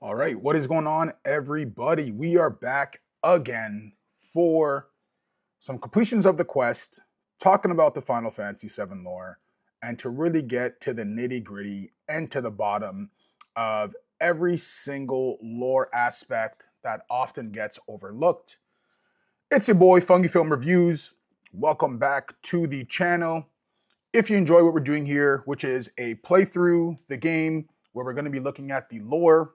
All right, what is going on, everybody? We are back again for some completions of the quest, talking about the Final Fantasy VII lore, and to really get to the nitty gritty and to the bottom of every single lore aspect that often gets overlooked. It's your boy, Fungi Film Reviews. Welcome back to the channel. If you enjoy what we're doing here, which is a playthrough the game where we're going to be looking at the lore,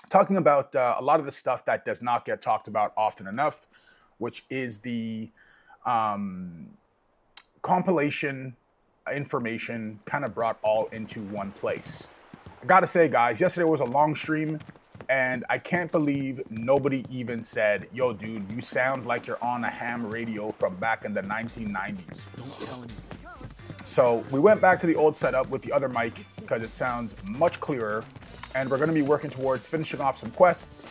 talking about a lot of the stuff that does not get talked about often enough, which is the compilation information kind of brought all into one place. I gotta say, guys, yesterday was a long stream, and I can't believe nobody even said, yo, dude, you sound like you're on a ham radio from back in the 1990s. Don't tell anyone. So we went back to the old setup with the other mic because it sounds much clearer. And we're going to be working towards finishing off some quests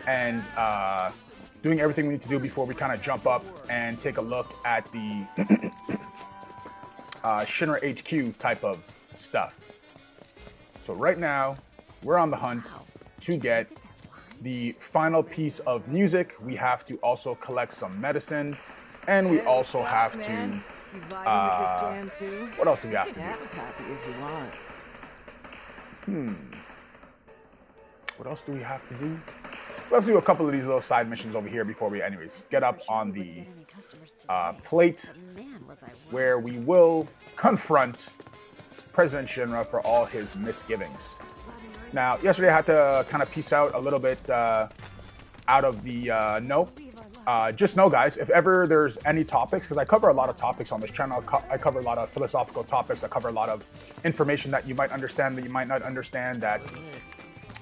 and doing everything we need to do before we kind of jump up and take a look at the Shinra HQ type of stuff. So right now, we're on the hunt to get the final piece of music. We have to also collect some medicine, and we also have to... what else do we have to do? What else do we have to do? Let's do a couple of these little side missions over here before we, anyways, get up on the plate where we will confront President Shinra for all his misgivings. Now, yesterday I had to kind of piece out a little bit out of the know. Just know, guys, if ever there's any topics, because I cover a lot of topics on this channel, I cover a lot of philosophical topics, I cover a lot of information that you might understand, that you might not understand, that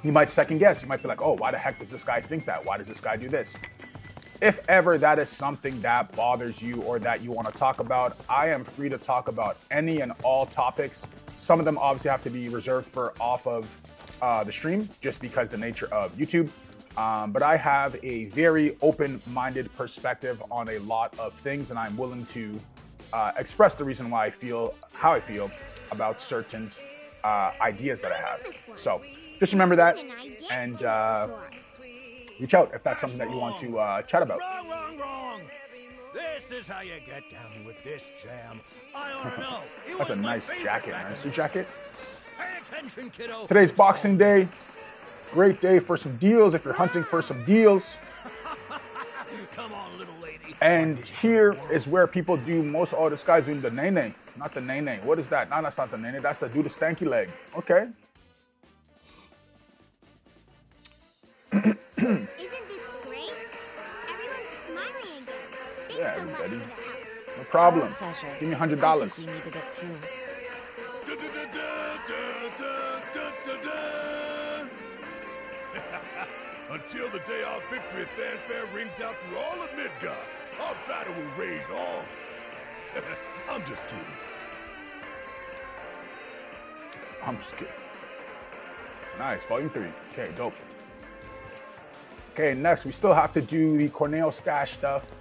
you might second guess. You might be like, oh, why the heck does this guy think that? Why does this guy do this? If ever that is something that bothers you or that you want to talk about, I am free to talk about any and all topics. Some of them obviously have to be reserved for off of the stream, just because the nature of YouTube. But I have a very open-minded perspective on a lot of things, and I'm willing to express the reason why I feel how I feel about certain ideas that I have. So just remember that, and reach out if that's something that you want to chat about. Wrong. This is how you get down with this jam. I ought to know. That's a nice jacket, man. Suit jacket. Pay attention, kiddo. Today's Boxing Day. Great day for some deals if you're hunting for some deals. Come on, little lady. And here is where people do most. Oh, this guy's doing the nene, not the nene. What is that? No, that's not the nene. That's the do the stanky leg. Okay. Isn't this great? Everyone's smiling again. Thanks so much for the help. No problem. Pleasure. Give me $100. I think we needed it too. Until the day our victory fanfare rings out through all of Midgard, our battle will rage on. I'm just kidding. I'm just kidding. Nice, volume 3. Okay, dope. Okay, next we still have to do the Corneo stash stuff.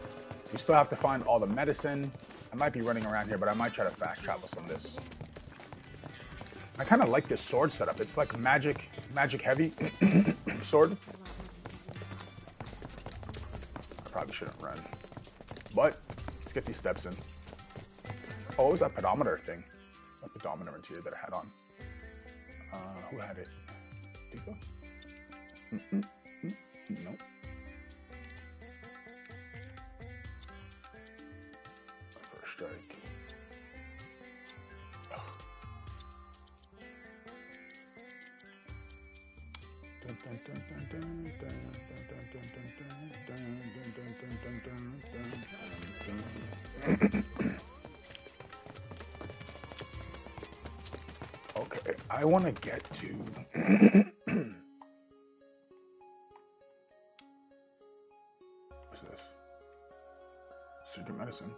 We still have to find all the medicine. I might be running around here, but I might try to fast travel some of this. I kind of like this sword setup. It's like magic heavy sword. Probably shouldn't run, but let's get these steps in. Oh, what was that pedometer thing? That pedometer material that I had on. Who had it? Tifa? Nope. First strike. Okay, I want to get to what's this? Secret medicine.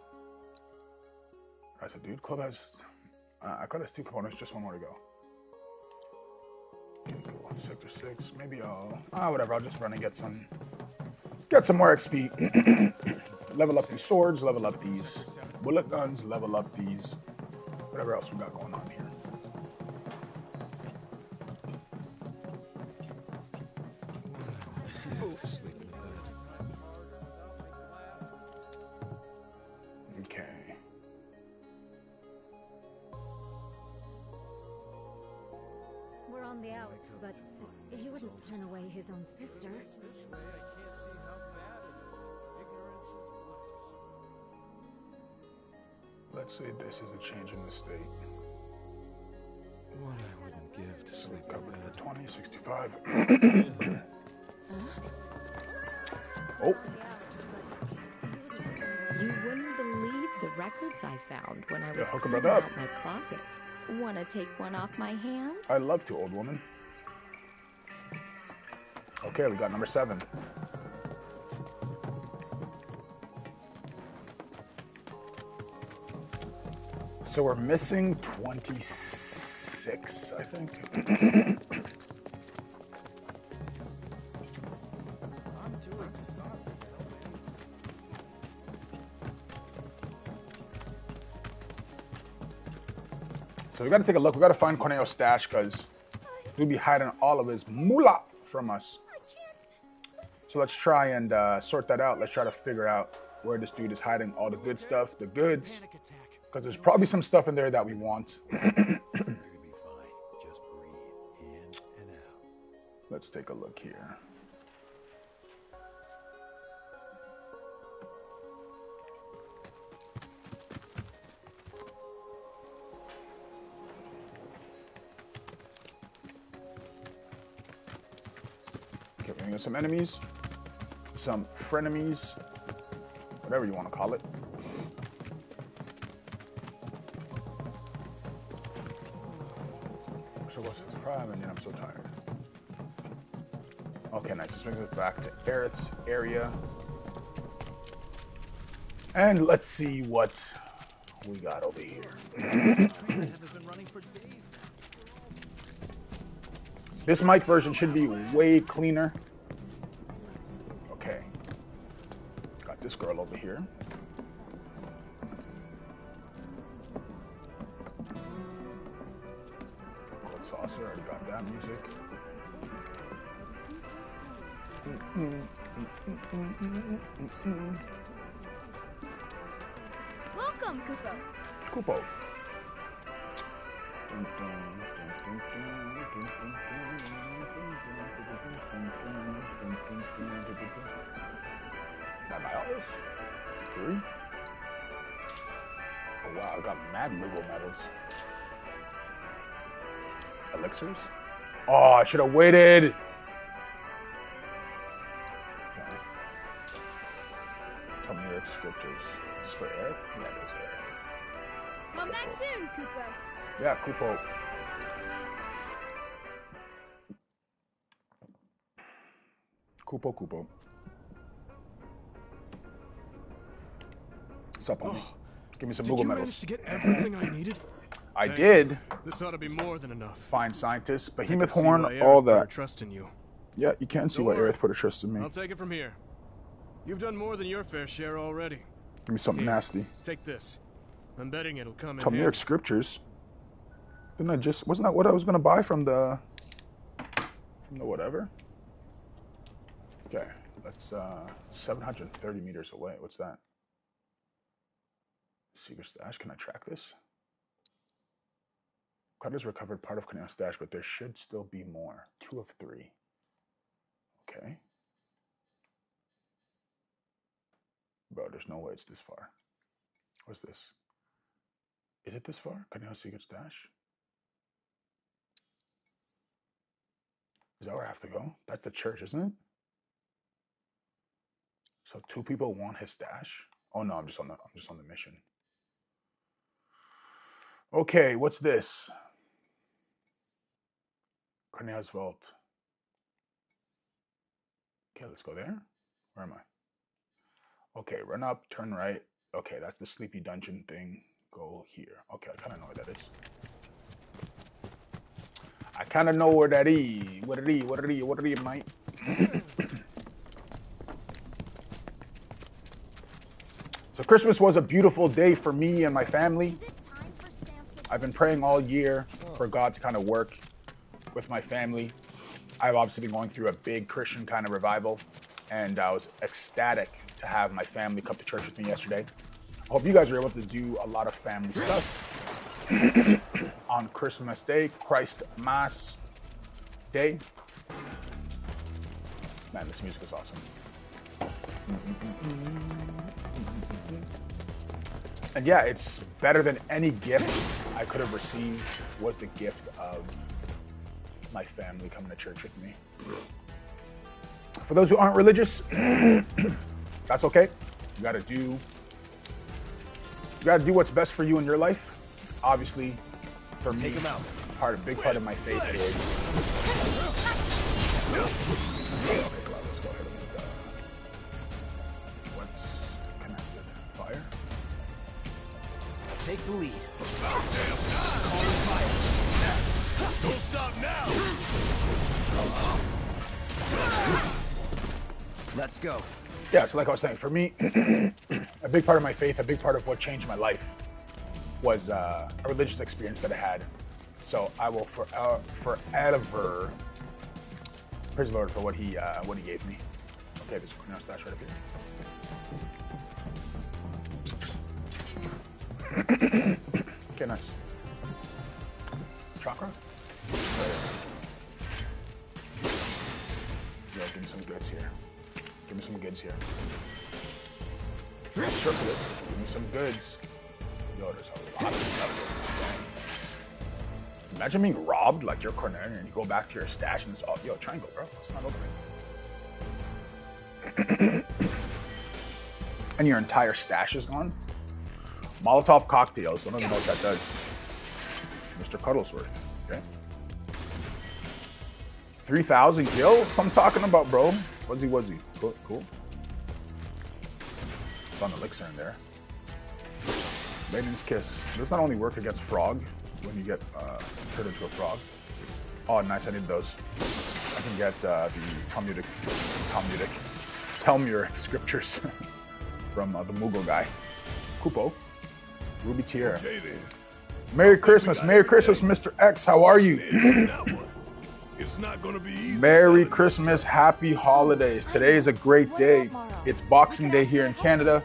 I said, dude, club has I got us 2 components, just 1 more to go. Cool. Sector 6, maybe I'll whatever, I'll just run and get some more XP. Level up these swords, level up these bullet guns, level up these whatever else we got going on here. He wouldn't turn away his own sister. This way, I can't see how bad it is. Ignorance is bliss. Let's say this is a change in the state. What I wouldn't give to So sleep we covered for 20, 65. Oh. You wouldn't believe the records I found when I was hook a cleaning brother up. out my closet. Wanna take one off my hands? I'd love to, old woman. Okay, we got number 7. So we're missing 26, I think. I'm too exhausted. So we got to take a look. We got to find Corneo's stash because he'll be hiding all of his moolah from us. So let's try and sort that out. Let's try to figure out where this dude is hiding all the good stuff, the goods. Because there's probably some stuff in there that we want. You're gonna be fine. Just breathe in and out. Let's take a look here. Okay, we're gonna get some enemies, some frenemies, whatever you want to call it. So what's his prime? And then I'm so tired. Okay, nice. Let's bring this back to Aerith's area. And let's see what we got over here. This mic version should be way cleaner. Okay. Got this girl over here. Gold saucer, already got that music. Welcome, Kupo. Kupo. Got my hours? 3? Oh wow, I got mad Lugo medals. Elixirs? Oh, I should have waited. Okay. Tell me your scriptures. Is this for Aerith? Yeah, it is Aerith. Come back soon, Kupo. Yeah, Kupo. Kupo. What's up, homie? Give me some Google medals. Did you manage to get everything I needed? I did This ought to be more than enough. find scientists, Behemoth I can see Horn, why all Aerith put her that. trust in you. Yeah, you can see Don't why worry. Aerith put her trust in me. I'll take it from here. You've done more than your fair share already. Give me something Here, nasty. Take this. I'm betting it'll come in Talmiric handy. scriptures. Didn't I just? Wasn't that what I was gonna buy from the whatever? Okay, that's 730 meters away. What's that? Secret stash. Can I track this? Cutters recovered part of Corneo's stash, but there should still be more. 2 of 3. Okay. Bro, there's no way it's this far. What's this? Is it this far? Corneo's secret stash? Is that where I have to go? That's the church, isn't it? So 2 people want his stash? Oh no, I'm just on the mission. Okay, what's this? Corneo's vault. Okay, let's go there. Where am I? Okay, run up, turn right. Okay, that's the sleepy dungeon thing. Go here. Okay, I kind of know where that is. I kind of know where that is. What it is, mate? So Christmas was a beautiful day for me and my family. I've been praying all year for God to kind of work with my family. I've obviously been going through a big Christian kind of revival, and I was ecstatic to have my family come to church with me yesterday. I hope you guys were able to do a lot of family stuff on Christmas Day, Christ Mass Day. Man, this music is awesome. And yeah, it's better than any gift I could have received was the gift of my family coming to church with me. For those who aren't religious, that's okay. You gotta do what's best for you in your life. Obviously, for me, a big part of my faith is. Let's go ahead with what's connected. Fire. Take the lead. Don't stop now! Let's go. Yeah, so like I was saying, for me, a big part of my faith, a big part of what changed my life was a religious experience that I had. So I will forever praise the Lord for what He gave me. Okay, there's a Cornell stash right up here. Okay, nice. Chakra? Yo, give me some goods here. Give me some goods here. Circle. Give me some goods. Yo, there's a lot of stuff. Imagine being robbed like you're Cornelian and you go back to your stash and it's all, yo, triangle, bro. It's not opening. And your entire stash is gone. Molotov cocktails. I don't even know what that does. Mr. Cuddlesworth. Okay. 3,000 gil? That's what I'm talking about, bro. Was he? Cool. It's on elixir in there. Maiden's Kiss. Does not only work against frog when you get turned into a frog. Oh, nice. I need those. I can get the Talmudic scriptures from the Moogle guy. Kupo. Ruby Tiara. Okay, then. Merry Christmas. Merry Christmas, Mr. X. How are you? It's not gonna be easy. Merry Christmas. Happy holidays. Today is a great day. It's Boxing Day here in Canada.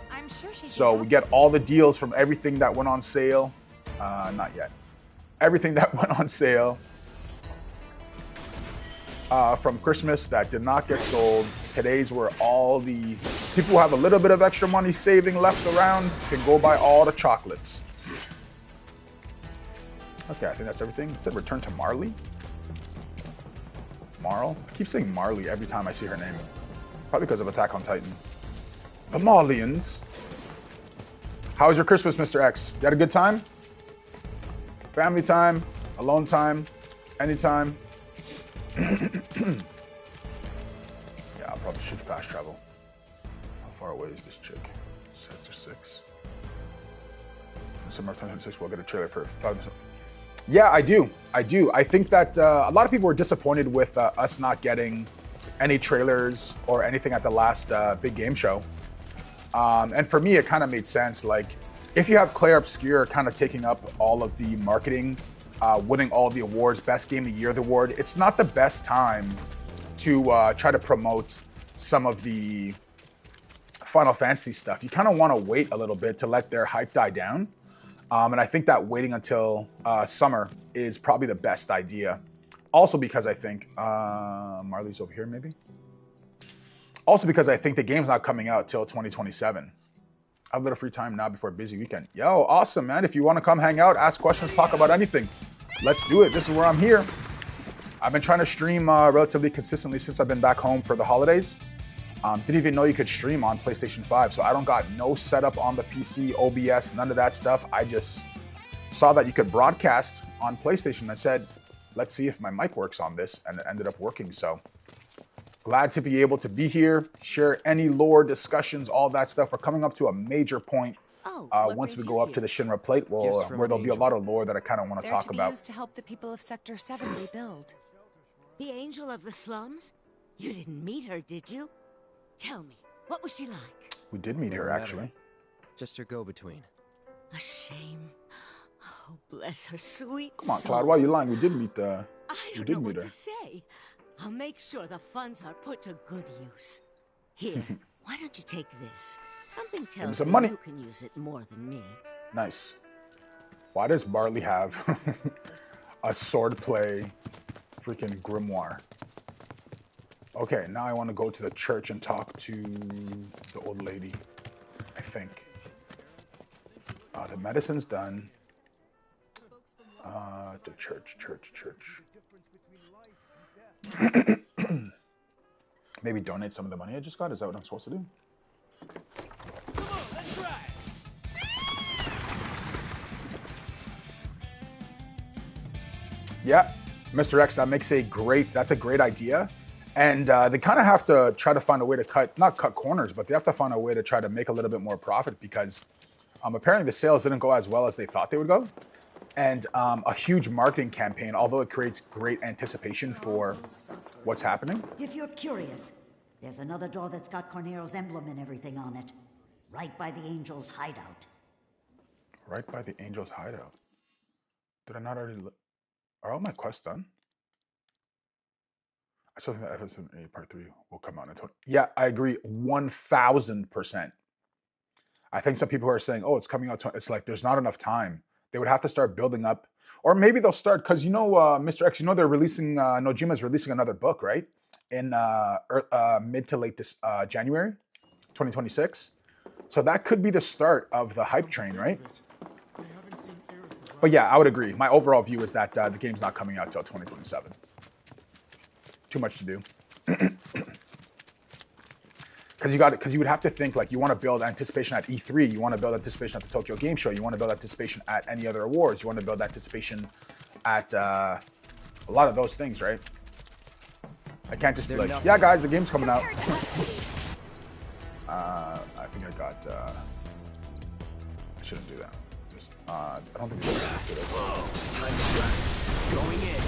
So we get all the deals from everything that went on sale. Not yet. Everything that went on sale from Christmas that did not get sold. Today's where all the people who have a little bit of extra money saving left around can go buy all the chocolates. Okay, I think that's everything. It said return to Marley. Marl? I keep saying Marley every time I see her name. Probably because of Attack on Titan. The Marlians. How was your Christmas, Mr. X? You had a good time? Family time? Alone time? Anytime? Yeah, I probably should fast travel. How far away is this chick? Sector 6. In summer of 2026, we'll get a trailer for 5 minutes. Yeah, I do. I think that a lot of people were disappointed with us not getting any trailers or anything at the last big game show. And for me, it kind of made sense. Like, if you have Claire Obscure kind of taking up all of the marketing, winning all the awards, Best Game of the Year award, it's not the best time to try to promote some of the Final Fantasy stuff. You kind of want to wait a little bit to let their hype die down. And I think that waiting until summer is probably the best idea. Also because I think, Marley's over here maybe? Also because I think the game's not coming out till 2027. I have a little free time now before a busy weekend. Yo, awesome, man. If you want to come hang out, ask questions, talk about anything, let's do it. This is where I'm here. I've been trying to stream relatively consistently since I've been back home for the holidays. Didn't even know you could stream on PlayStation 5, so I don't got no setup on the PC, OBS, none of that stuff. I just saw that you could broadcast on PlayStation. I said, let's see if my mic works on this, and it ended up working. So glad to be able to be here, share any lore discussions, all that stuff. We're coming up to a major point once we go up to the Shinra plate, where there'll be a lot of lore that I kind of want to talk about. Used to help the people of Sector 7 rebuild. The angel of the slums? You didn't meet her, did you? Tell me, what was she like? We did meet her, actually. Just her go-between. A shame. Oh, bless her sweet Come on, soul. Cloud, why are you lying? We did meet I we don't did know meet what her. to say. I'll make sure the funds are put to good use. Here, why don't you take this? Something tells some me money. you can use it more than me. Nice. Why does Barley have a swordplay freaking grimoire? Okay, now I want to go to the church and talk to the old lady, I think. The medicine's done. The church. Maybe donate some of the money I just got? Is that what I'm supposed to do? Come on, let's try. Yeah, Mr. X, that's a great idea. And they kind of have to try to find a way to not cut corners, but they have to find a way to try to make a little bit more profit because apparently the sales didn't go as well as they thought they would go. And a huge marketing campaign, although it creates great anticipation for what's happening. If you're curious, there's another door that's got Cornero's emblem and everything on it. Right by the Angel's hideout. Right by the Angel's hideout. Did I not already look? Are all my quests done? I still think that FFVII Part 3 will come out in 20. Yeah, I agree 1000%. I think some people are saying, oh, it's coming out. It's like there's not enough time. They would have to start building up. Or maybe they'll start, because Mr. X, they're releasing, Nojima's releasing another book, right? In mid to late January 2026. So that could be the start of the hype train, right? But yeah, I would agree. My overall view is that the game's not coming out till 2027. Too much to do. Because you would have to think, like, you want to build anticipation at E3, you want to build anticipation at the Tokyo Game Show, you want to build anticipation at any other awards, you want to build anticipation at a lot of those things, right? I can't just be like, yeah, guys, the game's coming out. I think I got. I shouldn't do that. I don't think I should do that. Going in.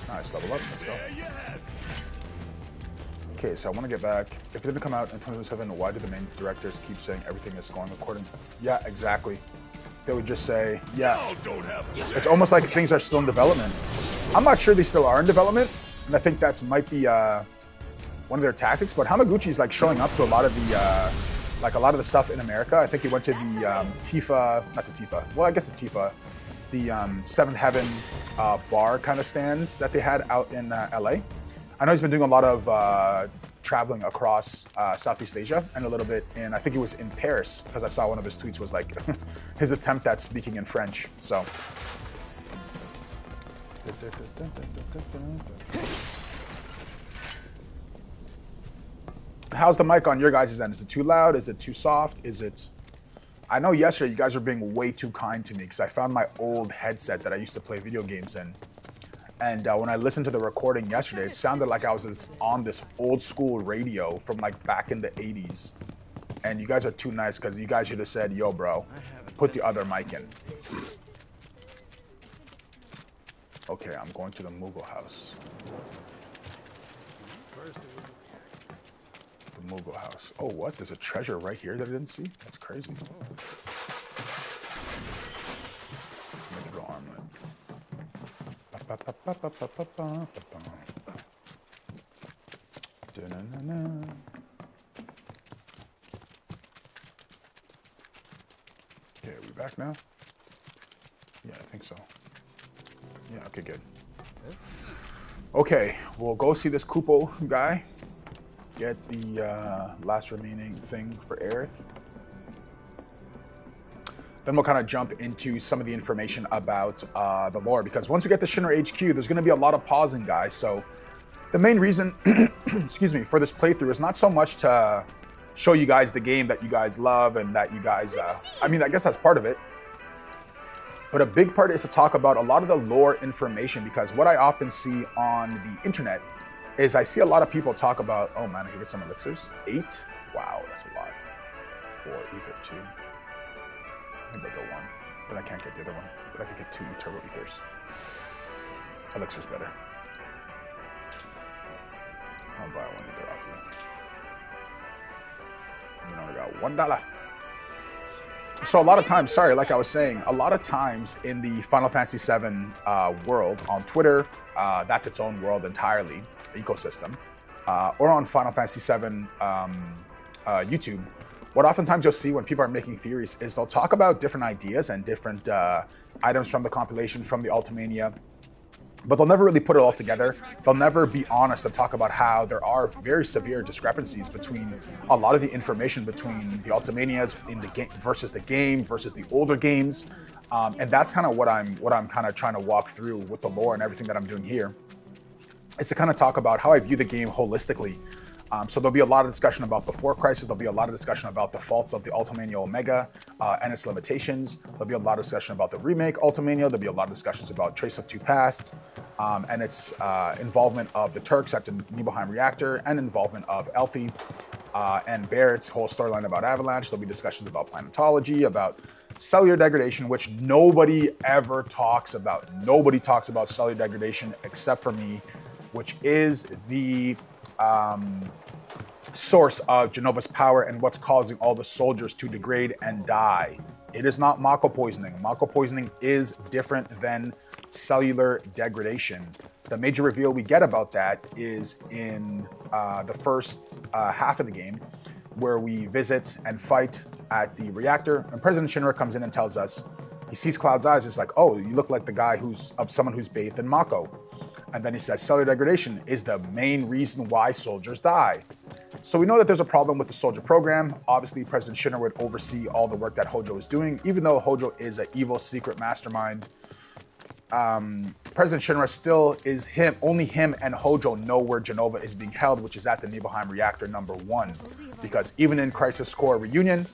Nice, level up. Let's go. Okay, so I want to get back. If it didn't come out in 2027, why do the main directors keep saying everything is going according? Yeah, exactly. They would just say, yeah. It's almost like things are still in development. I'm not sure they still are in development, and I think that might be one of their tactics. But Hamaguchi's like showing up to a lot of the stuff in America. I think he went to the Tifa, not the Tifa. Well, I guess the Tifa, the Seventh Heaven bar kind of stand that they had out in LA. I know he's been doing a lot of traveling across Southeast Asia and a little bit in, I think he was in Paris, because I saw one of his tweets was like his attempt at speaking in French. So. How's the mic on your guys' end? Is it too loud? Is it too soft? Is it... I know yesterday you guys were being way too kind to me because I found my old headset that I used to play video games in. And when I listened to the recording yesterday, it sounded like I was on this old school radio from like back in the 80s. And you guys are too nice because you guys should have said, yo, bro, put the other mic in. Okay, I'm going to the Moogle house. The Moogle house. Oh, what? There's a treasure right here that I didn't see? That's crazy. Magical armlet. Okay, are we back now? Yeah, I think so. Yeah, okay, good. Okay, we'll go see this Kupo guy. Get the last remaining thing for Aerith. Then we'll kind of jump into some of the information about the lore, because once we get to Shinra HQ, there's going to be a lot of pausing, guys. So the main reason, excuse me, for this playthrough is not so much to show you guys the game that you guys love and that you guys, I mean, I guess that's part of it. But a big part is to talk about a lot of the lore information, because what I often see on the internet is I see a lot of people talk about, oh man, I can get some elixirs. 8? Wow, that's a lot. 4, ether 2. I think I'll go 1, but I can't get the other one. But I can get 2 turbo ethers. Elixir's better. I'll buy 1 ether off you. You only got $1. So a lot of times, sorry, like I was saying, a lot of times in the Final Fantasy VII world, on Twitter, that's its own world entirely, ecosystem, or on Final Fantasy VII YouTube, what oftentimes you'll see when people are making theories is they'll talk about different ideas and different items from the compilation, from the Ultimania, but they'll never really put it all together. They'll never be honest and talk about how there are very severe discrepancies between a lot of the information between the Ultimanias in the game versus the older games, and that's kind of what I'm kind of trying to walk through with the lore and everything that I'm doing here. Is to kind of talk about how I view the game holistically. So there'll be a lot of discussion about Before Crisis. There'll be a lot of discussion about the faults of the Ultimania Omega and its limitations. There'll be a lot of discussion about the remake Ultimania. There'll be a lot of discussions about Trace of Two Past and its involvement of the Turks at the Nibelheim reactor and involvement of Elfie and Barrett's whole storyline about Avalanche. There'll be discussions about planetology, about cellular degradation, which nobody ever talks about. Nobody talks about cellular degradation except for me, which is the source of Jenova's power and what's causing all the soldiers to degrade and die. It is not Mako poisoning. Mako poisoning is different than cellular degradation. The major reveal we get about that is in the first half of the game, where we visit and fight at the reactor, and President Shinra comes in and tells us, he sees Cloud's eyes, it's like, oh, you look like the guy someone who's bathed in Mako. And then he says cellular degradation is the main reason why soldiers die. So we know that there's a problem with the soldier program. Obviously, President Shinra would oversee all the work that Hojo is doing, even though Hojo is an evil secret mastermind. President Shinra still is him. Only him and Hojo know where Jenova is being held, which is at the Nibelheim reactor number 1. Because even in Crisis Core Reunion,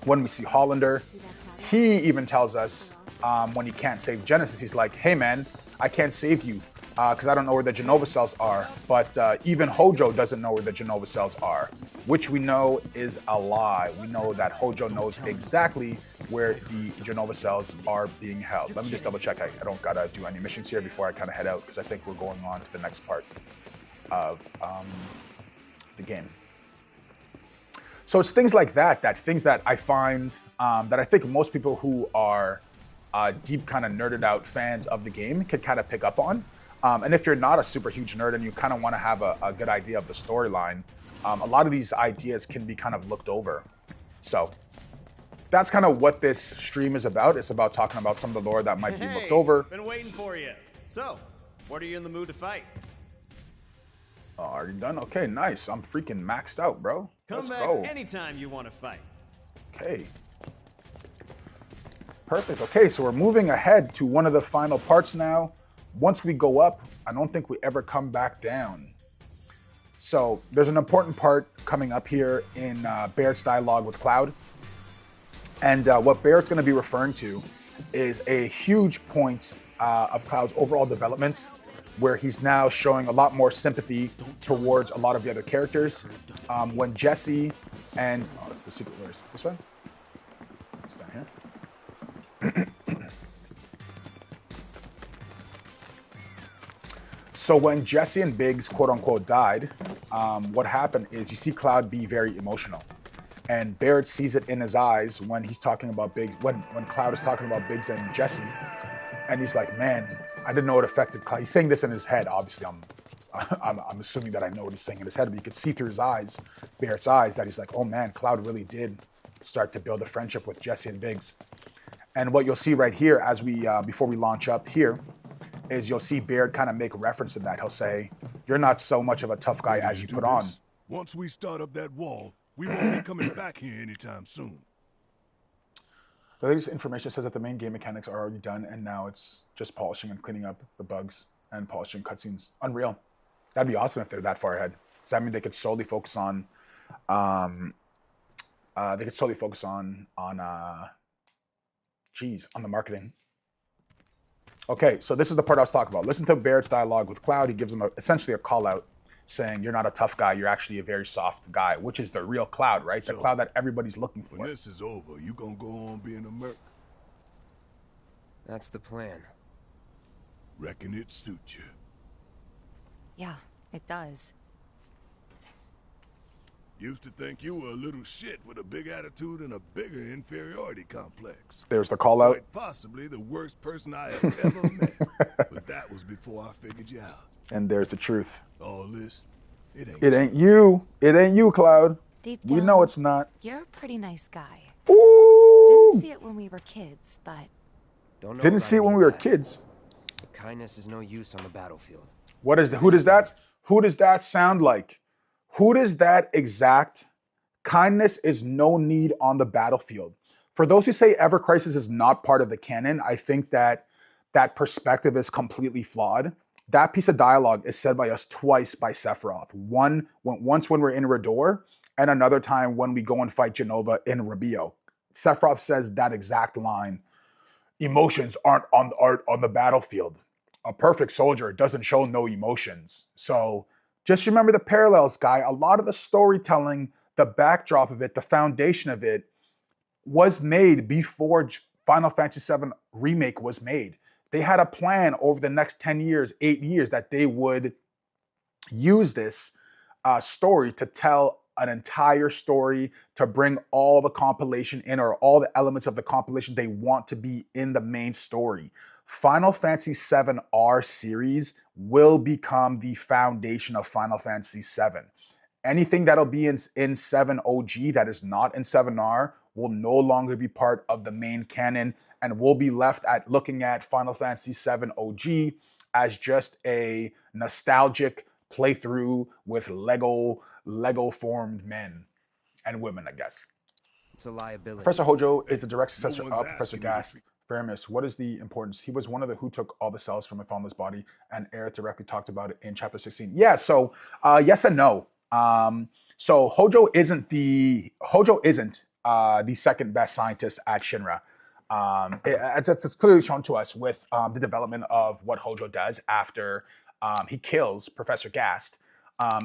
when we see Hollander, he even tells us when he can't save Genesis, he's like, hey man, I can't save you because I don't know where the Jenova cells are. But even Hojo doesn't know where the Jenova cells are, which we know is a lie. We know that Hojo knows exactly where the Jenova cells are being held. Let me just double check. I don't gotta do any missions here before I kind of head out, because I think we're going on to the next part of the game. So it's things like that, things that I find that I think most people who are deep kind of nerded out fans of the game could kind of pick up on. And if you're not a super huge nerd and you kind of want to have a good idea of the storyline, a lot of these ideas can be kind of looked over. So that's kind of what this stream is about. It's about talking about some of the lore that might be looked over. Been waiting for you. So, what are you in the mood to fight? Oh, are you done? Okay, nice. I'm freaking maxed out, bro. Come Let's back go. anytime you want to fight. Okay. Perfect. Okay, so we're moving ahead to one of the final parts now. Once we go up, I don't think we ever come back down. So there's an important part coming up here in Barrett's dialogue with Cloud. And what Barrett's going to be referring to is a huge point of Cloud's overall development, where he's now showing a lot more sympathy towards a lot of the other characters. When Jesse and... Oh, that's the secret. Where is this one? It's down here. So when Jesse and Biggs, quote-unquote, died, what happened is you see Cloud be very emotional. And Barrett sees it in his eyes when he's talking about Biggs, when Cloud is talking about Biggs and Jesse. And he's like, man, I didn't know it affected Cloud. He's saying this in his head. Obviously, I'm assuming that I know what he's saying in his head, but you could see through his eyes, Barrett's eyes, that he's like, oh man, Cloud really did start to build a friendship with Jesse and Biggs. And what you'll see right here, as we before we launch up here, is you'll see Barrett kind of make reference to that. He'll say, you're not so much of a tough guy as you put on. Once we start up that wall, we won't be coming back here anytime soon. The latest information says that the main game mechanics are already done, and now it's just polishing and cleaning up the bugs and polishing cutscenes. Unreal. That'd be awesome if they're that far ahead. Does that mean they could solely focus on on the marketing? Okay, so this is the part I was talking about. Listen to Barrett's dialogue with Cloud. He gives him essentially a call out saying, you're not a tough guy, you're actually a very soft guy, which is the real Cloud, right? The Cloud that everybody's looking for. When this is over, you gonna go on being a merc? That's the plan. Reckon it suits you. Yeah, it does. Used to think you were a little shit with a big attitude and a bigger inferiority complex. There's the call out. Quite possibly the worst person I have ever met. But that was before I figured you out. And there's the truth. All this, it ain't you. It ain't you, Cloud. Deep down, we know it's not. You're a pretty nice guy. Ooh. Didn't see it when we were kids, but... Didn't see it when we were kids. But kindness is no use on the battlefield. Who does that sound like? Who does that exact kindness is no need on the battlefield? For those who say Ever Crisis is not part of the canon, I think that that perspective is completely flawed. That piece of dialogue is said by us twice by Sephiroth. Once when we're in Rador, and another time when we go and fight Jenova in Rabio. Sephiroth says that exact line. Emotions aren't on the battlefield. A perfect soldier doesn't show no emotions. So just remember the parallels, guy. A lot of the storytelling, the backdrop of it, the foundation of it was made before Final Fantasy VII Remake was made. They had a plan over the next 10 years, 8 years, that they would use this story to tell an entire story, to bring all the compilation in, or all the elements of the compilation they want to be in the main story. Final Fantasy VII R series will become the foundation of Final Fantasy VII. Anything that'll be in 7 OG that is not in 7R will no longer be part of the main canon, and will be left at looking at Final Fantasy VII OG as just a nostalgic playthrough with Lego formed men and women, I guess. It's a liability. Professor Hojo is the direct successor one's of Professor asking you to Gast. Faramus, what is the importance? He was one of the who took all the cells from Ifanla's body, and Aerith directly talked about it in chapter 16. Yeah, so yes and no. So Hojo isn't the second best scientist at Shinra. It's clearly shown to us with the development of what Hojo does after he kills Professor Gast.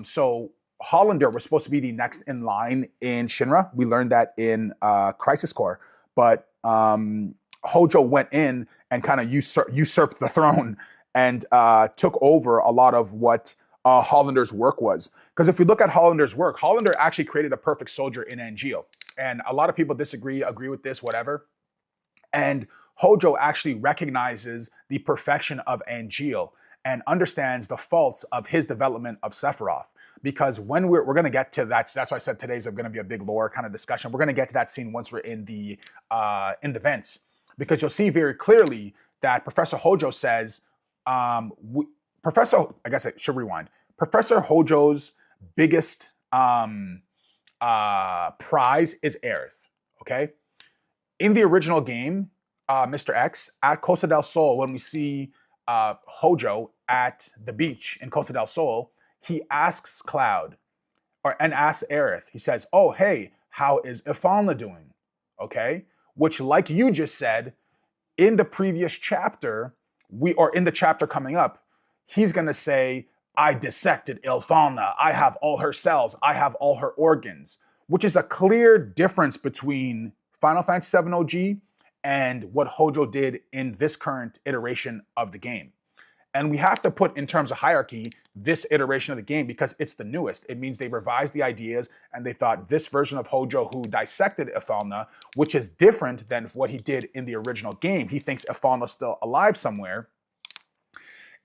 So Hollander was supposed to be the next in line in Shinra. We learned that in Crisis Core, but Hojo went in and kind of usurped the throne and took over a lot of what Hollander's work was. Because if we look at Hollander's work, Hollander actually created a perfect soldier in ANGEAL. And a lot of people agree with this, whatever. And Hojo actually recognizes the perfection of ANGEAL and understands the faults of his development of Sephiroth. Because when we're going to get to that, that's why I said today's going to be a big lore kind of discussion. We're going to get to that scene once we're in the vents, because you'll see very clearly that Professor Hojo says, I guess I should rewind. Professor Hojo's biggest prize is Aerith. Okay, in the original game, Mr. X at Costa del Sol, when we see Hojo at the beach in Costa del Sol, he asks Cloud and asks Aerith. He says, "Oh, hey, how is Ifanla doing?" Okay, which, like you just said, in the previous chapter, in the chapter coming up, he's gonna say, "I dissected Ifanla. I have all her cells. I have all her organs," which is a clear difference between Final Fantasy VII OG and what Hojo did in this current iteration of the game. And we have to put in terms of hierarchy this iteration of the game because it's the newest. It means they revised the ideas and they thought this version of Hojo who dissected Ifanla, which is different than what he did in the original game. He thinks Ifanla's still alive somewhere.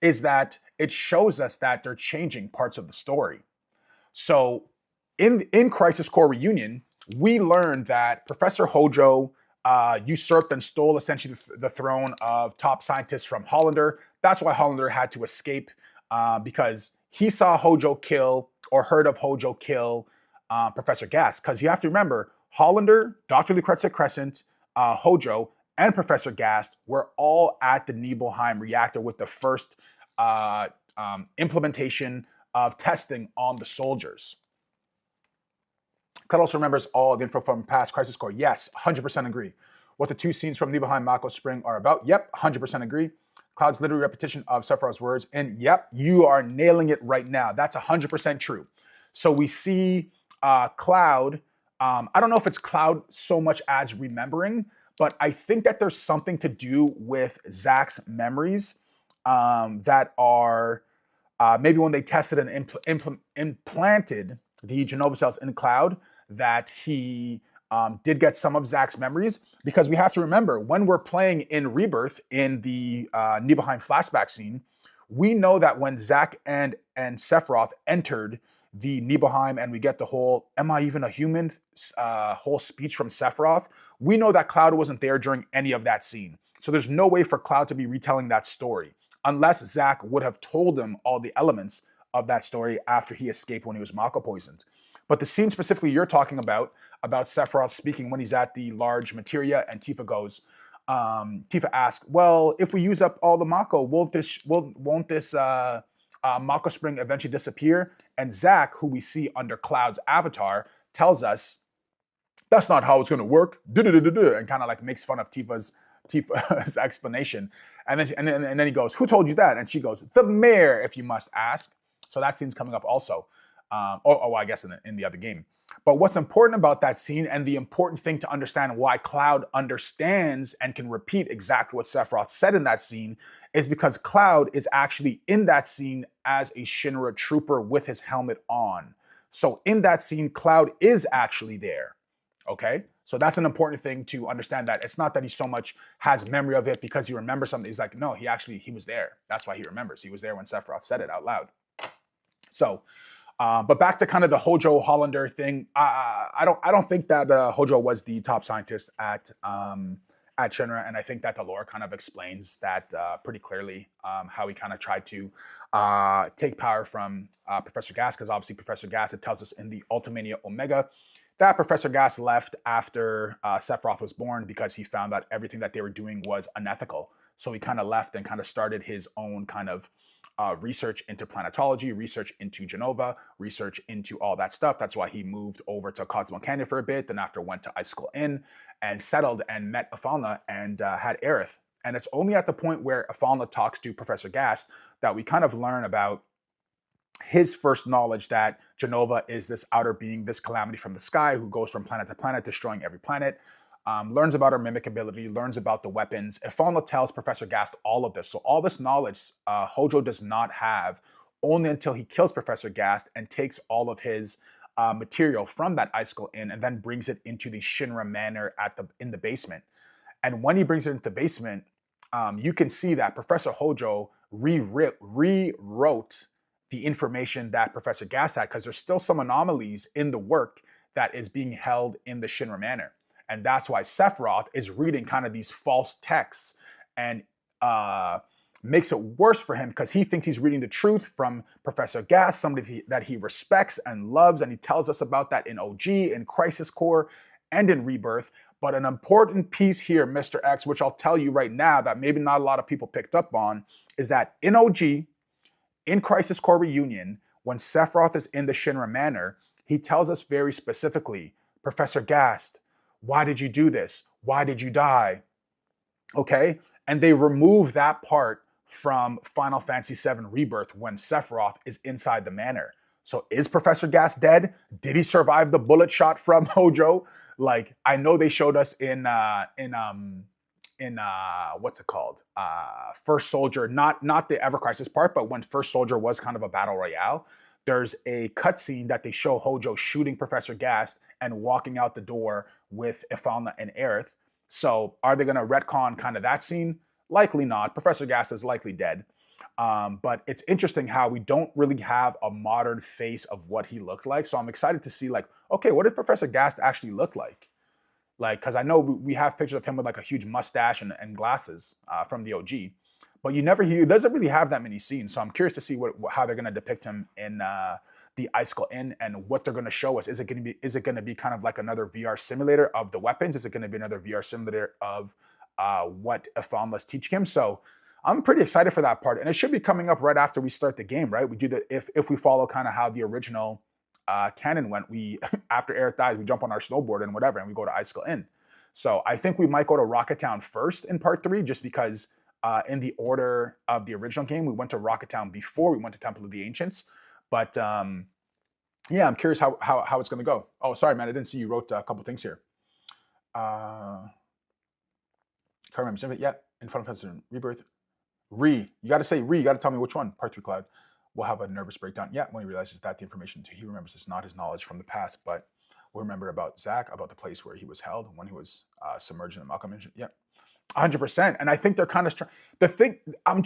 Is that it shows us that they're changing parts of the story. So in Crisis Core Reunion, we learned that Professor Hojo usurped and stole essentially the throne of top scientists from Hollander. That's why Hollander had to escape because he saw Hojo kill or heard of Hojo kill Professor Gast. Because you have to remember, Hollander, Dr. Lucrezia Crescent, Hojo, and Professor Gast were all at the Nibelheim reactor with the first implementation of testing on the soldiers. Cut also remembers all the info from past Crisis Core. Yes, 100% agree. What the two scenes from Nibelheim Mako Spring are about. Yep, 100% agree. Cloud's literary repetition of Sephiroth's words. And yep, you are nailing it right now. That's 100% true. So we see Cloud. I don't know if it's Cloud so much as remembering, but I think that there's something to do with Zack's memories that are maybe when they tested and implanted the Jenova cells in Cloud, that he did get some of Zack's memories, because we have to remember when we're playing in Rebirth in the Nibelheim flashback scene, we know that when Zack and Sephiroth entered the Nibelheim and we get the whole "Am I even a human?" whole speech from Sephiroth, we know that Cloud wasn't there during any of that scene. So there's no way for Cloud to be retelling that story. unless Zack would have told him all the elements of that story after he escaped when he was Mako poisoned. But the scene specifically you're talking about Sephiroth speaking when he's at the large materia, and Tifa goes, Tifa asks, well, if we use up all the Mako, won't this Mako spring eventually disappear? And Zack, who we see under Cloud's avatar, tells us that's not how it's going to work, and kind of like makes fun of Tifa's explanation. And then he goes, who told you that? And she goes, the mayor, if you must ask. So that scene's coming up also. I guess in the other game. But what's important about that scene, and the important thing to understand why Cloud understands and can repeat exactly what Sephiroth said in that scene, is because Cloud is actually in that scene as a Shinra trooper with his helmet on. So in that scene, Cloud is actually there. Okay? So that's an important thing to understand, that it's not that he so much has memory of it because he remembers something. He's like, no, he was there. That's why he remembers. He was there when Sephiroth said it out loud. So, but back to kind of the Hojo Hollander thing. I don't think that Hojo was the top scientist at Shinra, and I think that the lore kind of explains that pretty clearly, how he kind of tried to take power from Professor Gas, because obviously Professor Gas, it tells us in the Ultimania Omega that Professor Gas left after Sephiroth was born because he found that everything that they were doing was unethical. So he kind of left and kind of started his own kind of research into planetology, research into Jenova, research into all that stuff. That's why he moved over to Cosmo Canyon for a bit, then after went to Icicle Inn and settled and met Afalna and had Aerith. And it's only at the point where Afalna talks to Professor Gas that we kind of learn about his first knowledge that Jenova is this outer being, this calamity from the sky who goes from planet to planet, destroying every planet. Learns about her mimic ability, learns about the weapons. Ifalna tells Professor Gast all of this. So all this knowledge Hojo does not have, only until he kills Professor Gast and takes all of his material from that Icicle Inn and then brings it into the Shinra Manor in the basement. And when he brings it into the basement, you can see that Professor Hojo rewrote the information that Professor Gast had, because there's still some anomalies in the work that is being held in the Shinra Manor. And that's why Sephiroth is reading kind of these false texts and makes it worse for him, because he thinks he's reading the truth from Professor Gas, somebody that he respects and loves. And he tells us about that in OG, in Crisis Core, and in Rebirth. But an important piece here, Mr. X, which I'll tell you right now that maybe not a lot of people picked up on, is that in OG, in Crisis Core Reunion, when Sephiroth is in the Shinra Manor, he tells us very specifically, Professor Gast, why did you do this? Why did you die? Okay? And they remove that part from Final Fantasy VII Rebirth when Sephiroth is inside the manor. So is Professor Gas dead? Did he survive the bullet shot from Hojo? Like, I know they showed us in what's it called? First Soldier, not the Ever Crisis part, but when First Soldier was kind of a battle royale, there's a cutscene that they show Hojo shooting Professor Gast and walking out the door with Ifalna and Aerith. So are they going to retcon kind of that scene? Likely not. Professor Gast is likely dead. But it's interesting how we don't really have a modern face of what he looked like. So I'm excited to see, like, okay, what did Professor Gast actually look like? Like, because I know we have pictures of him with like a huge mustache and glasses from the OG, but he doesn't really have that many scenes. So I'm curious to see how they're going to depict him in the Icicle Inn and what they're going to show us. Is it going to be kind of like another VR simulator of the weapons? Is it going to be another VR simulator of what Ifalna's teaching him? So I'm pretty excited for that part, and it should be coming up right after we start the game, right? We do that if we follow kind of how the original canon went. We after Aerith dies, we jump on our snowboard and whatever, and we go to Icicle Inn. So I think we might go to Rocket Town first in Part 3, just because in the order of the original game, we went to Rocket Town before we went to Temple of the Ancients. But yeah, I'm curious how it's going to go. Oh, sorry, man, I didn't see you wrote a couple things here. Can't remember. Yeah, in Final Fantasy Rebirth. You got to say you got to tell me which one. Part 3 Cloud will have a nervous breakdown. Yeah, when he realizes that the information he remembers is not his knowledge from the past, but will remember about Zack, about the place where he was held when he was submerged in the Malcolm engine. Yeah, 100%. And I think they're kind of the thing. I'm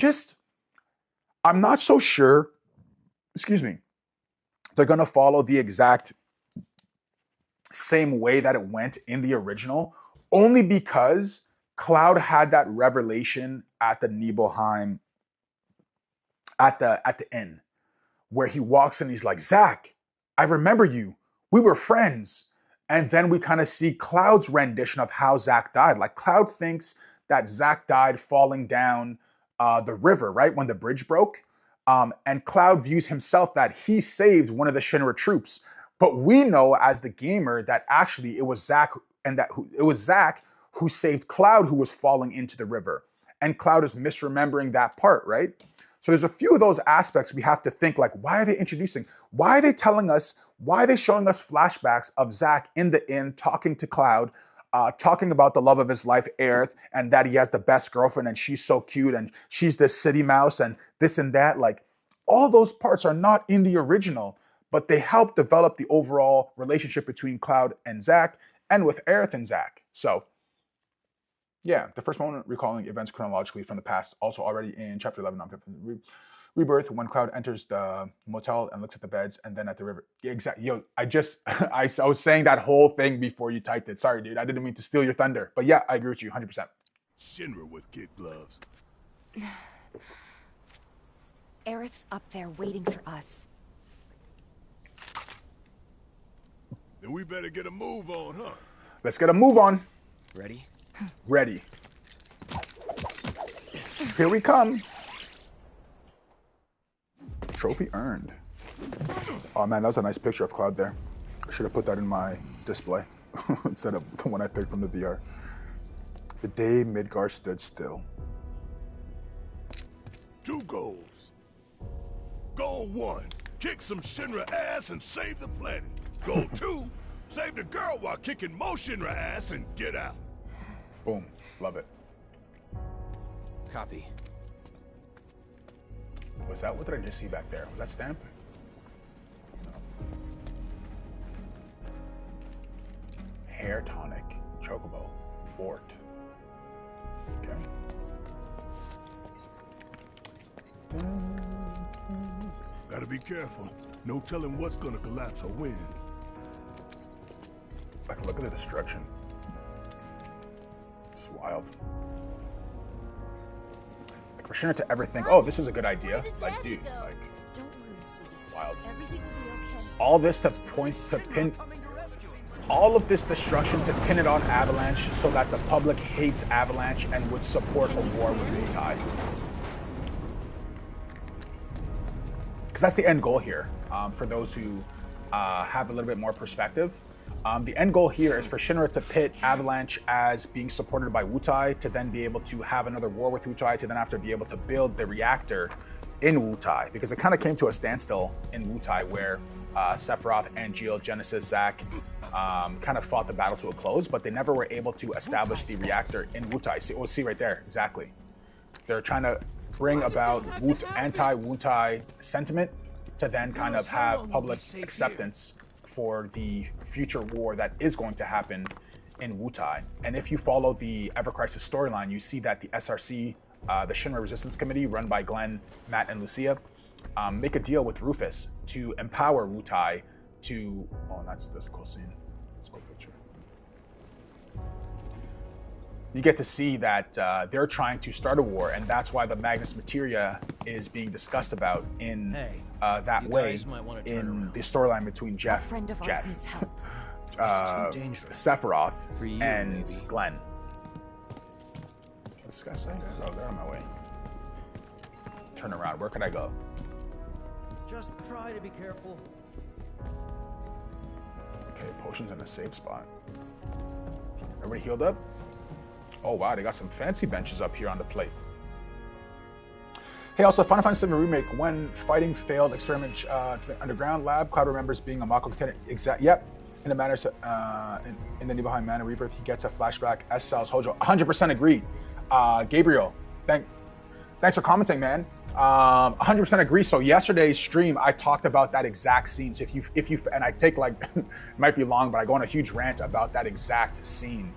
not so sure. Excuse me. They're going to follow the exact same way that it went in the original, only because Cloud had that revelation at the Nibelheim at the inn, where he walks in, he's like, Zack, I remember you. We were friends. And then we kind of see Cloud's rendition of how Zack died. Like, Cloud thinks that Zack died falling down the river, right, when the bridge broke. And Cloud views himself that he saved one of the Shinra troops. But we know as the gamer that actually it was Zack, and that it was Zack who saved Cloud, who was falling into the river. And Cloud is misremembering that part, right? So there's a few of those aspects we have to think, like, why are they introducing? Why are they telling us? Why are they showing us flashbacks of Zack in the inn talking to Cloud, talking about the love of his life, Aerith, and that he has the best girlfriend and she's so cute and she's the city mouse and this and that. Like, all those parts are not in the original, but they help develop the overall relationship between Cloud and Zack and with Aerith and Zack. So, yeah, the first moment recalling events chronologically from the past, also already in Chapter 11 on Rebirth, when Cloud enters the motel and looks at the beds and then at the river. Yeah, exactly. Yo, I was saying that whole thing before you typed it. Sorry, dude. I didn't mean to steal your thunder. But yeah, I agree with you 100%. Shinra with kid gloves. Aerith's up there waiting for us. Then we better get a move on, huh? Let's get a move on. Ready? Ready. Here we come. Trophy earned. Oh man, that was a nice picture of Cloud there. I should have put that in my display instead of the one I picked from the VR. The day Midgar stood still. 2 goals. Goal 1, kick some Shinra ass and save the planet. Goal 2, save the girl while kicking more Shinra ass and get out. Boom. Love it. Copy. Was that, what did I just see back there? Was that stamp? No. Hair tonic. Chocobo. Bort. Okay. Gotta be careful. No telling what's gonna collapse or when. Like, look at the destruction. It's wild. Like, for Shinra to ever think, oh, this was a good idea. Like, dude, like, Don't worry, sweetie. wild. Everything will be okay. All this to point to pin, all of this destruction to pin it on Avalanche so that the public hates Avalanche and would support a war with Wutai. Because that's the end goal here. For those who have a little bit more perspective, the end goal here is for Shinra to pit Avalanche as being supported by Wutai, to then be able to have another war with Wutai, to then after be able to build the reactor in Wutai. Because it kind of came to a standstill in Wutai where Sephiroth, ANGEAL, Genesis, Zack kind of fought the battle to a close, but they never were able to establish the reactor in Wutai. See, we'll see right there, exactly. They're trying to bring about anti-Wutai sentiment to then kind of have public acceptance for the future war that is going to happen in Wutai. And if you follow the Ever Crisis storyline, you see that the SRC, the Shinra Resistance Committee, run by Glenn, Matt, and Lucia, make a deal with Rufus to empower Wutai to... Oh, that's a cool scene. That's a cool picture. You get to see that they're trying to start a war, and that's why the Magnus Materia is being discussed about in that way in the storyline between Jeff, Sephiroth, and Glenn. What's this guy saying? Oh, they're on my way. Turn around. Where could I go? Just try to be careful. Okay, potions in a safe spot. Everybody healed up? Oh wow, they got some fancy benches up here on the plate. Hey, also, Final Fantasy VII Remake, when fighting failed experiment to the underground lab, Cloud remembers being a Mako container. Yep. In the manner, in the Nibelheim Manor Rebirth, he gets a flashback as Sal's Hojo. 100% agree. Gabriel, thanks for commenting, man. 100% agree. So yesterday's stream, I talked about that exact scene. So if you, and I take like, it might be long, but I go on a huge rant about that exact scene.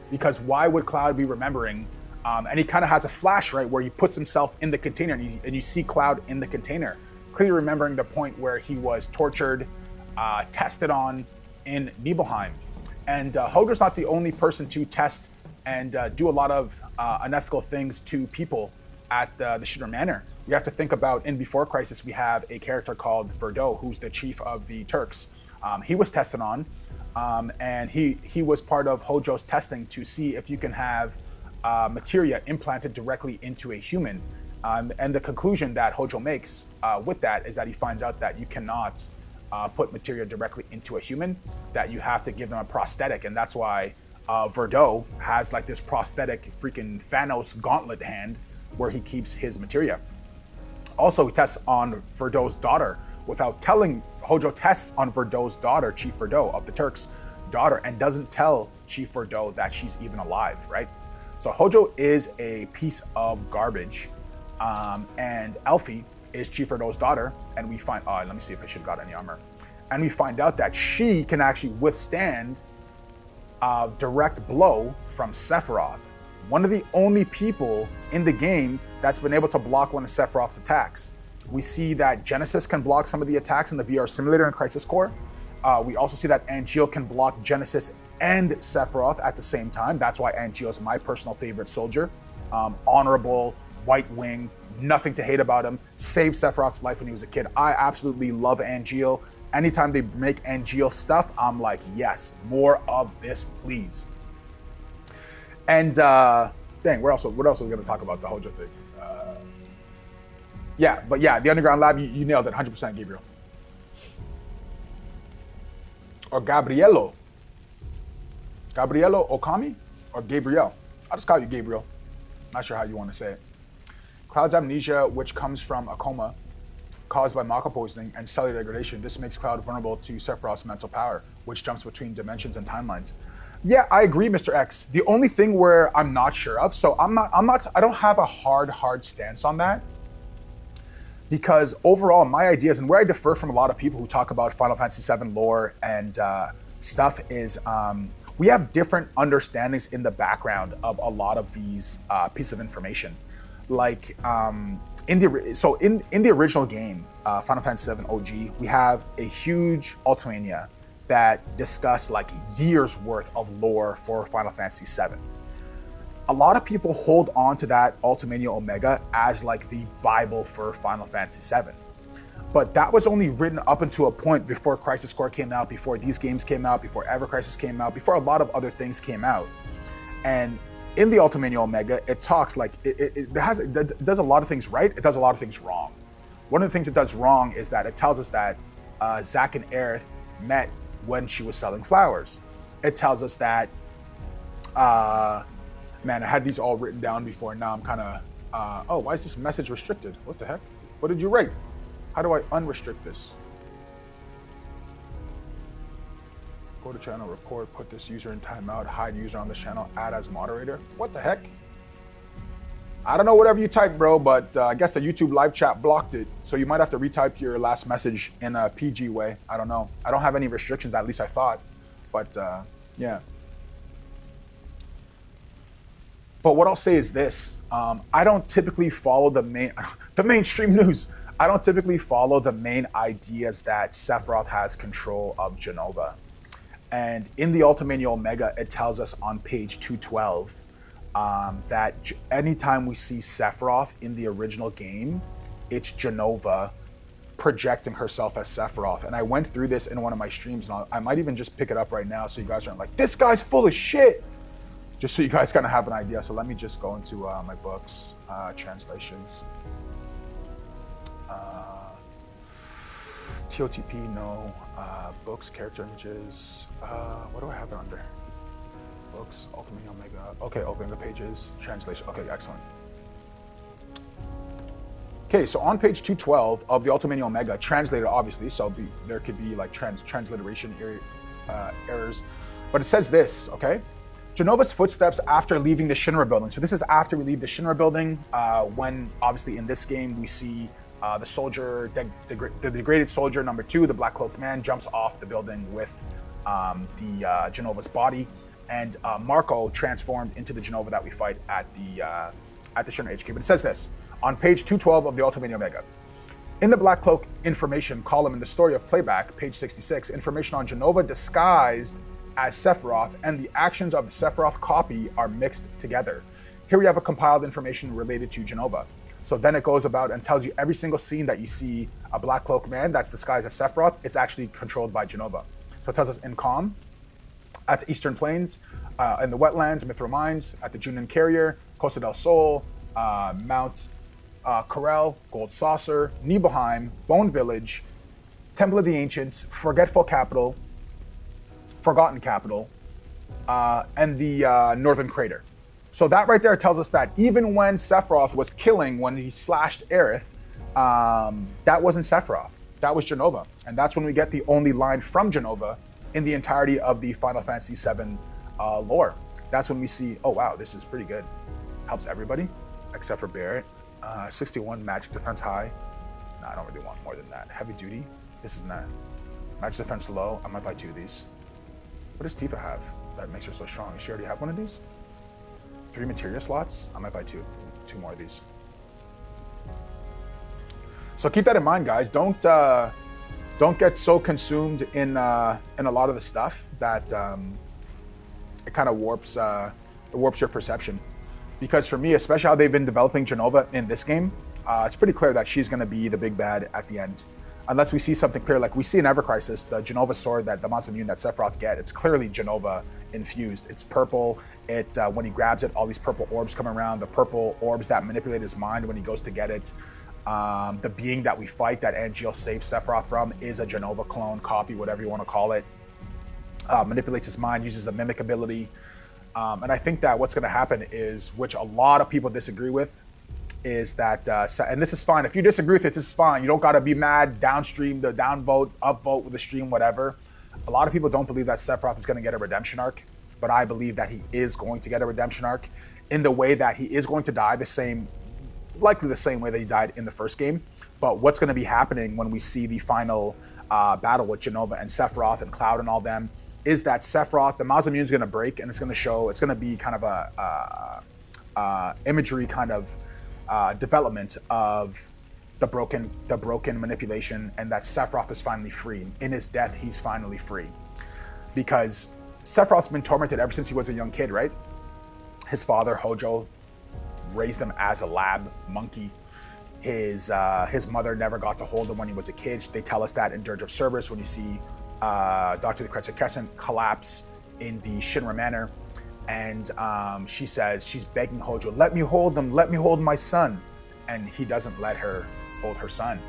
Because why would Cloud be remembering? And he kind of has a flash, right, where he puts himself in the container, and you see Cloud in the container, clearly remembering the point where he was tortured, tested on in Nibelheim. And Hoger's not the only person to test and do a lot of unethical things to people at the Shinra Manor. We have to think about, in Before Crisis, we have a character called Verdo, who's the chief of the Turks. He was tested on, and he was part of Hojo's testing to see if you can have materia implanted directly into a human. And the conclusion that Hojo makes with that is that he finds out that you cannot put materia directly into a human, that you have to give them a prosthetic, and that's why Verdo has like this prosthetic freaking Thanos gauntlet hand where he keeps his materia. Also, he tests on Verdo's daughter without telling. Hojo tests on Verdo's daughter, Chief Verdo of the Turks' daughter, and doesn't tell Chief Verdo that she's even alive, right? So Hojo is a piece of garbage, and Elfie is Chief Verdo's daughter, and we find, let me see if I should have got any armor. And we find out that she can actually withstand a direct blow from Sephiroth. One of the only people in the game that's been able to block one of Sephiroth's attacks. We see that Genesis can block some of the attacks in the VR simulator and Crisis Core. We also see that ANGEAL can block Genesis and Sephiroth at the same time. That's why ANGEAL is my personal favorite soldier. Honorable, white wing, nothing to hate about him. Saved Sephiroth's life when he was a kid. I absolutely love ANGEAL. Anytime they make ANGEAL stuff, I'm like, yes, more of this, please. And dang, what else are we going to talk about the Hojo thing? The underground lab, you nailed it, 100%, Gabriel. Or Gabrielo Okami, or Gabriel. I'll just call you Gabriel. Not sure how you want to say it. Cloud's amnesia, which comes from a coma caused by Mako poisoning and cellular degradation. This makes Cloud vulnerable to Sephiroth's mental power, which jumps between dimensions and timelines. Yeah, I agree, Mr. X. The only thing where I'm not sure of, so I don't have a hard stance on that, because overall my ideas, and where I differ from a lot of people who talk about Final Fantasy VII lore and stuff, is we have different understandings in the background of a lot of these pieces of information. Like in the original game, Final Fantasy VII OG, we have a huge Ultimania that discuss like years worth of lore for Final Fantasy VII. A lot of people hold on to that Ultimania Omega as like the Bible for Final Fantasy VII. But that was only written up until a point before Crisis Core came out, before these games came out, before Ever Crisis came out, before a lot of other things came out. And in the Ultimania Omega, it talks like it does a lot of things right, it does a lot of things wrong. One of the things it does wrong is that it tells us that Zack and Aerith met when she was selling flowers. It tells us that, man, I had these all written down before, now I'm kind of, oh, why is this message restricted? What the heck? What did you write? How do I unrestrict this? Go to channel, report, put this user in timeout, hide user on the channel, add as moderator. What the heck? I don't know whatever you typed, bro, but I guess the YouTube live chat blocked it. So you might have to retype your last message in a PG way. I don't know. I don't have any restrictions, at least I thought. But yeah. But what I'll say is this. I don't typically follow the mainstream news. I don't typically follow the main ideas that Sephiroth has control of Jenova. And in the Ultimania Omega, it tells us on page 212 that anytime we see Sephiroth in the original game, it's Jenova projecting herself as Sephiroth. And I went through this in one of my streams, and I might even just pick it up right now so you guys aren't like, this guy's full of shit! Just so you guys kind of have an idea. So let me just go into my books, translations. TOTP, no. Books, character images. What do I have it under? Books, Ultimate Omega. Okay, open the pages. Translation. Okay, excellent. Okay, so on page 212 of the Ultimate Omega, translated obviously, so there could be like transliteration errors. But it says this, okay? Jenova's footsteps after leaving the Shinra building. So this is after we leave the Shinra building, when obviously in this game we see the soldier, the degraded soldier number 2, the black cloaked man, jumps off the building with the Jenova's body, and Marco transformed into the Jenova that we fight at the Shinra HQ. But it says this on page 212 of the Ultimate Omega. In the Black Cloak information column in the story of Playback, page 66, information on Jenova disguised as Sephiroth and the actions of the Sephiroth copy are mixed together. Here we have a compiled information related to Jenova. So then it goes about and tells you every single scene that you see a black cloak man that's disguised as Sephiroth is actually controlled by Jenova. So it tells us in Calm, at the Eastern Plains, in the Wetlands, Mithril Mines, at the Junin Carrier, Costa del Sol, Mount Corel, Gold Saucer, Nibelheim, Bone Village, Temple of the Ancients, Forgotten Capital, and the Northern Crater. So that right there tells us that even when Sephiroth was killing, when he slashed Aerith, that wasn't Sephiroth. That was Jenova. And that's when we get the only line from Jenova in the entirety of the Final Fantasy VII lore. That's when we see, oh wow, this is pretty good. Helps everybody, except for Barrett. 61 magic defense high. No, I don't really want more than that. Heavy duty. This is not. Magic defense low. I might buy 2 of these. What does Tifa have that makes her so strong? Does she already have one of these? 3 materia slots. I might buy 2 more of these. So keep that in mind, guys. Don't get so consumed in a lot of the stuff that it kind of warps your perception. Because for me, especially how they've been developing Jenova in this game, it's pretty clear that she's going to be the big bad at the end. Unless we see something clear, like we see in Ever Crisis, the Jenova sword that the Masamune that Sephiroth get, it's clearly Jenova infused. It's purple. It when he grabs it, all these purple orbs come around. The purple orbs that manipulate his mind when he goes to get it. The being that we fight, that ANGEAL saves Sephiroth from, is a Jenova clone, copy, whatever you want to call it. Manipulates his mind, uses the mimic ability. And I think that what's going to happen is, which a lot of people disagree with, is that, and this is fine. If you disagree with it, this is fine. You don't got to be mad, downstream, the downvote, upvote with the stream, whatever. A lot of people don't believe that Sephiroth is going to get a redemption arc, but I believe that he is going to get a redemption arc in the way that he is going to die likely the same way that he died in the first game. But what's going to be happening when we see the final battle with Jenova and Sephiroth and Cloud and all them is that Sephiroth, the Masamune is going to break, and it's going to be kind of a imagery kind of development of the broken manipulation, and that Sephiroth is finally free. In his death, he's finally free. Because Sephiroth's been tormented ever since he was a young kid, right? His father, Hojo, raised him as a lab monkey. His mother never got to hold him when he was a kid. They tell us that in Dirge of Cerberus when you see Dr. Lucrezia Crescent collapse in the Shinra Manor. And she says, she's begging Hojo, let me hold him, let me hold my son. And he doesn't let her hold her son.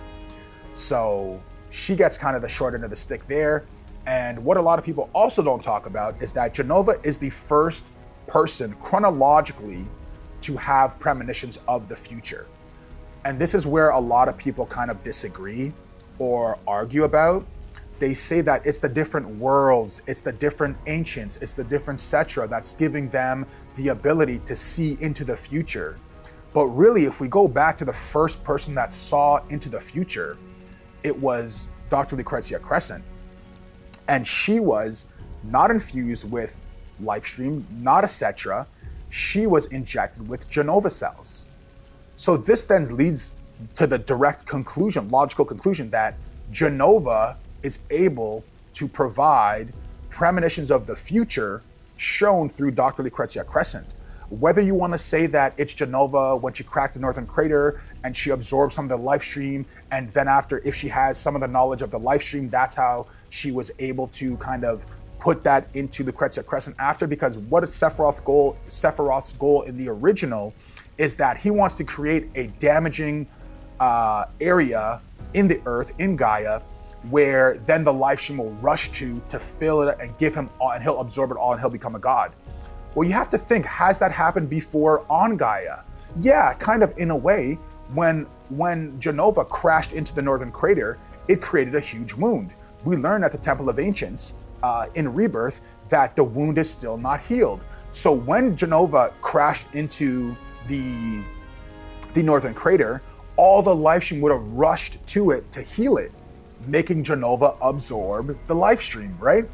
So she gets kind of the short end of the stick there. And what a lot of people also don't talk about is that Jenova is the first person chronologically to have premonitions of the future. And this is where a lot of people kind of disagree or argue about. They say that it's the different worlds, it's the different ancients, it's the different Cetra that's giving them the ability to see into the future. But really, if we go back to the first person that saw into the future, it was Dr. Lucrezia Crescent. And she was not infused with Lifestream, not a Cetra. She was injected with Jenova cells. So this then leads to the direct conclusion, logical conclusion, that Jenova is able to provide premonitions of the future shown through Dr. Lucrezia Crescent. Whether you want to say that it's Jenova when she cracked the Northern Crater and she absorbed some of the life stream, and then after, if she has some of the knowledge of the life stream, that's how she was able to kind of put that into Lucrezia Crescent after, because what is Sephiroth's goal in the original is that he wants to create a damaging area in the Earth, in Gaia, where then the life stream will rush to fill it and give him all, and he'll absorb it all and he'll become a god. Well, you have to think, has that happened before on Gaia? Yeah, kind of in a way. When Jenova crashed into the Northern Crater, it created a huge wound. We learn at the Temple of Ancients in Rebirth that the wound is still not healed. So when Jenova crashed into the Northern Crater, all the life stream would have rushed to it to heal it, making Jenova absorb the life stream, right?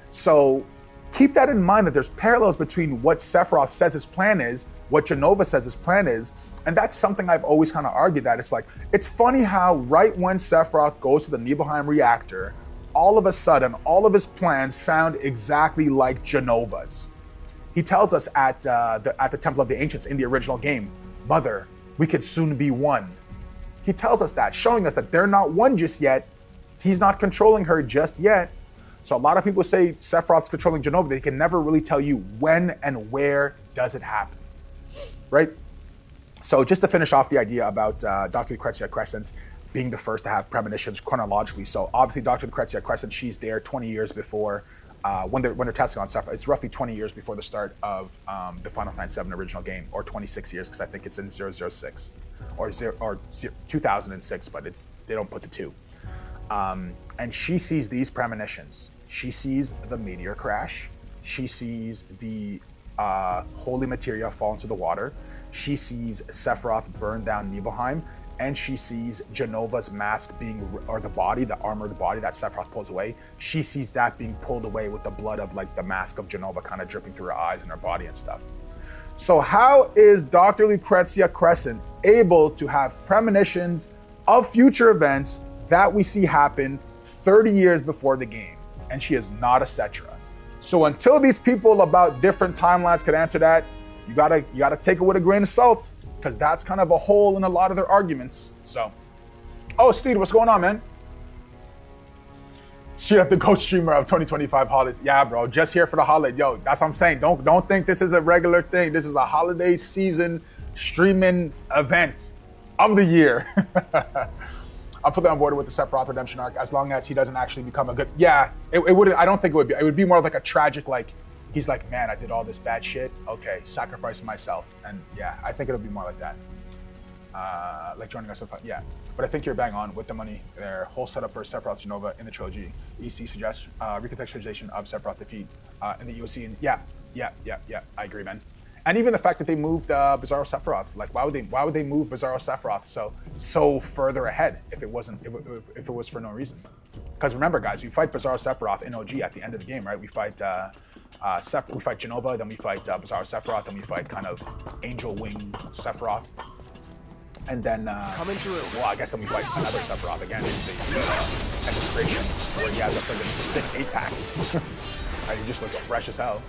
So keep that in mind, that there's parallels between what Sephiroth says his plan is, what Jenova says his plan is, and that's something I've always kind of argued, that it's like, it's funny how right when Sephiroth goes to the Nibelheim reactor, all of a sudden, all of his plans sound exactly like Jenova's. He tells us at the Temple of the Ancients in the original game, Mother, we could soon be one. He tells us that, showing us that they're not one just yet. He's not controlling her just yet. So a lot of people say Sephiroth's controlling Jenova. They can never really tell you when and where does it happen, right? So just to finish off the idea about Dr. Lucrezia Crescent being the first to have premonitions chronologically. So obviously Dr. Lucrezia Crescent, she's there 20 years before when they're testing on Sephiroth. It's roughly 20 years before the start of the Final Fantasy VII original game, or 26 years because I think it's in 006 or 2006, but they don't put the 2. And she sees these premonitions. She sees the meteor crash. She sees the holy materia fall into the water. She sees Sephiroth burn down Nibelheim, and she sees Jenova's mask or the body, the armored body that Sephiroth pulls away. She sees that being pulled away with the blood of like the mask of Jenova kind of dripping through her eyes and her body and stuff. So how is Dr. Lucrezia Crescent able to have premonitions of future events that we see happen 30 years before the game? And she is not a Cetra. So until these people about different timelines can answer that, you gotta take it with a grain of salt, because that's kind of a hole in a lot of their arguments. So, oh, Steve, what's going on, man? She have the ghost streamer of 2025 holidays. Yeah, bro, just here for the holiday. Yo, that's what I'm saying. Don't think this is a regular thing. This is a holiday season streaming event of the year. I'm fully on board with the Sephiroth Redemption arc as long as he doesn't actually become a good. Yeah, it wouldn't. I don't think it would be. It would be more like a tragic, like he's like, man, I did all this bad shit. Okay, sacrifice myself, and yeah, I think it'll be more like that. Like joining us, yeah. But I think you're bang on with the money. Their whole setup for Sephiroth Jenova in the trilogy. EC suggests recontextualization of Sephiroth defeat in the UOC. And yeah. I agree, man. And even the fact that they moved Bizarro Sephiroth, like why would they move Bizarro Sephiroth so further ahead if it was for no reason? Because remember, guys, we fight Bizarro Sephiroth in OG at the end of the game, right? We fight Jenova, then we fight Bizarro Sephiroth, then we fight kind of Angel Wing Sephiroth, and then well, I guess then we fight another Sephiroth again in the Execration, where he has a friggin' sick 8-pack. And he just looks fresh as hell.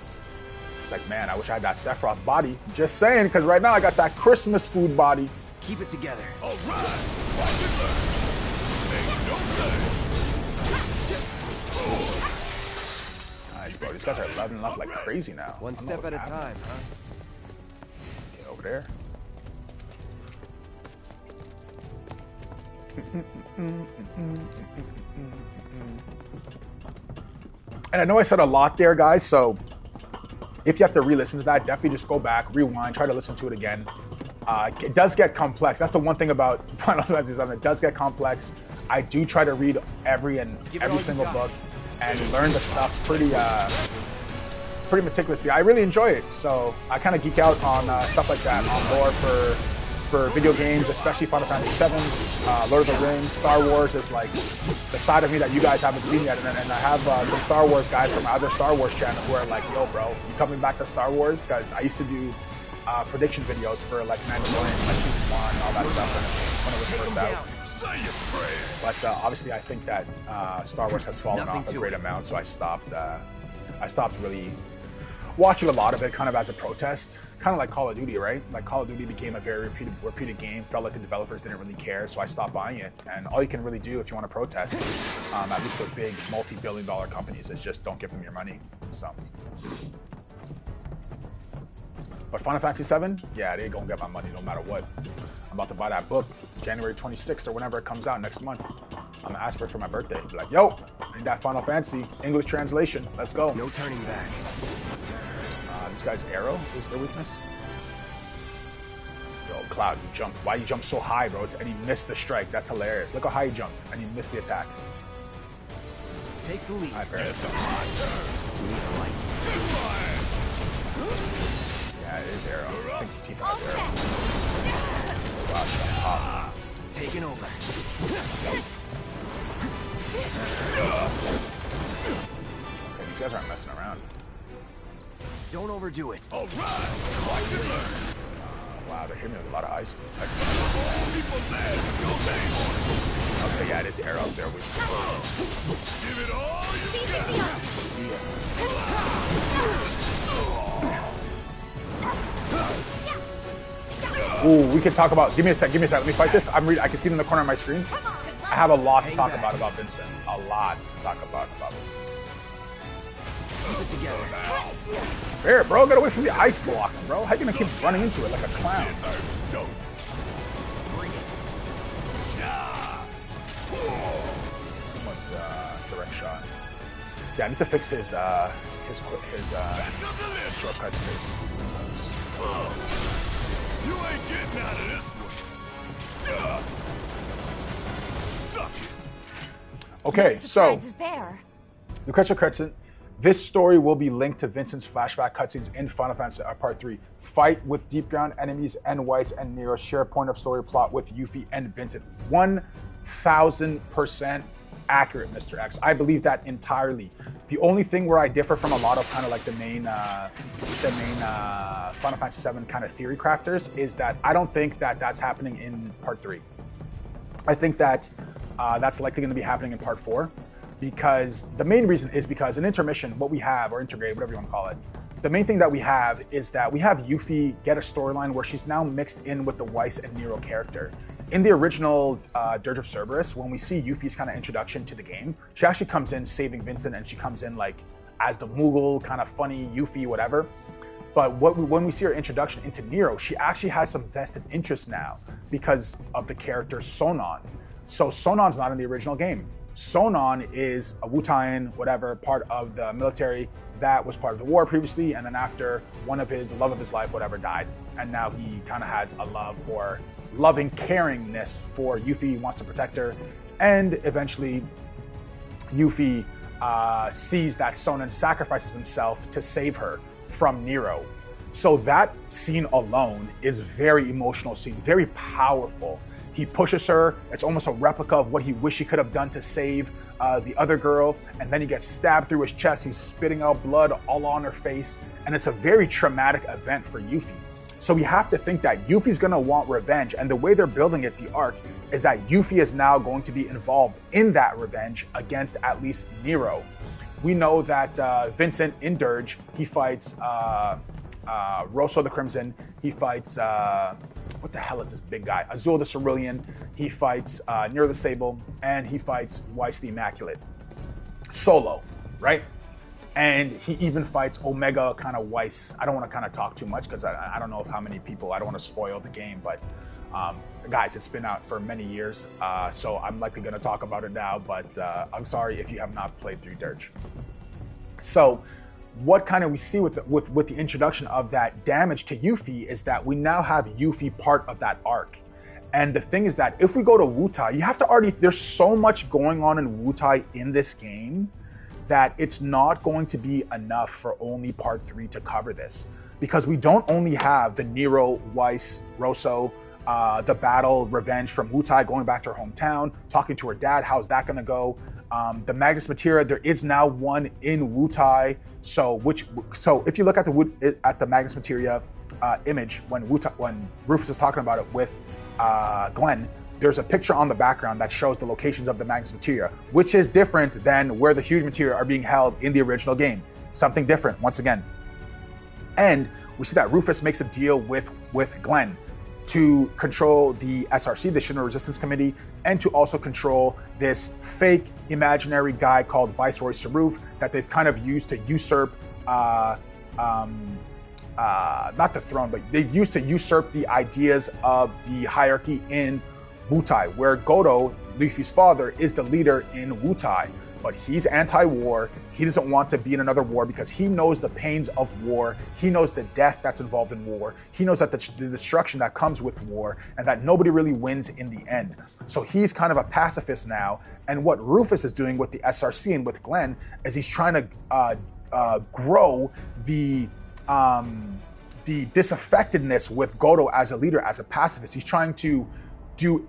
It's like, man, I wish I had that Sephiroth body. Just saying, because right now I got that Christmas food body. Keep it together. All right. Nice, bro. These guys are leveling up like crazy now. One step at a time, huh? Get over there. And I know I said a lot there, guys, so if you have to re-listen to that, definitely just go back, rewind, try to listen to it again. It does get complex. That's the one thing about Final Fantasy VII. It does get complex. I do try to read every single book and learn the stuff pretty meticulously. I really enjoy it, so I kind of geek out on stuff like that, on lore for video games, especially Final Fantasy VII, Lord of the Rings, Star Wars is like the side of me that you guys haven't seen yet. And I have some Star Wars guys from my other Star Wars channel who are like, yo, bro, you coming back to Star Wars? Because I used to do prediction videos for like Mandalorian, like Season 1 and all that stuff when it was first out. But obviously I think that Star Wars has fallen off a great amount, so I stopped really watching a lot of it kind of as a protest. Kind of like Call of Duty, right? Like Call of Duty became a very repeated game. Felt like the developers didn't really care, so I stopped buying it. And all you can really do if you want to protest, at least with big multi-billion-dollar companies, is just don't give them your money. So, but Final Fantasy VII, yeah, they gonna get my money no matter what. I'm about to buy that book January 26th or whenever it comes out next month. I'm gonna ask for it for my birthday. Be like, yo, I need that Final Fantasy English translation. Let's go. No turning back. This guy's arrow is their weakness. Yo, Cloud, you jumped. Why you jump so high, bro? And you missed the strike. That's hilarious. Look how high you jumped, and you missed the attack. Take the lead. All right, let's go. Yeah, it is arrow. I think Tifa has arrow. Wow, she's top. Taking over. Okay, these guys aren't messing around. Don't overdo it. All right. Wow, they're hitting me with a lot of ice. Okay, yeah, it is arrow there. Give it all you got. See ya. Ooh, we can talk about. Give me a sec. Let me fight this. I can see it in the corner of my screen. I have a lot to talk about Vincent. A lot to talk about Vincent. Keep it together. Here, bro, get away from the ice blocks, bro. How you gonna keep running into it like a clown? Too much direct shot. Yeah, I need to fix his shortcut. You ain't getting out of this one. Suck it. Okay, so there. the question credits. This story will be linked to Vincent's flashback cutscenes in Final Fantasy Part 3. Fight with deep ground enemies and Weiss and Nero share point of story plot with Yuffie and Vincent. 1000% accurate, Mr. X. I believe that entirely. The only thing where I differ from a lot of kind of like the main Final Fantasy VII kind of theory crafters is that I don't think that that's happening in Part 3. I think that that's likely going to be happening in Part 4. Because the main reason is because in intermission, what we have, or integrate, whatever you want to call it, the main thing that we have is that we have Yuffie get a storyline where she's now mixed in with the Weiss and Nero character. In the original Dirge of Cerberus, when we see Yuffie's kind of introduction to the game, she actually comes in saving Vincent, and she comes in like as the Moogle, kind of funny Yuffie, whatever. But when we see her introduction into Nero, she actually has some vested interest now because of the character Sonon. So Sonon's not in the original game. Sonon is a Wu-Taian, whatever, part of the military that was part of the war previously, and then after the love of his life, whatever, died. And now he kind of has a love or loving caringness for Yuffie. He wants to protect her. And eventually, Yuffie sees that Sonon sacrifices himself to save her from Nero. So that scene alone is very emotional scene, very powerful. He pushes her. It's almost a replica of what he wished he could have done to save the other girl. And then he gets stabbed through his chest. He's spitting out blood all on her face. And it's a very traumatic event for Yuffie. So we have to think that Yuffie's going to want revenge. And the way they're building it, the arc, is that Yuffie is now going to be involved in that revenge against at least Nero. We know that Vincent in Dirge, he fights Rosso the Crimson. He fights... what the hell is this big guy? Azul the Cerulean. He fights Nero the Sable, and he fights Weiss the Immaculate. Solo, right? And he even fights Omega kind of Weiss. I don't want to kind of talk too much because I don't know how many people, I don't want to spoil the game, but guys, it's been out for many years, so I'm likely going to talk about it now, but I'm sorry if you have not played through Dirge. So what kind of we see with the introduction of that damage to Yuffie is that we now have Yuffie part of that arc. And the thing is that if we go to Wutai, you have to already, there's so much going on in Wutai in this game that it's not going to be enough for only Part 3 to cover this. Because we don't only have the Nero, Weiss, Rosso, the battle, revenge from Wutai, going back to her hometown, talking to her dad, how's that going to go? The Magnus Materia, there is now one in Wutai. So if you look at the Magnus Materia image when Rufus is talking about it with Glenn, there's a picture on the background that shows the locations of the Magnus Materia, which is different than where the huge materia are being held in the original game. Something different once again. And we see that Rufus makes a deal with Glenn to control the SRC, the Shinra Resistance Committee, and to also control this fake imaginary guy called Viceroy Saruf that they've kind of used to usurp, not the throne, but they've used to usurp the ideas of the hierarchy in Wutai, where Godo, Luffy's father, is the leader in Wutai. But he's anti-war. He doesn't want to be in another war because he knows the pains of war. He knows the death that's involved in war. He knows that the destruction that comes with war and that nobody really wins in the end. So he's kind of a pacifist now. And what Rufus is doing with the SRC and with Glenn is he's trying to grow the disaffectedness with Godo as a leader, as a pacifist. He's trying to do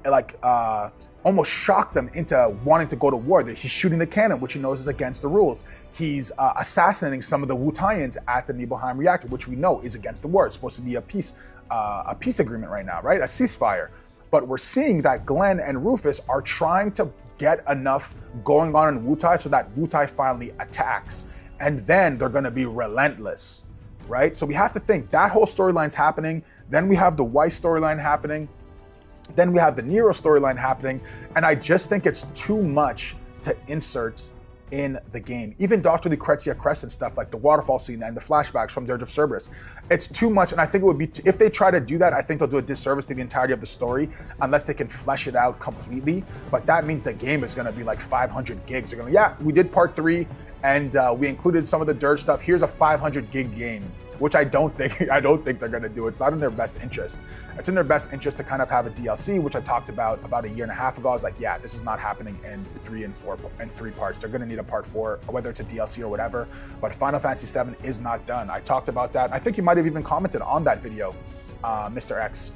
almost shock them into wanting to go to war. He's shooting the cannon, which he knows is against the rules. He's assassinating some of the Wutaians at the Nibelheim reactor, which we know is against the war. It's supposed to be a peace agreement right now, right? A ceasefire. But we're seeing that Glenn and Rufus are trying to get enough going on in Wutai so that Wutai finally attacks. And then they're going to be relentless. right? So we have to think that whole storyline's happening. Then we have the Weiss storyline happening. Then we have the Nero storyline happening. And I just think it's too much to insert in the game. Even Dr. Lucrezia Crescent stuff, like the waterfall scene and the flashbacks from Dirge of Cerberus. It's too much, and I think it would be, if they try to do that, I think they'll do a disservice to the entirety of the story, unless they can flesh it out completely. But that means the game is gonna be like 500 gigs. They're gonna, yeah, we did part 3, and we included some of the Dirge stuff. Here's a 500 gig game, which I don't think they're gonna do. It's not in their best interest. It's in their best interest to kind of have a DLC, which I talked about a year and a half ago. I was like, yeah, this is not happening in 3 parts. They're gonna need a part 4, whether it's a DLC or whatever. But Final Fantasy VII is not done. I talked about that. I think you might have even commented on that video, Mr. X,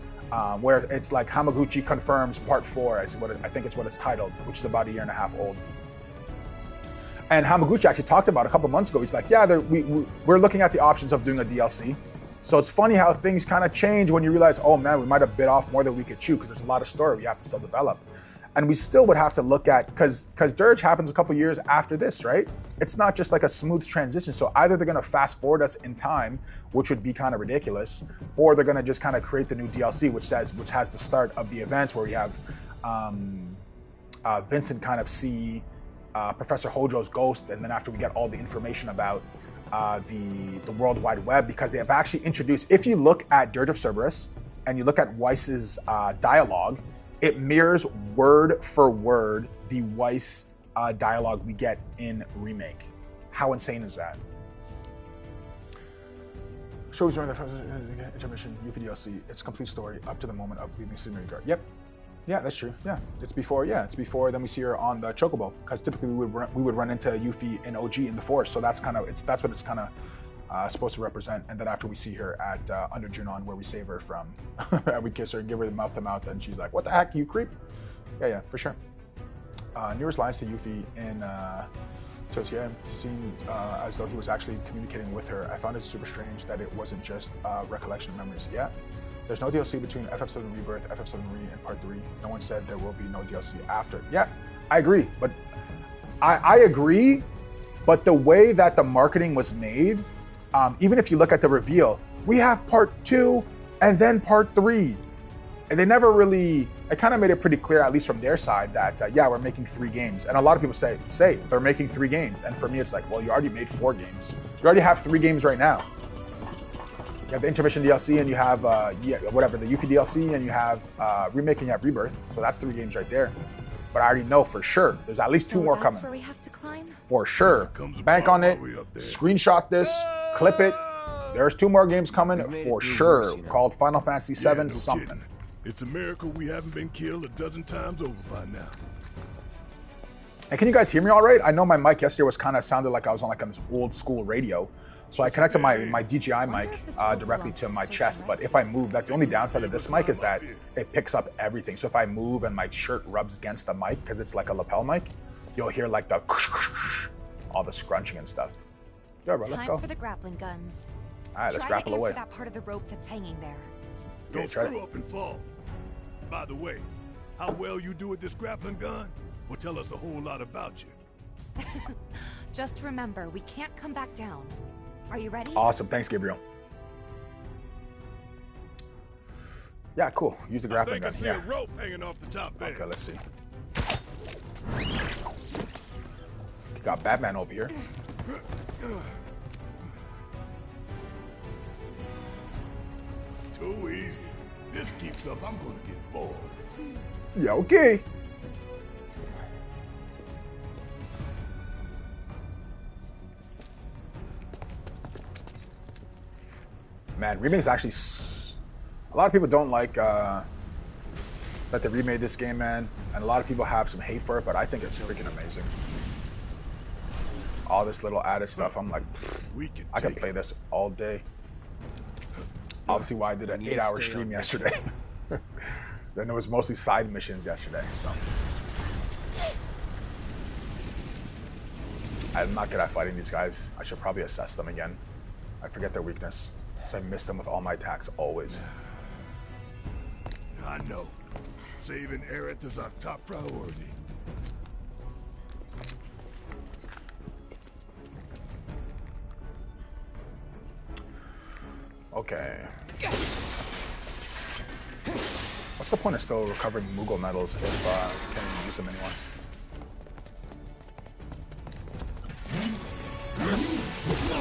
where it's like Hamaguchi confirms part 4. I think it's what it's titled, which is about a year and a half old. And Hamaguchi actually talked about a couple months ago. He's like, yeah, we're looking at the options of doing a DLC. So it's funny how things kind of change when you realize, oh man, we might have bit off more than we could chew because there's a lot of story we have to still develop. And we still would have to look at, because Dirge happens a couple years after this, right? It's not just like a smooth transition. So either they're going to fast forward us in time, which would be kind of ridiculous, or they're going to just kind of create the new DLC, which has the start of the events where we have Vincent kind of see Professor Hojo's ghost, and then after we get all the information about the World Wide Web, because they have actually introduced, if you look at Dirge of Cerberus and you look at Weiss's dialogue, it mirrors word for word the Weiss dialogue we get in Remake. How insane is that? Shows during the intermission, Yuffie DLC, it's a complete story up to the moment of leaving Scenery Guard. Yep. Yeah, that's true. Yeah, it's before. Then we see her on the Chocobo, because typically we would run into Yuffie and OG in the Forest. So that's what it's kind of supposed to represent. And then after we see her at Under Junon, where we save her from, and we kiss her and give her the mouth to mouth, and she's like, "What the heck, you creep?" Yeah, for sure. Nearest lines to Yuffie in Tosia seemed as though he was actually communicating with her. I found it super strange that it wasn't just recollection of memories. Yeah. There's no DLC between FF7 Rebirth, FF7 Re, and Part 3. No one said there will be no DLC after. Yeah, I agree. But I agree, but the way that the marketing was made, even if you look at the reveal, we have Part 2 and then Part 3. And they never really, it kind of made it pretty clear, at least from their side, that, yeah, we're making 3 games. And a lot of people say they're making 3 games. And for me, it's like, well, you already made 4 games. You already have 3 games right now. You have the Intermission DLC, and you have the Yuffie DLC, and you have Remake, and you have Rebirth. So that's 3 games right there. But I already know for sure there's at least 2 more coming. Where we have to climb? For sure. Bank on it. Screenshot this. Clip it. There's 2 more games coming for sure. Called Final Fantasy VII something. Kidding. It's a miracle we haven't been killed a dozen times over by now. And can you guys hear me all right? I know my mic yesterday was kind of sounded like I was on like an old school radio. So I connected my DJI mic directly to my chest, but if I move, that's the only downside of this mic, is that it picks up everything. So if I move and my shirt rubs against the mic, because it's like a lapel mic, you'll hear like the all the scrunching and stuff. Yeah, bro, let's go. Time for the grappling guns. All right, let's grapple away. For that part of the rope that's hanging there. Don't screw up and fall. By the way, how well you do with this grappling gun will tell us a whole lot about you. Just remember, we can't come back down. Are you ready? Awesome. Thanks, Gabriel. Yeah, cool. Use the grappling gun. I see a rope hanging off the top bed. Okay, let's see. Got Batman over here. Too easy. This keeps up, I'm gonna get bored. Yeah, okay. Man, Remake's actually... A lot of people don't like that they remade this game, man. And a lot of people have some hate for it, but I think it's freaking amazing. All this little added stuff, I'm like, I can play this all day. Obviously why I did an 8-hour stream yesterday. Then it was mostly side missions yesterday, so. I'm not good at fighting these guys. I should probably assess them again. I forget their weakness. So I miss them with all my attacks, always. I know. Saving Aerith is our top priority. Okay. What's the point of still recovering Moogle medals if you can't even use them anymore?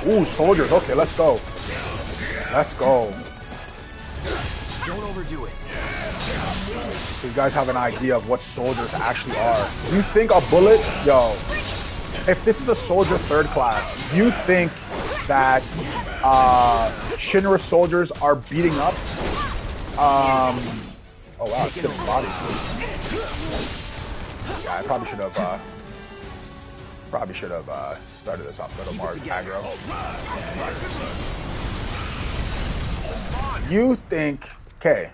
Ooh, soldiers. Okay, let's go. Let's go. Don't overdo it. So you guys have an idea of what soldiers actually are. You think a bullet, yo, if this is a soldier 3rd class, you think that Shinra soldiers are beating up oh wow, it's different body. Yeah, I probably should have started this off a little more aggro. You think, okay,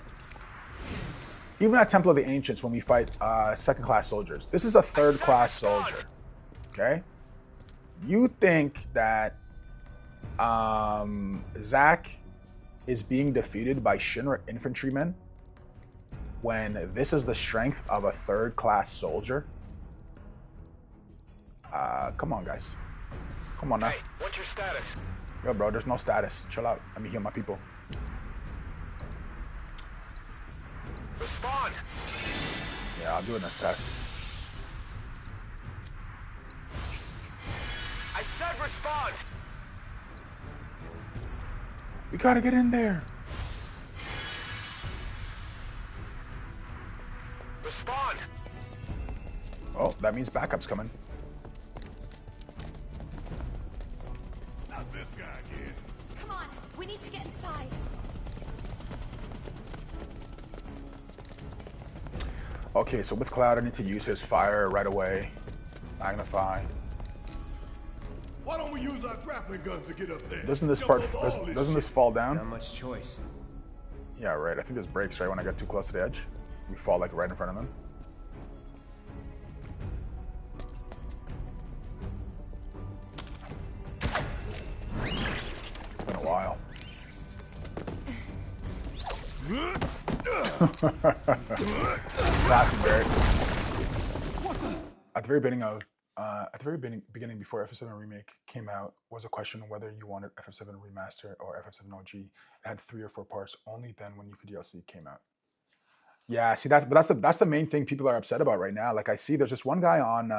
even at Temple of the Ancients when we fight 2nd class soldiers, this is a 3rd class soldier, okay? You think that Zack is being defeated by Shinra infantrymen when this is the strength of a 3rd class soldier? Come on, guys. Come on now. Hey, what's your status? Yo, bro, there's no status. Chill out. Let me heal my people. Respond. Yeah, I'll do an assess. I said respond. We gotta get in there. Respond. Oh, that means backup's coming. Not this guy again. Come on, we need to get inside. Okay, so with Cloud, I need to use his fire right away. Magnify. Why don't we use our grappling guns to get up there? Doesn't this Jump part, over all doesn't this shit. fall down? Not much choice. Yeah, right. I think this breaks right when I get too close to the edge. We fall like right in front of them. It's been a while. Classic Barrett. At the very beginning before FF7 Remake came out was a question of whether you wanted FF7 Remaster or FF7 OG. It had 3 or 4 parts. Only then when New DLC came out. Yeah, see that's the main thing people are upset about right now. Like I see there's this one guy on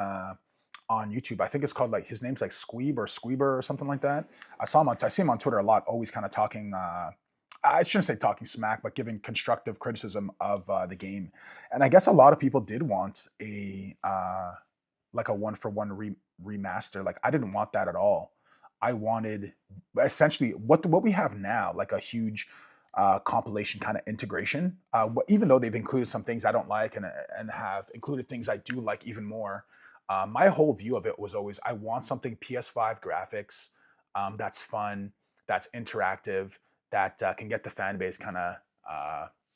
YouTube. I think it's called like his name's like Squeeber or something like that. I see him on Twitter a lot, always kind of talking I shouldn't say talking smack, but giving constructive criticism of the game. And I guess a lot of people did want a like a 1-for-1 remaster. Like I didn't want that at all. I wanted essentially what we have now, like a huge compilation kind of integration. Even though they've included some things I don't like and have included things I do like even more. My whole view of it was always I want something PS5 graphics that's fun, that's interactive, that can get the fan base kind of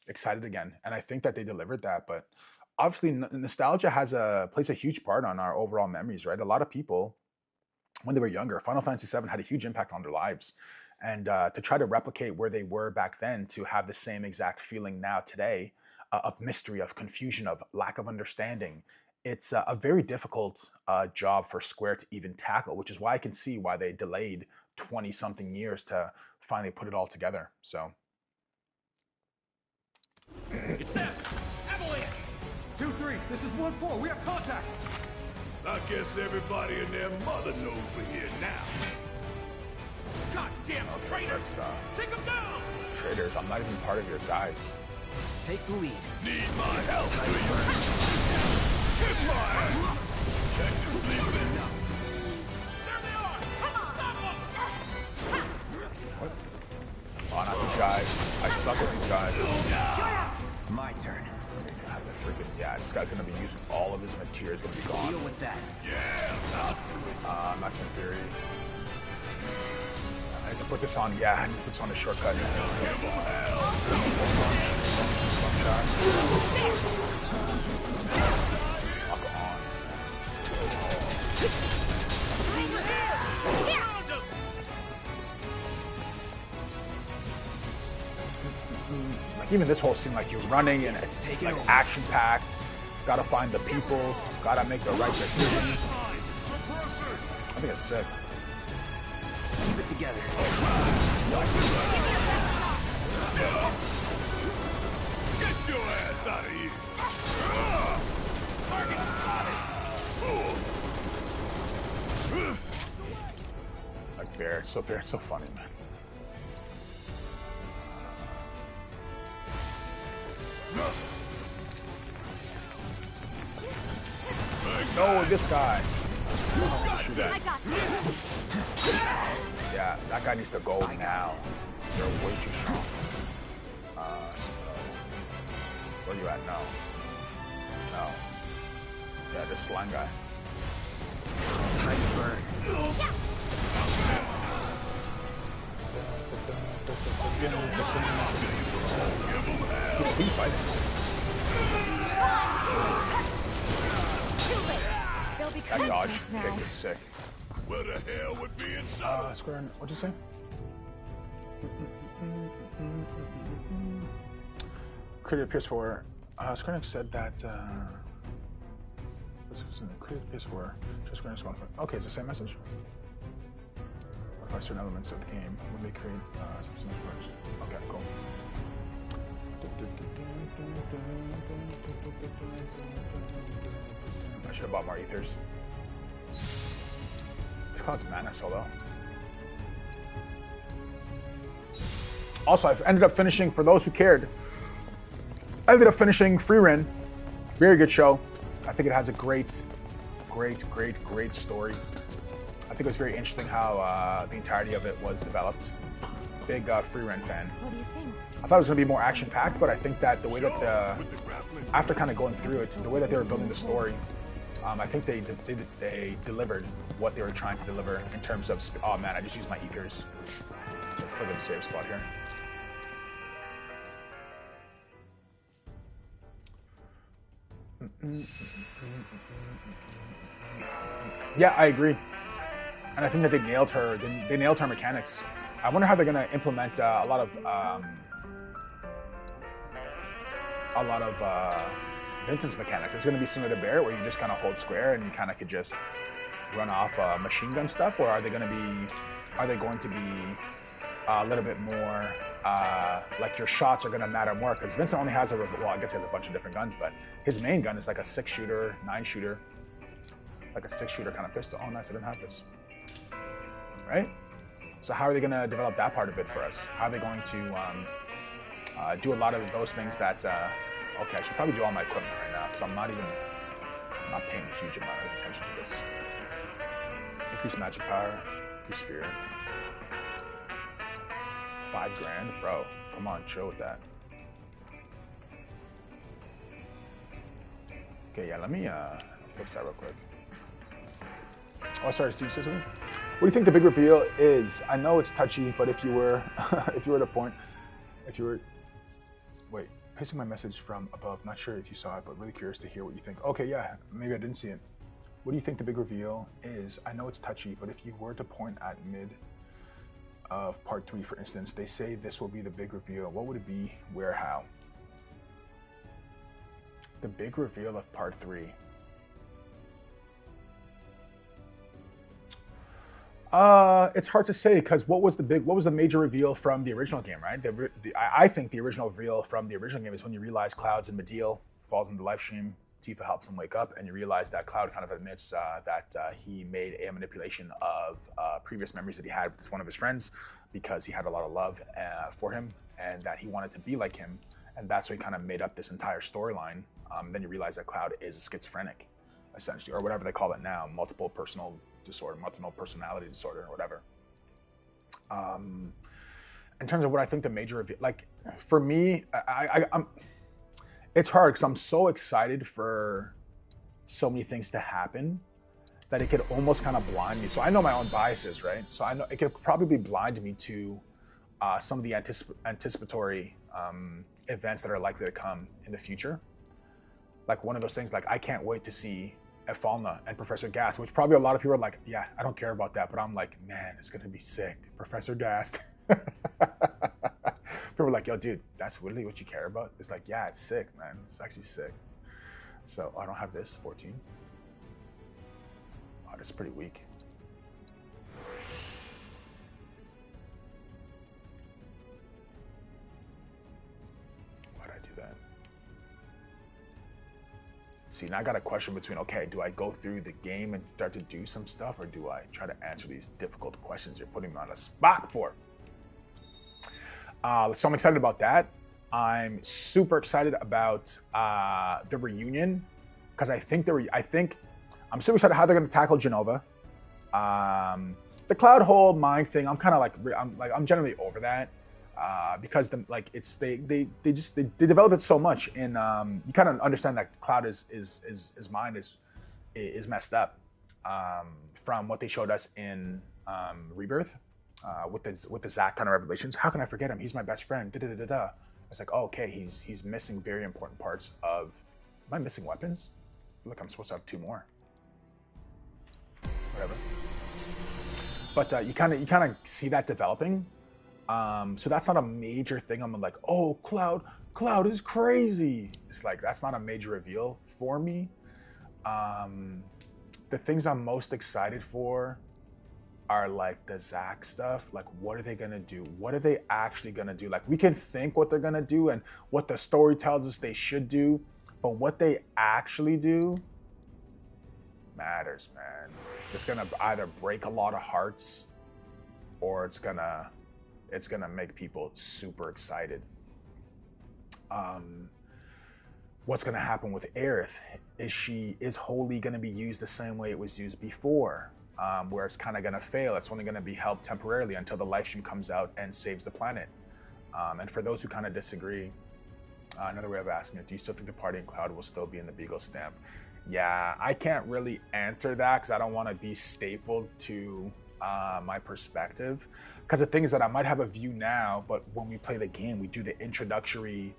excited again. And I think that they delivered that. But obviously, nostalgia plays a huge part on our overall memories, right? A lot of people, when they were younger, Final Fantasy VII had a huge impact on their lives. And to try to replicate where they were back then, to have the same exact feeling now today of mystery, of confusion, of lack of understanding, it's a very difficult job for Square to even tackle, which is why I can see why they delayed 20-something years to finally put it all together. So It's them! Avalanche! 2-3, this is 1-4, we have contact! I guess everybody and their mother knows we're here now. Goddamn traitors! Take them down! Traitors, I'm not even part of your guys. Take the lead. Need my help, do you? Get my ass! Can't you sleep in? There they are! Come on! Stop them! What? Oh, not these guys. I suck at these guys. My turn. Yeah, this guy's gonna be using all of his materials. Gonna be gone. Deal with that. Yeah, Maximum Fury. I have to put this on. Yeah, I need to put this on a shortcut. Lock on. Like even this whole scene, like you're running and it's like action packed. Gotta find the people. Gotta make the right decision. I think it's sick. Keep it together. ass out of here. Target spotted. Like Bear, so funny, man. No, this guy. Shoot that. Yeah, that guy needs to go now. They're way too strong. Where you at? No. No. Yeah, this blind guy. Time to burn. He's fighting. They'll be That coming dodge for us now. kick is sick. What the hell would be inside? Square, what'd you say? Created PS4. Square Enix said that. Created PS4. Just Square Enix going for. Okay, it's the same message. Modify certain elements of the game when they create some words. Okay, cool. I should have bought more ethers. It's called Mana Solo. Also, I've ended up finishing, for those who cared, I ended up finishing FFVII. Very good show. I think it has a great story. I think it was very interesting how the entirety of it was developed. Big FFVII fan. What do you think? I thought it was going to be more action-packed, but I think that the way that after kind of going through it, the way that they were building the story, I think they delivered what they were trying to deliver in terms of. Oh man, I just used my ethers. So for the save spot here. Yeah, I agree, and I think that they nailed her. They nailed her mechanics. I wonder how they're going to implement a lot of Vincent's mechanics. It's going to be similar to Bear, where you just kind of hold square and you kind of could just run off machine gun stuff, or are they going to be a little bit more like your shots are going to matter more? Because Vincent only has I guess he has a bunch of different guns, but his main gun is like a 6-shooter, 9-shooter, like a 6-shooter kind of pistol. Oh, nice! I didn't have this. Right? So how are they going to develop that part of it for us? How are they going to do a lot of those things that? Okay, I should probably do all my equipment right now because I'm not paying a huge amount of attention to this. Increase magic power, increase spirit. 5 grand, bro. Come on, chill with that. Okay, yeah, let me fix that real quick. Oh, sorry, Steve said something. What do you think the big reveal is? I know it's touchy, but if you were wait, pasting my message from above. Not sure if you saw it, but really curious to hear what you think. Okay, yeah, maybe I didn't see it. What do you think the big reveal is? I know it's touchy, but if you were to point at mid of part 3, for instance, they say this will be the big reveal. What would it be? Where? How? The big reveal of part 3. It's hard to say because what was the major reveal from the original game, right? I think the original reveal from the original game is when you realize Cloud's in Mediel, falls in the live stream, Tifa helps him wake up, and you realize that Cloud kind of admits that he made a manipulation of previous memories that he had with one of his friends because he had a lot of love for him and that he wanted to be like him, and that's why he kind of made up this entire storyline. Then you realize that Cloud is a schizophrenic, essentially, or whatever they call it now, multiple personality disorder, or whatever. In terms of what I think the major reveal, like for me, I'm it's hard because I'm so excited for so many things to happen that it could almost kind of blind me. So I know my own biases, right? So I know it could probably blind me to some of the anticipatory events that are likely to come in the future. Like one of those things, like I can't wait to see Efalna and Professor Gast, which probably a lot of people are like, yeah, I don't care about that, but I'm like, man, it's gonna be sick. Professor Gast. People are like, yo, dude, that's really what you care about? It's like, yeah, it's sick, man. It's actually sick. So I don't have this 14. Oh, that's pretty weak. Why'd I do that? See, now I got a question between, okay, do I go through the game and start to do some stuff, or do I try to answer these difficult questions you're putting me on a spot for? So I'm excited about that. I'm super excited about the reunion, because I think I'm super excited how they're going to tackle Jenova. The cloud hole mind thing, I'm kind of I'm generally over that. Because they develop it so much, and you kind of understand that Cloud his mind is messed up from what they showed us in Rebirth with the Zack kind of revelations. How can I forget him? He's my best friend. It's like, oh, okay, he's missing very important parts of. Am I missing weapons? I feel like I'm supposed to have 2 more. Whatever. But you kind of see that developing. So that's not a major thing. I'm like, oh, Cloud is crazy. It's like, that's not a major reveal for me. The things I'm most excited for are like the Zack stuff. Like, what are they going to do? What are they actually going to do? Like, we can think what they're going to do and what the story tells us they should do, but what they actually do matters, man. It's going to either break a lot of hearts, or it's going to make people super excited. What's going to happen with Aerith? Is Holy going to be used the same way it was used before, where it's kind of going to fail? It's only going to be helped temporarily until the live stream comes out and saves the planet. And for those who kind of disagree, another way of asking it, do you still think the party in Cloud will still be in the Beagle stamp? Yeah, I can't really answer that because I don't want to be stapled to my perspective. Because the thing is that I might have a view now, but when we play the game, we do the introduction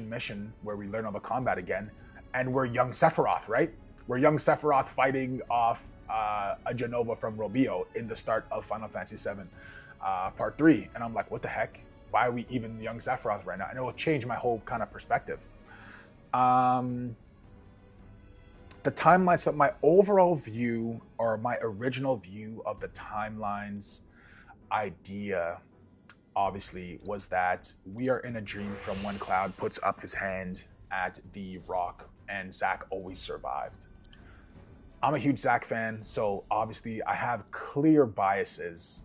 mission where we learn all the combat again, and we're young Sephiroth, right? We're young Sephiroth fighting off a Jenova from Robio in the start of Final Fantasy VII Part 3, and I'm like, what the heck? Why are we even young Sephiroth right now? And it will change my whole kind of perspective. The timelines, so my overall view, or my original view of the timelines idea, obviously, was that we are in a dream from when Cloud puts up his hand at the rock and Zack always survived. I'm a huge Zack fan, so obviously I have clear biases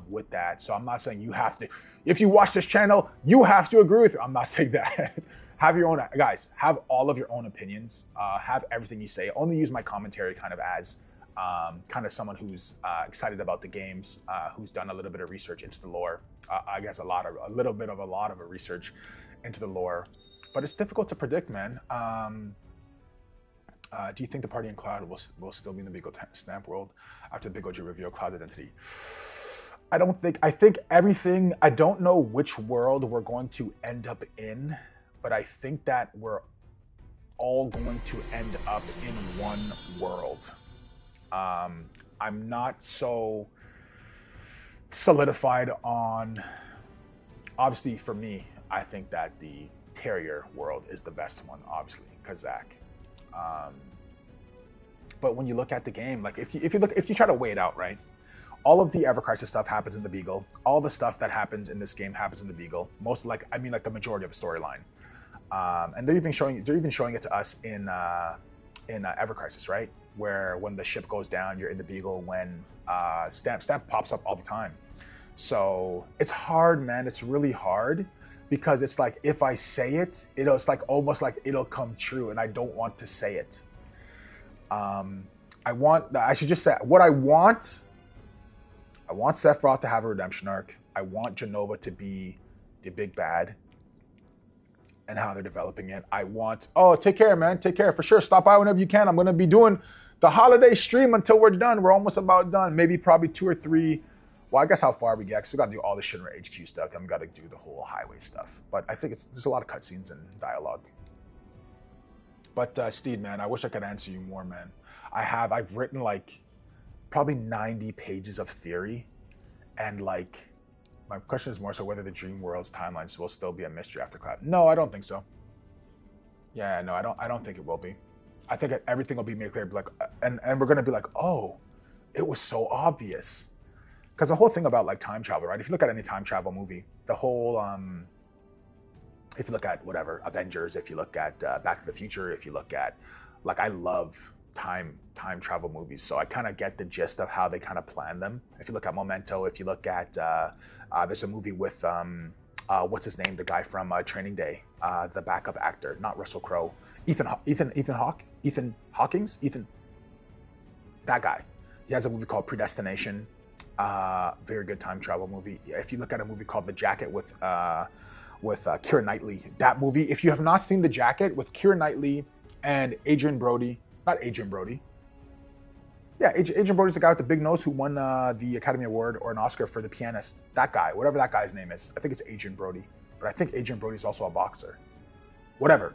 with that. So I'm not saying you have to, if you watch this channel, you have to agree with it. I'm not saying that. Have your own, guys, have all of your own opinions. Have everything you say. Only use my commentary kind of as kind of someone who's excited about the games, who's done a little bit of research into the lore. I guess a lot of a research into the lore. But it's difficult to predict, man. Do you think the party in Cloud will still be in the Beagle Stamp world after the Big OG reveal Cloud identity? I think everything, I don't know which world we're going to end up in, but I think that we're all going to end up in one world. I'm not so solidified on, obviously for me, I think that the Terrier world is the best one, obviously, because Zack. But when you look at the game, like if you try to weigh it out, right? All of the Ever Crisis stuff happens in the Beagle. All the stuff that happens in this game happens in the Beagle. The majority of the storyline. And they're even showing it to us in Ever Crisis, right? Where when the ship goes down, you're in the Beagle. When Stamp pops up all the time. So it's hard, man. It's really hard because it's like if I say it, it's like almost like it'll come true, and I don't want to say it. I should just say what I want. I want Sephiroth to have a redemption arc. I want Jenova to be the big bad. And how they're developing it. Take care, man. Take care. For sure. Stop by whenever you can. I'm going to be doing the holiday stream until we're done. We're almost about done. Maybe probably 2 or 3. Well, I guess how far we get. Because we got to do all the Shinra HQ stuff. Then we got to do the whole highway stuff. But I think there's a lot of cutscenes and dialogue. But Steed, man, I wish I could answer you more, man. I've written like probably 90 pages of theory. And like, my question is more so whether the Dream World's timelines will still be a mystery after Cloud. No, I don't think so. Yeah, no, I don't think it will be. I think everything will be made clear. Like, and we're gonna be like, oh, it was so obvious. Because the whole thing about like time travel, right? If you look at any time travel movie, the whole if you look at whatever Avengers, if you look at Back to the Future, if you look at like I love time travel movies, so I kind of get the gist of how they kind of plan them. If you look at Memento, if you look at there's a movie with what's his name, the guy from Training Day, the backup actor, not Russell Crowe, Ethan Hawkins, that guy. He has a movie called Predestination, very good time travel movie. If you look at a movie called The Jacket with Keira Knightley, that movie, if you have not seen The Jacket with Keira Knightley and Adrian Brody, not Adrian Brody. Yeah, Adrian Brody's the guy with the big nose who won the Academy Award or an Oscar for The Pianist. That guy, whatever that guy's name is. I think it's Adrian Brody. But I think Adrian Brody is also a boxer. Whatever.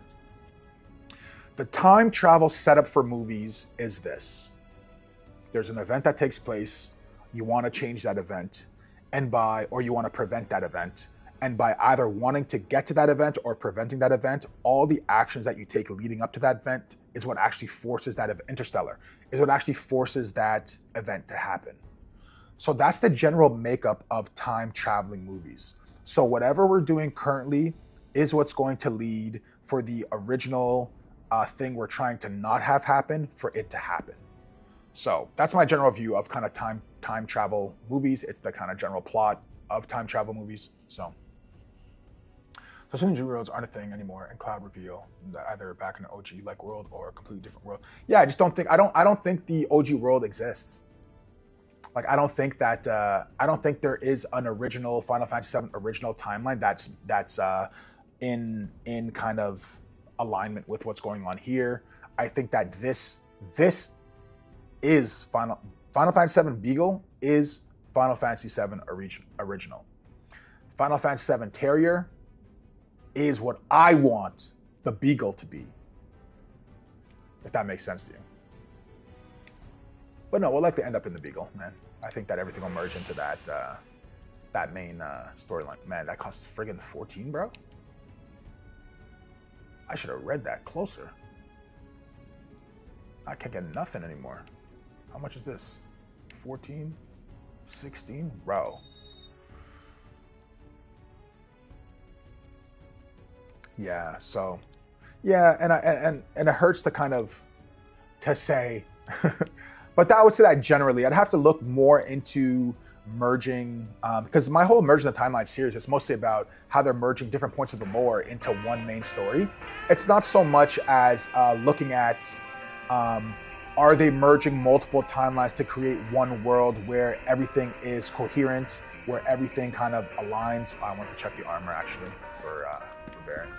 The time travel setup for movies is this. There's an event that takes place. You want to change that event, or you want to prevent that event. And by either wanting to get to that event or preventing that event, all the actions that you take leading up to that event is what actually forces that Interstellar, is what actually forces that event to happen. So that's the general makeup of time traveling movies. So whatever we're doing currently is what's going to lead for the original thing we're trying to not have happen for it to happen. So that's my general view of kind of time travel movies. It's the kind of general plot of time travel movies. So synergy worlds aren't a thing anymore, and cloud reveal either back in an OG like world or a completely different world. Yeah, I just don't think I don't think the OG world exists. Like I don't think there is an original Final Fantasy VII original timeline that's in kind of alignment with what's going on here. I think that this is Final Fantasy VII Beagle is Final Fantasy VII original. Final Fantasy VII Terrier is what I want the Beagle to be. If that makes sense to you. But no, we'll likely end up in the Beagle, man. I think that everything will merge into that main storyline. Man, that costs friggin' 14, bro. I should have read that closer. I can't get nothing anymore. How much is this? 14? 16? Bro. Yeah, so yeah, and it hurts to kind of to say, but I would say that generally I'd have to look more into merging because my whole Merging the Timeline series is mostly about how they're merging different points of the lore into one main story. It's not so much as looking at are they merging multiple timelines to create one world where everything is coherent, where everything kind of aligns. I want to check the armor actually for Baron.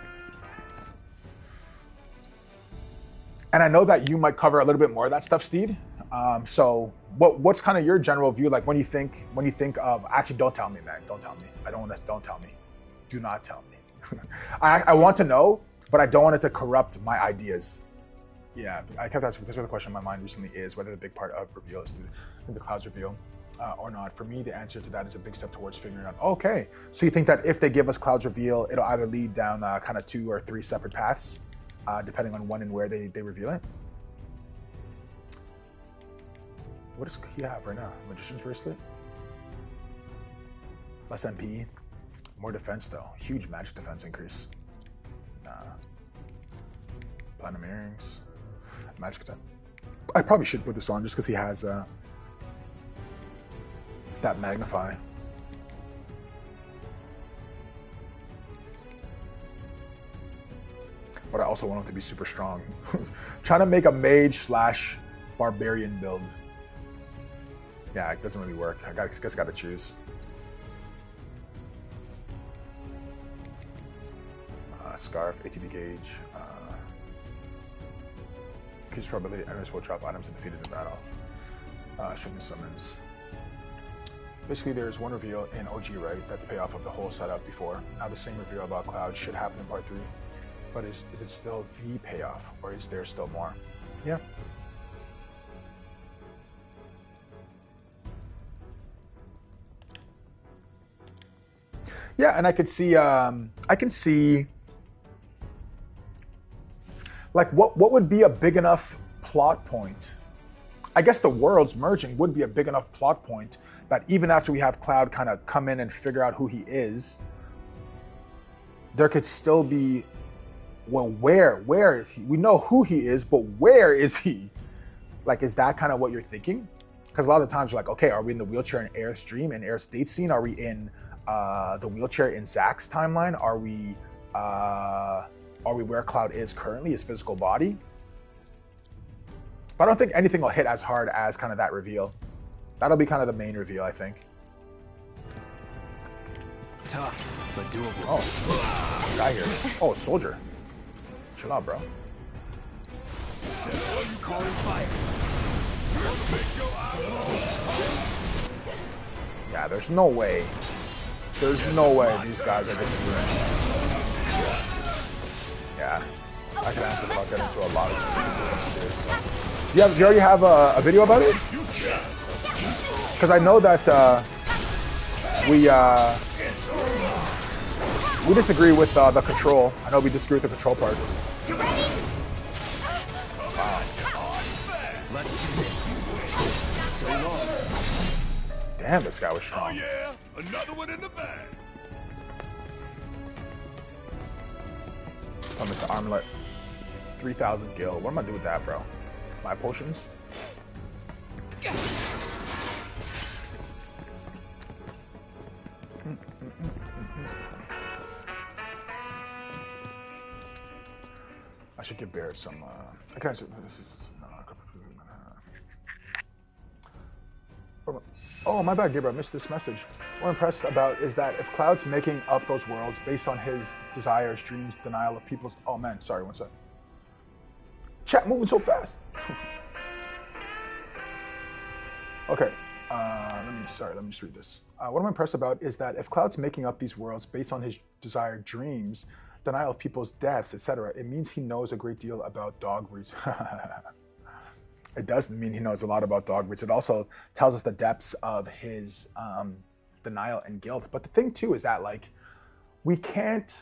And I know that you might cover a little bit more of that stuff, Steve. So what's kind of your general view? Like when you think of, actually don't tell me, man, don't tell me. Don't tell me. Do not tell me. I want to know, but I don't want it to corrupt my ideas. Yeah, I kept asking because the question in my mind recently is whether the big part of reveal is the clouds reveal or not. For me, the answer to that is a big step towards figuring out, okay, so you think that if they give us clouds reveal, it'll either lead down kind of 2 or 3 separate paths, depending on when and where they reveal it. What does he have right now? Magician's Bracelet? Less MP. More defense though. Huge magic defense increase. Platinum earrings. Magic attack. I probably should put this on just because he has that magnify. But I also want him to be super strong. Trying to make a mage / barbarian build. Yeah, it doesn't really work. I guess got to choose. Scarf, ATB gauge. Increased probability enemies will drop items and defeated in battle. Showing summons. Basically, there's one reveal in OG, right? That the payoff of the whole setup before. Now the same reveal about Cloud should happen in part 3. But is it still the payoff, or is there still more? Yeah. Yeah, and I can see like what would be a big enough plot point. I guess the worlds merging would be a big enough plot point that even after we have Cloud kind of come in and figure out who he is, there could still be well, where is he? We know who he is, but where is he? Like, is that kind of what you're thinking? Because a lot of the times you're like, okay, are we in the wheelchair in Aerith's dream, in Aerith's date scene? Are we in the wheelchair in Zack's timeline? Are we where Cloud is currently, his physical body? But I don't think anything will hit as hard as kind of that reveal. That'll be kind of the main reveal, I think. Tough, but doable. Oh, guy here. Oh, soldier. Chill out, bro. Calling fire. Yeah, there's no way. There's no way these guys are going to do it. Yeah. I can answer about getting into a lot of things. Do you already have a video about it? Because I know that we disagree with the control. I know we disagree with the control part. Damn, this guy was strong. Oh yeah, another one in the bag. Oh, Mr. Armlet. 3,000 gil. What am I doing with that, bro? My potions? I should give Barrett some, I can't. Oh, my bad, Gabriel. I missed this message. What I'm impressed about is that if Cloud's making up those worlds based on his desires, dreams, denial of people's... Oh, man. Sorry, one sec. Chat moving so fast. Okay. Let me just read this. What I'm impressed about is that if Cloud's making up these worlds based on his desired dreams, denial of people's deaths, etc., it means he knows a great deal about dog breeds. It does mean he knows a lot about dog breeds. It also tells us the depths of his denial and guilt. But the thing too is that like we can't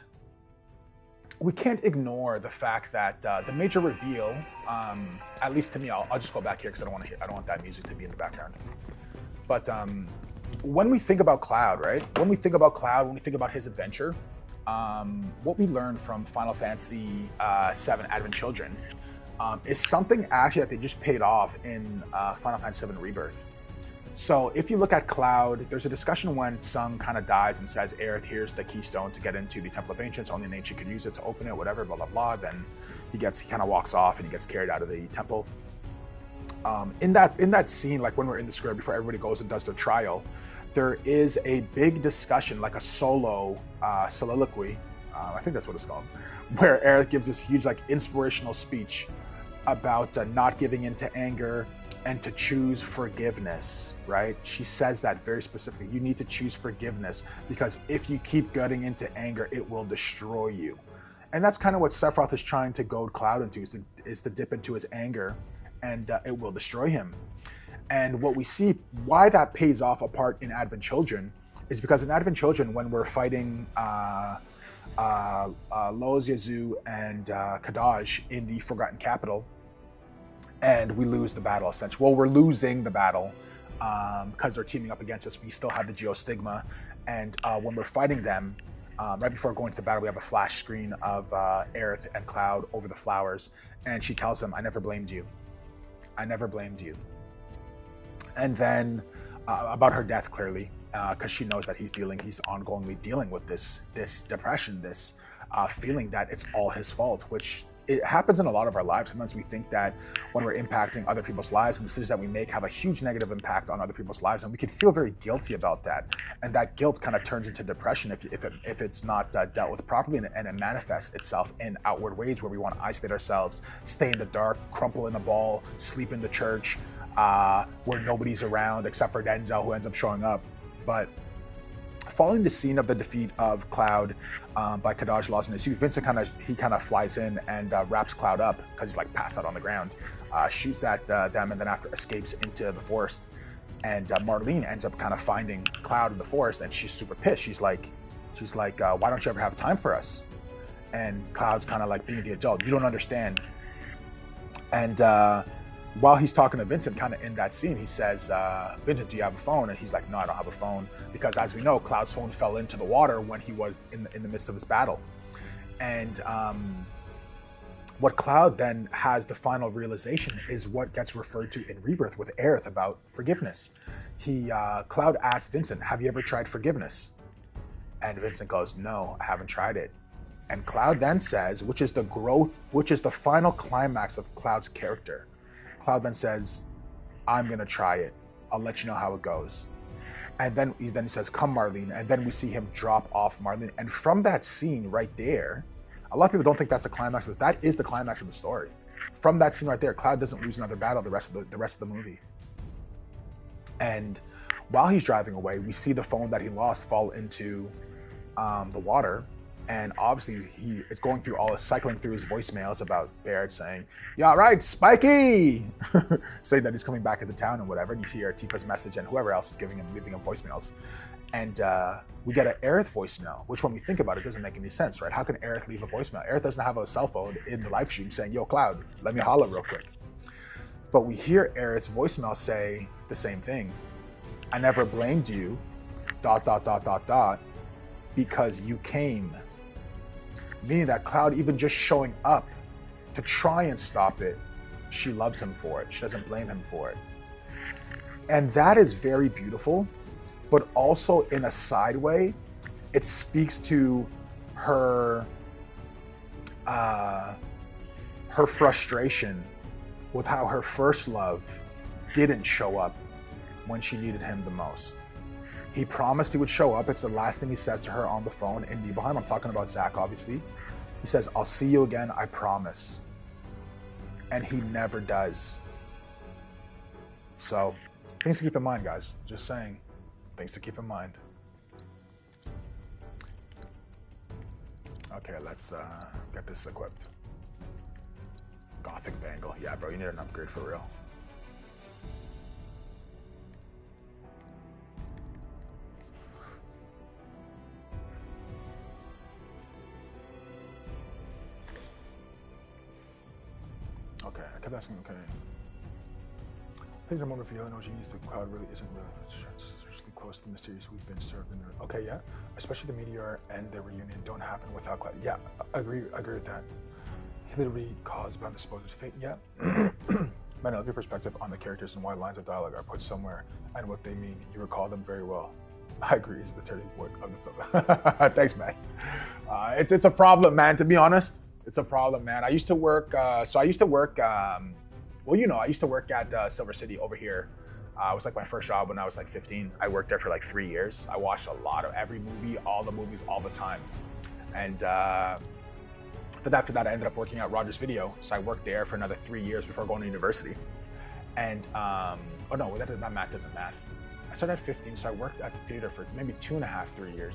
ignore the fact that the major reveal, at least to me, I'll just go back here because I don't want that music to be in the background. But when we think about Cloud, right? When we think about Cloud, when we think about his adventure, what we learned from Final Fantasy VII Advent Children is something actually that they just paid off in Final Fantasy VII Rebirth. So if you look at Cloud, there's a discussion when Sung kind of dies and says, Aerith, here's the keystone to get into the Temple of Ancients. Only an ancient could use it to open it, whatever, blah, blah, blah. Then he kind of walks off and he gets carried out of the temple. In that scene, like when we're in the square before everybody goes and does their trial, there is a big discussion, like a solo soliloquy, I think that's what it's called, where Aerith gives this huge like inspirational speech about not giving in to anger and to choose forgiveness, right? She says that very specifically. You need to choose forgiveness because if you keep getting into anger, it will destroy you. And that's kind of what Sephiroth is trying to goad Cloud into, is to dip into his anger, and it will destroy him. And what we see, why that pays off a part in Advent Children, is because in Advent Children, when we're fighting Loz Yazoo and Kadaj in the Forgotten Capital, and we lose the battle, essentially. Well, we're losing the battle because they're teaming up against us. We still have the Geostigma, and when we're fighting them, right before going to the battle, we have a flash screen of Aerith and Cloud over the flowers, and she tells him, I never blamed you. I never blamed you. And then about her death, clearly, because she knows that he's ongoingly dealing with this depression, this feeling that it's all his fault, which it happens in a lot of our lives. Sometimes we think that when we're impacting other people's lives, and decisions that we make have a huge negative impact on other people's lives, and we can feel very guilty about that. And that guilt kind of turns into depression if it's not dealt with properly, and it manifests itself in outward ways where we want to isolate ourselves, stay in the dark, crumple in a ball, sleep in the church, where nobody's around except for Denzel, who ends up showing up. But following the scene of the defeat of Cloud by Kadaj, Loz, and Yazoo, Vincent kind of flies in and wraps Cloud up because he's like passed out on the ground, shoots at them, and then after escapes into the forest. And Marlene ends up kind of finding Cloud in the forest, and she's super pissed. She's like, why don't you ever have time for us? And Cloud's kind of like being the adult. You don't understand. And while he's talking to Vincent, kind of in that scene, he says, Vincent, do you have a phone? And he's like, no, I don't have a phone. Because as we know, Cloud's phone fell into the water when he was in the midst of his battle. And what Cloud then has the final realization is what gets referred to in Rebirth with Aerith about forgiveness. Cloud asks Vincent, have you ever tried forgiveness? And Vincent goes, no, I haven't tried it. And Cloud then says, which is the final climax of Cloud's character. Cloud then says, I'm going to try it. I'll let you know how it goes. And then he says, come, Marlene. And then we see him drop off Marlene. And from that scene right there, a lot of people don't think that's the climax. That is the climax of the story. From that scene right there, Cloud doesn't lose another battle the rest of the movie. And while he's driving away, we see the phone that he lost fall into the water. And obviously, he is going through cycling through his voicemails about Barrett saying, "Yeah, right, Spikey," saying that he's coming back into town and whatever. And you hear Tifa's message and whoever else is leaving him voicemails. And we get an Aerith voicemail, which when we think about it, doesn't make any sense, right? How can Aerith leave a voicemail? Aerith doesn't have a cell phone in the live stream saying, "Yo, Cloud, let me holler real quick." But we hear Aerith's voicemail say the same thing. "I never blamed you, ... because you came." Meaning that Cloud, even just showing up to try and stop it, she loves him for it. She doesn't blame him for it. And that is very beautiful, but also in a side way, it speaks to her frustration with how her first love didn't show up when she needed him the most. He promised he would show up. It's the last thing he says to her on the phone in Nibelheim. I'm talking about Zack, obviously. He says, "I'll see you again, I promise." And he never does. So, things to keep in mind, guys. Just saying. Things to keep in mind. Okay, let's get this equipped. Gothic bangle. Yeah, bro, you need an upgrade for real. Okay, I kept asking, okay. I think the moment for you and OG is the Cloud really isn't really close to the mysterious we've been served in the... Okay, yeah. Especially the meteor and the reunion don't happen without Cloud. Yeah, I agree with that. He literally caused by the supposed fate. Yeah. Man, I love your perspective on the characters and why lines of dialogue are put somewhere and what they mean. You recall them very well. I agree, is the turning point of the film. Thanks, man. It's a problem, man, to be honest. It's a problem, man. I used to work, I used to work at Silver City over here. It was like my first job when I was like 15. I worked there for like 3 years. I watched a lot of every movie, all the movies, all the time. And then after that, I ended up working at Rogers Video. So I worked there for another 3 years before going to university. And, oh no, that math doesn't math. I started at 15, so I worked at the theater for maybe 2.5, 3 years.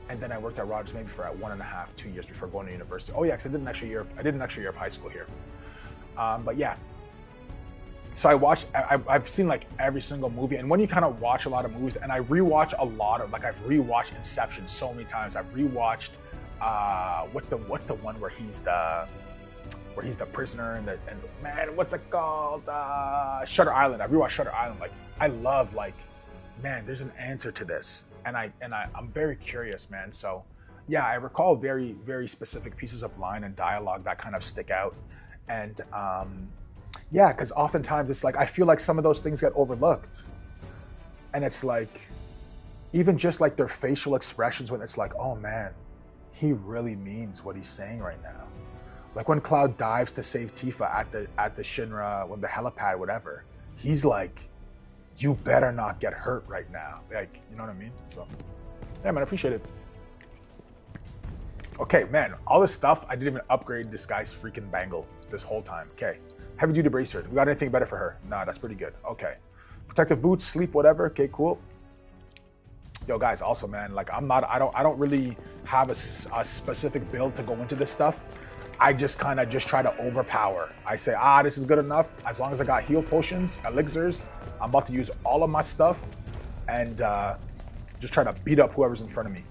And then I worked at Rogers maybe for 1.5, 2 years before going to university. Oh yeah, because I did an extra year of high school here. But yeah, so I've seen like every single movie, and when you kind of watch a lot of movies, and I rewatch a lot of, like, I've rewatched Inception so many times. I've rewatched what's the one where he's the prisoner and man, what's it called? Shutter Island. I rewatched Shutter Island. Like, I love, like, man, there's an answer to this. And I'm very curious, man. So yeah, I recall very, very specific pieces of line and dialogue that kind of stick out. And yeah, because oftentimes it's like, I feel like some of those things get overlooked. And it's like, even just like their facial expressions when it's like, oh man, he really means what he's saying right now. Like when Cloud dives to save Tifa at the Shinra, when the helipad, whatever, he's like, you better not get hurt right now. Like, you know what I mean? So, yeah, man, I appreciate it. Okay, man, all this stuff, I didn't even upgrade this guy's freaking bangle this whole time. Okay, heavy duty bracer. We got anything better for her? Nah, that's pretty good. Okay, protective boots, sleep, whatever. Okay, cool. Yo, guys, also, man, like, I don't really have a specific build to go into this stuff. I just kind of try to overpower. I say, this is good enough. As long as I got heal potions, elixirs, I'm about to use all of my stuff and just try to beat up whoever's in front of me.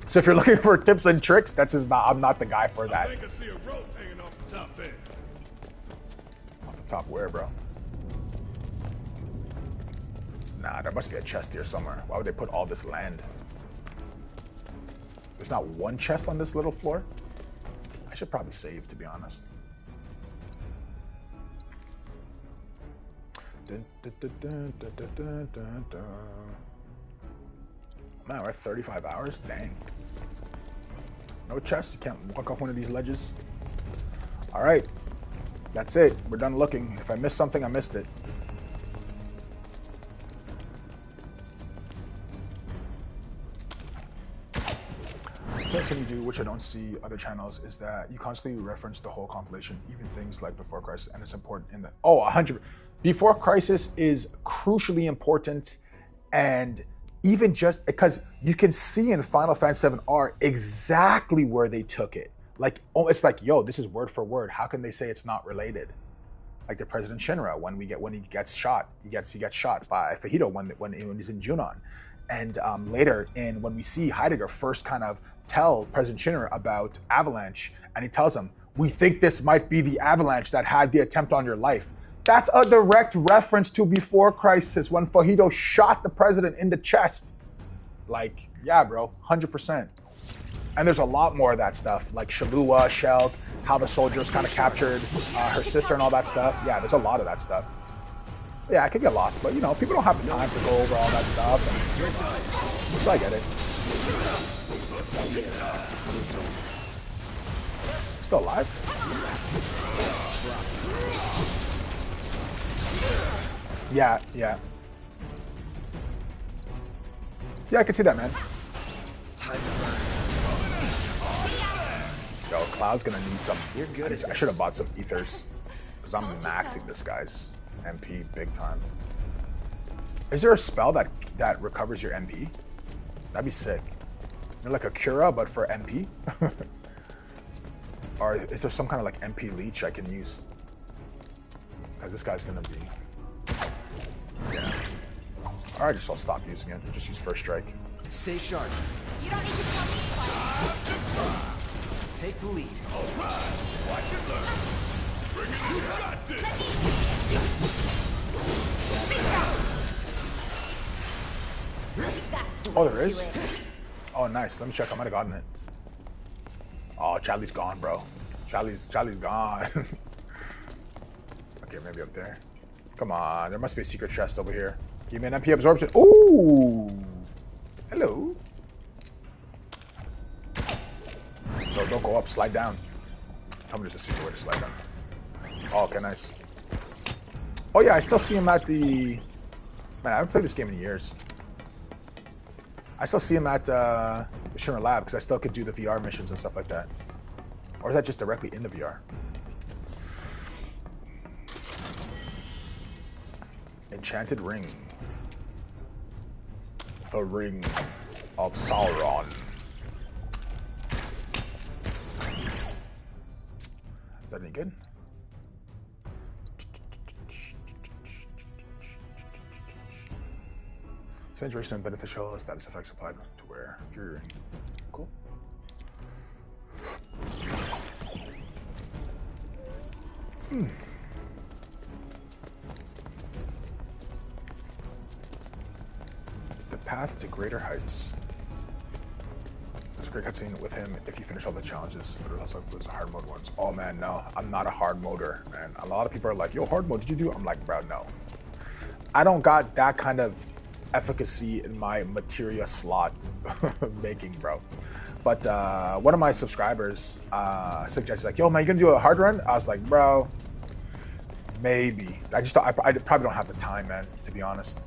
So if you're looking for tips and tricks, I'm not the guy for that. I think I see a rope hanging off the top there. Off the top where, bro? Nah, there must be a chest here somewhere. Why would they put all this land? There's not one chest on this little floor? should probably save, to be honest. Man, we're at 35 hours? Dang. No chest, you can't walk off one of these ledges. Alright. That's it. We're done looking. If I missed something, I missed it. What can you do, which I don't see other channels, is that you constantly reference the whole compilation, even things like Before Crisis, and it's important in the... Oh, 100. Before Crisis is crucially important, and even just because you can see in Final Fantasy VII R exactly where they took it. Like, oh, it's like, yo, this is word for word. How can they say it's not related? Like the President Shinra, when he gets shot, he gets shot by Fajito when he's in Junon. And later, when we see Heidegger first kind of tell President Shinra about Avalanche, and he tells him, we think this might be the Avalanche that had the attempt on your life. That's a direct reference to Before Crisis, when Fajito shot the president in the chest. Like, yeah, bro, 100%. And there's a lot more of that stuff, like Shalua, Shell, how the soldiers kind of captured her sister and all that stuff. Yeah, there's a lot of that stuff. Yeah, I could get lost, but you know, people don't have the time to go over all that stuff. And, so I get it. Still alive? Yeah. Yeah, I can see that, man. Yo, Cloud's gonna need some. You're good. I should have bought some ethers because I'm maxing this guy's MP big time. Is there a spell that recovers your MP? That'd be sick. You're like a Cura, but for MP. Or is there some kind of like MP leech I can use? Because this guy's gonna be. Yeah. Alright, I'll stop using it. Just use First Strike. Stay sharp. You don't need to tell me twice. Take the lead. Alright, watch it learn. Bring it in. You got this. Oh, there is? Oh, nice. Let me check. I might have gotten it. Oh, Charlie's gone, bro. Charlie's gone. Okay, maybe up there. Come on. There must be a secret chest over here. Give me an MP absorption. Ooh. Hello. No, don't go up. Slide down. Tell me there's a secret way to slide down. Oh, okay, nice. Oh, yeah, I still see him at the... Man, I haven't played this game in years. I still see him at the Shinra Lab because I still could do the VR missions and stuff like that. Or is that just directly in the VR? Enchanted Ring. The Ring of Sauron. Is that any good? Transformation and beneficial status effects applied to where? Fury Ring. Cool. The path to greater heights. There's a great cutscene with him if you finish all the challenges, but it also includes the hard mode ones. Oh man, no, I'm not a hard moder, man. A lot of people are like, yo, hard mode, did you do? I'm like, bro, no. I don't got that kind of efficacy in my materia slot making, bro. But one of my subscribers suggested, like, yo, man, you gonna do a hard run? I was like, bro, maybe. I probably don't have the time, man, to be honest.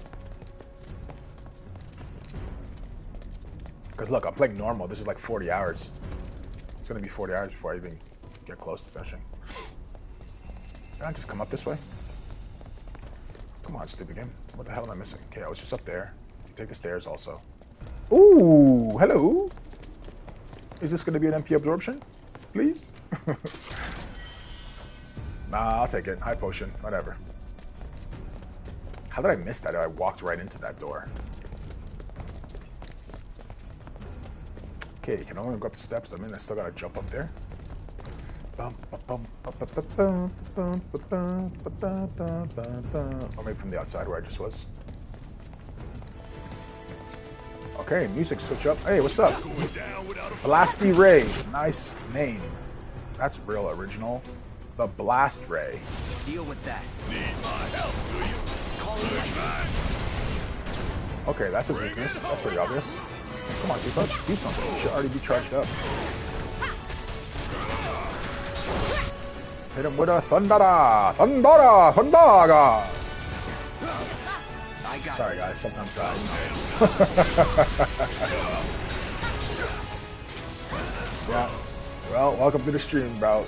Because look, I'm playing normal. This is like 40 hours. It's gonna be 40 hours before I even get close to finishing. Can I just come up this way? Come on, stupid game. What the hell am I missing? Okay, I was just up there. You take the stairs also. Ooh, hello. Is this gonna be an MP absorption? Please? Nah, I'll take it. High potion, whatever. How did I miss that? I walked right into that door. Okay, can I only go up the steps? I mean, I still gotta jump up there. Or maybe from the outside where I just was. Okay, music switch up. Hey, what's up? Blasty Ray, nice name. That's real original. The Blast Ray. Deal with that. Need my help, do you? Okay, that's his weakness. That's pretty obvious. Come on, Tifa. Do something. You should already be charged up. Hit him with a Thundara! Thundara! Thundaga! Sorry guys, sometimes yeah. Well, welcome to the stream, bro.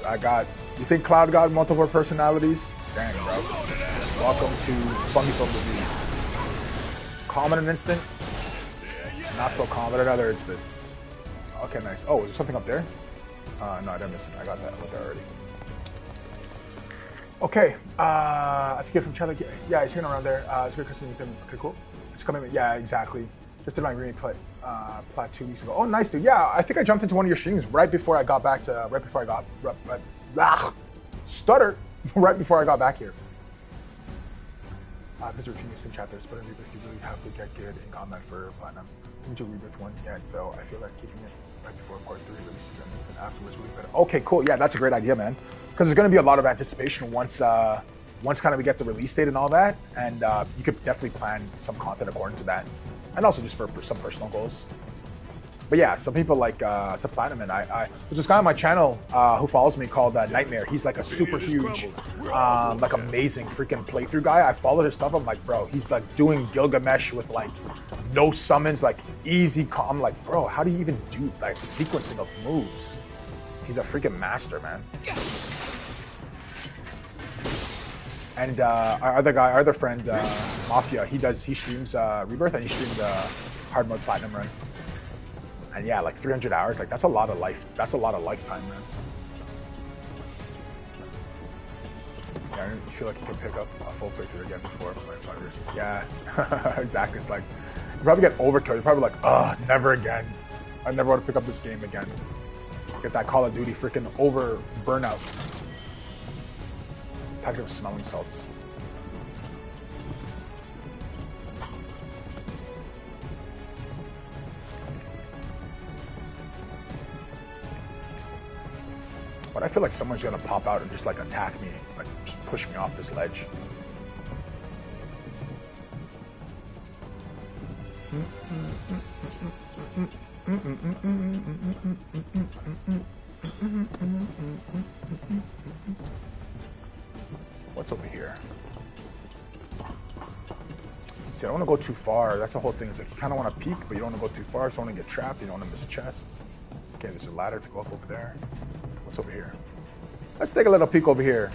You think Cloud got multiple personalities? Dang, bro. Welcome to Funny Film Reviews. Common an instant, not so common another instant. Okay, nice. Oh, is there something up there? No, I didn't miss it. I got that. I went there already. Okay, I forget from Chad. Yeah, it's here around there. It's great Christian. Okay, cool. It's coming. Yeah, exactly. Just did my remake plat 2 weeks ago. Oh, nice, dude. Yeah, I think I jumped into one of your streams right before I got back to. Right before I got. Stutter. Right before I got back here. Visit repeating sim chapters, but in Rebirth you really have to get good in combat for Platinum. Didn't do Rebirth 1 yet, though. I feel like keeping it right before Part 3 releases and afterwards will be better. Okay, cool. Yeah, that's a great idea, man. Because there's going to be a lot of anticipation once kind of we get the release date and all that, and you could definitely plan some content according to that, and also just for some personal goals. But yeah, some people like the Platinum, and there's this guy on my channel who follows me called Nightmare. He's like a super huge, like amazing freaking playthrough guy. I followed his stuff. I'm like, bro, he's like doing Gilgamesh with like no summons, like easy calm. Like, bro, how do you even do like sequencing of moves? He's a freaking master, man. And our other friend, Mafia, he streams Rebirth and he streams hard mode Platinum run. And yeah, like 300 hours, like that's a lot of life. That's a lot of lifetime, man. Yeah, you feel like you can pick up a full playthrough again before playing 5 years. Yeah, exactly. It's like you probably get overkill. You're probably like, oh, never again. I never want to pick up this game again. Get that Call of Duty freaking over burnout. Packet of smelling salts. But I feel like someone's gonna pop out and just like attack me, like just push me off this ledge. What's over here? See, I don't want to go too far. That's the whole thing. It's like you kind of want to peek, but you don't want to go too far, so you don't want to get trapped. You don't want to miss a chest. Okay, there's a ladder to go up over there. What's over here? Let's take a little peek over here.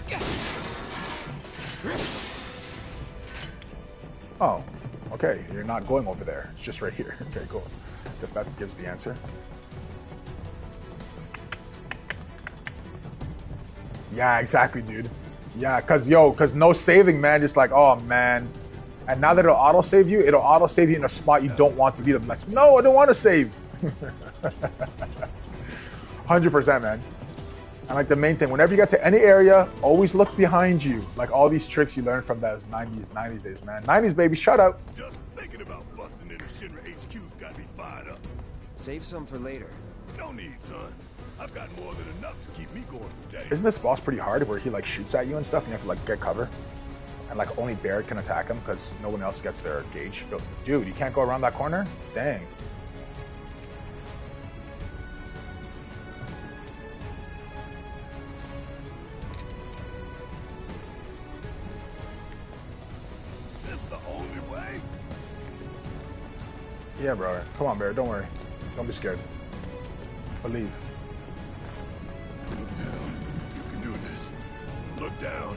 Oh, okay. You're not going over there. It's just right here. Okay, cool. Guess that gives the answer. Yeah, exactly, dude. Yeah, cause no saving, man. Just like, oh man. And now that it'll auto save you in a spot you don't want to be. I'm like, no, I don't want to save. 100%, man. And like the main thing, whenever you get to any area, always look behind you. Like all these tricks you learned from those 90s days, man. 90s, baby, shut up. Just thinking about busting into Shinra HQ's got me fired up. Save some for later. No need, son. I've got more than enough to keep me going for days. Isn't this boss pretty hard where he like shoots at you and stuff and you have to like get cover? And like only Barrett can attack him because no one else gets their gauge. Dude, you can't go around that corner? Dang. Yeah, bro. Come on, Barrett. Don't worry. Don't be scared. Believe. Look down. You can do this. Look down.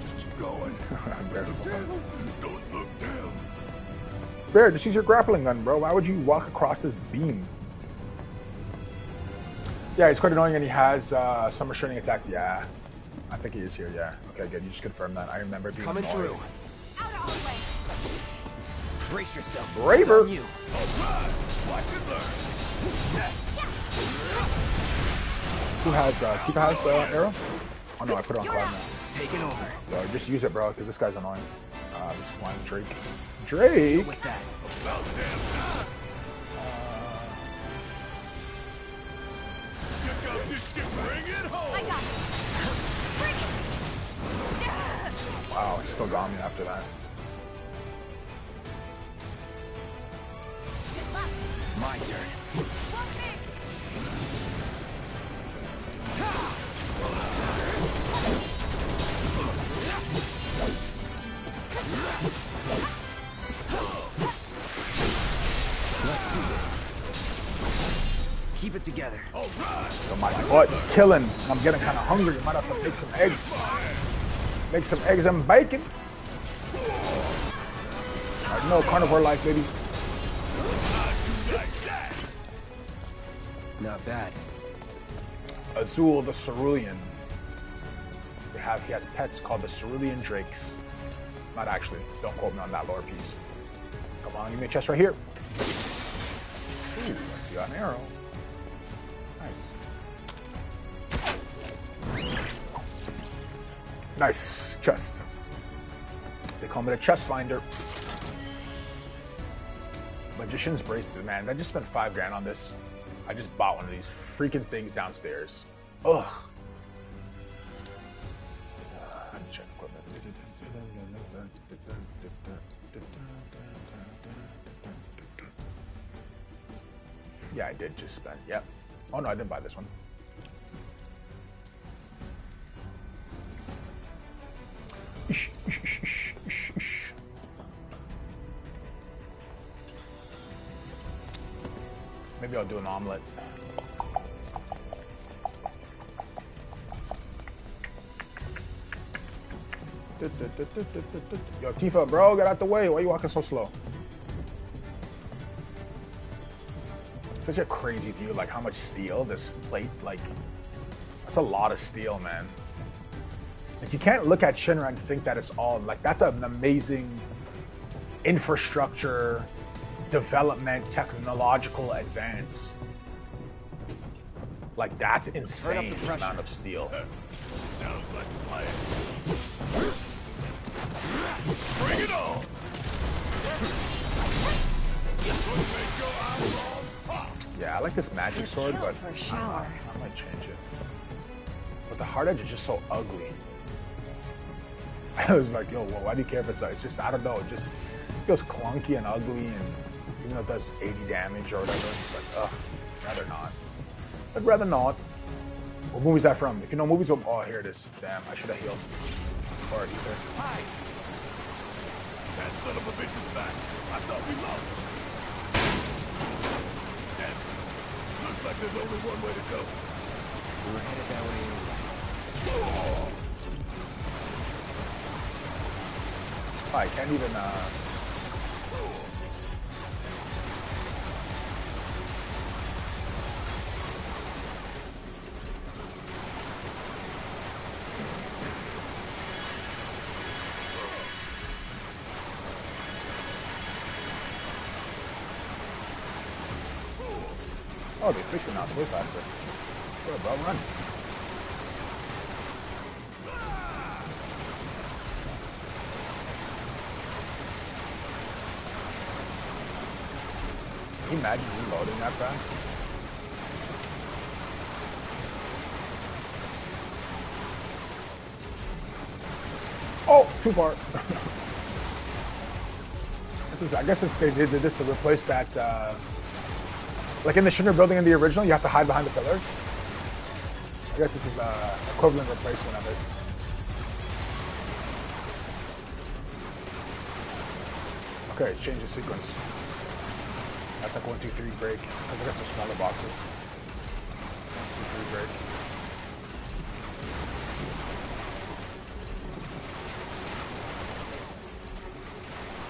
Just keep going. Don't look down. Don't look down. Barrett, just use your grappling gun, bro. Why would you walk across this beam? Yeah, he's quite annoying and he has some restraining attacks. Yeah. I think he is here, yeah. Okay, good. You just confirmed that. I remember being coming annoyed. through. Out of our way. Brace yourself. Braver. You. Watch and learn. Who has Tifa has arrow? Oh no, I put it on Cloud now. Take it over. Yo, just use it, bro, because this guy's annoying. This one, Drake. Drake. With that. About damn time. Check out this shit. Bring it home. I got Oh, he still got me after that. My turn. Let's do this. Keep it together. All right. So my butt is killing. I'm getting kind of hungry. I might have to make some eggs. Make some eggs and bacon. Alright, no carnivore life, baby. Not bad. Azul the Cerulean. He has pets called the Cerulean Drakes. Not actually. Don't quote me on that lore piece. Come on, give me a chest right here. Ooh, I see an arrow. Nice. Nice chest. They call me the chest finder. Magician's Bracelet, man. I just spent $5 on this. I just bought one of these freaking things downstairs. Ugh. Check equipment. Yeah, I did just spend. Yep. Oh no, I didn't buy this one. Maybe I'll do an omelet. Yo, Tifa, bro, get out the way. Why are you walking so slow? Such a crazy view, like how much steel this plate, like, that's a lot of steel, man. Like, you can't look at Shinra and think that it's all, like, that's an amazing infrastructure, development, technological advance. Like, that's insane amount of steel. Sounds like a plan. Bring it on! Yeah, I like this magic sword, but for a shower. I might change it. But the hard edge is just so ugly. I was like, yo, well, why do you care if it's just, I don't know, it just feels clunky and ugly, and even though it does 80 damage or whatever, it's like, ugh, rather not. I'd rather not. What movie is that from? If you know movies, oh, here it is. Damn, I should have healed. Or either. Hi. That son of a bitch is back. I thought we lost him. Damn. Looks like there's only one way to go. We're headed that way anyway. Oh, I can't even, oh, they're fixing now. It's way faster. Go, bro, run. Can you imagine reloading that fast? Oh, too far. This is, I guess they did this to replace that, like in the Shinra building in the original, you have to hide behind the pillars. I guess this is the equivalent replacement of it. Okay, change the sequence. That's like 1, 2, 3 break. I guess they're smaller boxes. 1, 2, 3 break.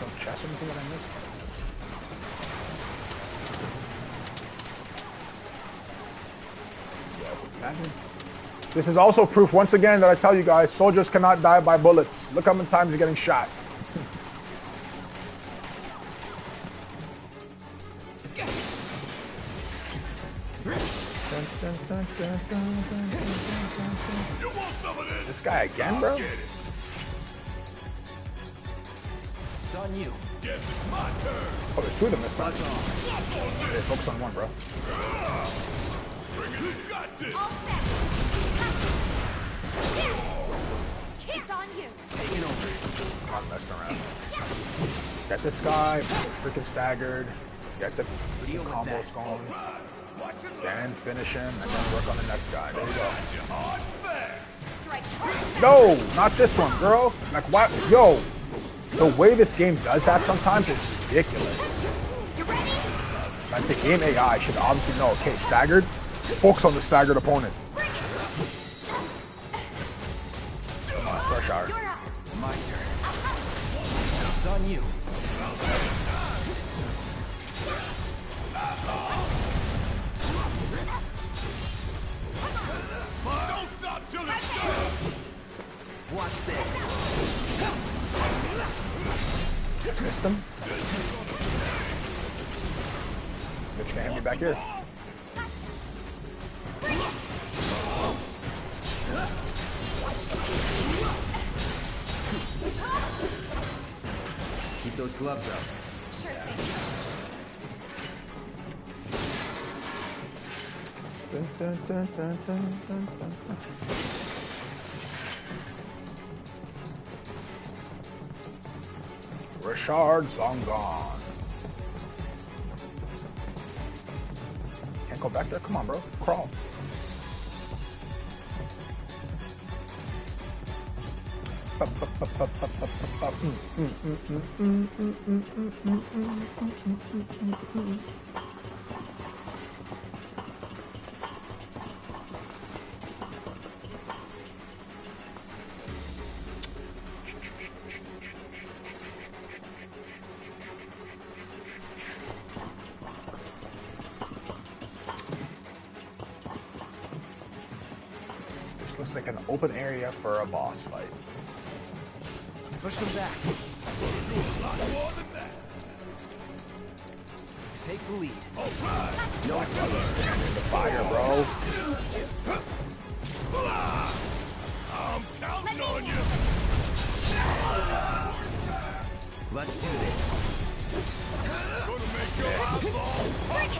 Don't chest or anything that I missed. Imagine. This is also proof, once again, that I tell you guys, soldiers cannot die by bullets. Look how many times they're getting shot. You want some of this? This guy again, bro? Get it. It's on you. Guess it's my turn. Oh, there's two of them this time. Hey, focus on one, bro. Bring it. You got this. All set. It's on you. Taking over. I'm messing around. Get this guy, freaking staggered. Get the freaking combos going. Then finish him, and then work on the next guy. There you go. No, not this one, girl. Like, what? Yo, the way this game does that sometimes is ridiculous. Like, the game AI should obviously know, okay, staggered, focus on the staggered opponent. Come on, Star Shower. My turn. It's on you. Don't stop till it's done. Watch this. Missed him. Bitch can't hit me back here. Keep those gloves up. Sure thing. Dun, dun, dun, dun, dun, dun, dun, dun. Richard Zongon. Can't go back there? Come on, bro. Crawl. This looks like an open area for a boss fight. Push them back. Take the lead. No, stand in the fire, bro. I'm counting on you. Let's do this. Gonna make your eyeball pop.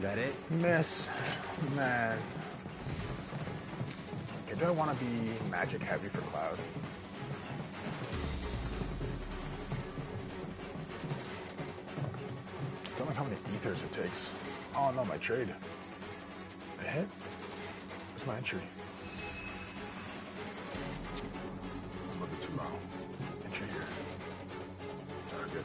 That it? Miss. Man. Okay, do I want to be magic heavy for Cloud? Don't know how many ethers it takes. Oh no, my trade. A hit? Where's my entry? I'm a little bit too low. Entry here. Sorry, good.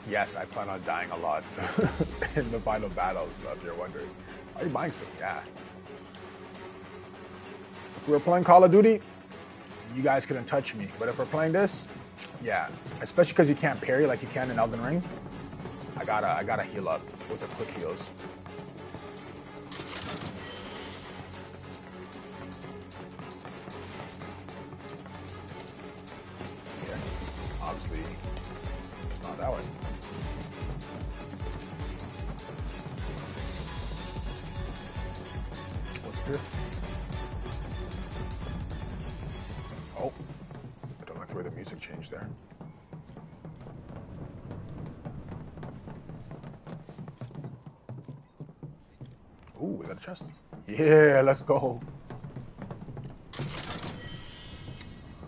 Yes, I plan on dying a lot in the final battles, if you're wondering. Are you buying some? Yeah. If we were playing Call of Duty, you guys couldn't touch me. But if we're playing this, yeah. Especially because you can't parry like you can in Elden Ring. I gotta heal up with the quick heals. Yeah. Obviously, it's not that way. Here. Oh, I don't like the way the music changed there. Ooh, we got a chest. Yeah, let's go.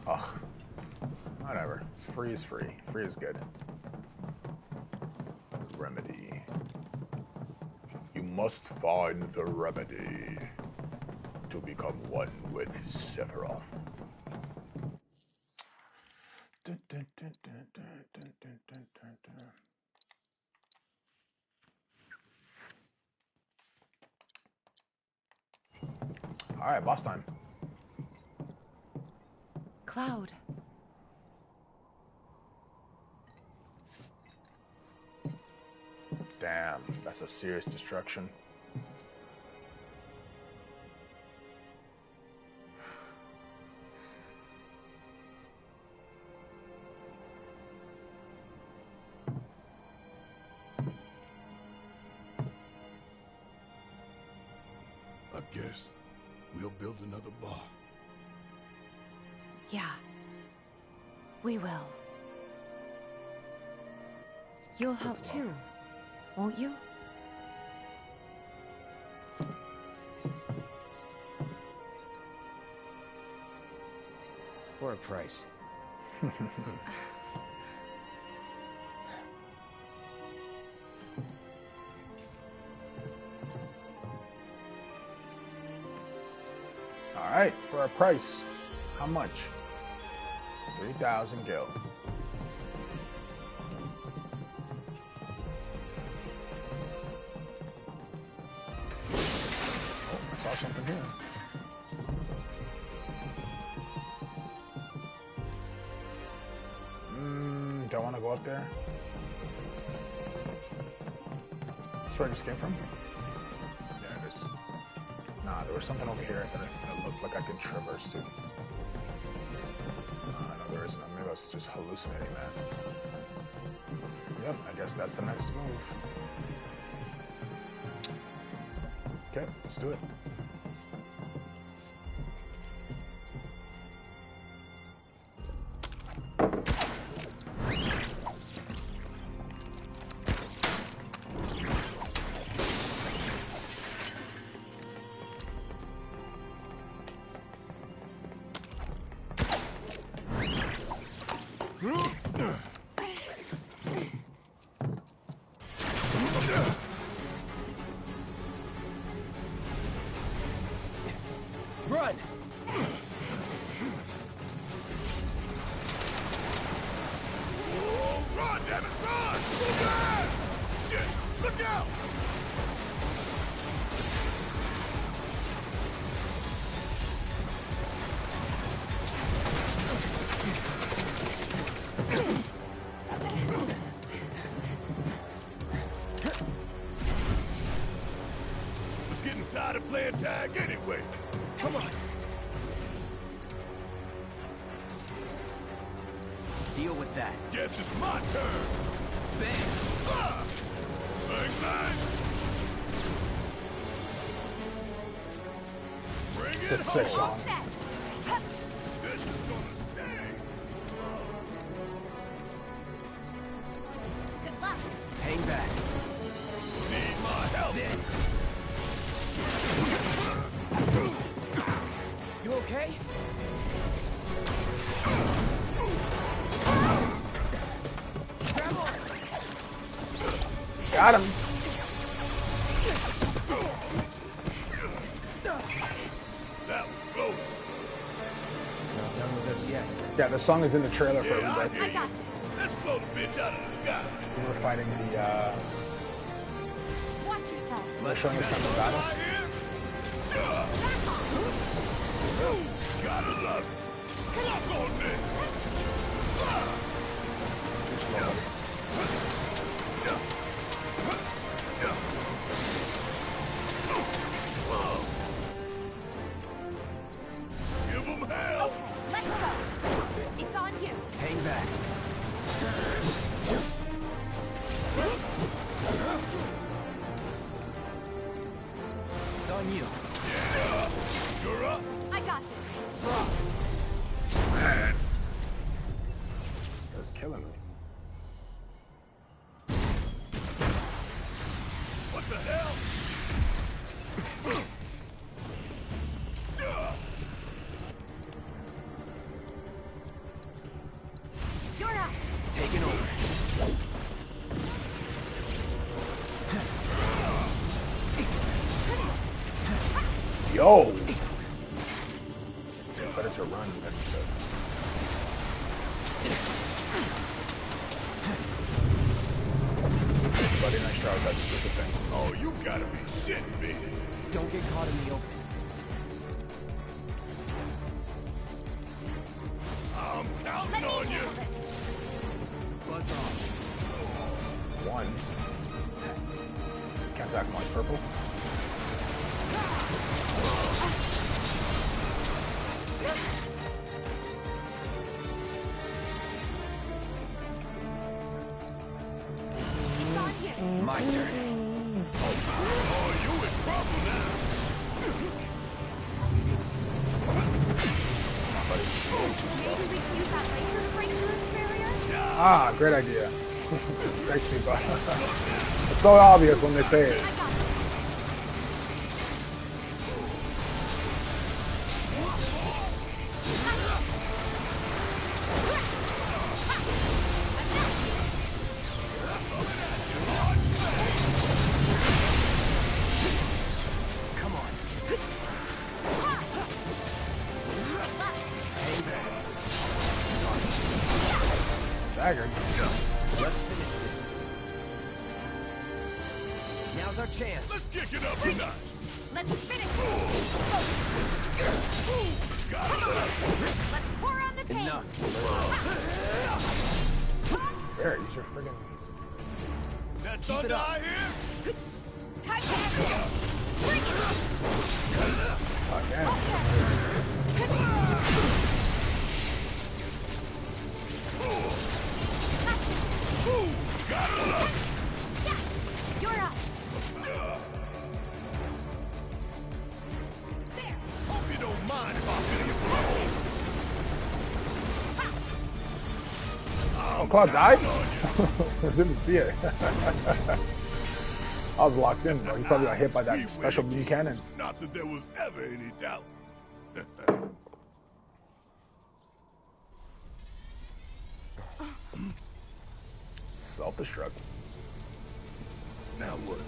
Ugh, whatever. Free is free. Free is good. Remedy. You must find the remedy to become one with Sephiroth. Dun, dun, dun, dun, dun, dun, dun, dun, dun. All right, boss time. Cloud. Damn, that's a serious destruction. Guess we'll build another bar. Yeah. We will. You'll help too, won't you? For a price. Alright, for a price. How much? 3,000 gil. Oh, I saw something here. Do I want to go up there? That's where I just came from? Yeah, it is. Nah, there was something over here that looked like I could traverse to. No, there isn't. Maybe I was just hallucinating that. Yep, I guess that's the next move. Okay, let's do it. Run! Oh, run, damn it, run! Move on! Shit, look out! Was getting tired of playing tag anyway. Come on. Deal with that. Guess it's my turn. Bang! Ah! Bang, bang! Bring it It's a sick home. song. This is gonna sting. Good luck. Hang back. Need my help. Then. You okay? Grab on. Got him. That was close. It's not done with us yet. Yeah, the song is in the trailer for Yeah, I Remake. hear you. Let's blow the bitch out of the sky. We were fighting the, Watch yourself. they're showing us kind of battle. Right here. Gotta love it. Lock on this. Give them hell. Okay, let's go. It's on you. Hang back. It's on you. Yeah. You're up. I got this. Man. That's killing me. What the hell? You're up. Taking over. Yo! Better to run than to... Buddy, nice try with that stupid thing. Oh, you gotta be shitting me. Don't get caught in the open. I'm counting Let me on you. handle this. Buzz off. One. Can't attack my purple. It's on you. My turn. Oh, you in trouble now. Ah, great idea. Thanks, Tifa. It's so obvious when they say it. Come on. Dagger. Let's finish this. Now's our chance. Let's kick it up a notch. Let's finish. Let's pour on the pain. Enough. There, use your friggin'. That Keep it thunder up. I hear? Time to act. Bring it. Again. Got it up. You're up. Hope you don't mind if I feel you throw. Oh, Cloud died? I didn't see it. I was locked in, bro. He probably got hit by that special beam cannon. Not that there was ever any doubt. Self-destruct. Now what?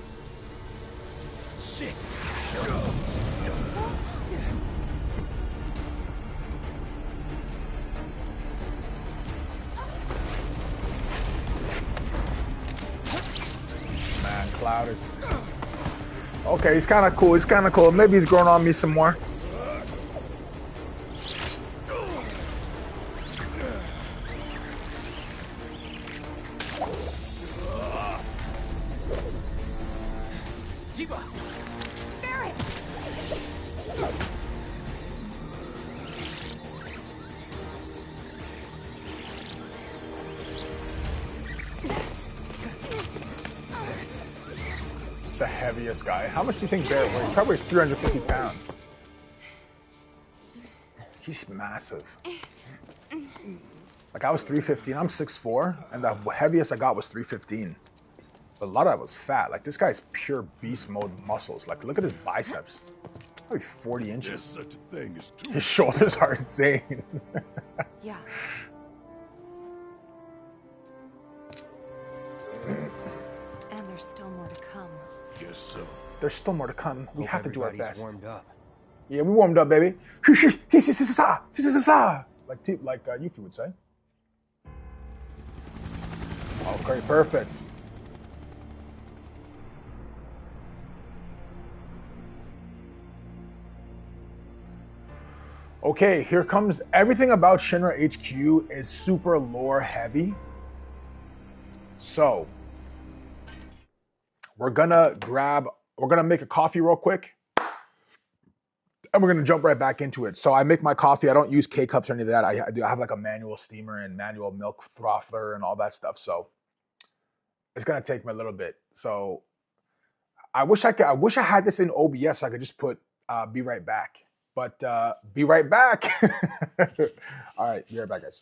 Shit. Man, Cloud is... Okay, he's kind of cool. He's kind of cool. Maybe he's growing on me some more. Tifa. Barret. The heaviest guy. How much do you think Barret weighs? Probably weighs 350 pounds. He's massive. Like, I was 315. I'm 6'4", and the heaviest I got was 315. But a lot of that was fat. Like, this guy's pure beast mode muscles. Like, look at his biceps. Probably 40 There's inches. such a thing as two. His shoulders are insane. Yeah. And there's still more to come. Guess so. There's still more to come. We Hope have to do our everybody's best. warmed up. Yeah, we warmed up, baby. Like Yuffie would say. Okay, perfect. Okay, here comes everything about Shinra HQ is super lore heavy. So, we're gonna make a coffee real quick. And we're gonna jump right back into it. So I make my coffee. I don't use K-cups or any of that. I have like a manual steamer and manual milk frothler and all that stuff. So it's gonna take me a little bit. So I wish I had this in OBS so I could just put be right back. But be right back. All right, be right back, guys.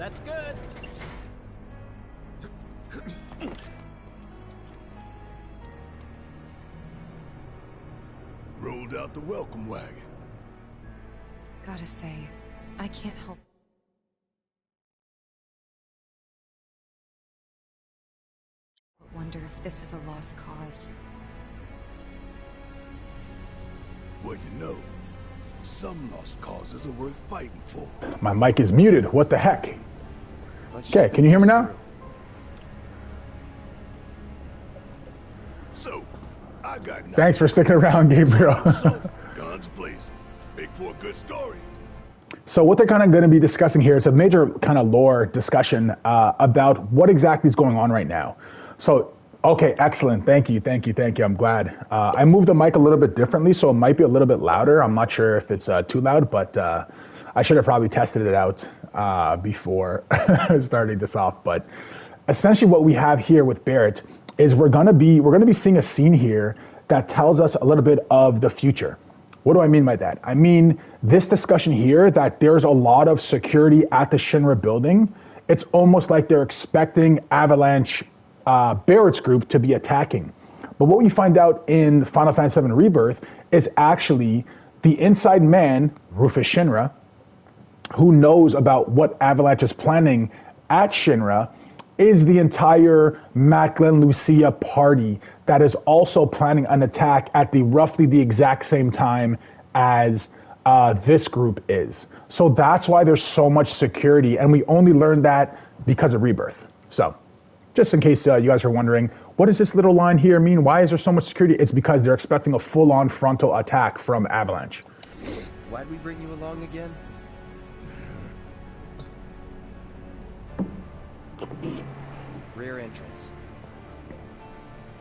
That's good. Rolled out the welcome wagon. Gotta say, I can't help. But wonder if this is a lost cause. Well, you know, some lost causes are worth fighting for. My mic is muted. What the heck? Let's Okay, just can you hear me think now? this through. So, I got Thanks for sticking around, Gabriel. So, guns blazing. Make for a good story. So what they're kind of going to be discussing here is a major kind of lore discussion about what exactly is going on right now. So, okay, excellent. Thank you. I'm glad. I moved the mic a little bit differently, so it might be a little bit louder. I'm not sure if it's too loud, but I should have probably tested it out before starting this off. But essentially what we have here with Barrett is we're going to be seeing a scene here that tells us a little bit of the future. What do I mean by that? I mean this discussion here that there's a lot of security at the Shinra building. It's almost like they're expecting Avalanche Barrett's group to be attacking. But what we find out in Final Fantasy VII Rebirth is actually the inside man, Rufus Shinra, who knows about what Avalanche is planning at Shinra, is the entire Macklin Lucia party that is also planning an attack at roughly the exact same time as this group is. So that's why there's so much security, and we only learned that because of Rebirth. So just in case you guys are wondering, what does this little line here mean? Why is there so much security? It's because they're expecting a full-on frontal attack from Avalanche. Why'd we bring you along again? Rear entrance.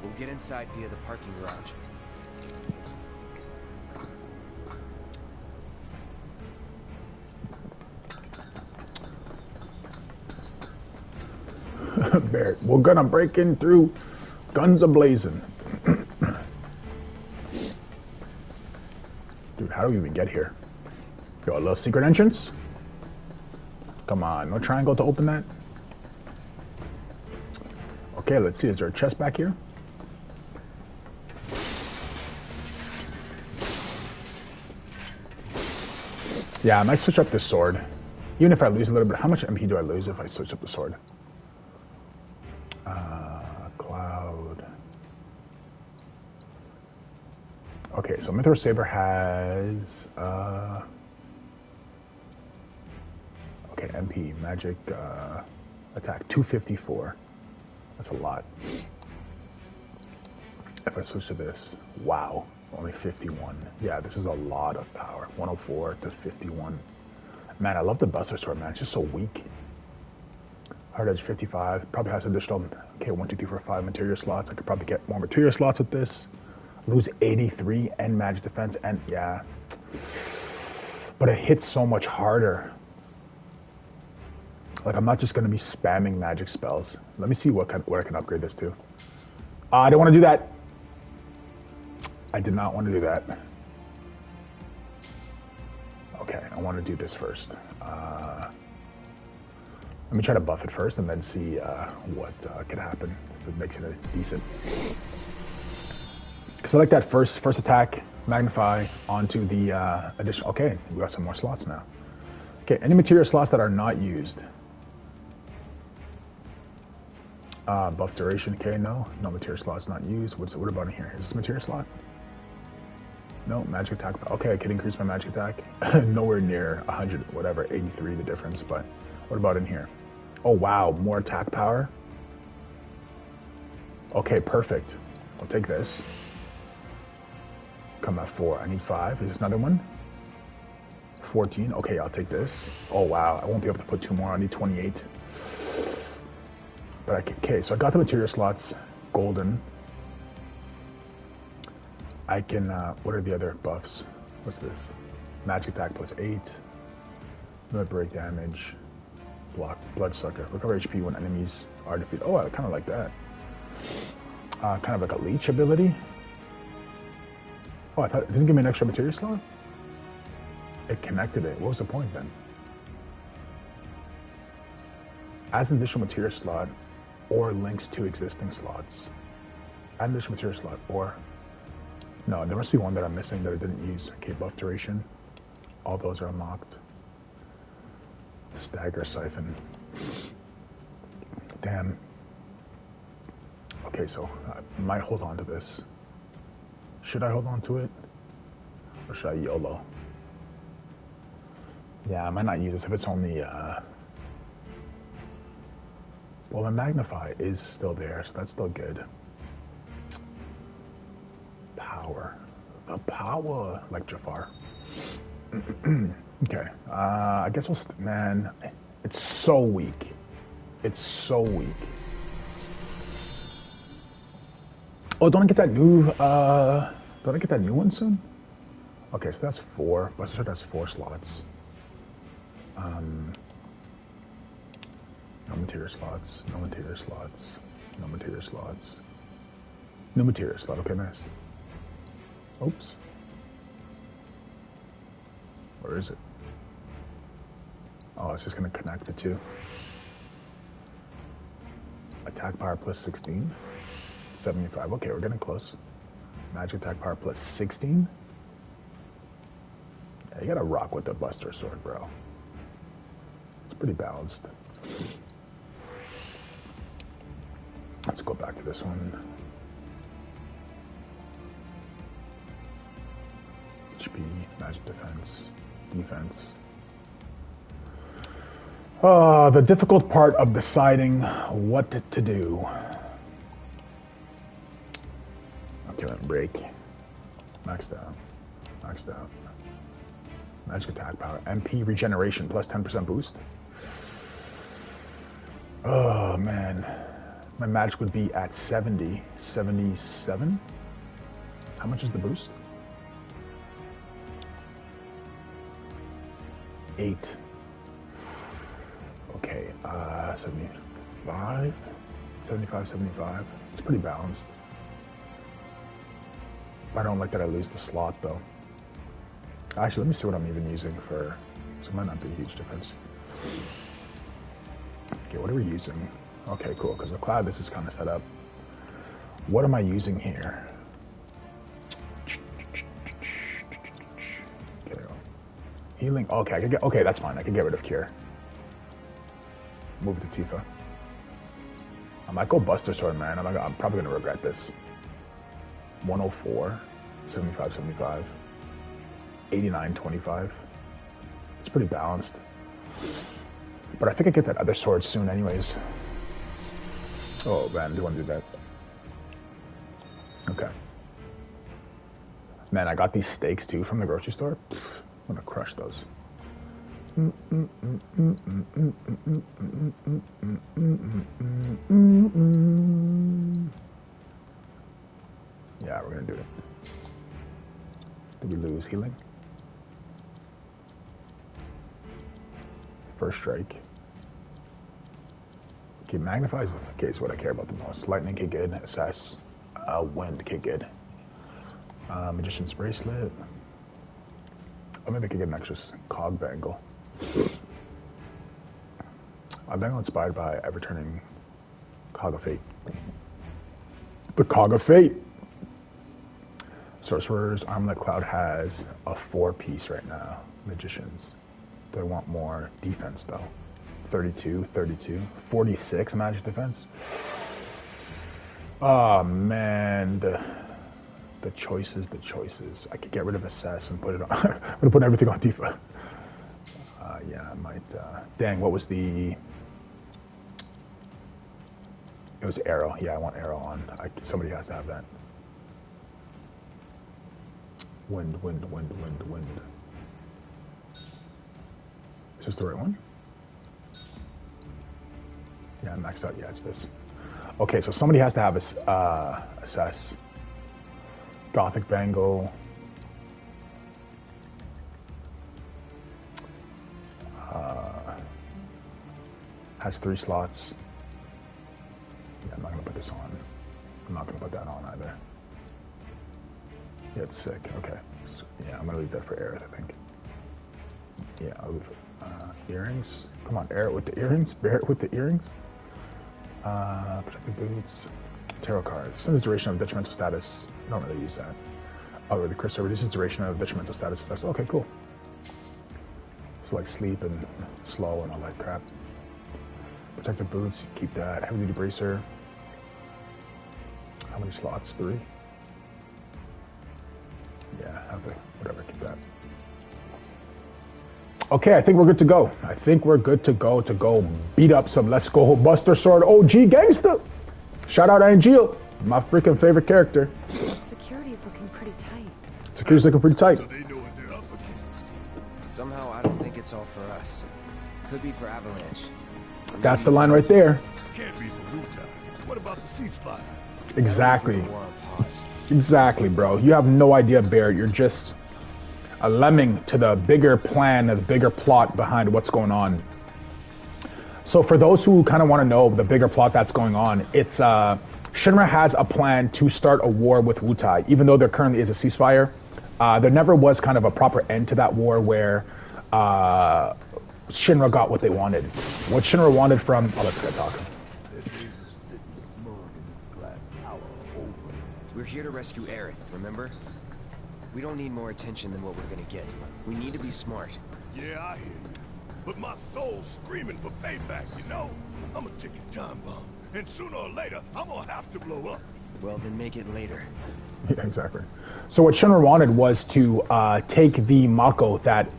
We'll get inside via the parking garage. Barrett, we're gonna break in through guns a-blazing. Dude, how do we even get here? Yo, a little secret entrance? Come on, no triangle to open that? Okay, let's see, is there a chest back here? Yeah, I might switch up this sword. Even if I lose a little bit, how much MP do I lose if I switch up the sword? Cloud. Okay, so Mythos Saber has, okay, MP, magic, attack, 254. That's a lot. If I switch to this, wow, only 51. Yeah, this is a lot of power. 104 to 51. Man, I love the Buster Sword, man. It's just so weak. Hard Edge 55. Probably has additional, okay, 1, 2, 3, 4, 5 material slots. I could probably get more material slots with this. Lose 83 and magic defense, and yeah. But it hits so much harder. Like, I'm not just going to be spamming magic spells. Let me see where I can upgrade this to. I don't want to do that. I did not want to do that. Okay, I want to do this first. Let me try to buff it first and then see what can happen if it makes it decent. So I like that first attack, magnify onto the additional. Okay, we got some more slots now. Okay, any material slots that are not used. Buff duration, okay, no material slots not used. What about in here? Is this a material slot? No, magic attack. Okay, I can increase my magic attack. Nowhere near 100, whatever, 83 the difference, but what about in here? Oh wow, more attack power. Okay, perfect. I'll take this. Come at 4, I need 5. Is this another one? 14, okay, I'll take this. Oh wow, I won't be able to put 2 more, I need 28. But okay, so I got the material slots, golden. I can, what are the other buffs? What's this? Magic attack plus 8. Limit break damage. Block, bloodsucker. Recover HP when enemies are defeated. Oh, I kind of like that. Kind of like a leech ability. Oh, I thought it didn't give me an extra material slot? It connected it. What was the point then? As an additional material slot or links to existing slots. Add an additional material slot or... No, there must be one that I'm missing that I didn't use. Okay, buff duration. All those are unlocked. Stagger siphon. Damn. Okay, so I might hold on to this. Should I hold on to it? Or should I YOLO? Yeah, I might not use this if it's only, well, my magnify is still there, so that's still good. Power. The power, like Jafar. Okay, I guess we'll, man, it's so weak. It's so weak. Oh, don't I get that new, don't I get that new one soon? Okay, so that's 4. Buster Sword has 4 slots. No material slots, no material slots, no material slots. No material slot, okay, nice. Oops. Where is it? Oh, it's just gonna connect the two. Attack power plus 16. 75, okay, we're getting close. Magic attack power plus 16. Yeah, you gotta rock with the Buster Sword, bro. It's pretty balanced. Let's go back to this one. HP, magic defense, defense. The difficult part of deciding what to do. Okay, let me break. Maxed out. Maxed out. Magic attack power. MP regeneration plus 10% boost. Oh, man. My magic would be at 70. 77? How much is the boost? 8. Okay, 75? 75, 75. It's pretty balanced. I don't like that I lose the slot, though. Actually, let me see what I'm even using for... So it might not be a huge difference. Okay, what are we using? Okay, cool, because the cloud, this is kind of set up. What am I using here? Okay, healing. Okay, I can get... Okay, that's fine. I can get rid of Cure. Move to Tifa. I might go Buster Sword, man. I'm probably going to regret this. 104, 75, 75, 89, 25. It's pretty balanced. But I think I get that other sword soon anyways. Oh man, do you want to do that? Okay. Man, I got these steaks too from the grocery store. Pfft, I'm gonna crush those. Yeah, we're gonna do it. Did we lose healing? First strike. Okay, magnifies. Okay, is what I care about the most. Lightning kick good. Assess. Wind kick good. Magician's bracelet. Oh, maybe I could get an extra cog bangle. A bangle inspired by a returning cog of fate. The cog of fate. Sorcerer's Armlet Cloud has a 4-piece right now. Magicians. Do I want more defense though? 32, 32, 46 magic defense. Oh man, the choices, the choices. I could get rid of Assess and put it on. I'm gonna put everything on Tifa. Yeah, I might. Dang, what was the? It was Arrow. Yeah, I want Arrow on. Somebody has to have that. Wind, wind, wind, wind, wind. Is this the right one? Yeah, I'm maxed out. Yeah, it's this. Okay, so somebody has to have Assess. Gothic Bangle. Has 3 slots. Yeah, I'm not gonna put this on. I'm not gonna put that on either. Yeah, it's sick. Okay. So, yeah, I'm gonna leave that for Aerith, I think. Yeah, earrings. Come on, air it with the earrings. Bear it with the earrings. Protective boots. Tarot cards. Extends the duration of detrimental status. I don't really use that. Oh, the crystal reduces duration of detrimental status. That's okay, cool. So like sleep and slow and all that crap. Protective boots, keep that. Heavy duty bracer. How many slots? 3? Yeah, whatever, keep that. Okay, I think we're good to go. I think we're good to go beat up some Let's Go Buster Sword OG gangsta. Shout out ANGEAL, my freaking favorite character. Security's looking pretty tight. Security's looking pretty tight. So they know what they're up against. Somehow, I don't think it's all for us. Could be for Avalanche. That's the line right there. Can't be for Wutai. What about the ceasefire? Exactly. Exactly, bro. You have no idea, Barrett. You're just a lemming to the bigger plan, the bigger plot behind what's going on. So for those who kind of want to know the bigger plot that's going on, it's Shinra has a plan to start a war with Wutai. Even though there currently is a ceasefire, there never was kind of a proper end to that war where Shinra got what they wanted. What Shinra wanted from... Oh, let's get talking. We're here to rescue Aerith, remember? We don't need more attention than what we're gonna get. We need to be smart. Yeah, I hear you. But my soul's screaming for payback, you know? I'm a ticking time bomb. And sooner or later, I'm gonna have to blow up. Well, then make it later. Yeah, exactly. So what Shinra wanted was to take the Mako that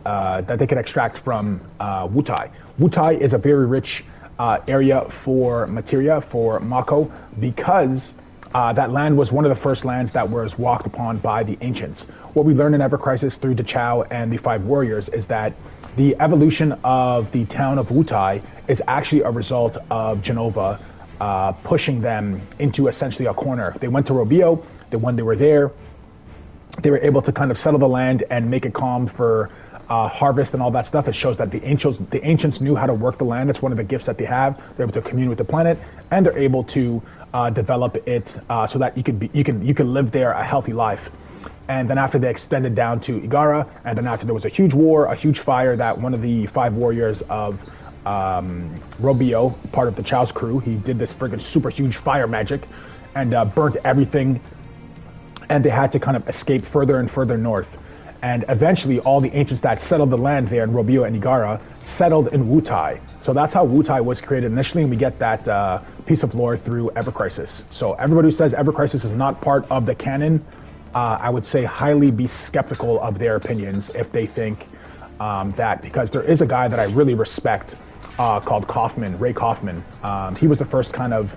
they could extract from Wutai. Wutai is a very rich area for materia, for Mako, because that land was one of the first lands that was walked upon by the ancients. What we learned in Ever Crisis through Dachao and the 5 warriors is that the evolution of the town of Wutai is actually a result of Jenova pushing them into essentially a corner. They went to Robio, when they were there, they were able to kind of settle the land and make it calm for harvest and all that stuff. It shows that the ancients knew how to work the land. It's one of the gifts that they have. They're able to commune with the planet, and they're able to develop it so that you can live there a healthy life. And then after they extended down to Igara, and then after there was a huge war, a huge fire that one of the 5 warriors of Robio, part of the Chao's crew, he did this friggin' super huge fire magic and burnt everything, and they had to kind of escape further and further north. And eventually all the ancients that settled the land there in Robio and Igara settled in Wutai. So that's how Wutai was created initially, and we get that piece of lore through Ever Crisis. So everybody who says Ever Crisis is not part of the canon, I would say highly be skeptical of their opinions if they think that, because there is a guy that I really respect called Kaufman, Ray Kaufman. He was the first kind of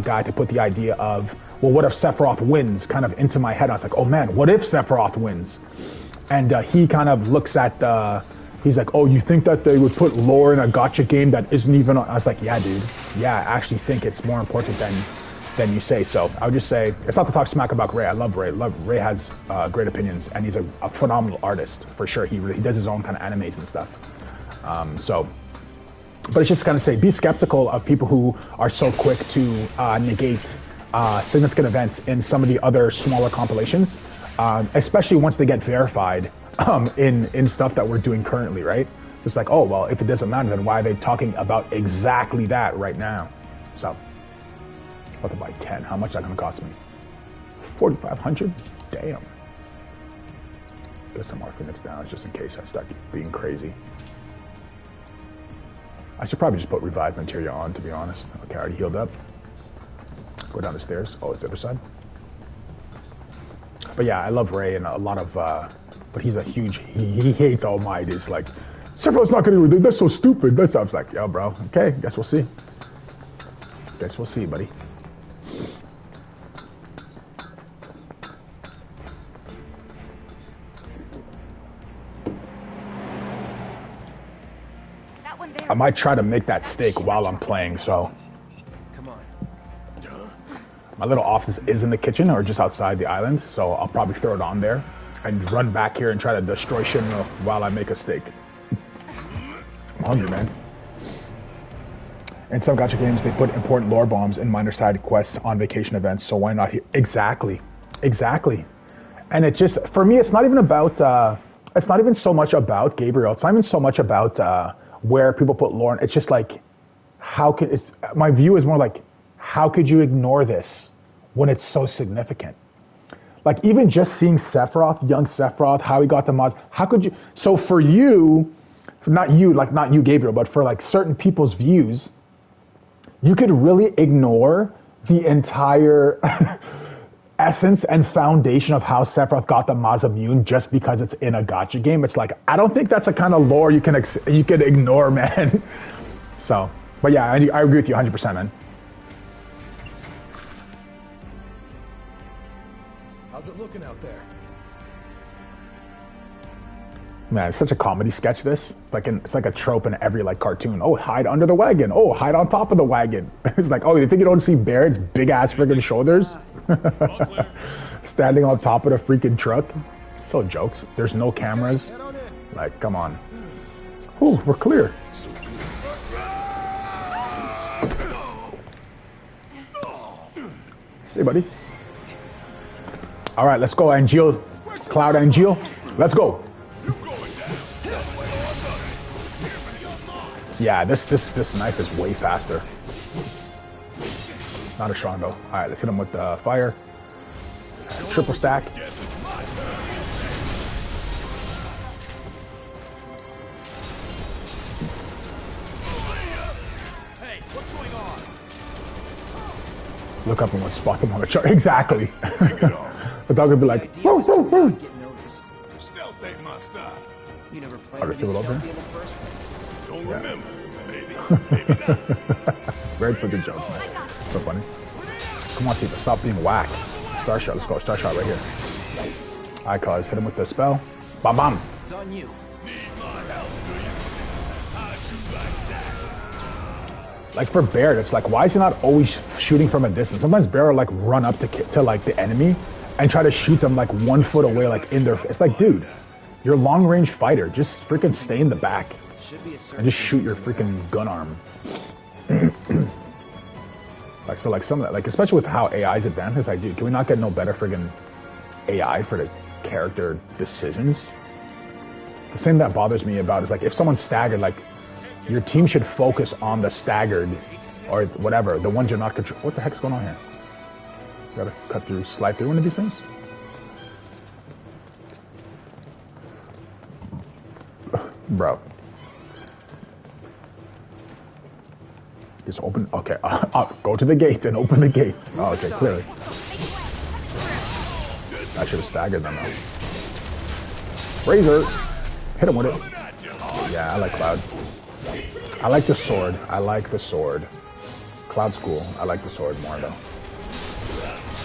guy to put the idea of, well, what if Sephiroth wins, kind of into my head. I was like, oh man, what if Sephiroth wins? And he kind of looks at he's like, oh, you think that they would put lore in a gacha game that isn't even on? I was like, yeah, dude. Yeah, I actually think it's more important than you say. So I would just say, it's not to talk smack about Ray. I love Ray. Ray has great opinions, and he's a phenomenal artist, for sure. He does his own kind of animes and stuff. But it's just kind of say, be skeptical of people who are so quick to negate significant events in some of the other smaller compilations, especially once they get verified in stuff that we're doing currently, right? It's like, oh, well, if it doesn't matter, then why are they talking about exactly that right now? So, what to buy 10? How much is that going to cost me? 4,500? Damn. Get some more Phoenix down just in case I start being crazy. I should probably just put Revived Materia on, to be honest. Okay, I already healed up. Go down the stairs. Oh, it's the other side. But yeah, I love Ray and a lot of, but he's a huge, he hates All Might. He's like, Sephiroth's not gonna do it, that's so stupid. That's, I was like, yo, bro, okay, guess we'll see. Guess we'll see, buddy. I might try to make that steak while I'm playing, so. Come on. My little office is in the kitchen or just outside the island, so I'll probably throw it on there and run back here and try to destroy Shinra while I make a steak. I'm hungry, man. In some gacha games, they put important lore bombs in minor side quests on vacation events, so why not here? Exactly. Exactly. And it just, for me, it's not even about it's not even so much about Gabriel. It's not even so much about where people put Lauren. It's just like, my view is more like, how could you ignore this when it's so significant? Like, even just seeing Sephiroth, young Sephiroth, how he got the mods, how could you? So for you, not you, Gabriel, but for like certain people's views, you could really ignore the entire essence and foundation of how Sephiroth got the mods immune just because it's in a gacha game. It's like, I don't think that's a kind of lore you can ignore, man. So, but yeah, I agree with you 100%, man. How's it looking out there? Man, it's such a comedy sketch, this. It's like a trope in every like cartoon. Oh, hide under the wagon. Oh, hide on top of the wagon. It's like, oh, you think you don't see Barrett's big ass freaking shoulders? Standing on top of the freaking truck. So jokes. There's no cameras. Like, come on. Ooh, we're clear. Hey, buddy. All right, let's go, ANGEAL. Cloud ANGEAL. Let's go. Yeah, this knife is way faster. Not as strong though. All right, let's hit him with fire. Triple stack. Hey, what's going on? Look up and we'll spot them on the chart. Exactly. The dog would be like, woo, woo, woo. Stealth ain't my style. You never played with stealthy in the first place. Don't remember. Maybe not. Very good joke, man. So funny. Come on, Tifa, stop being whack. Star shot, let's go. Star shot right here. Alright, cuz, hit him with the spell. Bam, bam. It's on you. Like for Bear, it's like, why is he not always shooting from a distance? Sometimes Bear will like run up to like the enemy and try to shoot them like 1 foot away, like in their. It's like, dude, you're a long range fighter. Just freaking stay in the back and just shoot your freaking gun arm. Like, so like some of that, like especially with how AI is advanced, it's like, dude, can we not get no better friggin' AI for the character decisions? The thing that bothers me about is like, if someone's staggered, like your team should focus on the staggered or whatever, the ones you're not control. What the heck's going on here? Gotta cut through, slide through one of these things? Bro. Just open, okay, go to the gate and open the gate. Oh, okay, clearly. I should have staggered them though. Razor! Hit him with it. Yeah, I like Cloud. I like the sword. I like the sword. Cloud's cool. I like the sword more though.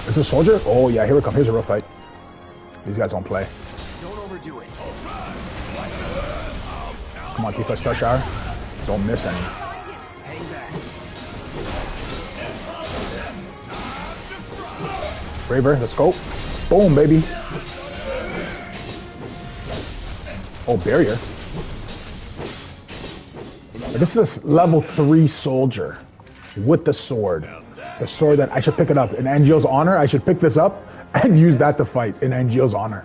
Is this a soldier? Oh yeah, here we come. Here's a real fight. These guys won't play. Don't overdo it. Come on, Tifa, Star Shower. Don't miss any. Hang back. Braver, let's go. Boom, baby. Oh, barrier. This is a level 3 soldier with the sword. The sword that I should pick it up. In ANGEAL's honor, I should pick this up and use that to fight in ANGEAL's honor.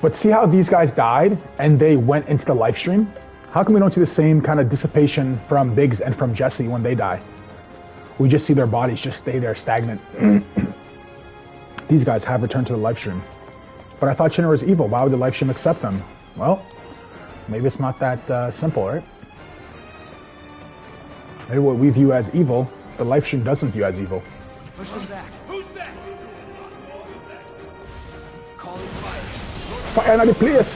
But see how these guys died and they went into the live stream? How come we don't see the same kind of dissipation from Biggs and from Jesse when they die? We just see their bodies just stay there stagnant. These guys have returned to the live stream. But I thought Shinra was evil. Why would the live stream accept them? Well, maybe it's not that simple, right? Maybe what we view as evil, the live stream doesn't view as evil. Push him back. Who's that? Calling fire. Fire on the place!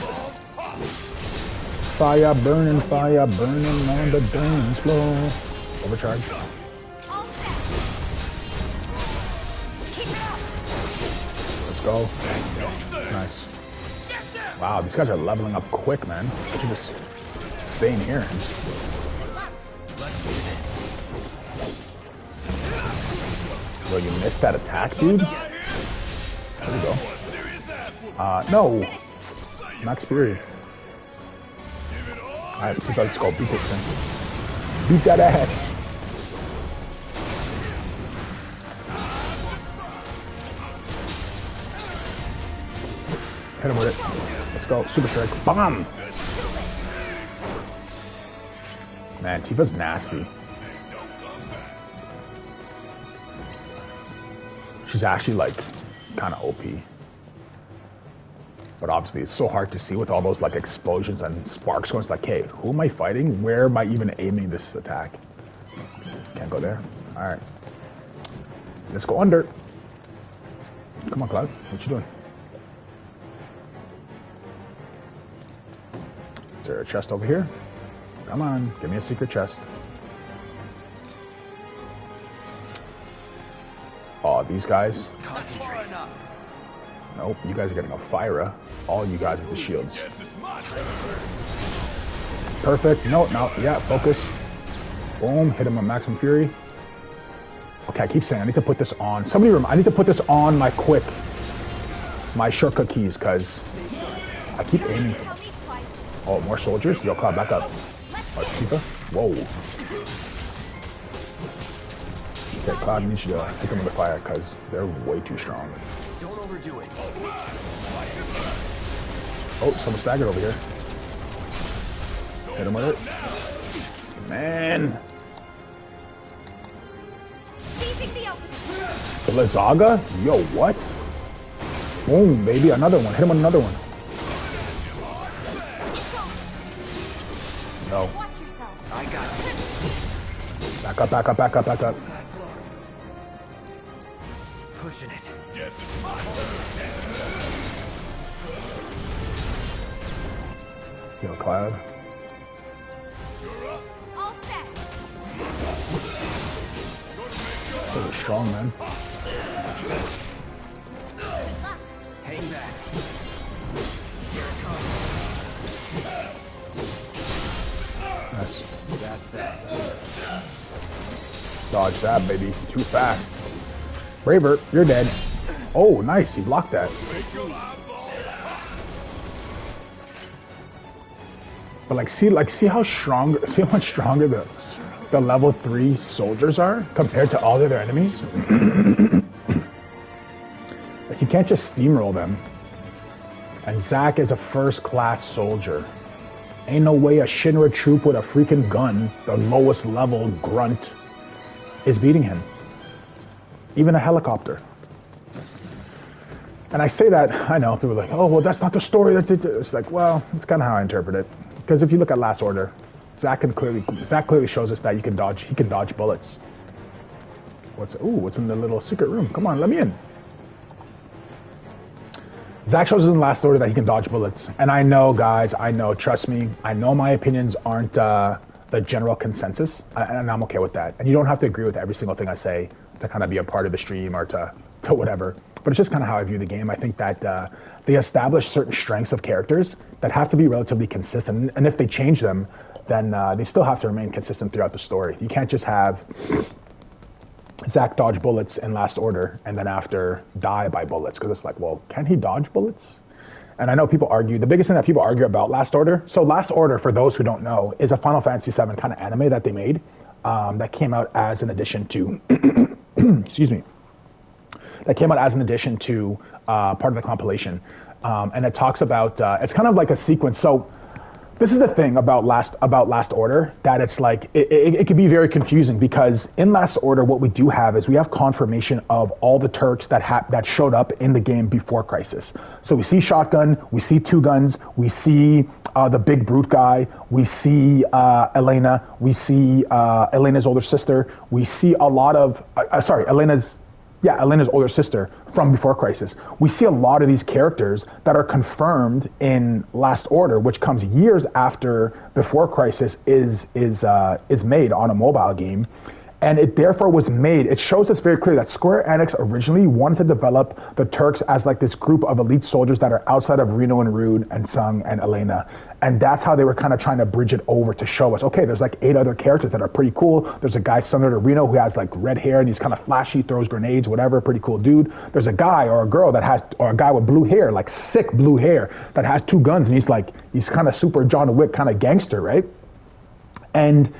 Fire burning on the dance floor. Overcharge. Let's go. Nice. Wow, these guys are leveling up quick, man. They should just stay in here. Bro, you missed that attack, dude? There we go. No. Max Fury. Alright, let's go. Beat this thing. Beat that ass. Hit him with it. Let's go. Super strike. Bomb! Man, Tifa's nasty. She's actually, like, kind of OP. But obviously, it's so hard to see with all those, like, explosions and sparks going. It's like, hey, who am I fighting? Where am I even aiming this attack? Can't go there. Alright. Let's go under. Come on, Cloud. What you doing? Is there a chest over here? Come on, give me a secret chest. Oh, these guys. Nope, you guys are getting a Fyra. All you guys with the shields. Perfect. No, yeah, focus. Boom, hit him on maximum fury. Okay, I keep saying I need to put this on. Somebody remember, I need to put this on my shortcut keys, because I keep aiming. Oh, more soldiers? Yo, Cloud, back up. Oh, Tifa? Whoa. Okay, Cloud needs you to hit them with the fire, because they're way too strong. Don't overdo it. Oh, someone staggered over here. Hit him with it. Man. Blizzaga? Yo, what? Boom, baby, another one. Hit him with another one. No. I got it. Back up, back up, back up, back up. Pushing it. Yo, Cloud. That was strong, man. Hang back. That's that. Dodge that, baby. Too fast. Braver, you're dead. Oh, nice. He blocked that. But see how strong, see how much stronger the level 3 soldiers are compared to all the other enemies. Like, you can't just steamroll them. And Zack is a first-class soldier. Ain't no way a Shinra troop with a freaking gun, the lowest level grunt, is beating him. Even a helicopter. And I say that, I know, people are like, oh, well, that's not the story. It's like, well, it's kind of how I interpret it. Because if you look at Last Order, Zack clearly shows us that he can dodge bullets. What's in the little secret room? Come on, let me in. Zack shows us in Last Order that he can dodge bullets. And I know, guys, trust me, I know my opinions aren't the general consensus, and I'm okay with that. And you don't have to agree with every single thing I say to kind of be a part of the stream or to whatever. But it's just kind of how I view the game. I think that they establish certain strengths of characters that have to be relatively consistent. And if they change them, then they still have to remain consistent throughout the story. You can't just have Zack dodge bullets in Last Order and then after die by bullets, because it's like, well, can he dodge bullets? And I know people argue, the biggest thing that people argue about Last Order, so Last Order, for those who don't know, is a Final Fantasy VII kind of anime that they made that came out as an addition to, excuse me, that came out as an addition to part of the compilation. And it talks about, it's kind of like a sequence. So this is the thing about Last Order, that it's like, it can be very confusing, because in Last Order, what we do have is we have confirmation of all the Turks that showed up in the game before Crisis. So we see Shotgun, we see Two Guns, we see the big brute guy, we see Elena, we see Elena's older sister, we see a lot of, Elena's older sister from before Crisis. We see a lot of these characters that are confirmed in Last Order, which comes years after Before Crisis is made on a mobile game. And it therefore was made, it shows us very clearly that Square Enix originally wanted to develop the Turks as like this group of elite soldiers that are outside of Reno and Rude and Sung and Elena. And that's how they were kind of trying to bridge it over to show us, okay, there's like 8 other characters that are pretty cool. There's a guy similar to Reno who has like red hair and he's kind of flashy, throws grenades, whatever, pretty cool dude. There's a guy or a girl or a guy with blue hair, like sick blue hair, that has 2 guns, and he's kind of super John Wick kind of gangster, right? And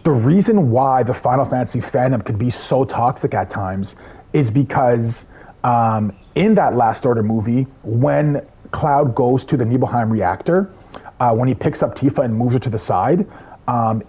the reason why the Final Fantasy fandom can be so toxic at times is because in that Last Order movie, when Cloud goes to the Nibelheim reactor, when he picks up Tifa and moves her to the side,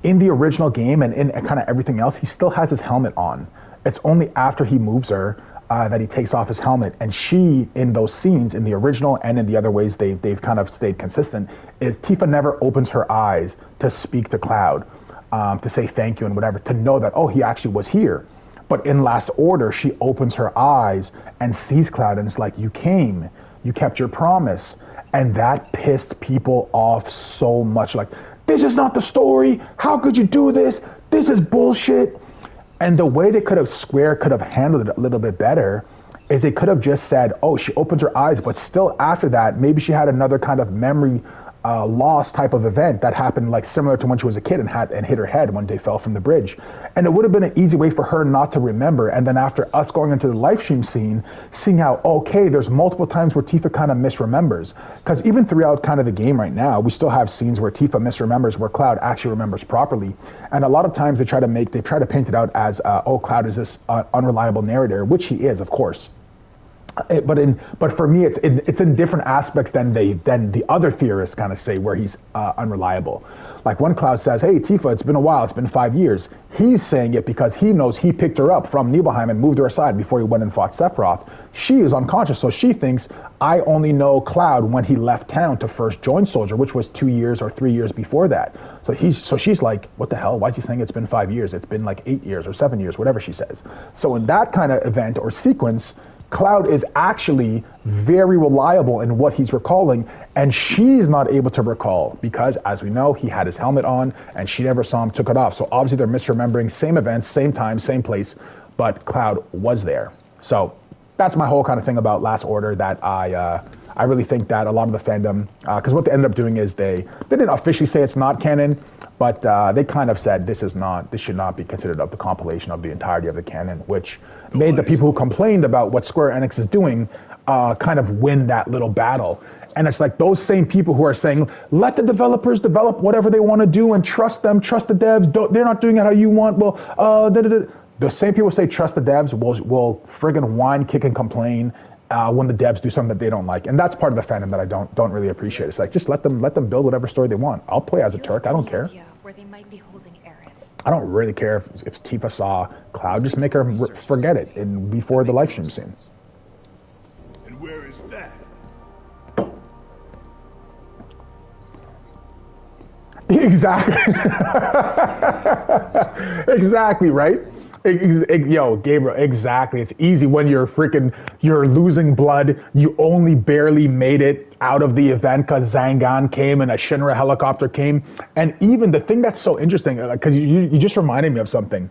in the original game and in kind of everything else, he still has his helmet on. It's only after he moves her that he takes off his helmet. And she, in those scenes, in the original and in the other ways they've kind of stayed consistent, is Tifa never opens her eyes to speak to Cloud, to say thank you and whatever, to know that, oh, he actually was here. But in Last Order, she opens her eyes and sees Cloud, and it's like, you came, you kept your promise. And that pissed people off so much. Like, this is not the story. How could you do this? This is bullshit. And the way Square could have handled it a little bit better is they could have just said, oh, she opens her eyes, but still after that, maybe she had another kind of memory loss type of event that happened like similar to when she was a kid and hit her head when they fell from the bridge. And it would have been an easy way for her not to remember. And then after us going into the live stream scene, seeing how, okay, there's multiple times where Tifa kind of misremembers. Because even throughout kind of the game right now, we still have scenes where Tifa misremembers, where Cloud actually remembers properly. And a lot of times they try to paint it out as, oh, Cloud is this unreliable narrator, which he is, of course. But for me, it's in different aspects than the other theorists kind of say where he's unreliable. Like when Cloud says, "Hey Tifa, it's been a while. It's been 5 years." He's saying it because he knows he picked her up from Nibelheim and moved her aside before he went and fought Sephiroth. She is unconscious, so she thinks I only know Cloud when he left town to first join Soldier, which was 2 years or 3 years before that. So she's like, what the hell? Why is he saying it's been 5 years? It's been like 8 years or 7 years, whatever she says. So in that kind of event or sequence, Cloud is actually very reliable in what he's recalling, and she's not able to recall because, as we know, he had his helmet on and she never saw him took it off. So obviously they're misremembering, same events, same time, same place, but Cloud was there. So that's my whole kind of thing about Last Order, that I really think that a lot of the fandom, because what they ended up doing is they didn't officially say it's not canon, but they kind of said this should not be considered of the compilation of the entirety of the canon, which made the people who complained about what Square Enix is doing kind of win that little battle. And it's like those same people who are saying, let the developers develop whatever they want to do and trust them, trust the devs, they're not doing it how you want, well, the same people say trust the devs will friggin' whine, kick, and complain when the devs do something that they don't like. And that's part of the fandom that I don't really appreciate. It's like, just let them build whatever story they want. I'll play as a Turk, I don't care. Where they might be holding Aerith. I don't really care if Tifa saw Cloud, just make her forget it before the live stream scene. And where is that? Exactly. Exactly, right? Yo, Gabriel, exactly. It's easy when you're losing blood. You only barely made it out of the event because Zangan came and a Shinra helicopter came. And even the thing that's so interesting, because you just reminded me of something.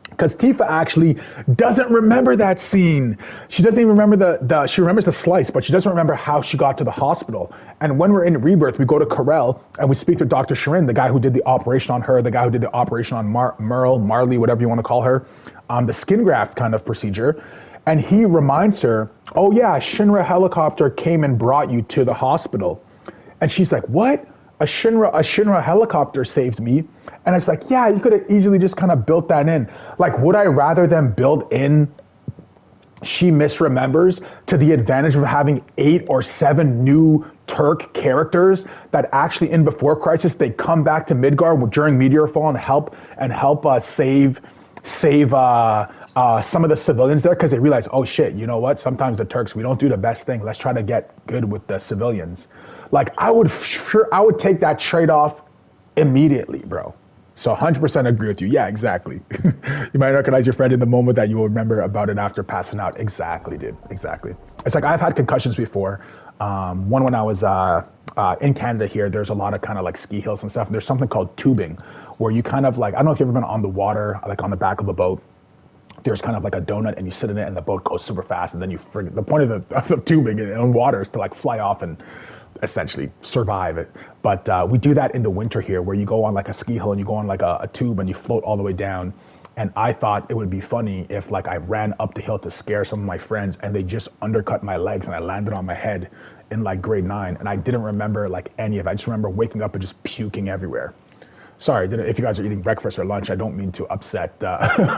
Because Tifa actually doesn't remember that scene. She doesn't even remember she remembers the slice, but she doesn't remember how she got to the hospital. And when we're in Rebirth, we go to Corel and we speak to Dr. Shirin, the guy who did the operation on her, the guy who did the operation on Marley, whatever you want to call her, the skin graft kind of procedure. And he reminds her, oh yeah, Shinra helicopter came and brought you to the hospital. And she's like, what? A Shinra helicopter saved me. And it's like, yeah, you could have easily just kind of built that in. Like, would I rather them build in she misremembers to the advantage of having 8 or 7 new Turk characters that actually in Before Crisis, they come back to Midgar during Meteorfall and help save some of the civilians there, because they realize, oh shit, you know what? Sometimes the Turks, we don't do the best thing. Let's try to get good with the civilians. Like, I would take that trade-off immediately, bro. So 100% agree with you. Yeah, exactly. You might recognize your friend in the moment that you will remember about it after passing out. Exactly, dude. Exactly. It's like I've had concussions before. One when I was in Canada here, there's a lot of kind of like ski hills and stuff. There's something called tubing, where you kind of like, I don't know if you've ever been on the water, like on the back of a boat. There's kind of like a donut and you sit in it and the boat goes super fast, and then the point of the tubing in water is to like fly off and essentially survive it. But we do that in the winter here, where you go on like a ski hill and you go on like a tube and you float all the way down. And I thought it would be funny if like I ran up the hill to scare some of my friends and they just undercut my legs and I landed on my head in like grade 9. And I didn't remember like any of it. I just remember waking up and just puking everywhere. Sorry, if you guys are eating breakfast or lunch, I don't mean to upset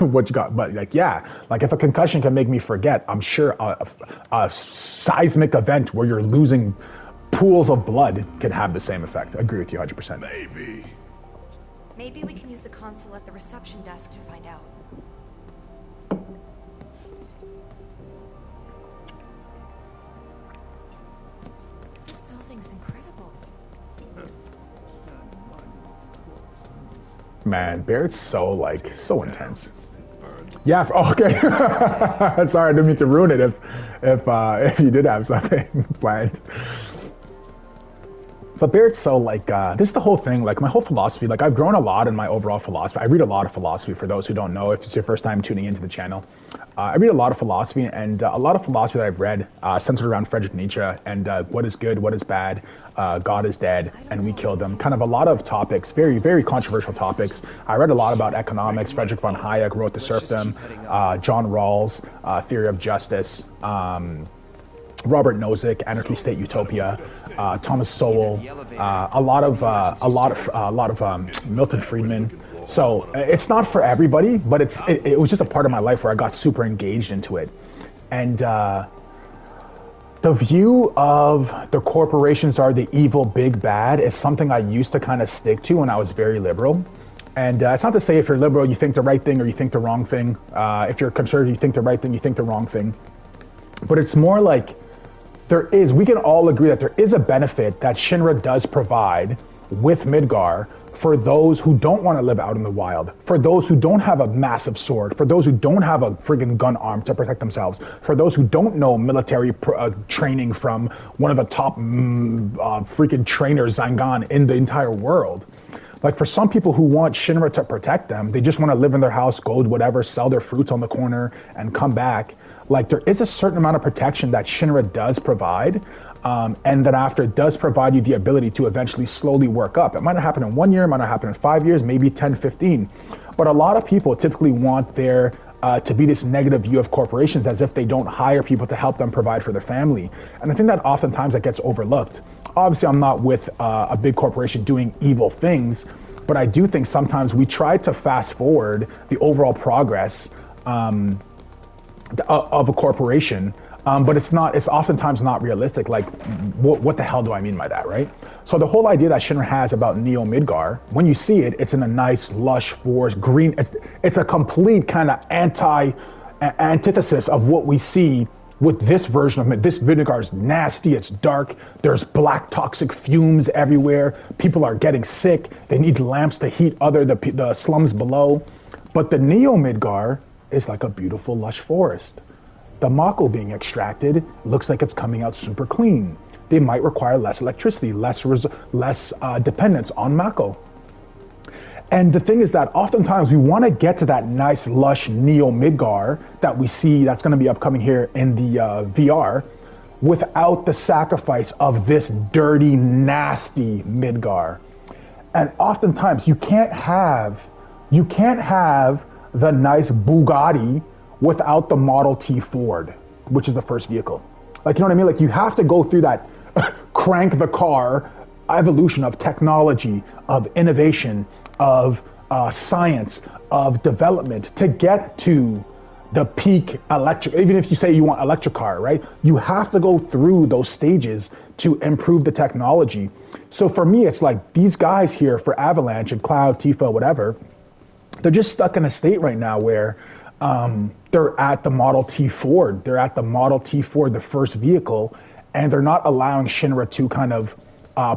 what you got. But like, yeah, like if a concussion can make me forget, I'm sure a seismic event where you're losing pools of blood can have the same effect. I agree with you 100%. Maybe. Maybe we can use the console at the reception desk to find out. This building's incredible. Man, Barrett's so intense. Yeah. Okay. Sorry, I didn't mean to ruin it. If you did have something planned. But Barrett's so this is the whole thing. Like my whole philosophy. Like I've grown a lot in my overall philosophy. I read a lot of philosophy. For those who don't know, if it's your first time tuning into the channel, I read a lot of philosophy, and a lot of philosophy that I've read centered around Friedrich Nietzsche and what is good, what is bad, God is dead, and we killed him. Kind of a lot of topics, very, very controversial topics. I read a lot about economics. Friedrich von Hayek wrote The Serfdom. John Rawls, Theory of Justice. Robert Nozick, Anarchy State Utopia, Thomas Sowell, a lot of Milton Friedman. So it's not for everybody, but it was just a part of my life where I got super engaged into it. And the view of the corporations are the evil big bad is something I used to kind of stick to when I was very liberal. And it's not to say if you're liberal, you think the right thing or you think the wrong thing. If you're conservative, you think the right thing, you think the wrong thing. But it's more like we can all agree that there is a benefit that Shinra does provide with Midgar for those who don't want to live out in the wild, for those who don't have a massive sword, for those who don't have a friggin' gun arm to protect themselves, for those who don't know military training from one of the top freaking trainers, Zangan, in the entire world. Like for some people who want Shinra to protect them, they just want to live in their house, go whatever, sell their fruits on the corner and come back. Like there is a certain amount of protection that Shinra does provide, and that after it does provide you the ability to eventually slowly work up. It might not happen in 1 year, it might not happen in 5 years, maybe 10, 15. But a lot of people typically want there to be this negative view of corporations as if they don't hire people to help them provide for their family. And I think that oftentimes that gets overlooked. Obviously, I'm not with a big corporation doing evil things, but I do think sometimes we try to fast forward the overall progress of a corporation, but it's oftentimes not realistic. Like, what the hell do I mean by that, right? So the whole idea that Shinra has about Neo Midgar, when you see it, it's in a nice, lush forest, green. It's a complete kind of antithesis of what we see with this version of it. This Midgar is nasty, it's dark, there's black toxic fumes everywhere, people are getting sick, they need lamps to heat the slums below. But the Neo Midgar is like a beautiful lush forest. The Mako being extracted looks like it's coming out super clean. They might require less electricity, less dependence on Mako. And the thing is that oftentimes we want to get to that nice lush Neo Midgar that we see that's going to be upcoming here in the VR without the sacrifice of this dirty, nasty Midgar. And oftentimes you can't have the nice Bugatti without the Model T Ford, which is the first vehicle. Like, you know what I mean? Like, you have to go through that crank the car evolution of technology, of innovation, of science, of development to get to the peak electric. Even if you say you want electric car, right? You have to go through those stages to improve the technology. So for me, it's like these guys here for Avalanche and Cloud, Tifa, whatever, they're just stuck in a state right now where they're at the Model T Ford. They're at the Model T Ford, the first vehicle, and they're not allowing Shinra to kind of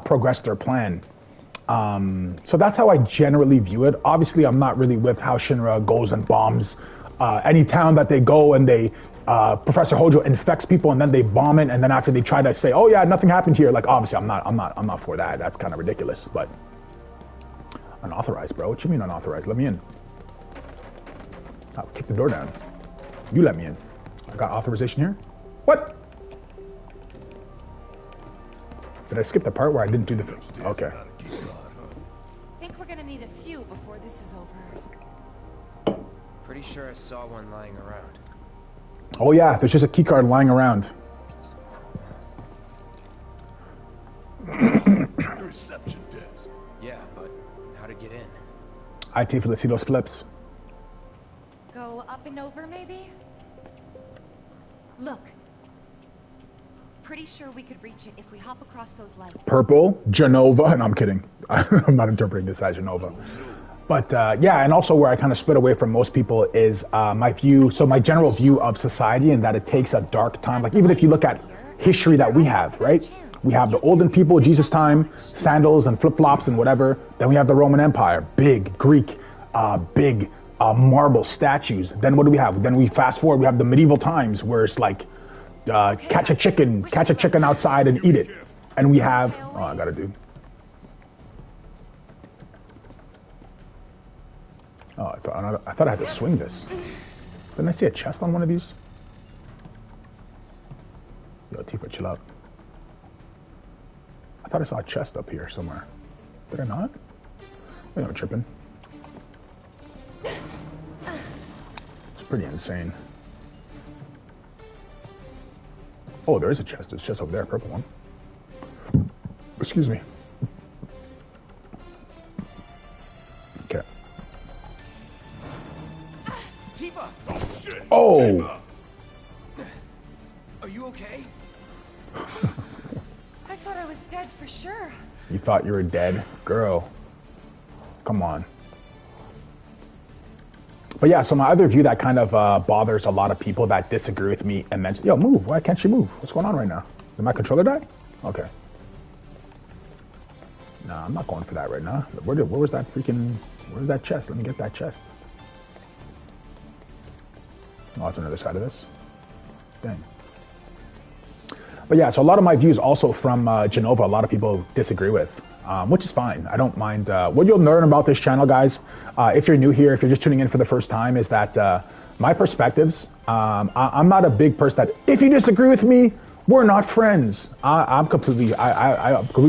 progress their plan. So that's how I generally view it. Obviously, I'm not really with how Shinra goes and bombs any town that they go, and they Professor Hojo infects people and then they bomb it, and then after they try to say, "Oh yeah, nothing happened here," like obviously I'm not for that. That's kind of ridiculous. But unauthorized, bro. What you mean unauthorized? Let me in. I'll kick the door down. You let me in. I got authorization here? What? Did I skip the part where I didn't do the thing? Okay. Think we're gonna need a few before this is over. Pretty sure I saw one lying around. Oh yeah, there's just a keycard lying around. The reception desk. Yeah, but how to get in? IT for the see those flips. Go up and over, maybe? Look. pretty sure we could reach it if we hop across those lights. Purple, Genova. No, I'm kidding. I'm not interpreting this as Genova. But yeah, and also where I kind of split away from most people is my view, so my general view of society, and that it takes a dark time. Like even if you look at history that we have, right? We have the olden people, Jesus time, sandals and flip-flops and whatever. Then we have the Roman Empire, big Greek, big marble statues. Then what do we have? Then we fast forward, we have the medieval times where it's like catch a chicken outside and eat it. And we have, oh, I gotta do. Oh, I thought I had to swing this. Didn't I see a chest on one of these? Yo, Tifa, chill out. I thought I saw a chest up here somewhere. Did I not? Maybe I'm tripping. It's pretty insane. Oh, there is a chest. It's just over there, a purple one. Excuse me. Okay. Tifa! Oh, shit! Oh! Tifa. Are you okay? I thought I was dead for sure. You thought you were dead? Girl. Come on. But yeah, so my other view that kind of bothers a lot of people that disagree with me immensely. Yo, move. Why can't you move? What's going on right now? Did my controller die? Okay. Nah, I'm not going for that right now. Where was that freaking... Where's that chest? Let me get that chest. Oh, it's on the other side of this. Dang. But yeah, so a lot of my views also from Genova, a lot of people disagree with, which is fine. I don't mind. What you'll learn about this channel, guys, if you're new here, if you're just tuning in for the first time, is that my perspectives, I'm not a big person that, if you disagree with me, we're not friends. I'm completely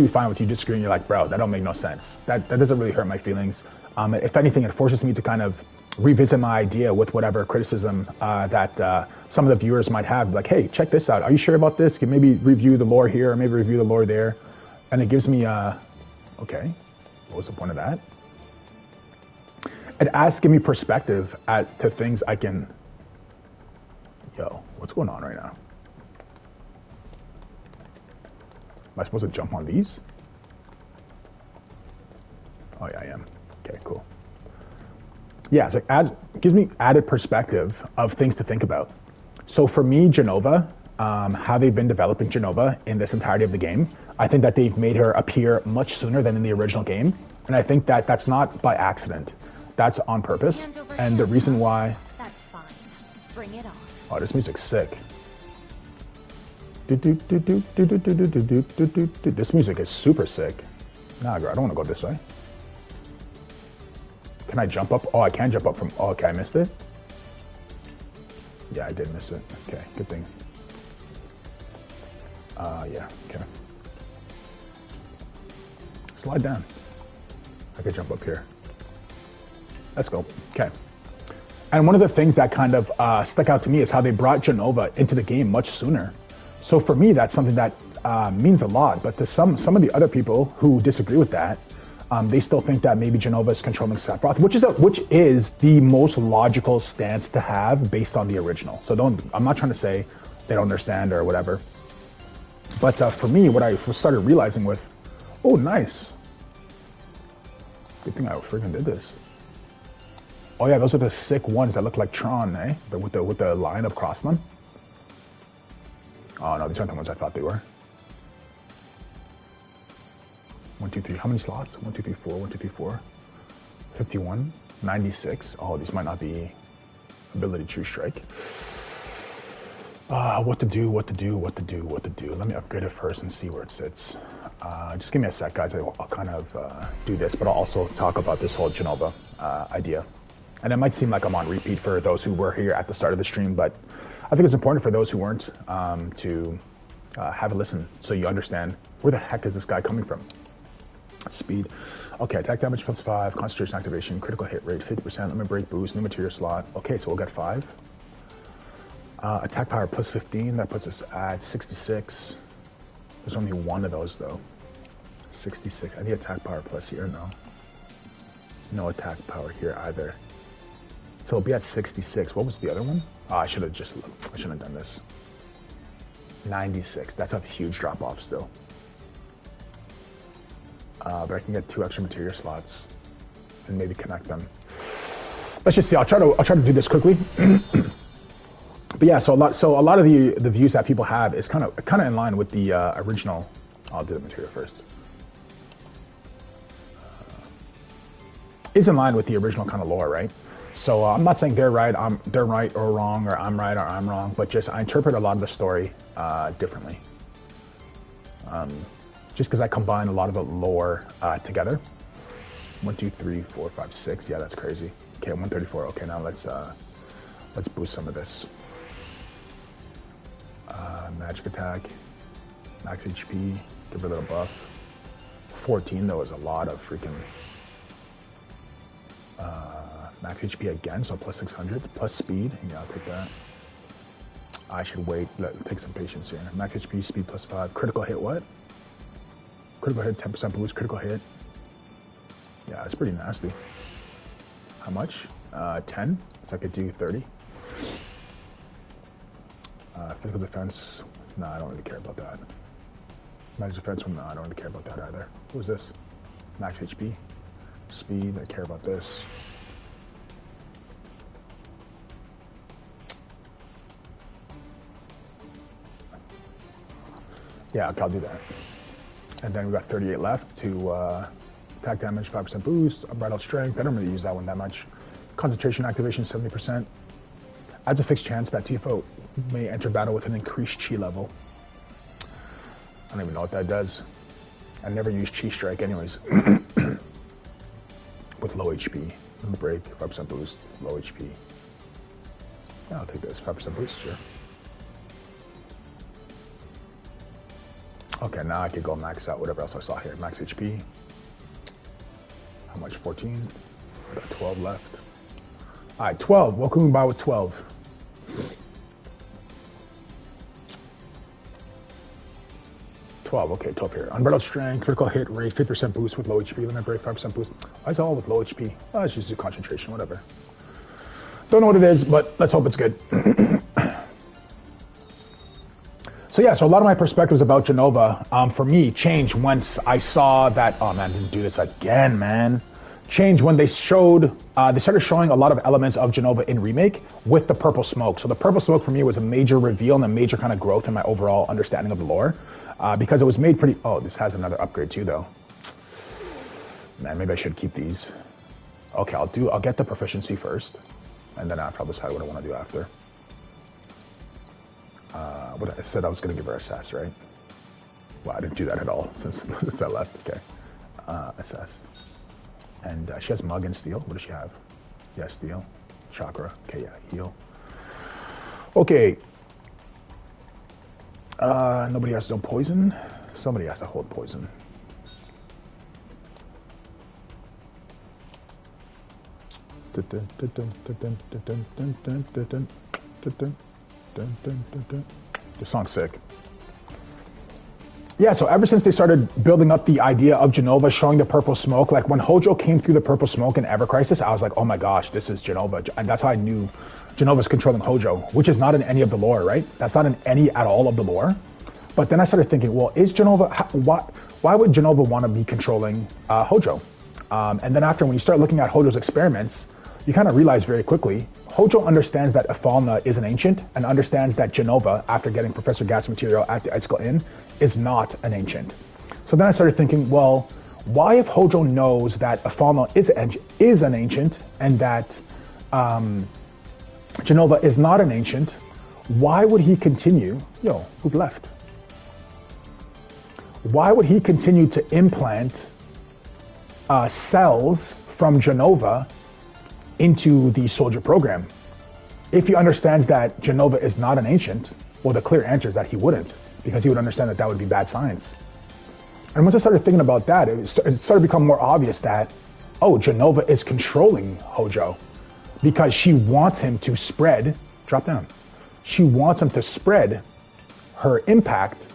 fine with you disagreeing. You're like, bro, that don't make no sense. That doesn't really hurt my feelings. If anything, it forces me to kind of revisit my idea with whatever criticism that some of the viewers might have. Like, hey, check this out. Are you sure about this? Can maybe review the lore here, or maybe review the lore there. And it gives me, okay, what was the point of that? It asks, give me perspective to things I can, yo, what's going on right now? Am I supposed to jump on these? Oh yeah, I am. Okay, cool. Yeah, so it gives me added perspective of things to think about. So for me, Genova, how they've been developing Genova in this entirety of the game, I think that they've made her appear much sooner than in the original game. And I think that that's not by accident. That's on purpose. And the reason why... That's fine. Bring it on. Oh, this music's sick. This music is super sick. Nah, girl, I don't want to go this way. Can I jump up? Oh, I can jump up from... Oh, okay, I missed it. Yeah, I did miss it. Okay, good thing. Yeah, okay. Slide down. I could jump up here. Let's go. Okay. And one of the things that kind of stuck out to me is how they brought Genova into the game much sooner. So for me, that's something that means a lot. But to some of the other people who disagree with that, they still think that maybe Genova is controlling Sephiroth, which is the most logical stance to have based on the original. So I'm not trying to say they don't understand or whatever. But for me, what I started realizing with, oh, nice. Good thing I freaking did this. Oh yeah, those are the sick ones that look like Tron, eh? With the line across them. Oh no, these aren't the ones I thought they were. 1, 2, 3. How many slots? 1, 2, 3, 4. 1, 2, 3, 4. 51. 96. Oh, these might not be ability true strike. What to do? Let me upgrade it first and see where it sits. Just give me a sec, guys. I'll kind of do this, but I'll also talk about this whole Genova idea. And it might seem like I'm on repeat for those who were here at the start of the stream, but I think it's important for those who weren't to have a listen so you understand where the heck is this guy coming from. Speed. Okay, attack damage plus 5, concentration activation, critical hit rate 50%, limit break boost, new material slot. Okay, so we'll get 5. Attack power plus 15, that puts us at 66. There's only one of those though. 66. I need attack power plus here, no. No attack power here either. So it'll be at 66. What was the other one? Oh, I should have done this. 96. That's a huge drop off still. But I can get 2 extra material slots and maybe connect them. Let's just see. I'll try to do this quickly. But yeah, so a lot of the views that people have is kind of in line with the original. I'll do the material first. Is in line with the original kind of lore, right? So I'm not saying they're right or wrong, or I'm right or I'm wrong, but just I interpret a lot of the story differently. Just because I combine a lot of the lore together. 1, 2, 3, 4, 5, 6. Yeah, that's crazy. Okay, 134. Okay, now let's boost some of this. Magic attack, max HP, give her a little buff. 14 though is a lot of freaking max HP again, so plus 600, plus speed. Yeah, I'll take that. I should wait. Take some patience here. Max HP, speed plus 5. Critical hit. What? Critical hit, 10% boost. Critical hit. Yeah, it's pretty nasty. How much? 10. So I could do 30. Physical defense. No, I don't really care about that. Magic defense. No, I don't really care about that either. What was this? Max HP. Speed. I care about this. Yeah, okay, I'll do that. And then we got 38 left to attack damage, 5% boost, unbridled strength. I don't really use that one that much. Concentration activation, 70%. Adds a fixed chance that Tifa may enter battle with an increased chi level. I don't even know what that does. I never use chi strike anyways. With low HP. Break, 5% boost, low HP. Yeah, I'll take this, 5% boost, sure. Okay, now I could go max out whatever else I saw here. Max HP. How much? 14? I got 12 left. Alright, 12. What can we buy with 12? Okay, 12 here. Unbridled strength, critical hit rate, 50% boost with low HP, limit break, 5% boost. Why is it all with low HP? Oh, it's just do concentration, whatever. Don't know what it is, but let's hope it's good. So yeah, so a lot of my perspectives about Jenova, for me, changed once I saw that, oh man, didn't do this again, man. Changed when they started showing a lot of elements of Jenova in Remake with the purple smoke. So the purple smoke for me was a major reveal and a major kind of growth in my overall understanding of the lore. Because it was made pretty, oh, this has another upgrade too though. Man, maybe I should keep these. Okay, I'll get the proficiency first. And then I'll decide what I want to do after. What I said I was going to give her assess, right? Well, I didn't do that at all since I left. Okay. Assess. And she has Mug and Steel. What does she have? Yeah, Steel. Chakra. Okay, yeah, Heal. Okay. Nobody has no poison. Somebody has to hold poison. The song's sick. Yeah, so ever since they started building up the idea of Jenova showing the purple smoke, like when Hojo came through the purple smoke in Ever Crisis, I was like, oh my gosh, this is Jenova. And that's how I knew Jenova's controlling Hojo, which is not in any of the lore, right? That's not in any at all of the lore. But then I started thinking, well, is Jenova, why would Jenova want to be controlling Hojo? And then after, when you start looking at Hojo's experiments, you kind of realize very quickly, Hojo understands that Ifalna is an ancient and understands that Jenova, after getting Professor Gas material at the Icicle Inn, is not an ancient. So then I started thinking, well, why if Hojo knows that Ifalna is an ancient and that Jenova is not an ancient, why would he continue, who left? Why would he continue to implant cells from Jenova into the soldier program? If he understands that Jenova is not an ancient, well, the clear answer is that he wouldn't, because he would understand that that would be bad science. And once I started thinking about that, it started to become more obvious that, oh, Jenova is controlling Hojo because she wants him to spread, drop down. She wants him to spread her impact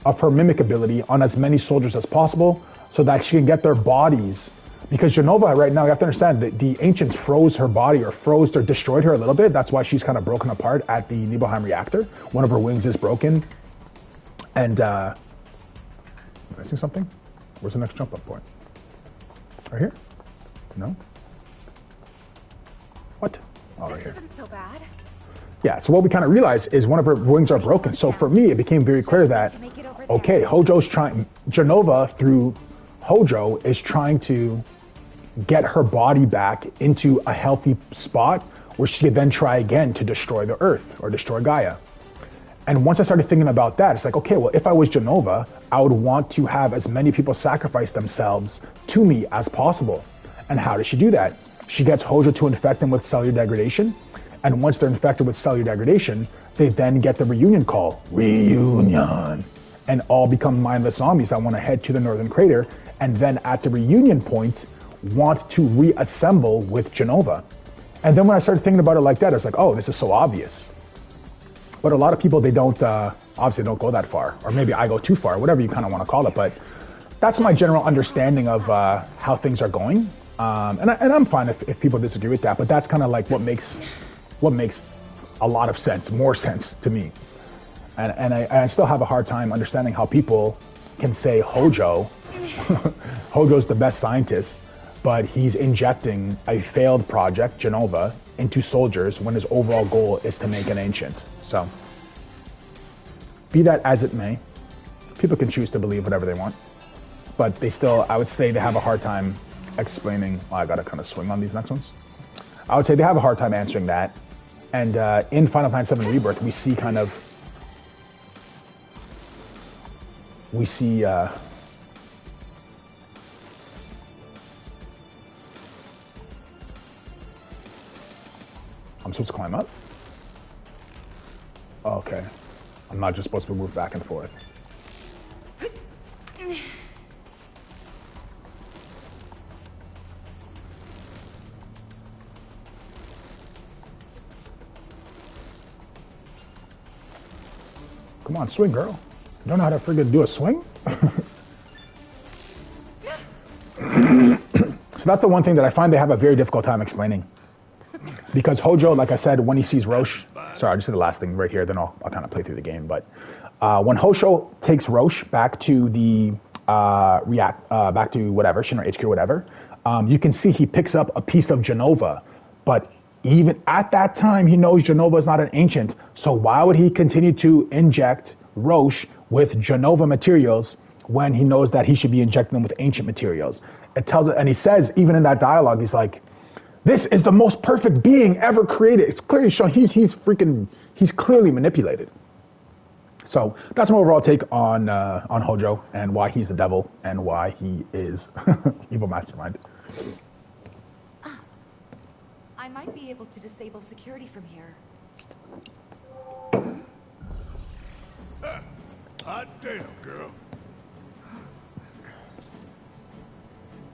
of her mimic ability on as many soldiers as possible so that she can get their bodies. Because Jenova right now, you have to understand that the ancients froze her body or destroyed her a little bit. That's why she's kind of broken apart at the Nibelheim reactor. One of her wings is broken. And am I missing something? Where's the next jump up point? Right here? No? What? Oh, right This here. isn't so bad. Yeah, so what we kind of realized is one of her wings are broken. So for me, it became very clear that, okay, Hojo's trying, Jenova through Hojo is trying to get her body back into a healthy spot where she could then try again to destroy the Earth or destroy Gaia. And once I started thinking about that, it's like, okay, well, if I was Jenova, I would want to have as many people sacrifice themselves to me as possible. And how does she do that? She gets Hojo to infect them with cellular degradation. And once they're infected with cellular degradation, they then get the reunion call, reunion, and all become mindless zombies that want to head to the northern crater. And then at the reunion point, want to reassemble with Jenova. And then when I started thinking about it like that, I was like, oh, this is so obvious. But a lot of people, they don't, obviously don't go that far. Or maybe I go too far, whatever you kind of want to call it. But that's my general understanding of how things are going. And I'm fine if people disagree with that. But that's kind of like what makes a lot of sense, more sense to me. And I still have a hard time understanding how people can say Hojo's the best scientist, but he's injecting a failed project, Jenova, into soldiers when his overall goal is to make an ancient. So, be that as it may, people can choose to believe whatever they want, but they still, I would say they have a hard time explaining, well, I gotta kind of swing on these next ones. I would say they have a hard time answering that. And in Final Fantasy VII Rebirth, we see kind of, I'm supposed to climb up? Okay. I'm not just supposed to move back and forth. Come on, swing, girl. You don't know how to friggin' do a swing? So that's the one thing that I find they have a very difficult time explaining. Because Hojo, like I said, when he sees Roche, sorry, I'll just say the last thing right here, then I'll kind of play through the game. But when Hojo takes Roche back to the back to whatever, Shinra HQ or whatever, you can see he picks up a piece of Jenova. But even at that time, he knows Jenova is not an ancient. So why would he continue to inject Roche with Jenova materials when he knows that he should be injecting them with ancient materials? It tells it, and he says, even in that dialogue, he's like, this is the most perfect being ever created. It's clearly shown he's clearly manipulated. So that's my overall take on Hojo and why he's the devil and why he is evil mastermind. I might be able to disable security from here. Hot damn, girl.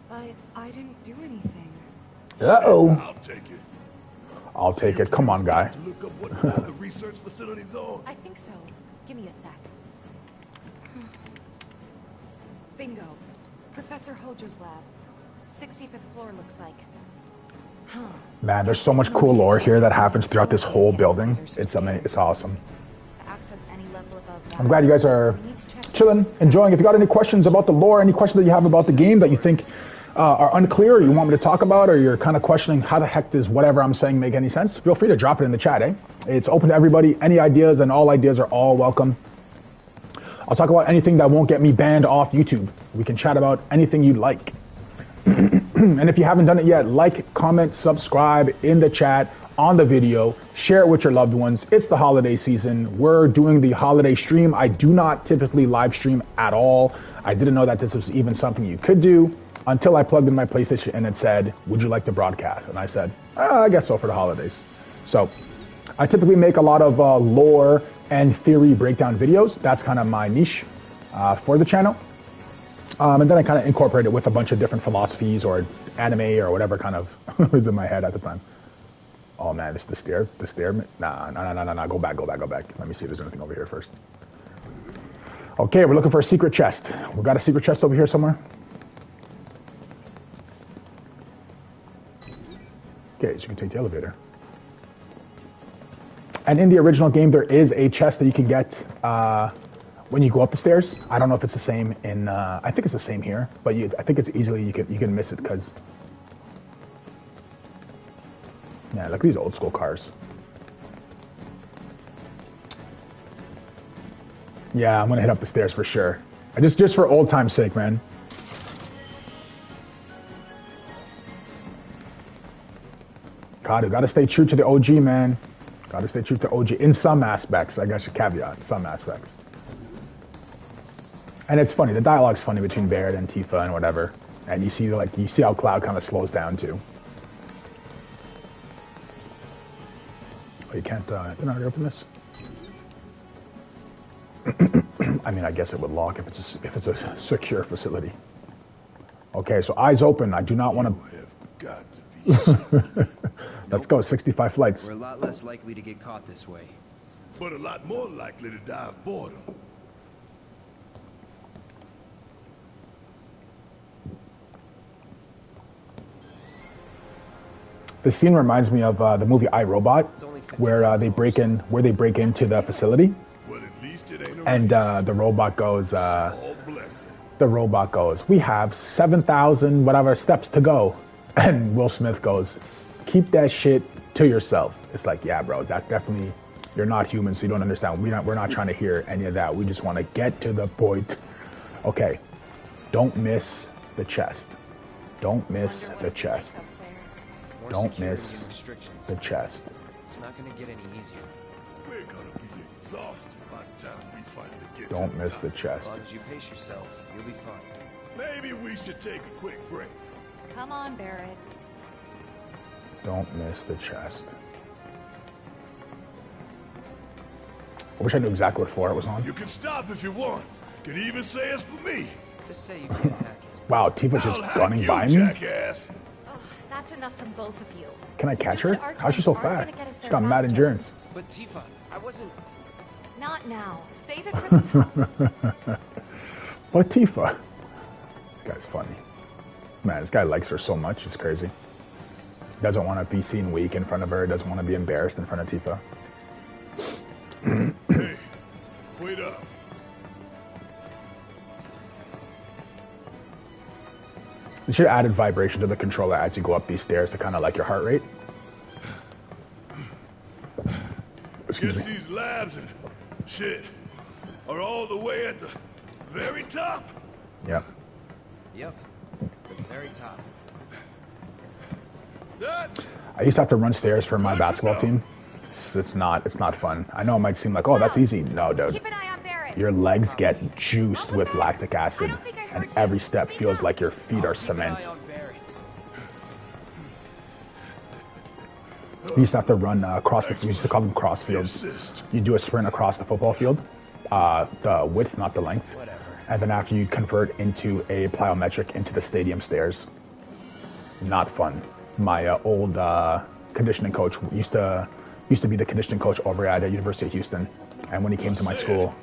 I didn't do anything. Uh-oh. I'll take it. I'll take it. Come on, guy. To look up what all the research facilities are. I think so. Give me a sec. Bingo. Professor Hojo's lab. 65th floor looks like. Man, there's so much cool lore here that happens throughout this whole building. It's amazing. It's awesome. To access any level above that, I'm glad you guys are chilling, enjoying. If you got any questions about the lore, any questions that you have about the game that you think are unclear, or you want me to talk about, or you're kind of questioning how the heck does whatever I'm saying make any sense, feel free to drop it in the chat, eh? It's open to everybody. Any ideas and all ideas are all welcome. I'll talk about anything that won't get me banned off YouTube. We can chat about anything you'd like. And if you haven't done it yet, like, comment, subscribe in the chat, on the video, share it with your loved ones. It's the holiday season. We're doing the holiday stream. I do not typically live stream at all. I didn't know that this was even something you could do until I plugged in my PlayStation and it said, would you like to broadcast? And I said, I guess so for the holidays. So I typically make a lot of lore and theory breakdown videos. That's kind of my niche for the channel. And then I kind of incorporate it with a bunch of different philosophies or anime or whatever kind of was in my head at the time. Oh man, it's the stair. Nah. Go back. Let me see if there's anything over here first. Okay, we're looking for a secret chest. We got a secret chest over here somewhere. Okay, so you can take the elevator. And in the original game, there is a chest that you can get when you go up the stairs. I don't know if it's the same in. I think it's the same here, but I think it's easily you can miss it because. Yeah, look at these old school cars. Yeah, I'm gonna hit up the stairs for sure. Just for old time's sake, man. Gotta stay true to the OG, man. Gotta stay true to OG in some aspects. I guess you caveat some aspects. And it's funny. The dialogue's funny between Barrett and Tifa and whatever. And you see how Cloud kind of slows down too. Oh, you can't. Can I already open this? I mean, I guess it would lock if it's a secure facility. Okay, so eyes open. I do not want to. Let's go. 65 flights. We're a lot less likely to get caught this way, but a lot more likely to die of boredom. The scene reminds me of the movie I, Robot, where they break into the facility, and the robot goes, "We have 7,000 whatever steps to go," and Will Smith goes, "Keep that shit to yourself." It's like, yeah, bro, that's definitely, you're not human, so you don't understand. We're not trying to hear any of that. We just want to get to the point. Okay, don't miss the chest. Don't miss the chest. Don't miss the chest. It's not going to get any easier. We're going to be exhausted by the time we finally get Don't to miss top. the chest. As long as you pace yourself, you'll be fine. Maybe we should take a quick break. Come on, Barrett. Don't miss the chest. I wish I knew exactly what floor it was on. You can stop if you want. Can even say it's for me. Just say you can't hack it. Wow, Tifa's just gunning by me? Jackass. That's enough from both of you. Can I catch her? How's she so fast? She's got mad endurance. But Tifa, I wasn't... Not now. Save it for the top. But Tifa. This guy's funny. Man, this guy likes her so much, it's crazy. Doesn't want to be seen weak in front of her, doesn't want to be embarrassed in front of Tifa. Hey, wait up. You should add vibration to the controller as you go up these stairs to kind of like your heart rate. Excuse me. These labs and shit are all the way at the very top. Yep. Yep. The very top. I used to have to run stairs for my basketball team. It's not fun. I know it might seem like, oh, that's easy. No, dude. Keep an eye on Barrett. Your legs get juiced with lactic acid, and every step feels like your feet are cement. We used to have to run across we used to call them cross fields. You do a sprint across the football field, the width, not the length. And then after you convert into a plyometric into the stadium stairs. Not fun. My old conditioning coach used to be the conditioning coach over at the University of Houston. And when he came to my school,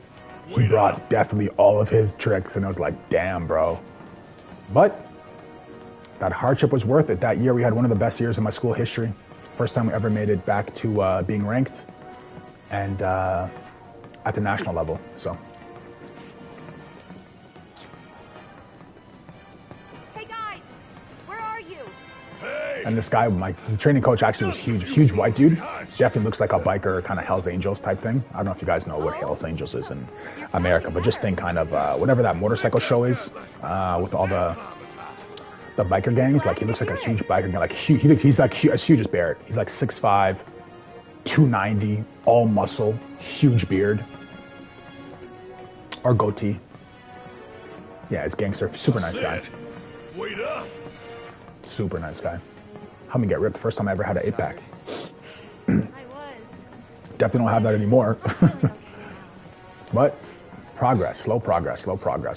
he brought definitely all of his tricks, and I was like, damn, bro. But that hardship was worth it. That year we had one of the best years in my school history. First time we ever made it back to being ranked and at the national level. So. Hey guys, where are you? And this guy, my training coach, actually was huge white dude. Definitely looks like a biker, kind of Hell's Angels type thing. I don't know if you guys know what Hell's Angels is in America, but just think kind of whatever that motorcycle show is with all the biker gangs. Like he looks like a huge biker gang. Like he's like as huge as Barrett. He's like 6'5", 290, all muscle, huge beard, or goatee. Yeah, it's gangster. Super nice guy. Wait up. Super nice guy. Helped me get ripped. First time I ever had an 8-pack. Definitely don't have that anymore. But progress, slow progress.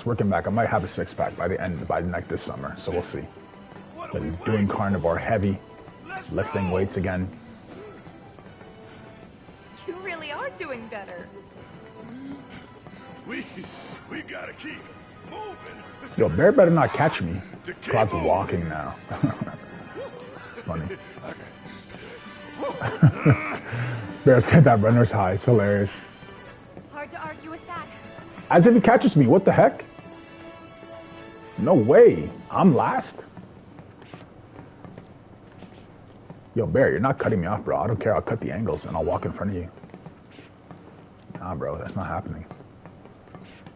Working back. I might have a 6-pack by this summer. So we'll see. Been doing carnivore heavy, lifting weights again. You really are doing better. We gotta keep moving. Yo, Bear better not catch me. Cloud's walking now. It's funny. Bear's got that runner's high. It's hilarious. Hard to argue with that. As if he catches me. What the heck? No way. I'm last? Yo, Barry, you're not cutting me off, bro. I don't care. I'll cut the angles and I'll walk in front of you. Nah, bro. That's not happening.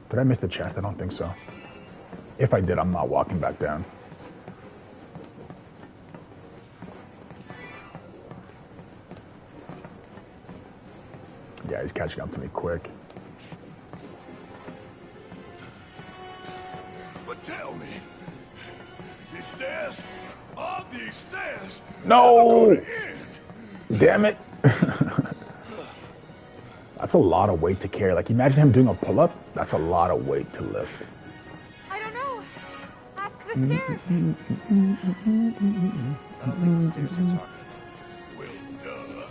Did I miss the chest? I don't think so. If I did, I'm not walking back down. Yeah, he's catching up to me quick. But tell me, these stairs, all these stairs, no! Damn it. That's a lot of weight to carry. Like, imagine him doing a pull-up. That's a lot of weight to lift. I don't know. Ask the stairs. I don't think the stairs are talking. Well, duh.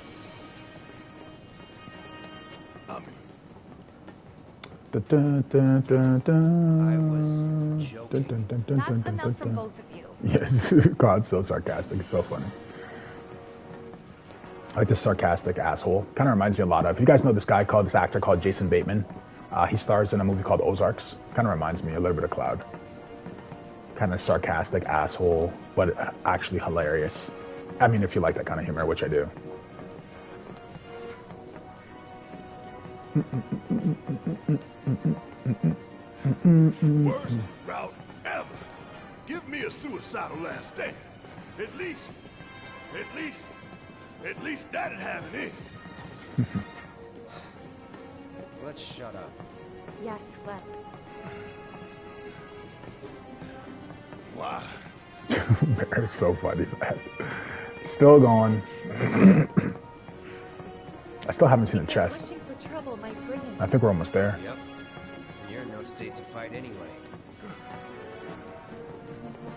I was joking. That's enough from both of you. Yes, God's so sarcastic. It's so funny. I like this sarcastic asshole. Kind of reminds me a lot of, you guys know this actor called Jason Bateman. He stars in a movie called Ozarks. Kind of reminds me a little bit of Cloud. Kind of sarcastic asshole, but actually hilarious. I mean, if you like that kind of humor, which I do. Worst route ever. Give me a suicidal last stand. At least that'd have it in. Let's shut up. Yes, let's. Why? They're so funny, man. Still going. I still haven't seen a chest. Wishing for trouble might bring it. I think we're almost there. Yep. You're in no state to fight anyway.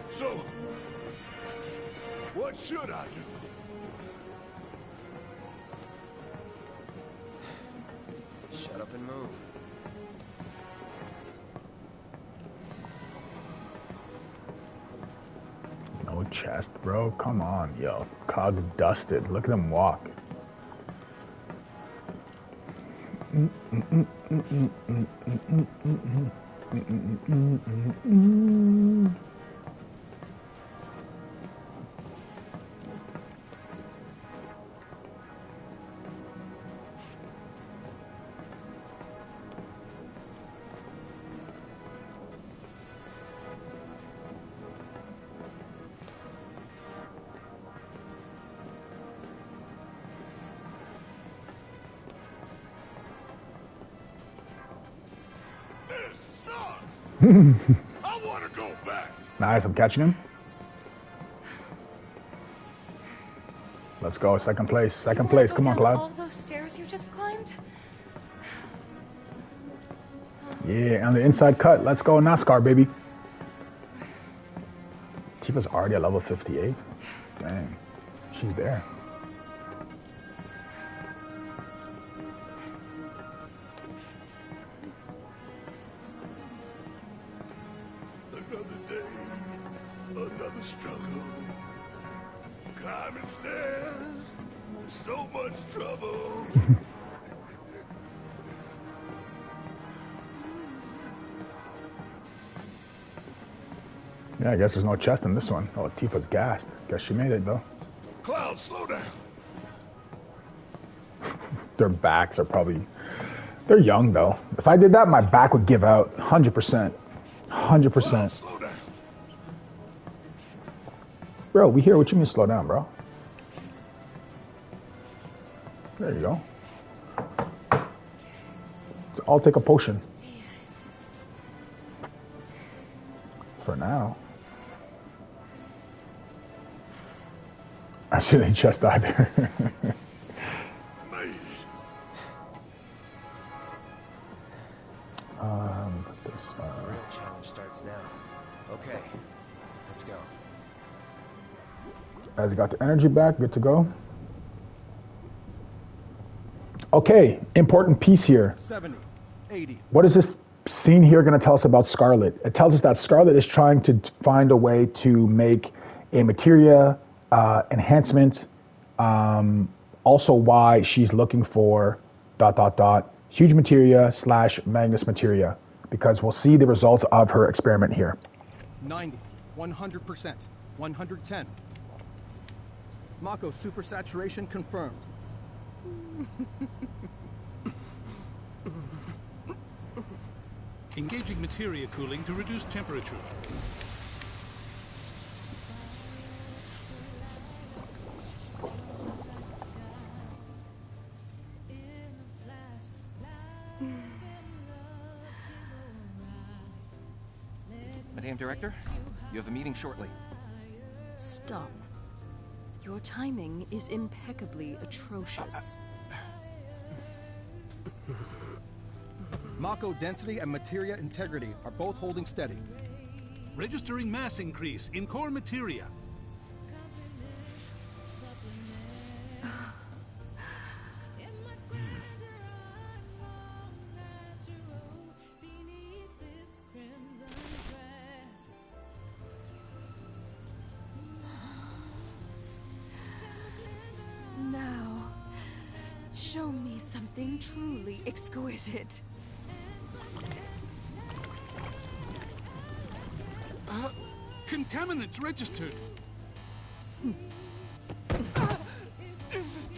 So, what should I do? Shut up and move. No chest, bro. Come on, yo. Cog's dusted. Look at him walk. I want to go back. Nice, I'm catching him. Let's go, second place. Second place, come on, Cloud. All those stairs you just climbed? Yeah, on the inside cut. Let's go, NASCAR, baby. Tifa's already at level 58. Dang, she's there. Another day, another struggle. Climbing stairs, so much trouble. Yeah, I guess there's no chest in this one. Oh, Tifa's gassed. Guess she made it, though. Cloud, slow down. Their backs are probably... They're young, though. If I did that, my back would give out 100%. 100%. Slow down. Bro, we hear what you mean slow down, bro. There you go. I'll take a potion. For now. I shouldn't chest either. The real challenge starts now. Okay, let's go. As you got the energy back, good to go. Okay, important piece here. 70, 80. What is this scene here going to tell us about Scarlet? It tells us that Scarlet is trying to find a way to make a materia enhancement. Also why she's looking for ... huge materia / Magnus materia. because we'll see the results of her experiment here. 90, 100%, 110. Mako supersaturation confirmed. Engaging materia cooling to reduce temperature. Madame Director, you have a meeting shortly. Stop. Your timing is impeccably atrocious. Mako density and materia integrity are both holding steady. Registering mass increase in core materia. Now, show me something truly exquisite. Contaminants registered.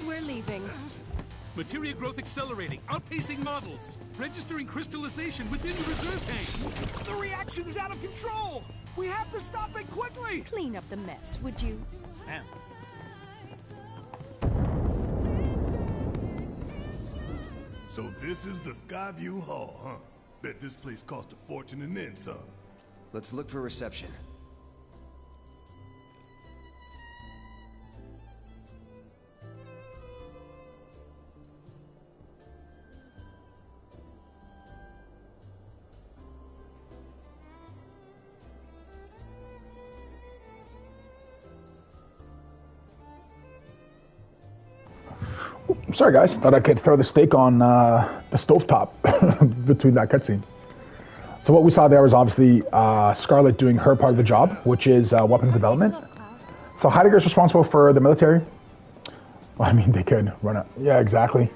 We're leaving. Materia growth accelerating, outpacing models. Registering crystallization within the reserve tanks. The reaction is out of control! We have to stop it quickly! Clean up the mess, would you? Ma'am. So this is the Skyview Hall, huh? Bet this place cost a fortune and then some. Let's look for reception. Sorry guys, thought I could throw the steak on the stovetop between that cutscene. So what we saw there was obviously Scarlet doing her part of the job, which is weapons development. So Heidegger's responsible for the military. Well, I mean, they could run it. Yeah, exactly.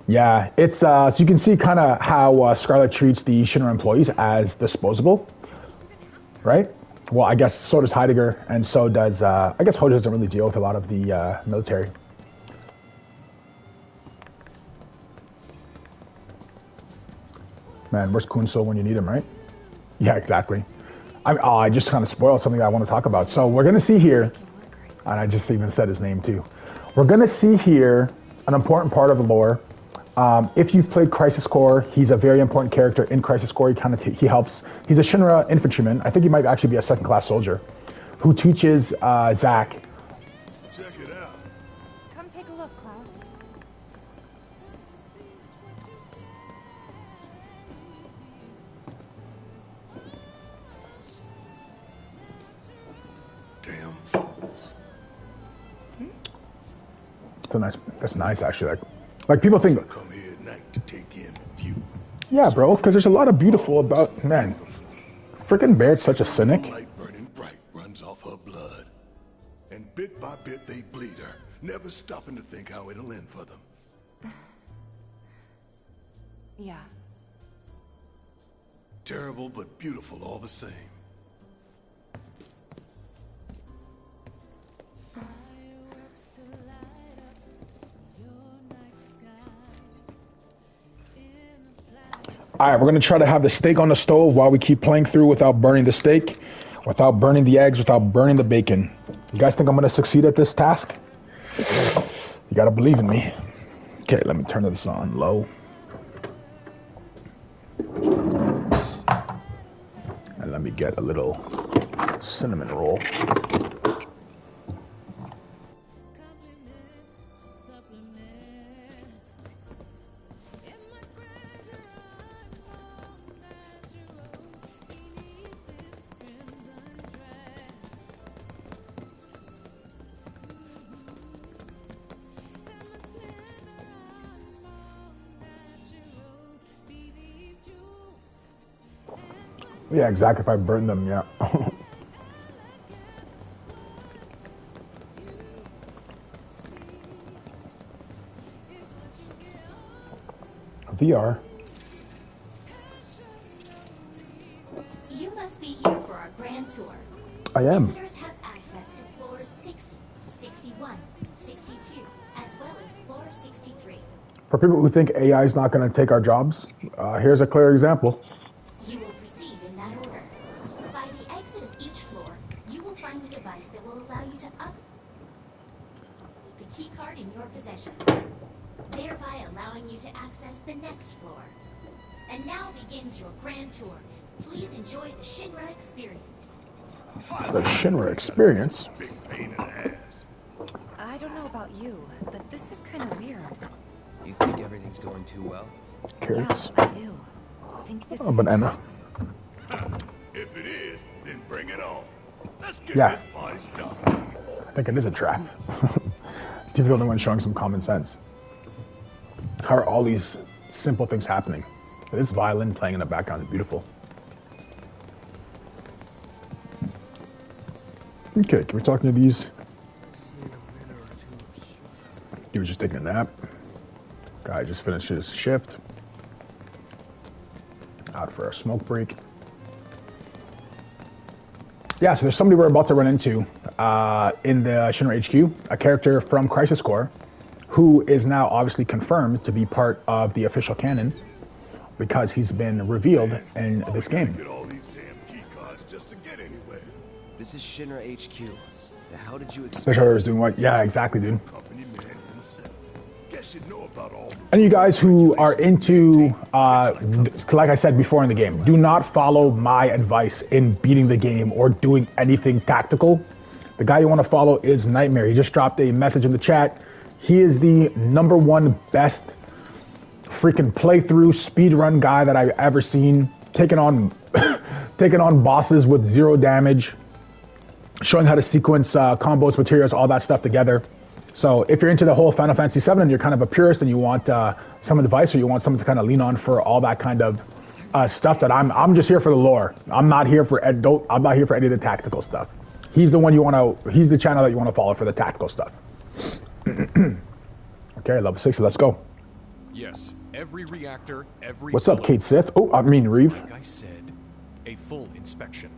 Yeah, it's so you can see kind of how Scarlet treats the Shinra employees as disposable, right? Well, I guess so does Heidegger, and so does, I guess Hojo doesn't really deal with a lot of the military. Man, where's Kunso when you need him, right? Yeah, exactly. I just kind of spoiled something that I want to talk about. So we're going to see here, and I just even said his name too. We're going to see here an important part of the lore. If you've played Crisis Core, he's a very important character in Crisis Core. He helps. He's a Shinra infantryman. I think he might actually be a second-class soldier who teaches Zack. Check it out. Come take a look, Cloud. Damn fools. That's nice actually. Like people think. Come here at night to take in the view. Yeah, bro, because there's a lot of beautiful about, man. Freaking Barrett's such a cynic. Light burning bright runs off her blood. And bit by bit they bleed her, never stopping to think how it'll end for them. Yeah. Terrible but beautiful all the same. All right, we're going to try to have the steak on the stove while we keep playing through without burning the steak, without burning the eggs, without burning the bacon. You guys think I'm going to succeed at this task? You got to believe in me. Okay, let me turn this on low. And let me get a little cinnamon roll. Yeah, exactly. If I burn them, yeah. VR. You must be here for our grand tour. I am. Visitors have access to floors 60, 61, 62, as well as floor 63. For people who think AI is not going to take our jobs, here's a clear example. You will proceed in that order. By the exit of each floor, you will find a device that will allow you to up the key card in your possession, thereby allowing you to access the next floor. And now begins your grand tour. Please enjoy the Shinra experience. The Shinra experience? Big pain in the ass. I don't know about you, but this is kind of weird. You think everything's going too well? Carrots. Yeah, I do. I think this is banana. If it is, then bring it on. Let's get Yeah. this party started. I think it is a trap. Tifa's the only one showing some common sense. How are all these simple things happening? This violin playing in the background is beautiful. Okay, can we talk to these? Dude's just taking a nap. Guy just finished his shift. Out for a smoke break. Yeah, so there's somebody we're about to run into in the Shinra HQ, a character from Crisis Core, who is now obviously confirmed to be part of the official canon because he's been revealed in this game. Get all these damn key cards just to get anywhere. This is Shinra HQ. How did you expect? Special Order is doing what? Yeah, exactly, dude. Company man himself. Guess you know about all the And you guys who are into, like I said before in the game, do not follow my advice in beating the game or doing anything tactical. The guy you want to follow is Nightmare. He just dropped a message in the chat. He is the #1 best freaking playthrough speedrun guy that I've ever seen. Taking on, taking on bosses with 0 damage, showing how to sequence combos, materials, all that stuff together. So if you're into the whole Final Fantasy VII and you're kind of a purist and you want some advice or you want someone to kind of lean on for all that kind of stuff, that I'm just here for the lore. I'm not here for I'm not here for any of the tactical stuff. He's the one you want to. He's the channel that you want to follow for the tactical stuff. Okay, level 60. Let's go. Yes, every reactor, every. What's up, Kate Sith? Oh, I mean Reeve. Like I said, a full inspection.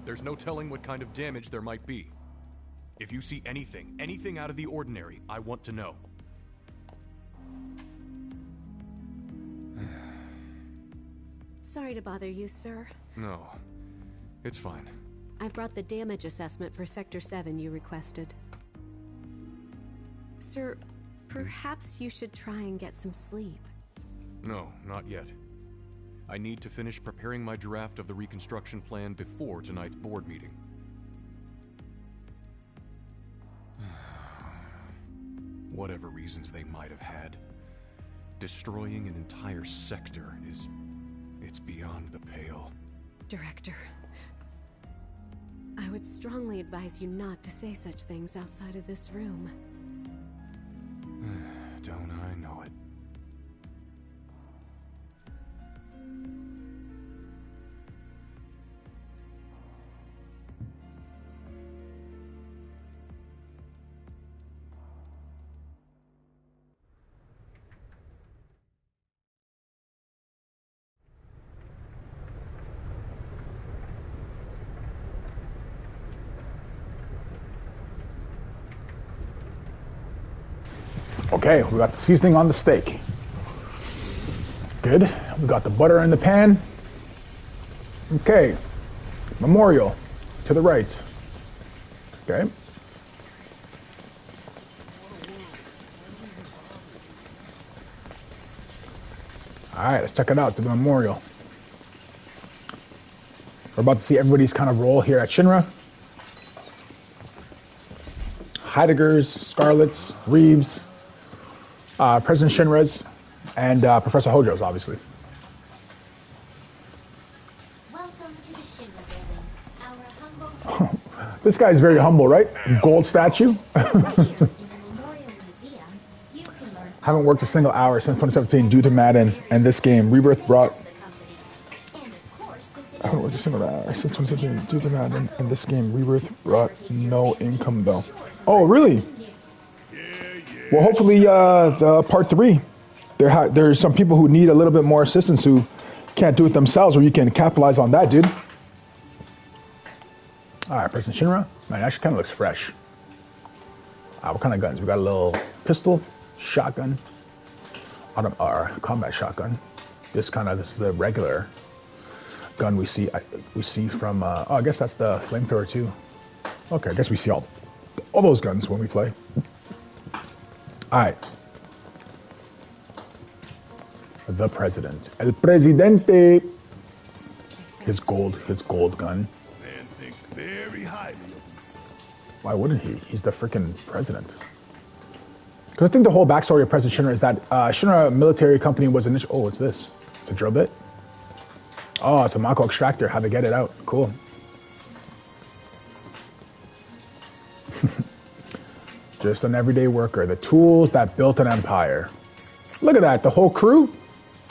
There's no telling what kind of damage there might be. If you see anything out of the ordinary, I want to know. Sorry to bother you, sir. No, it's fine. I've brought the damage assessment for Sector 7 you requested. Sir, perhaps you should try and get some sleep. No, not yet. I need to finish preparing my draft of the reconstruction plan before tonight's board meeting. Whatever reasons they might have had, destroying an entire sector it's beyond the pale. Director, I would strongly advise you not to say such things outside of this room. Don't I know it? Okay, we got the seasoning on the steak. Good. We got the butter in the pan. Okay. Memorial to the right. Okay. All right, let's check it out, the memorial. We're about to see everybody's kind of role here at Shinra. Heideggers, Scarlets, Reeves, President Shinra's, and Professor Hojo's, obviously. Welcome to the Shinra building. Our humble. This guy's very humble, right? Gold statue. Haven't worked a single hour since 2017 due to Madden, and this game, Rebirth, brought. I haven't worked a single hour since 2017 due to Madden, and this game, Rebirth, brought no income though. Oh, really? Well, hopefully, the part 3 There's some people who need a little bit more assistance who can't do it themselves, or you can capitalize on that, dude. All right, President Shinra. Man, it actually kind of looks fresh. What kind of guns? We got a little pistol, shotgun, combat shotgun. This is a regular gun we see from. I guess that's the flamethrower too. Okay, I guess we see all those guns when we play. All right. The president, El Presidente. His gold gun. Man thinks very highly of himself. Why wouldn't he? He's the freaking president. Because I think the whole backstory of President Shinra is that Shinra military company was initially. Oh, what's this? It's a drill bit. Oh, it's a Mako extractor. How to get it out? Cool. Just an everyday worker. The tools that built an empire. Look at that. The whole crew.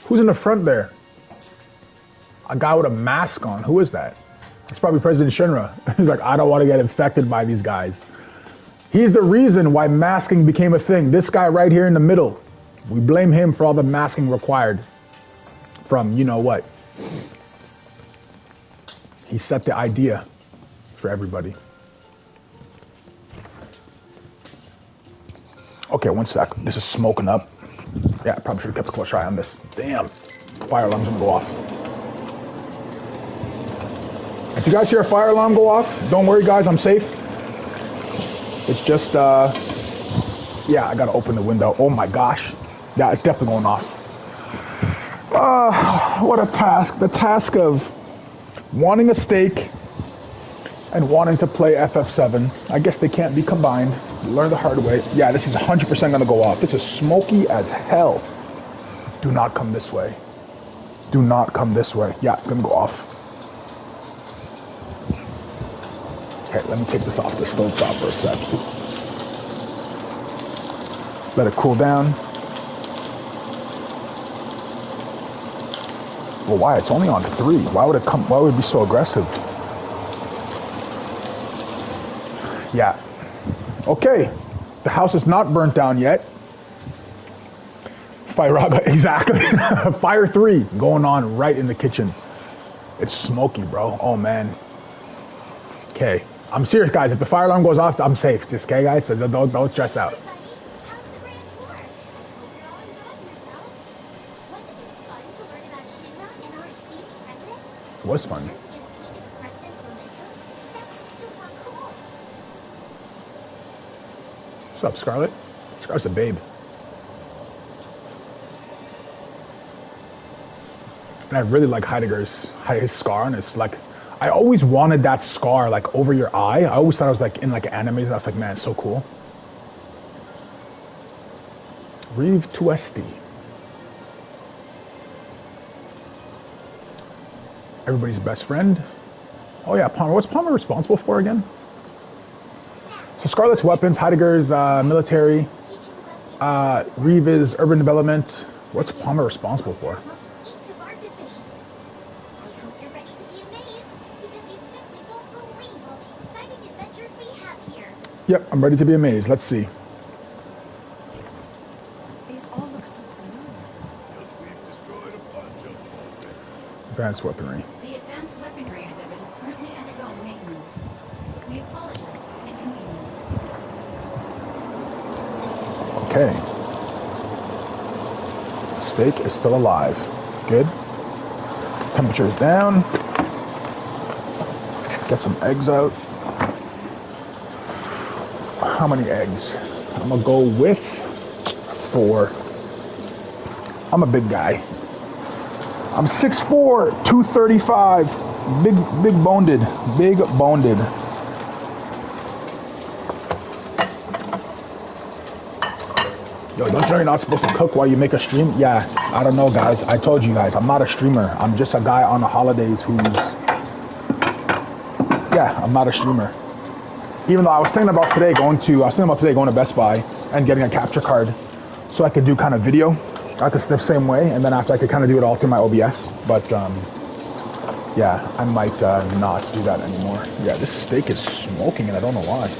Who's in the front there? A guy with a mask on. Who is that? It's probably President Shinra. He's like, I don't want to get infected by these guys. He's the reason why masking became a thing. This guy right here in the middle. We blame him for all the masking required from you know what. He set the idea for everybody. Okay, one sec. This is smoking up. Yeah, I probably should have kept a close eye on this. Damn. Fire alarm's gonna go off. If you guys hear a fire alarm go off, don't worry guys, I'm safe. It's just, yeah, I gotta open the window. Oh my gosh. Yeah, it's definitely going off. What a task. The task of wanting a steak and wanting to play FF7. I guess they can't be combined. Learn the hard way. Yeah, this is 100% gonna go off. This is smoky as hell. Do not come this way. Do not come this way. Yeah, it's gonna go off. Okay, let me take this off the stove top for a sec. Let it cool down. Well, why? It's only on 3. Why would it come? Why would it be so aggressive? Yeah. Okay. The house is not burnt down yet. Firaga, exactly. Fire 3 going on right in the kitchen. It's smoky, bro. Oh man. Okay. I'm serious, guys. If the fire alarm goes off, I'm safe. Just okay, guys. So don't stress out. How's the grand tour? I hope you're all enjoying yourselves. Wasn't it fun to learn about Shinra and our esteemed president? It was fun. And to get a peek at the president's mementos? That was super cool. What's up, Scarlet? Scarlet's a babe. And I really like Heidegger's scar on his, like, I always wanted that scar, like, over your eye. I always thought it was, like, in, like, animes. I was like, man, it's so cool. Reeve Tuesti. Everybody's best friend. Oh, yeah, Palmer. What's Palmer responsible for again? So Scarlet's weapons, Heidegger's military, Reeve is urban development. What's Palmer responsible for? Each of our divisions. I hope you're ready to be amazed, because you simply won't believe all the exciting adventures we have here. Yep, I'm ready to be amazed. Let's see. These all look so familiar. Because we've destroyed a bunch of them already. Advanced weaponry. The advanced weaponry exhibit is currently undergoing maintenance. We apologize for the inconvenience. Okay. Steak is still alive. Good. Temperature's down. Get some eggs out. How many eggs? I'm gonna go with 4. I'm a big guy. I'm 6'4", 235. Big boned. Big boned. Yo, don't you know you're not supposed to cook while you make a stream? Yeah, I don't know, guys. I told you guys, I'm not a streamer. I'm just a guy on the holidays who's... Yeah, I'm not a streamer. Even though I was thinking about today going to Best Buy and getting a capture card so I could do kind of video at the same way, and then after I could kind of do it all through my OBS. But yeah, I might not do that anymore. Yeah, this steak is smoking and I don't know why.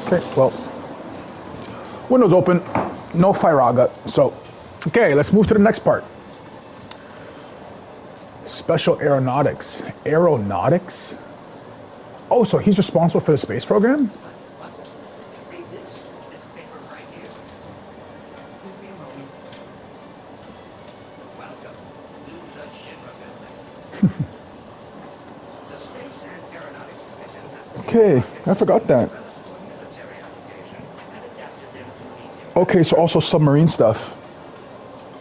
Okay, well, Windows open, no Firaga. So, okay, let's move to the next part. Special aeronautics. Aeronautics? Oh, so he's responsible for the space program? Read this paper right here. Give me a moment. Welcome to the Shinra building. The Space and Aeronautics Division has Okay, I forgot that. Okay, so also submarine stuff.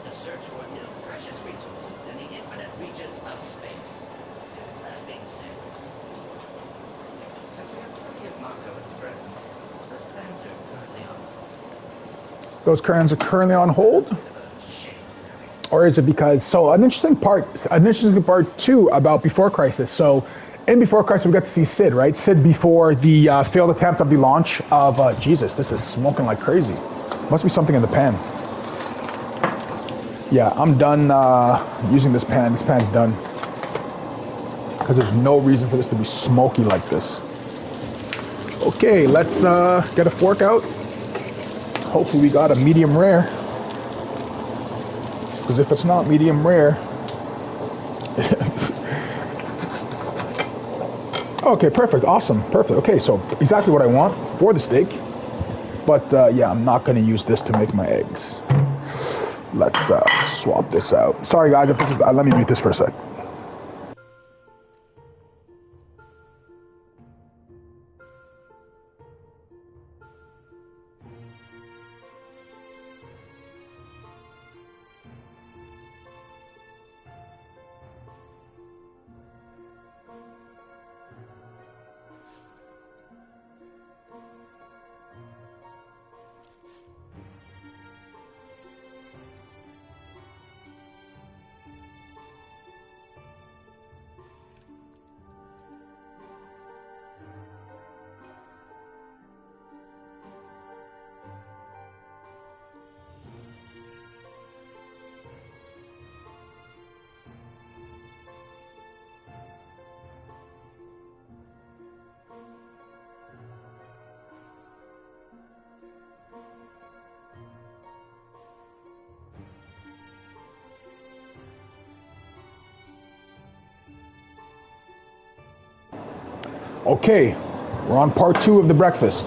The search for new precious resources in the infinite reaches of space. That being said, since we have plenty of Mako at the present, those plans are currently on hold. Those plans are currently on hold? Or is it because, so an interesting part too about Before Crisis. So in Before Crisis we got to see Sid, right? Sid before the failed attempt of the launch of, Jesus, this is smoking like crazy. Must be something in the pan. Yeah, I'm done using this pan. This pan's done. Because there's no reason for this to be smoky like this. Okay, let's get a fork out. Hopefully we got a medium rare. Because if it's not medium rare... Okay, perfect, awesome, perfect. Okay, so exactly what I want for the steak. But yeah, I'm not going to use this to make my eggs. Let's swap this out. Sorry guys, if this is, let me mute this for a sec. Okay, we're on part 2 of the breakfast.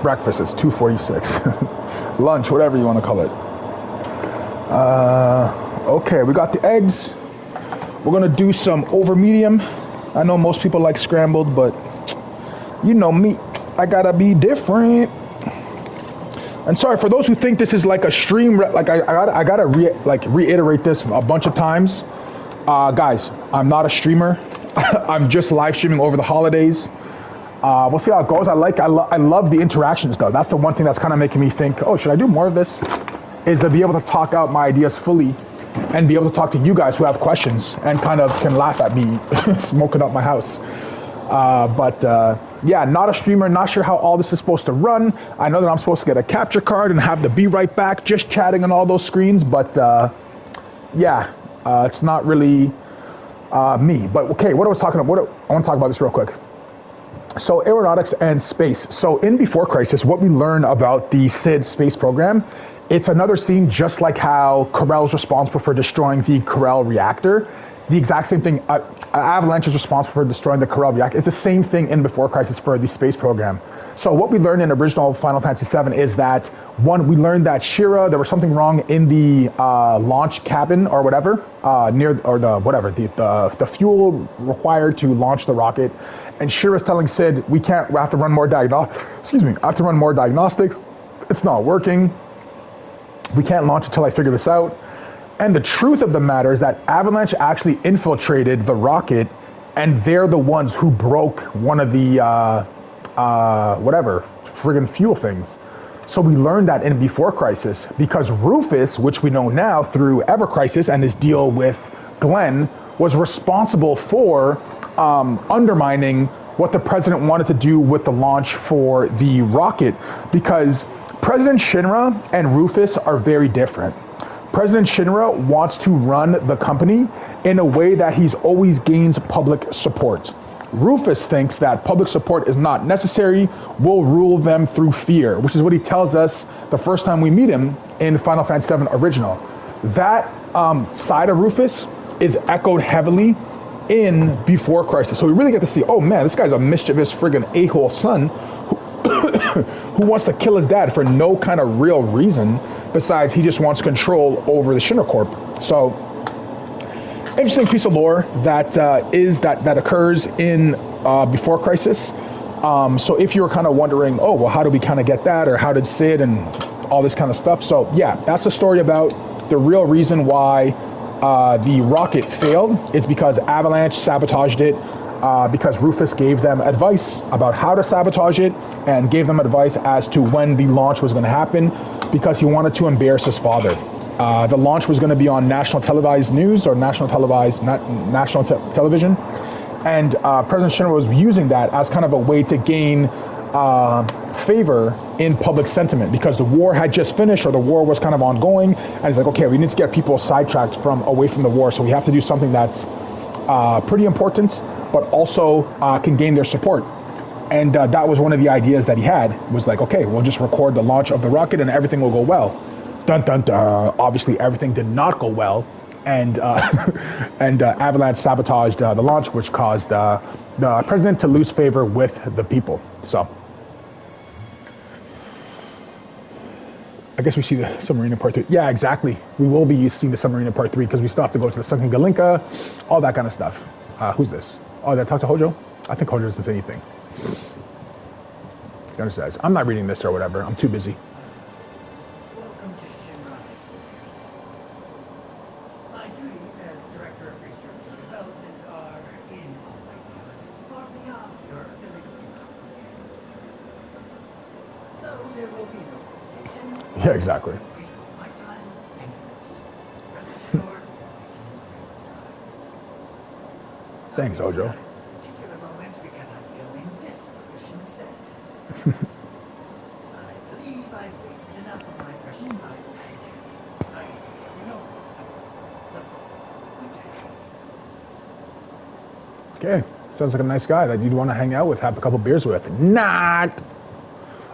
Breakfast, it's 2:46. Lunch, whatever you want to call it. Okay, we got the eggs. We're gonna do some over medium. I know most people like scrambled, but you know me, I gotta be different. And sorry for those who think this is like a stream, like I gotta reiterate this a bunch of times. Guys, I'm not a streamer. I'm just live streaming over the holidays. We'll see how it goes. I love the interactions though. That's the one thing that's kind of making me think, oh, should I do more of this? Is to be able to talk out my ideas fully and be able to talk to you guys who have questions and kind of can laugh at me smoking up my house. Yeah, not a streamer, not sure how all this is supposed to run. I know that I'm supposed to get a capture card and have to be right back just chatting on all those screens, but yeah, it's not really me. But okay, what I was talking about, I want to talk about this real quick. So aeronautics and space. So in Before Crisis, what we learn about the SID space program, it's another scene just like how Corell's responsible for destroying the Corell reactor. The exact same thing, Avalanche is responsible for destroying the Corell reactor. It's the same thing in Before Crisis for the space program. So what we learned in original Final Fantasy VII is that, one, we learned that Shira, there was something wrong in the launch cabin or whatever, the fuel required to launch the rocket. And Shira's telling Sid, we have to run more diagnostics. It's not working. We can't launch until I figure this out. And the truth of the matter is that Avalanche actually infiltrated the rocket, and they're the ones who broke one of the friggin' fuel things. So we learned that in Before Crisis, because Rufus, which we know now through Ever Crisis and his deal with Glenn, was responsible for undermining what the president wanted to do with the launch for the rocket, because President Shinra and Rufus are very different. President Shinra wants to run the company in a way that he's always gains public support. Rufus thinks that public support is not necessary, will rule them through fear, which is what he tells us the first time we meet him in Final Fantasy VII Original. That side of Rufus is echoed heavily in Before Crisis. So we really get to see, oh man, this guy's a mischievous friggin' a-hole son who wants to kill his dad for no kind of real reason besides he just wants control over the Shinra Corp. So interesting piece of lore that occurs in Before Crisis. So if you were kind of wondering, oh well, how do we kind of get that, or how did Sid and all this kind of stuff? So yeah, that's the story about the real reason why the rocket failed. Is because Avalanche sabotaged it, because Rufus gave them advice about how to sabotage it and gave them advice as to when the launch was going to happen, because he wanted to embarrass his father. The launch was going to be on national televised news, or national television, and President Shinra was using that as kind of a way to gain favor in public sentiment, because the war had just finished, or the war was kind of ongoing, and he's like, okay, we need to get people sidetracked away from the war, so we have to do something that's pretty important, but also can gain their support. And that was one of the ideas that he had, was like, okay, we'll just record the launch of the rocket and everything will go well. Dun dun dun. Obviously everything did not go well, and Avalanche sabotaged the launch, which caused the president to lose favor with the people. So I guess we see the submarine in part 3. Yeah, exactly. We will be seeing the submarine in part 3, because we still have to go to the sunken Galinka, all that kind of stuff. Who's this? Oh, did I talk to Hojo? I think Hojo doesn't say anything. He understands. I'm not reading this or whatever. I'm too busy. Welcome to Shinra headquarters. My duties as Director of Research and Development are, in all likelihood, far beyond your ability to comprehend. So there will be no hesitation. Yeah, exactly. Waste of my time and yours. Rest assured, we're making great strides. Thanks, Hojo. At this particular moment, because I'm filming this wish instead. I believe I've wasted enough of my precious time as it is. Science is easy no after all. So, good day. Okay, sounds like a nice guy that you'd want to hang out with, have a couple beers with. Not!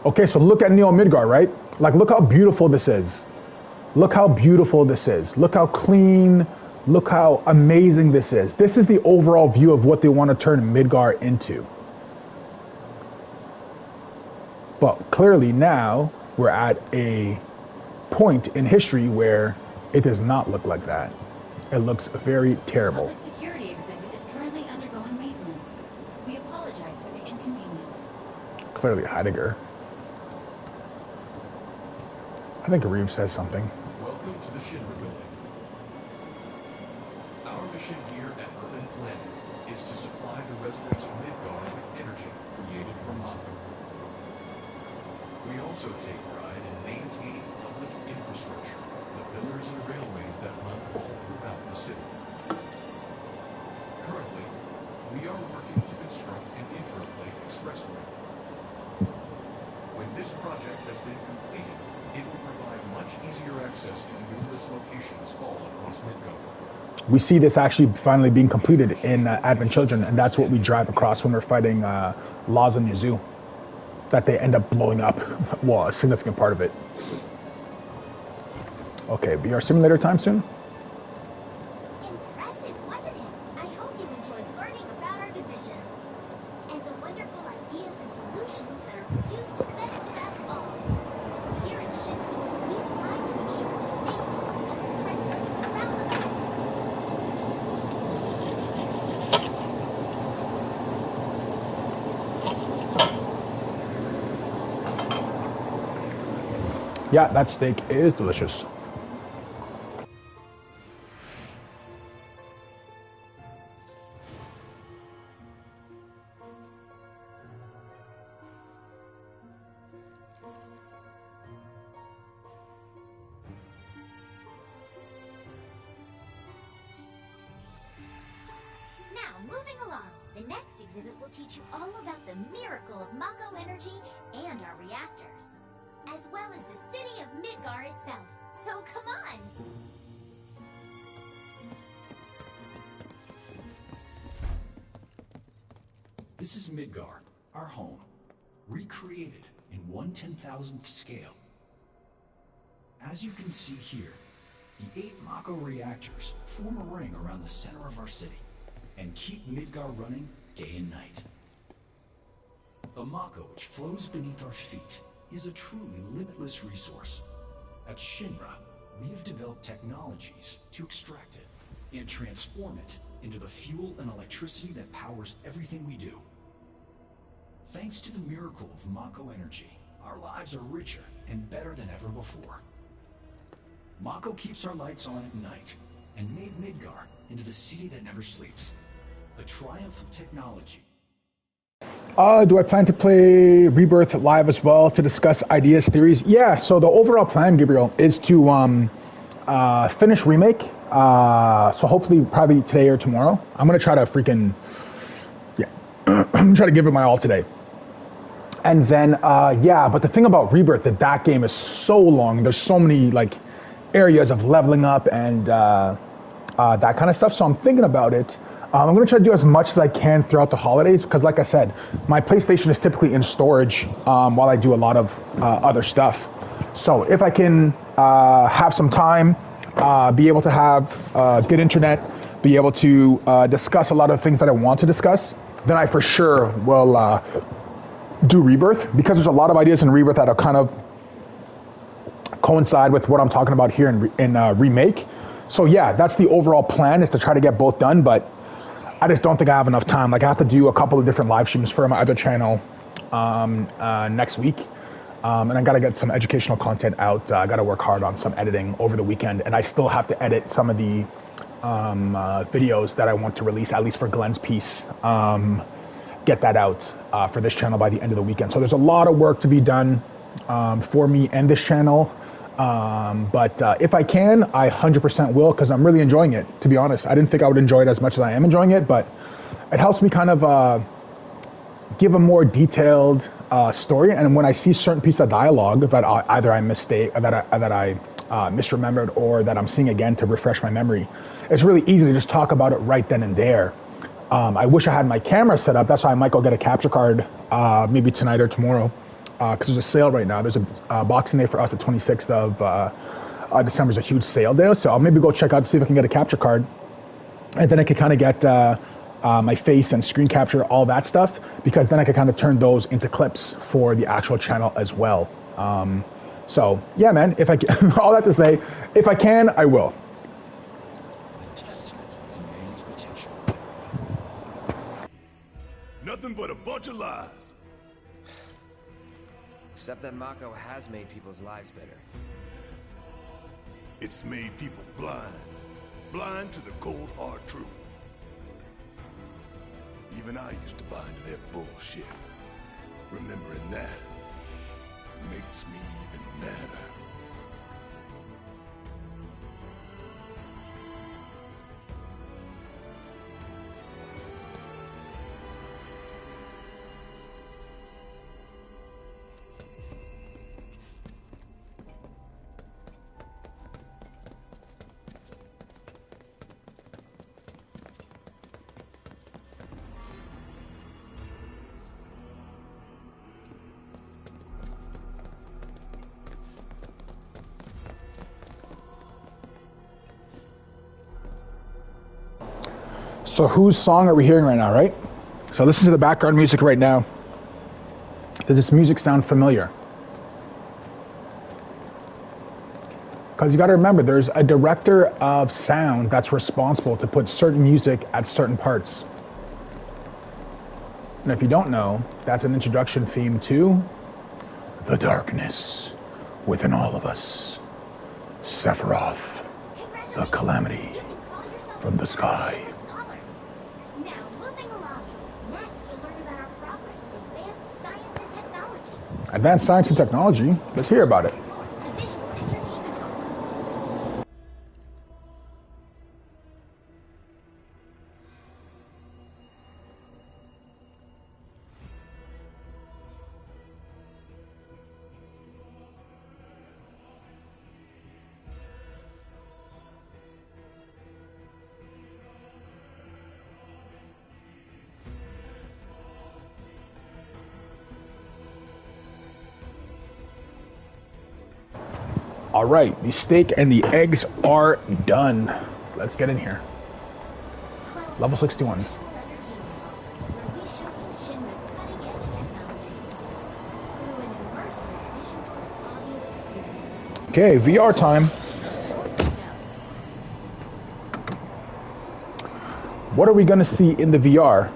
Okay, so look at Neo Midgar, right? Like, look how beautiful this is. Look how beautiful this is. Look how clean, look how amazing this is. This is the overall view of what they want to turn Midgar into. But clearly now, we're at a point in history where it does not look like that. It looks very terrible. The public security exhibit is currently undergoing maintenance. We apologize for the inconvenience. Clearly Heidegger. I think Reeves says something. Welcome to the Shinra building. Our mission here at Urban Planet is to supply the residents of Midgar with energy created from Mako. We also take pride in maintaining public infrastructure, the pillars and railways that run all throughout the city. Currently, we are working to construct an intraplate expressway. When this project has been completed, it will provide much easier access to numerous locations all across Midgar. We see this actually finally being completed in Advent Children, and that's what we drive across when we're fighting Laws and Yuzu. That they end up blowing up, well, a significant part of it. Okay, VR simulator time soon? Impressive, wasn't it? I hope you enjoyed learning about our divisions and the wonderful ideas and solutions that are produced to benefit us all. Here at Shinra, we strive to ensure the safety of all residents around the globe. Yeah, that steak is delicious. Now, moving along, the next exhibit will teach you all about the miracle of Mako energy and our reactors, as well as the city of Midgar itself. So come on! This is Midgar, our home, recreated in 1/10,000th scale. As you can see here, the 8 Mako reactors form a ring around the center of our city and keep Midgar running day and night. The Mako which flows beneath our feet is a truly limitless resource. At Shinra, we have developed technologies to extract it and transform it into the fuel and electricity that powers everything we do. Thanks to the miracle of Mako energy, our lives are richer and better than ever before. Mako keeps our lights on at night and made Midgar into the city that never sleeps. The triumph of technology. Do I plan to play Rebirth live as well to discuss ideas, theories? Yeah, so the overall plan, Gabriel, is to finish Remake. So hopefully probably today or tomorrow. I'm going to try to freaking, yeah, I'm going to try to give it my all today. And then, yeah, but the thing about Rebirth, that game is so long. There's so many, like, areas of leveling up and that kind of stuff. So I'm thinking about it. I'm going to try to do as much as I can throughout the holidays because, like I said, my PlayStation is typically in storage while I do a lot of other stuff. So if I can have some time, be able to have good internet, be able to discuss a lot of things that I want to discuss, then I for sure will do Rebirth because there's a lot of ideas in Rebirth that are kind of coincide with what I'm talking about here in Remake. So yeah, that's the overall plan, is to try to get both done, but I just don't think I have enough time. Like I have to do a couple of different live streams for my other channel next week. And I got to get some educational content out. I got to work hard on some editing over the weekend. And I still have to edit some of the videos that I want to release, at least for Glenn's piece. Get that out for this channel by the end of the weekend. So there's a lot of work to be done for me and this channel. But if I can, I 100% will, because I'm really enjoying it, to be honest. I didn't think I would enjoy it as much as I am enjoying it, but it helps me kind of give a more detailed story. And when I see certain pieces of dialogue that either I misremembered or that I'm seeing again to refresh my memory, it's really easy to just talk about it right then and there. I wish I had my camera set up. That's why I might go get a capture card maybe tonight or tomorrow. Because there's a sale right now. There's a Boxing Day for us, the 26th of December is a huge sale there. So I'll maybe go check out to see if I can get a capture card. And then I could kind of get my face and screen capture, all that stuff, because then I could kind of turn those into clips for the actual channel as well. So yeah, man, if I can, all that to say, if I can, I will. Testament to man's potential. Nothing but a bunch of lies. Except that Mako has made people's lives better. It's made people blind. Blind to the cold hard truth. Even I used to buy into their bullshit. Remembering that makes me even madder. So whose song are we hearing right now, right? So listen to the background music right now. Does this music sound familiar? Because you got to remember, there's a director of sound that's responsible to put certain music at certain parts. And if you don't know, that's an introduction theme to the darkness within all of us. Sephiroth, the calamity from the sky. Advanced Science and Technology. Let's hear about it. All right, the steak and the eggs are done. Let's get in here. Level 61. Okay, VR time. What are we going to see in the VR?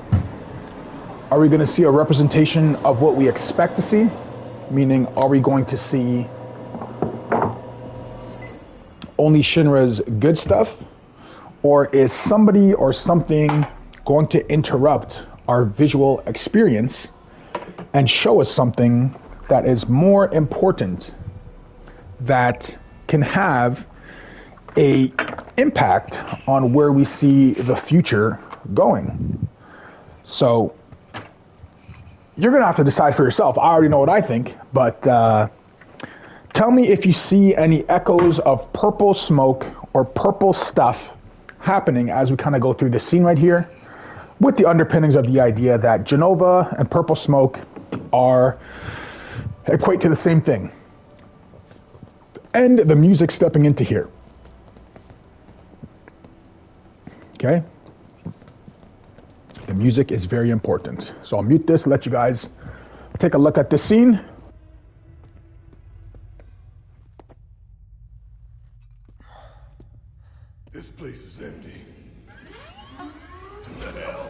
Are we going to see a representation of what we expect to see? Meaning, are we going to see only Shinra's good stuff? Or is somebody or something going to interrupt our visual experience and show us something that is more important, that can have a impact on where we see the future going? So you're gonna have to decide for yourself. I already know what I think, but tell me if you see any echoes of purple smoke or purple stuff happening as we kind of go through this scene right here, with the underpinnings of the idea that Jenova and purple smoke equate to the same thing. And the music stepping into here. Okay? The music is very important. So I'll mute this, let you guys take a look at this scene. This place is empty. What the hell?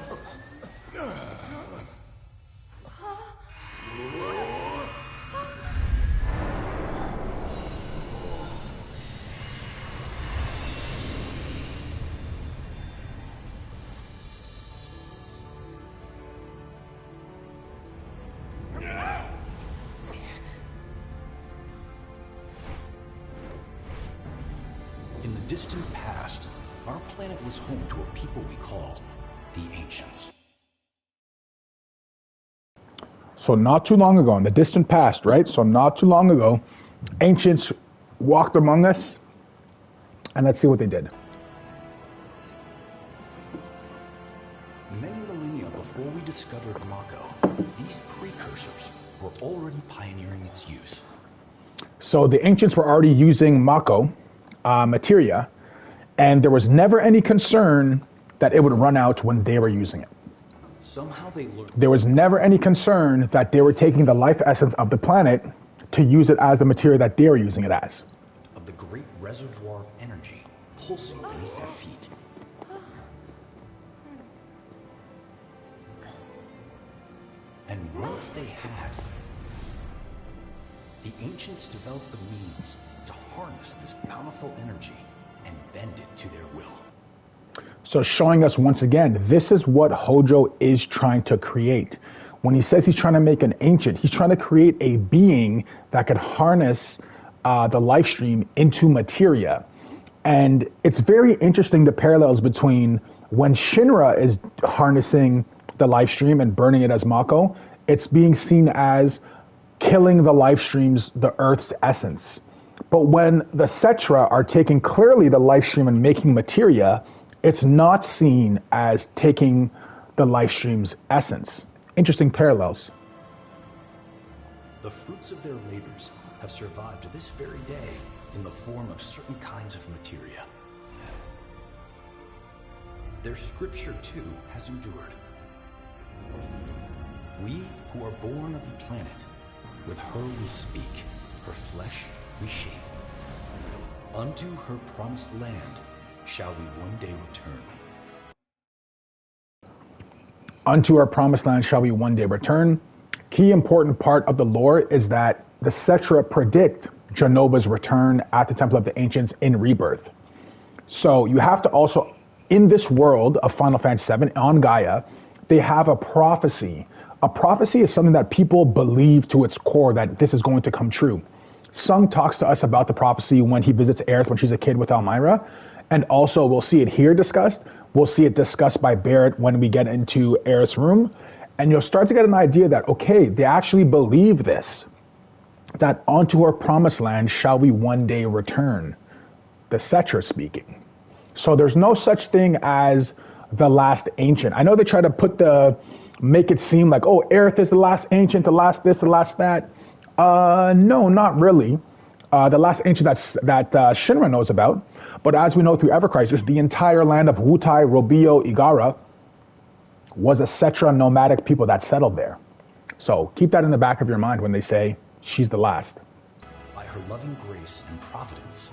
In the distant past, our planet was home to a people we call the Ancients. So not too long ago, in the distant past, right? So not too long ago, Ancients walked among us, and let's see what they did. Many millennia before we discovered Mako, these precursors were already pioneering its use. So the Ancients were already using Mako materia, and there was never any concern that it would run out when they were using it. Somehow they learned. There was never any concern that they were taking the life essence of the planet to use it as the material that they were using it as. Of the great reservoir of energy pulsing beneath their feet. And once they had, the Ancients developed the means to harness this powerful energy and bend it to their will. So showing us once again, this is what Hojo is trying to create. When he says he's trying to make an ancient, he's trying to create a being that could harness the life stream into materia. And it's very interesting, the parallels between when Shinra is harnessing the life stream and burning it as Mako, it's being seen as killing the life streams, the Earth's essence. But when the Cetra are taking clearly the life stream and making materia, it's not seen as taking the life stream's essence. Interesting parallels. The fruits of their labors have survived to this very day in the form of certain kinds of materia. Their scripture, too, has endured. We who are born of the planet, with her we speak, her flesh we shape. Unto her promised land shall we one day return. Unto our promised land shall we one day return. Key important part of the lore is that the Cetra predict Jenova's return at the Temple of the Ancients in Rebirth. So you have to also, in this world of Final Fantasy VII, on Gaia, they have a prophecy. A prophecy is something that people believe to its core that this is going to come true. Sung talks to us about the prophecy when he visits Aerith when she's a kid with Elmira. And also we'll see it here discussed. We'll see it discussed by Barrett when we get into Aerith's room. And you'll start to get an idea that, okay, they actually believe this. That unto our promised land shall we one day return. The Cetra speaking. So there's no such thing as the last ancient. I know they try to make it seem like, oh, Aerith is the last ancient, the last this, the last that. No, not really. the last ancient that Shinra knows about. But as we know through Ever Crisis, the entire land of Wutai, Robio, Igara was a Cetra nomadic people that settled there. So keep that in the back of your mind when they say she's the last. By her loving grace and providence,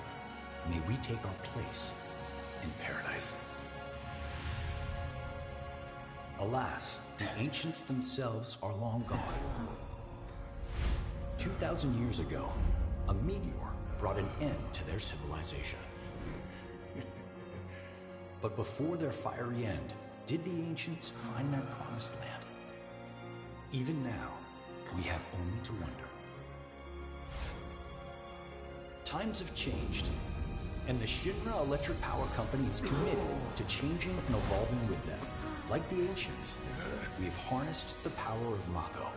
may we take our place in paradise. Alas, the ancients themselves are long gone. 2,000 years ago, a meteor brought an end to their civilization. But before their fiery end, did the ancients find their promised land? Even now, we have only to wonder. Times have changed, and the Shinra Electric Power Company is committed to changing and evolving with them. Like the ancients, we've harnessed the power of Mako.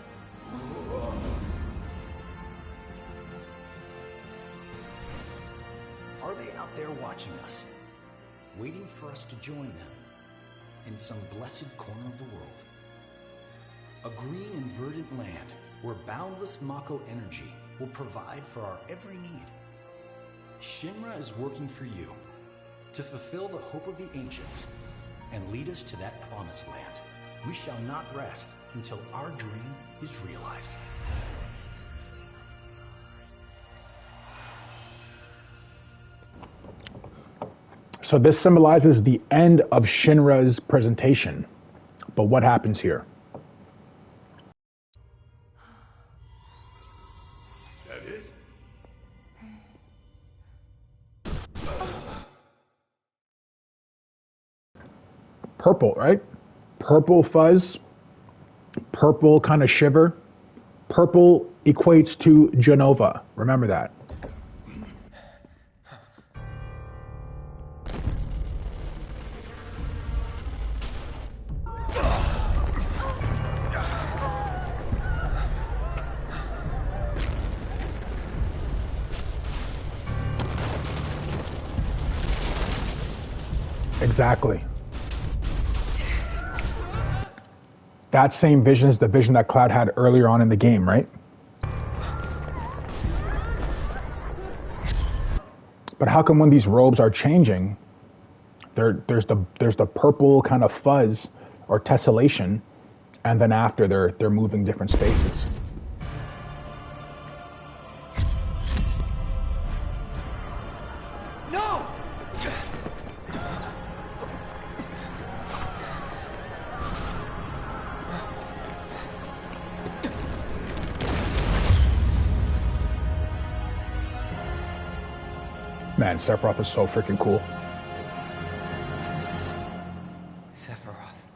Are they out there watching us, waiting for us to join them in some blessed corner of the world? A green and verdant land where boundless Mako energy will provide for our every need. Shinra is working for you to fulfill the hope of the ancients and lead us to that promised land. We shall not rest until our dream is realized. So this symbolizes the end of Shinra's presentation. But what happens here? That it? Purple, right? Purple fuzz, purple kind of shiver. Purple equates to Jenova. Remember that. Exactly. That same vision is the vision that Cloud had earlier on in the game, right? But how come when these robes are changing, there's the purple kind of fuzz or tessellation, and then after they're moving different spaces? No! Man, Sephiroth is so freaking cool. Sephiroth.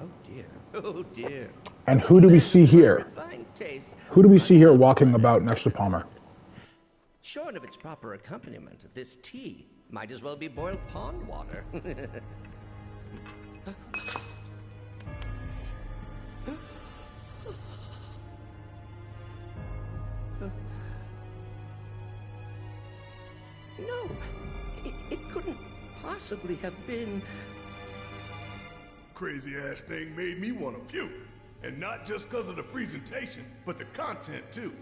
Oh dear. Oh dear. And who do we see here? Fine taste. Who do we see here walking about next to Palmer? Short of its proper accompaniment, this tea might as well be boiled pond water. No, it couldn't possibly have been. Crazy ass thing made me want to puke. And not just because of the presentation, but the content too.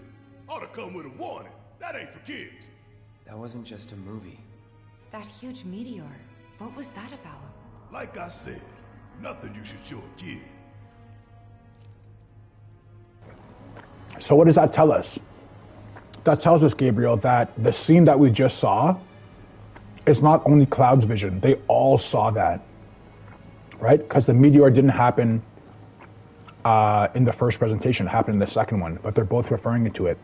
Ought to come with a warning. That ain't for kids. That wasn't just a movie. That huge meteor, what was that about? Like I said, nothing you should show a kid. So what does that tell us? That tells us, Gabriel, that the scene that we just saw is not only Cloud's vision. They all saw that, right? Because the meteor didn't happen in the first presentation. It happened in the second one, but they're both referring to it.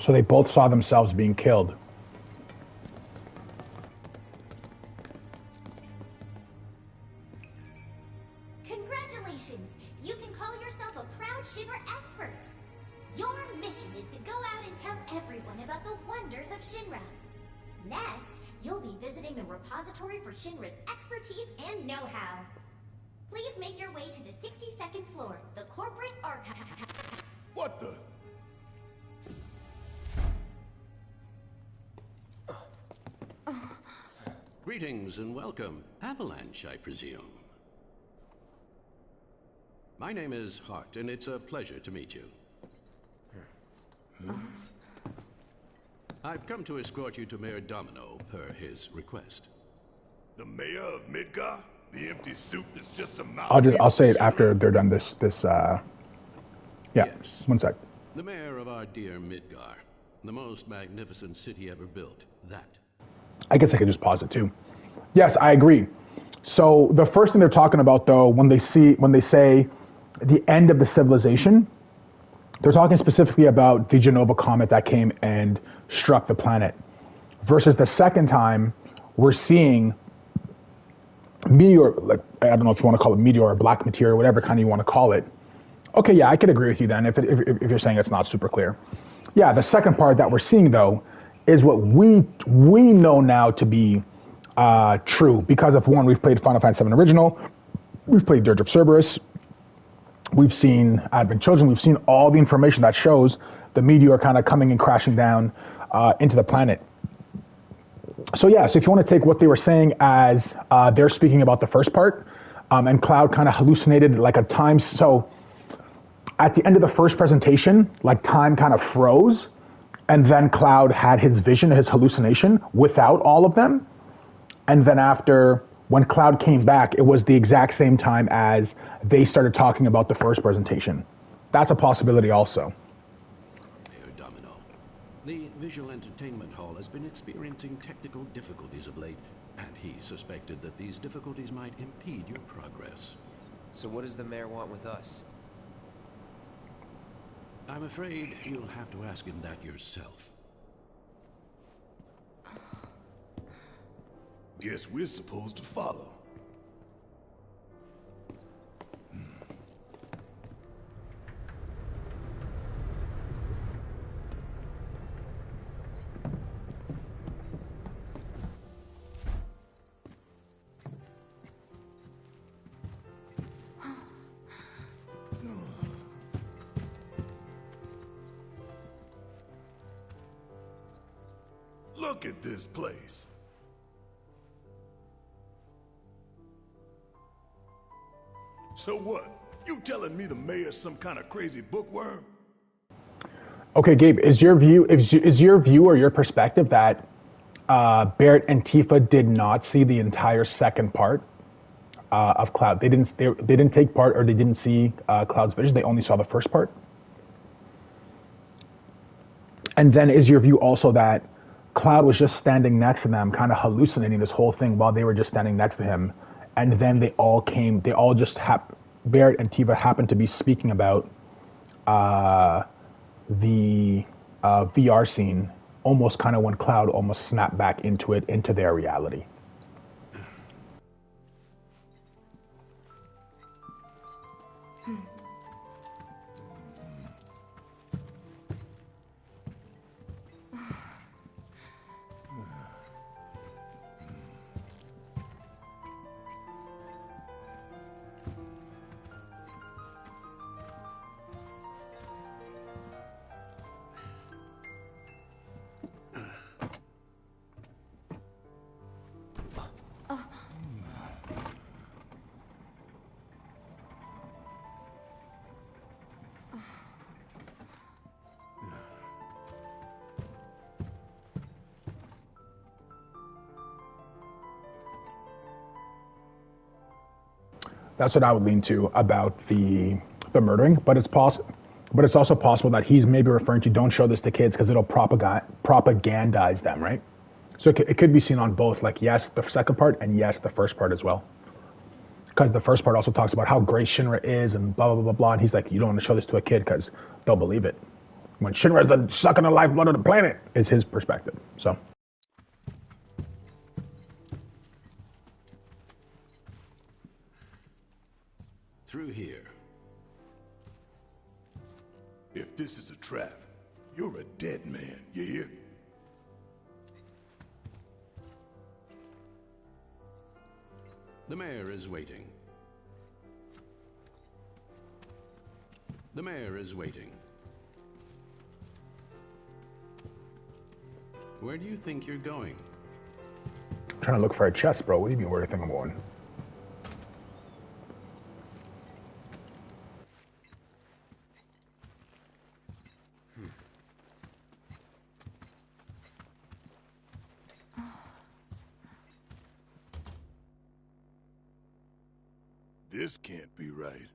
So they both saw themselves being killed. Congratulations! You can call yourself a proud Shinra expert. Your mission is to go out and tell everyone about the wonders of Shinra. Next, you'll be visiting the repository for Shinra's expertise and know-how. Please make your way to the 62nd floor, the corporate archive. What the? Greetings and welcome. Avalanche, I presume. My name is Hart, and it's a pleasure to meet you. I've come to escort you to Mayor Domino per his request. The mayor of Midgar? The empty suit that's just a I'll say it after they're done this yeah. Yes. 1 sec. The mayor of our dear Midgar. The most magnificent city ever built. That. I guess I could just pause it too. Yes, I agree. So the first thing they're talking about though, when they say the end of the civilization, they're talking specifically about the Genova comet that came and struck the planet. Versus the second time, we're seeing meteor, like, I don't know if you want to call it meteor or black material, whatever kind you want to call it. Okay, yeah, I could agree with you then if you're saying it's not super clear. Yeah, the second part that we're seeing though is what we know now to be true because of one, we've played Final Fantasy VII Original, we've played Dirge of Cerberus, we've seen Advent Children, we've seen all the information that shows the meteor kind of coming and crashing down into the planet. So yeah, so if you want to take what they were saying as they're speaking about the first part, and Cloud kind of hallucinated like a time. So at the end of the first presentation, like time kind of froze, and then Cloud had his vision, his hallucination without all of them. And then after, when Cloud came back, it was the exact same time as they started talking about the first presentation. That's a possibility also. The visual entertainment hall has been experiencing technical difficulties of late, and he suspected that these difficulties might impede your progress. So what does the mayor want with us? I'm afraid you'll have to ask him that yourself. Guess we're supposed to follow. Look at this place. So what? You telling me the mayor's some kind of crazy bookworm? Okay, Gabe, is your view or your perspective that Barrett and Tifa did not see the entire second part of Cloud? They didn't take part, or they didn't see Cloud's vision. They only saw the first part. And then is your view also that Cloud was just standing next to them, kind of hallucinating this whole thing while they were just standing next to him, and then Barrett and Tifa happened to be speaking about the VR scene, almost kind of when Cloud almost snapped back into their reality. That's what I would lean to about the murdering, but it's also possible that he's maybe referring to don't show this to kids because it'll propagandize them, right? So it could be seen on both, like yes, the second part, and yes, the first part as well. Because the first part also talks about how great Shinra is and blah, blah, blah, blah, and he's like, you don't want to show this to a kid because they'll believe it. When Shinra is the sucking the lifeblood of the planet, is his perspective, so. Through here. If this is a trap, you're a dead man, you hear? The mayor is waiting. The mayor is waiting. Where do you think you're going? I'm trying to look for a chest, bro. What do you mean where do you think I'm going? This can't be right.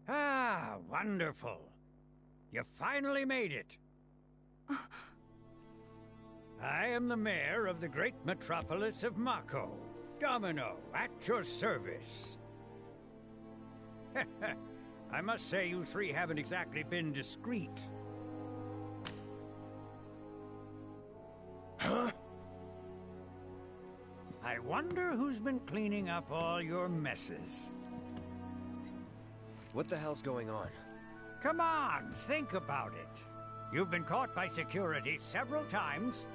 Ah, wonderful. You finally made it. I am the mayor of the great metropolis of Mako. Domino, at your service. I must say you three haven't exactly been discreet. Huh? I wonder who's been cleaning up all your messes. What the hell's going on? Come on, think about it. You've been caught by security several times,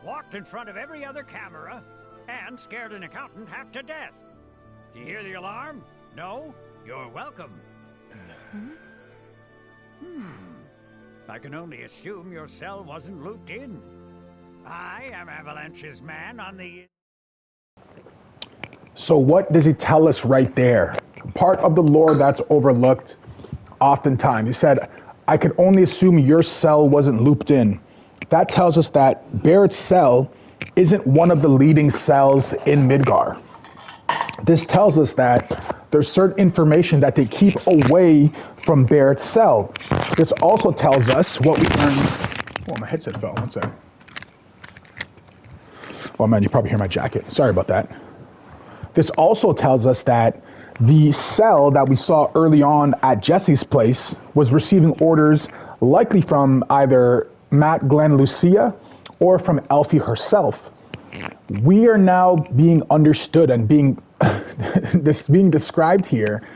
walked in front of every other camera, and scared an accountant half to death. Do you hear the alarm? No? You're welcome. I can only assume your cell wasn't looped in. I am Avalanche's man on the... So what does he tell us right there? Part of the lore that's overlooked oftentimes. He said, I could only assume your cell wasn't looped in. That tells us that Barrett's cell isn't one of the leading cells in Midgar. This tells us that there's certain information that they keep away from Barrett's cell. This also tells us what we learned... Oh, my headset fell. One second. Oh man, you probably hear my jacket. Sorry about that. This also tells us that the cell that we saw early on at Jesse's place was receiving orders likely from either Matt, Glenn, Lucia, or from Elfie herself. We are now being understood and being described here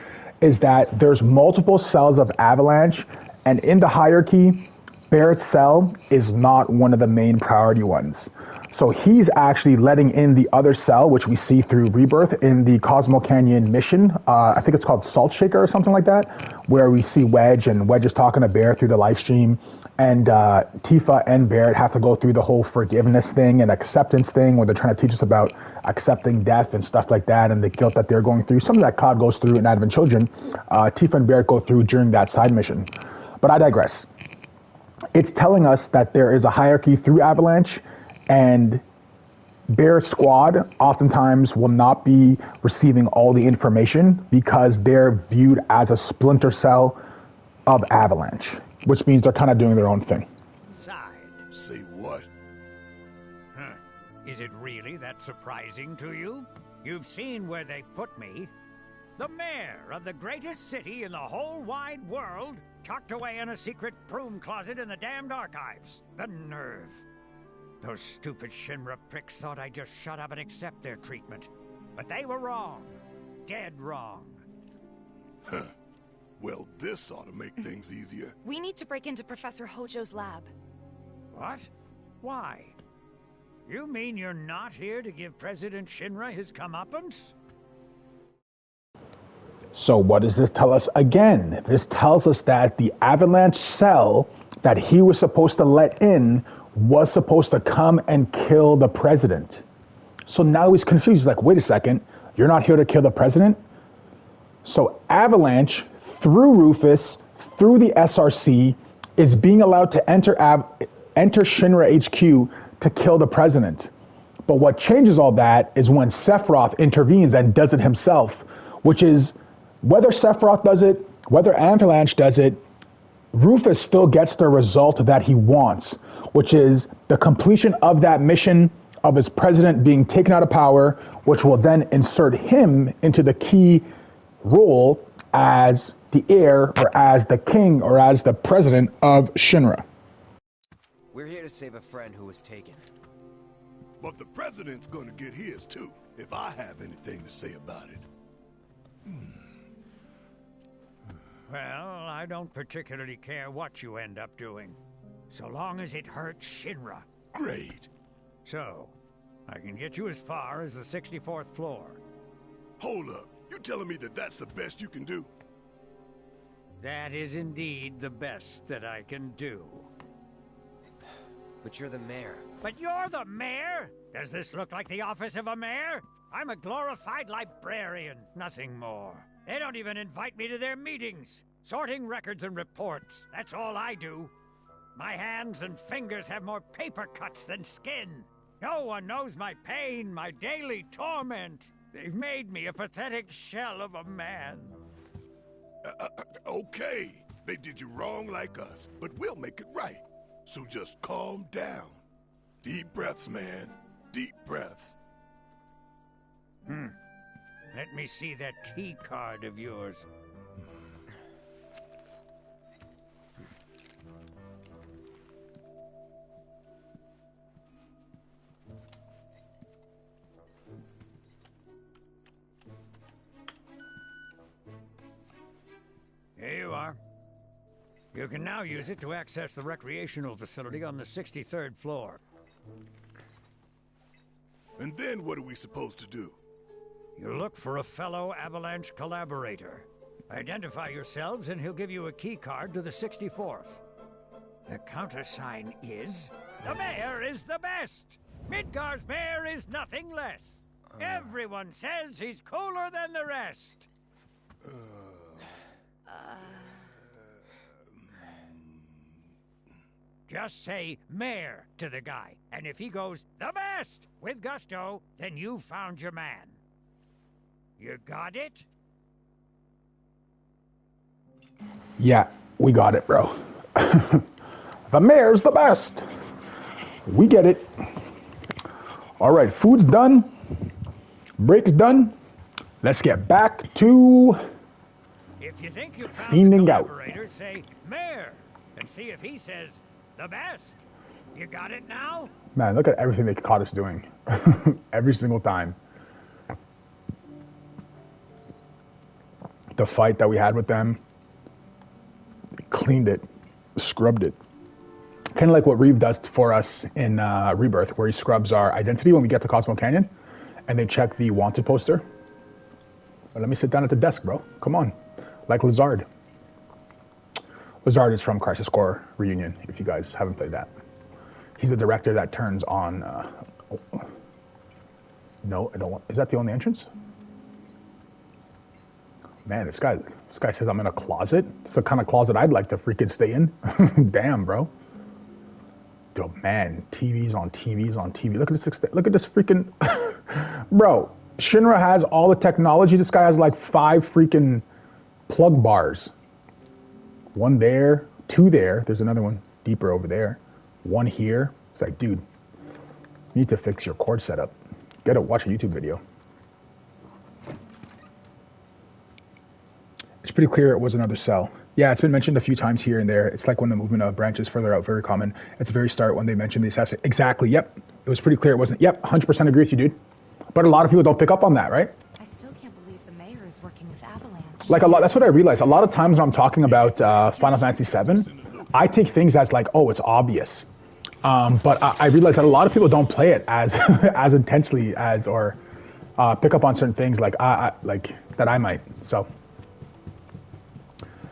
is that there's multiple cells of Avalanche, and in the hierarchy, Barrett's cell is not one of the main priority ones. So he's actually letting in the other cell, which we see through Rebirth in the Cosmo Canyon mission. I think it's called Salt Shaker or something like that, where we see Wedge, and Wedge is talking to Barrett through the live stream. And Tifa and Barrett have to go through the whole forgiveness thing and acceptance thing, where they're trying to teach us about accepting death and stuff like that, and the guilt that they're going through. Something that Cloud goes through in Advent Children, Tifa and Barrett go through during that side mission. But I digress. It's telling us that there is a hierarchy through Avalanche, and Barrett's squad oftentimes will not be receiving all the information because they're viewed as a splinter cell of Avalanche, which means they're kind of doing their own thing. Say what? Huh. Is it really that surprising to you? You've seen where they put me. The mayor of the greatest city in the whole wide world, tucked away in a secret broom closet in the damned archives. The nerve. Those stupid Shinra pricks thought I'd just shut up and accept their treatment. But they were wrong. Dead wrong. Huh. Well, this ought to make things easier. We need to break into Professor Hojo's lab. What? Why? You mean you're not here to give President Shinra his comeuppance? So what does this tell us again? This tells us that the Avalanche cell that he was supposed to let in was supposed to come and kill the president. So now he's confused. He's like, wait a second, you're not here to kill the president? So Avalanche, through Rufus, through the SRC, is being allowed to enter Shinra HQ to kill the president. But what changes all that is when Sephiroth intervenes and does it himself, which is, whether Sephiroth does it, whether Avalanche does it, Rufus still gets the result that he wants, which is the completion of that mission of his president being taken out of power, which will then insert him into the key role as the heir, or as the king, or as the president of Shinra. We're here to save a friend who was taken. But the president's gonna get his too, if I have anything to say about it. Well, I don't particularly care what you end up doing, so long as it hurts Shinra. Great. So, I can get you as far as the 64th floor. Hold up. You telling me that that's the best you can do? That is indeed the best that I can do. But you're the mayor. But you're the mayor? Does this look like the office of a mayor? I'm a glorified librarian, nothing more. They don't even invite me to their meetings. Sorting records and reports, that's all I do. My hands and fingers have more paper cuts than skin. No one knows my pain, my daily torment. They've made me a pathetic shell of a man. Okay, they did you wrong like us, but we'll make it right. So just calm down. Deep breaths, man. Deep breaths. Let me see that key card of yours. Here you are. You can now use it to access the recreational facility on the 63rd floor. And then what are we supposed to do? You look for a fellow Avalanche collaborator. Identify yourselves and he'll give you a key card to the 64th. The countersign is... The mayor is the best! Midgar's mayor is nothing less! Everyone says he's cooler than the rest! Just say mayor to the guy, and if he goes the best with gusto, then you found your man. You got it? Yeah, we got it, bro. The mayor's the best. We get it. All right, food's done. Break's done. Let's get back to If you think you found fiending the out. collaborator, say mayor, and see if he says the best. You got it now? Man, look at everything they caught us doing. Every single time. The fight that we had with them, cleaned it, scrubbed it. Kind of like what Reeve does for us in Rebirth, where he scrubs our identity when we get to Cosmo Canyon, and they check the wanted poster. But let me sit down at the desk, bro. Come on. Like Lazard. Lazard is from Crisis Core Reunion, if you guys haven't played that. He's the director that turns on... No, I don't want... Is that the only entrance? Man, this guy says I'm in a closet. It's the kind of closet I'd like to freaking stay in. Damn, bro. Dude, man, TVs on TVs on TV. Look at this freaking... Bro, Shinra has all the technology. This guy has like 5 freaking plug bars. 1 there, 2 there. There's another one deeper over there. 1 here. It's like, dude, you need to fix your cord setup. Watch a YouTube video. It's pretty clear it was another cell. Yeah, it's been mentioned a few times here and there. It's like when the movement of branches further out, very common. At the very start when they mentioned the assassin. Exactly, yep. It was pretty clear it wasn't. Yep, 100% agree with you, dude. But a lot of people don't pick up on that, right? I still can't believe the mayor is working with Avalanche. Like a lot, that's what I realized. A lot of times when I'm talking about Final Fantasy VII, I take things as like, oh, it's obvious. But I realize that a lot of people don't play it as as intensely as, or pick up on certain things like that I might. So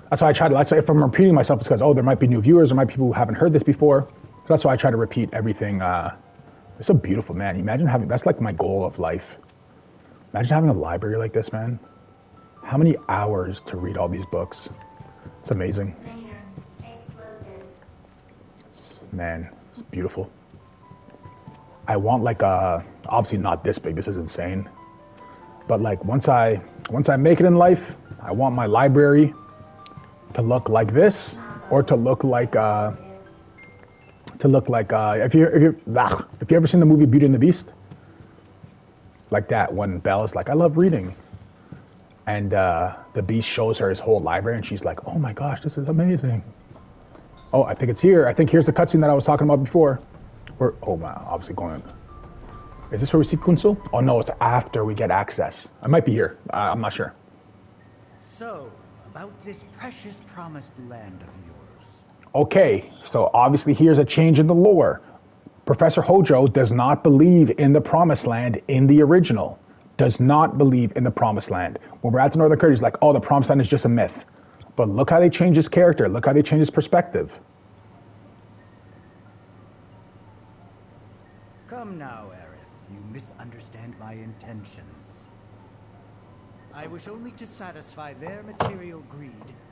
that's why I try to. Let's say if I'm repeating myself, it's because there might be new viewers, there might be people who haven't heard this before. So that's why I try to repeat everything. It's so beautiful, man. Imagine having. That's like my goal of life. Imagine having a library like this, man. How many hours to read all these books? It's amazing. Man, it's beautiful. I want like obviously not this big. This is insane. But like once I make it in life, I want my library to look like this, or to look like if you ever seen the movie Beauty and the Beast, like that, when Belle's like, I love reading, and the Beast shows her his whole library, and she's like, oh my gosh, this is amazing. Oh, I think it's here. I think here's the cutscene that I was talking about before. Oh man, obviously going. Is this where we see Kunsul? Oh no, it's after we get access. I might be here. I'm not sure. So, about this precious promised land of yours. Okay, so obviously here's a change in the lore. Professor Hojo does not believe in the Promised Land in the original. Does not believe in the Promised Land. When we're at the Northern Court, he's like, oh, the Promised Land is just a myth. But look how they change his character. Look how they change his perspective. Come now, Aerith. You misunderstand my intentions. I wish only to satisfy their material greed,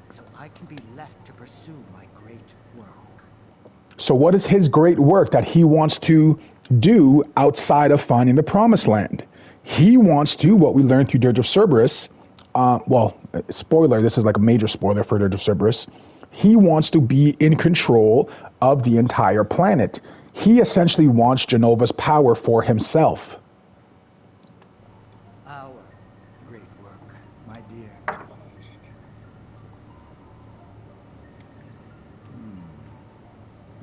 so I can be left to pursue my great work. So what is his great work that he wants to do outside of finding the Promised Land? he wants to, what we learned through Dirge of Cerberus, well, spoiler, this is like a major spoiler for Dirge of Cerberus, he wants to be in control of the entire planet. He essentially wants Jenova's power for himself. Our great work, my dear.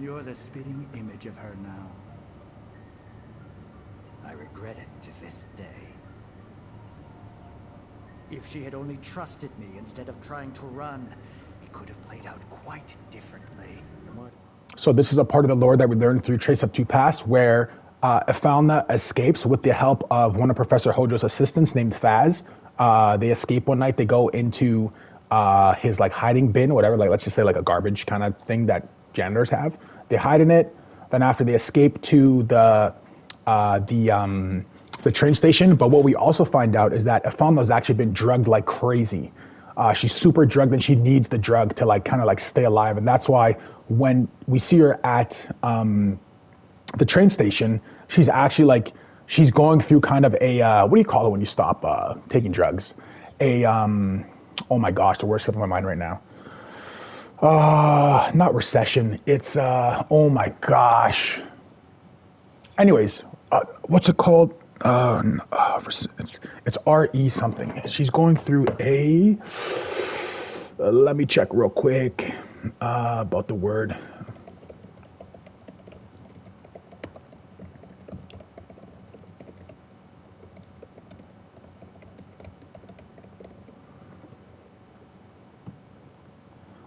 You're the spitting image of her now. I regret it to this day. If she had only trusted me instead of trying to run, it could have played out quite differently. What? So this is a part of the lore that we learned through Trace Up 2 Past, where Ephalna escapes with the help of one of Professor Hojo's assistants named Faz. They escape one night. They go into his like hiding bin, or whatever, like let's just say like a garbage kind of thing that janitors have. They hide in it. Then after they escape to the train station. But what we also find out is that Ephalna's actually been drugged like crazy. She's super drugged and she needs the drug to like kind of like stay alive. And that's why when we see her at the train station, she's actually like, she's going through kind of a, what do you call it when you stop taking drugs? Oh my gosh, the word's slipping my mind right now. Not recession. It's, oh my gosh. Anyways, what's it called? It's RE something. She's going through a, let me check real quick about the word.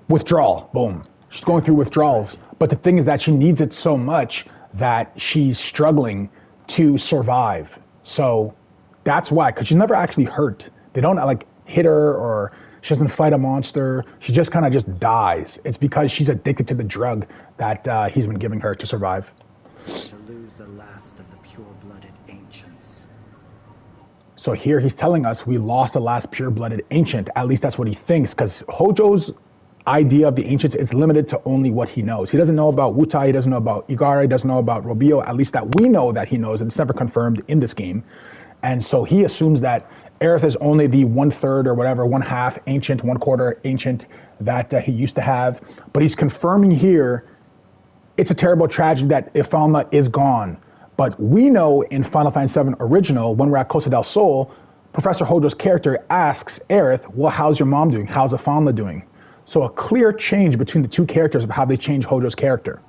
Withdrawal, boom. She's going through withdrawals. But the thing is that she needs it so much that she's struggling to survive. So that's why, because she's never actually hurt. They don't like hit her or she doesn't fight a monster. She just kind of just dies. It's because she's addicted to the drug that he's been giving her to survive. To lose the last of the pure-blooded ancients. So here he's telling us we lost the last pure-blooded ancient. At least that's what he thinks, because Hojo's idea of the ancients is limited to only what he knows. He doesn't know about Wutai, he doesn't know about Igara, he doesn't know about Robio, at least that we know that he knows, and it's never confirmed in this game. And so he assumes that Aerith is only the 1/3 or whatever, 1/2 ancient, 1/4 ancient that he used to have. But he's confirming here it's a terrible tragedy that Ephalna is gone. But we know in Final Fantasy VII Original, when we're at Costa del Sol, Professor Hojo's character asks Aerith, well, how's your mom doing? How's Ephalna doing? So a clear change between the two characters of how they change Hojo's character.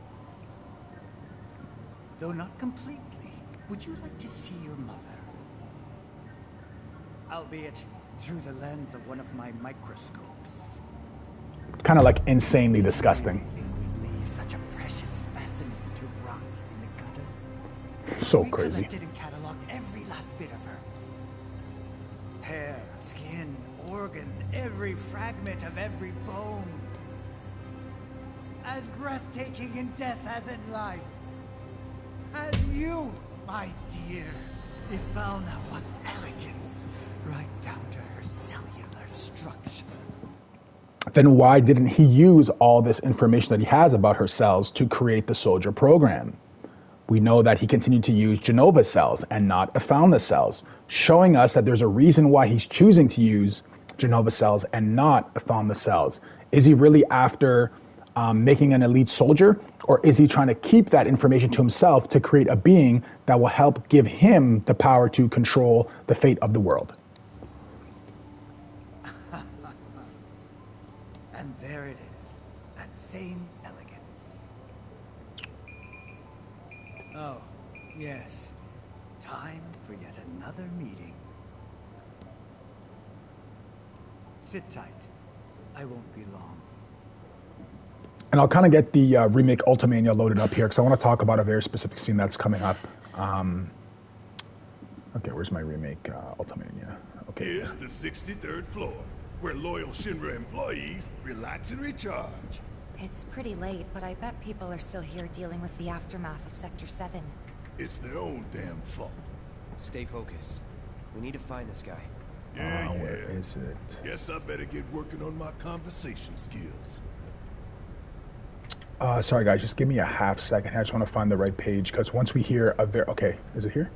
Though not completely, would you like to see your mother? Albeit through the lens of one of my microscopes. Kind of like insanely disgusting. I think we'd leave such a precious specimen to rot in the gutter. So crazy. We collected and cataloged every last bit of her. Hair, skin, organs, every fragment of every bone. As breathtaking in death as in life. As you, my dear. Ephalna was elegance, right down to her cellular structure. Then why didn't he use all this information that he has about her cells to create the soldier program? We know that he continued to use Jenova's cells and not Ephalna's cells, showing us that there's a reason why he's choosing to use Jenova cells and not Ephalna cells. Is he really after making an elite soldier, or is he trying to keep that information to himself to create a being that will help give him the power to control the fate of the world? And there it is, that same elegance. Oh, yes. Time for yet another meeting. Sit tight. I won't be long. And I'll kind of get the remake Ultimania loaded up here because I want to talk about a very specific scene that's coming up. Okay, where's my remake Ultimania? Okay. Here's the 63rd floor, where loyal Shinra employees relax and recharge. It's pretty late, but I bet people are still here dealing with the aftermath of Sector 7. It's their own damn fault. Stay focused. We need to find this guy. Yeah. Where is it? Guess I better get working on my conversation skills. Sorry guys, just give me a half second. I just want to find the right page because once we hear a okay, is it here?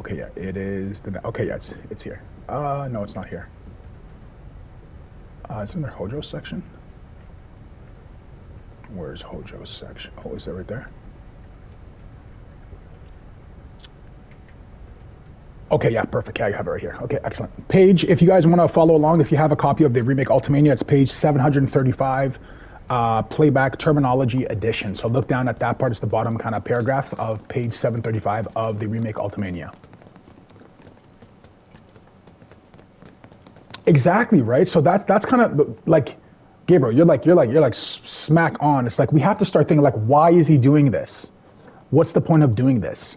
Okay, yeah, it is the. Okay, yeah, it's here. No, it's not here. It's in their Hojo section. Where's Hojo's section? Oh, is that right there? Okay, yeah, perfect. Yeah, I have it right here. Okay, excellent. Page, if you guys want to follow along, if you have a copy of the Remake Ultimania, it's page 735, Playback Terminology Edition. So look down at that part. It's the bottom kind of paragraph of page 735 of the Remake Ultimania. Exactly, right? So that's kind of like, Gabriel, you're like smack on. It's like we have to start thinking like, why is he doing this? What's the point of doing this?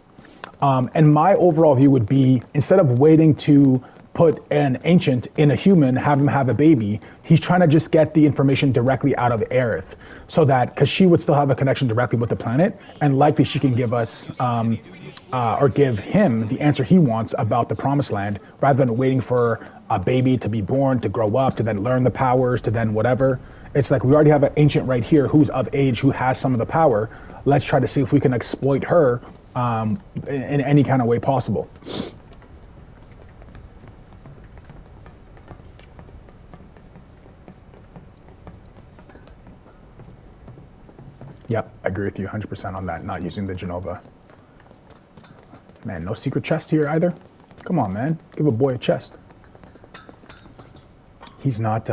And my overall view would be, instead of waiting to put an ancient in a human, have him have a baby, he's trying to just get the information directly out of Aerith, so that, because she would still have a connection directly with the planet, and likely she can give us, or give him the answer he wants about the Promised Land, rather than waiting for a baby to be born, to grow up, to then learn the powers, to then whatever. It's like we already have an ancient right here who's of age, who has some of the power. Let's try to see if we can exploit her in any kind of way possible. Yep, I agree with you 100% on that, not using the Jenova. Man, no secret chest here either? Come on, man. Give a boy a chest. He's not,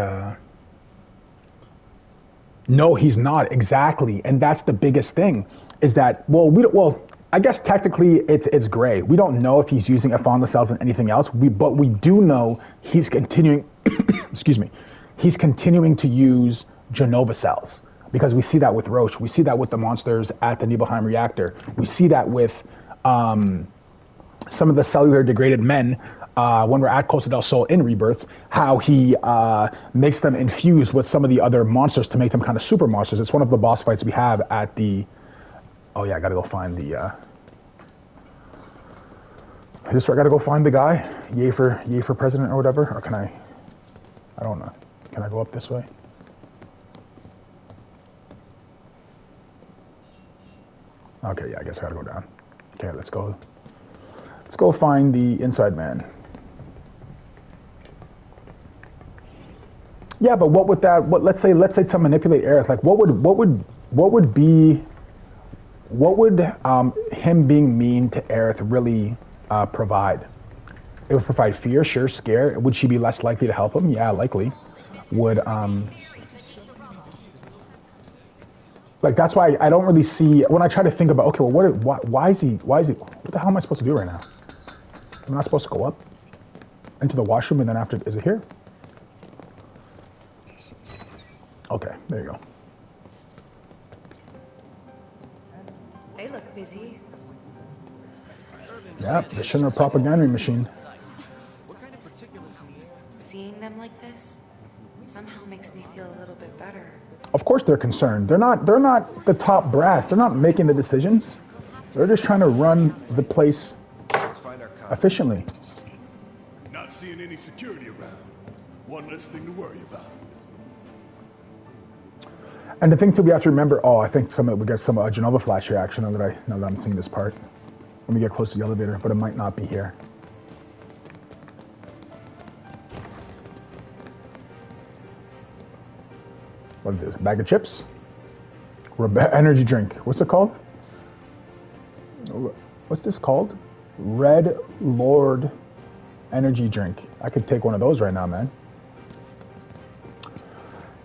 No, he's not, exactly. And that's the biggest thing, is that, well, I guess technically it's gray. We don't know if he's using Afonda cells and anything else, but we do know he's continuing, excuse me, he's continuing to use Jenova cells, because we see that with Roche. We see that with the monsters at the Nibelheim reactor. We see that with some of the cellular degraded men when we're at Costa del Sol in Rebirth, how he makes them infuse with some of the other monsters to make them kind of super monsters. It's one of the boss fights we have at the... Oh yeah, I gotta go find the, I gotta go find the guy, yay for president or whatever, or can I don't know. Can I go up this way? Okay, yeah, I guess I gotta go down. Okay, let's go find the inside man. Yeah, but what would that, let's say to manipulate Aerith, like what would him being mean to Aerith really provide? It would provide fear, sure, scare. Would she be less likely to help him? Yeah, likely. Would like, that's why I don't really see, when I try to think about, okay, well, why is he, what the hell am I supposed to do right now? I'm not supposed to go up into the washroom and then after, is it here? Okay, there you go. They look busy. Yeah, the Shinra propaganda machine. Seeing them like this somehow makes me feel a little bit better. Of course they're concerned. They're not the top brass. They're not making the decisions. They're just trying to run the place efficiently. Not seeing any security around. One less thing to worry about. And the thing too, we have to remember. Oh, I think we get some Jenova flash reaction now that I'm seeing this part. Let me get close to the elevator, but it might not be here. What is this? Bag of chips? Energy drink. What's it called? What's this called? Red Lord energy drink. I could take one of those right now, man.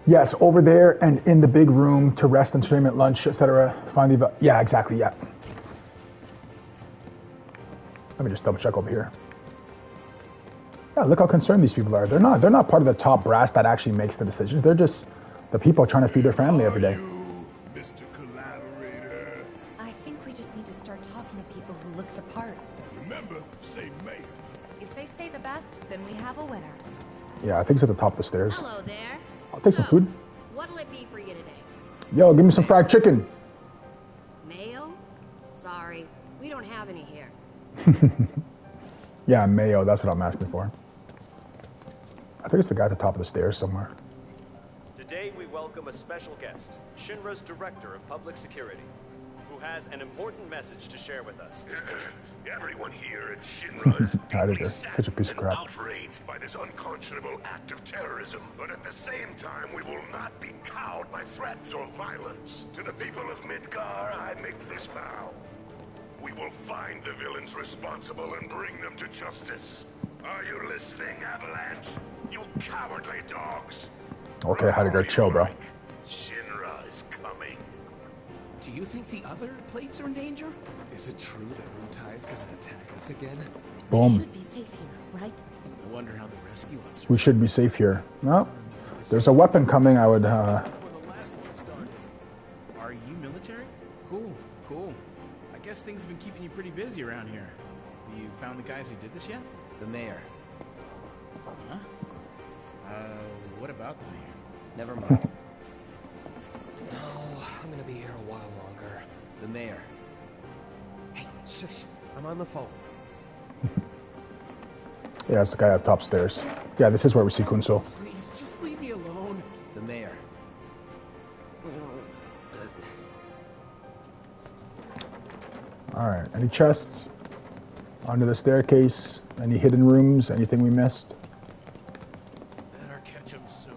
Yes, over there and in the big room to rest, entertainment, lunch, etc. Find the... Yeah, exactly, yeah. Let me just double check over here. Yeah, look how concerned these people are. They're not part of the top brass that actually makes the decisions. They're just the people trying to feed their family every day. Mr. Collaborator. I think we just need to start talking to people who look the part. Remember, say mayor. If they say the best, then we have a winner. Yeah, I think it's at the top of the stairs. Hello there. I'll take some food. What'll it be for you today? Yo, give me some fried chicken. Mayo? Sorry, we don't have any here. Yeah, mayo, that's what I'm asking for. I think it's the guy at the top of the stairs somewhere. Today we welcome a special guest, Shinra's Director of Public Security. who has an important message to share with us. Everyone here at Shinra is deeply Such a piece of and crap. outraged by this unconscionable act of terrorism. But at the same time, we will not be cowed by threats or violence. To the people of Midgar, I make this vow. We will find the villains responsible and bring them to justice. Are you listening, Avalanche? You cowardly dogs! Okay, Heidegger, chill, bro. Shinra is coming. Do you think the other plates are in danger? Is it true that Rutai's gonna attack us again? Boom. We should be safe here, right? I wonder how the rescue ops. We should be safe here. No, there's a weapon coming. I would. Are you military? Cool, cool. I guess things have been keeping you pretty busy around here. You found the guys who did this yet? The mayor. Huh? What about the mayor? Never mind. No, I'm gonna be here a while longer. The mayor. Hey, shush. I'm on the phone. Yeah, it's the guy up top stairs. Yeah, this is where we see Kunso. Please, just leave me alone. The mayor. Alright, any chests? Under the staircase? Any hidden rooms? Anything we missed? Better catch him soon.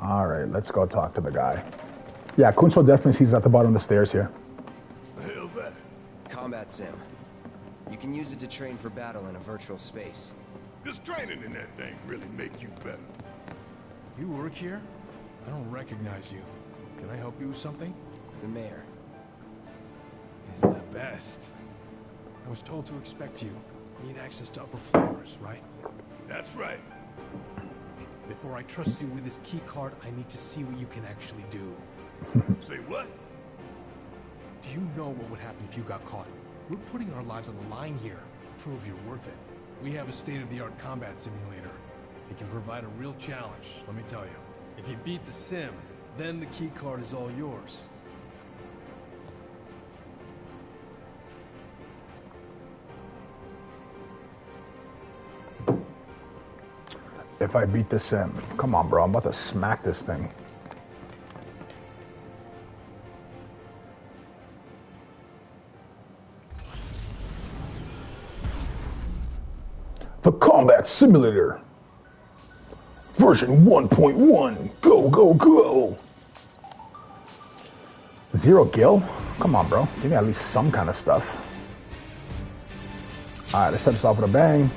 Alright, let's go talk to the guy. Yeah, Kunso definitely sees us at the bottom of the stairs here. The hell's that? Combat sim. You can use it to train for battle in a virtual space. Does training in that thing really make you better? You work here? I don't recognize you. Can I help you with something? The mayor. Is the best. I was told to expect you. Need access to upper floors, right? That's right. Before I trust you with this key card, I need to see what you can actually do. Say what? Do you know what would happen if you got caught? We're putting our lives on the line here. Prove you're worth it. We have a state-of-the-art combat simulator. It can provide a real challenge, let me tell you. If you beat the sim, then the key card is all yours. If I beat the sim. Come on, bro. I'm about to smack this thing. The Combat Simulator. Version 1.1. Go, go, go. Zero gil? Come on, bro. Give me at least some kind of stuff. Alright, let's set this off with a bang.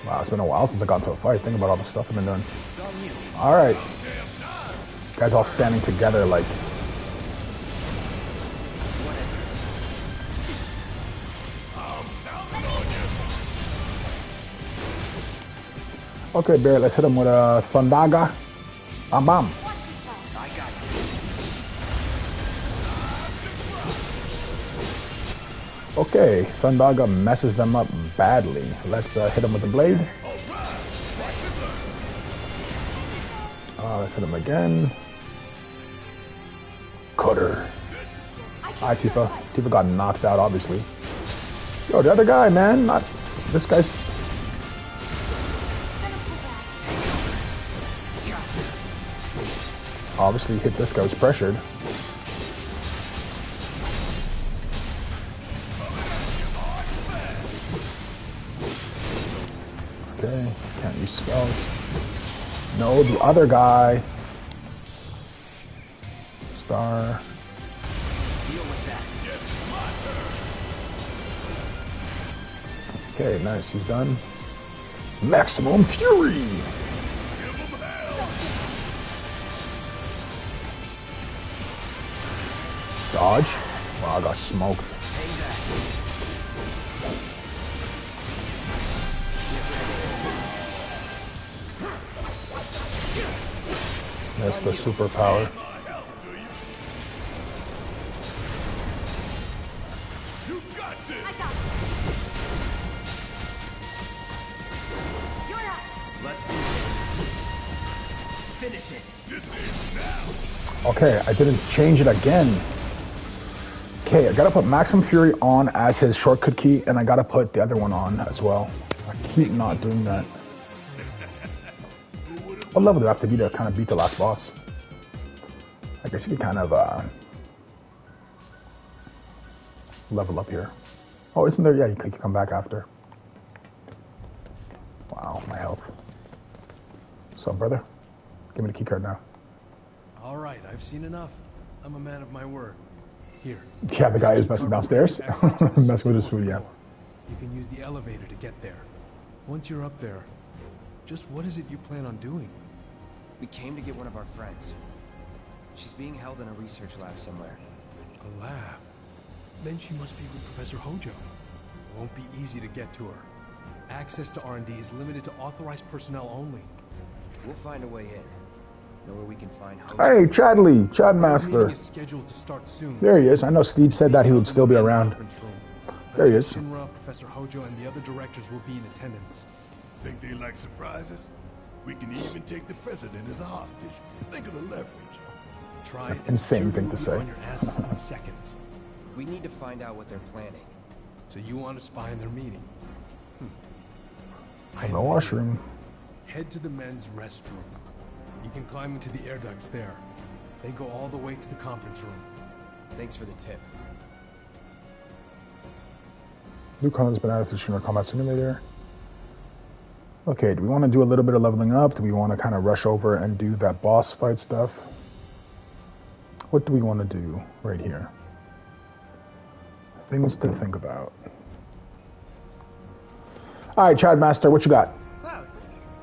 Wow, it's been a while since I got into a fight. Think about all the stuff I've been doing. Alright. Guys all standing together like... Okay, Barrett, let's hit him with a Thundaga. Bam bam. Okay, Thundaga messes them up badly. Let's hit him with the blade. Let's hit him again. Cutter. Hi, Tifa. Tifa got knocked out, obviously. Yo, the other guy, man. Not this guy's. Obviously hit this guy, was pressured. Okay, can't use spells. No, the other guy. Star. Okay, nice, he's done. Maximum Fury! Dodge. Wow, I got smoked. That's the superpower. Let's do this. Finish it. Okay, I didn't change it again. Okay, I gotta put Maximum Fury on as his shortcut key, and I gotta put the other one on as well. I keep not doing that. What level do I have to be to kind of beat the last boss? I guess you can kind of level up here. Oh, isn't there? Yeah, you can come back after. Wow, my health. So, brother, give me the keycard now. All right, I've seen enough. I'm a man of my word. Here. Yeah, the guy is messing downstairs. Messing with his food, yeah. You can use the elevator to get there. Once you're up there, just what is it you plan on doing? We came to get one of our friends. She's being held in a research lab somewhere. A lab? Then she must be with Professor Hojo. Won't be easy to get to her. Access to R&D is limited to authorized personnel only. We'll find a way in. Know where we can find Hojo. Hey, Chadley, Chad Master. Is scheduled to start soon. There he is. I know Steve said that he would still be around. There he is. Shinra, Professor Hojo, and the other directors will be in attendance. Think they like surprises? We can even take the president as a hostage. Think of the leverage. Try it. Insane thing to say. On your asses in seconds. We need to find out what they're planning. So you want to spy in their meeting? In the washroom. Head to the men's restroom. You can climb into the air ducts there. Then go all the way to the conference room. Thanks for the tip. New content has been added to the Shinra Combat Simulator. Okay, do we want to do a little bit of leveling up? Do we want to kind of rush over and do that boss fight stuff? What do we want to do right here? Things to think about. Alright, Chad Master, what you got? Cloud,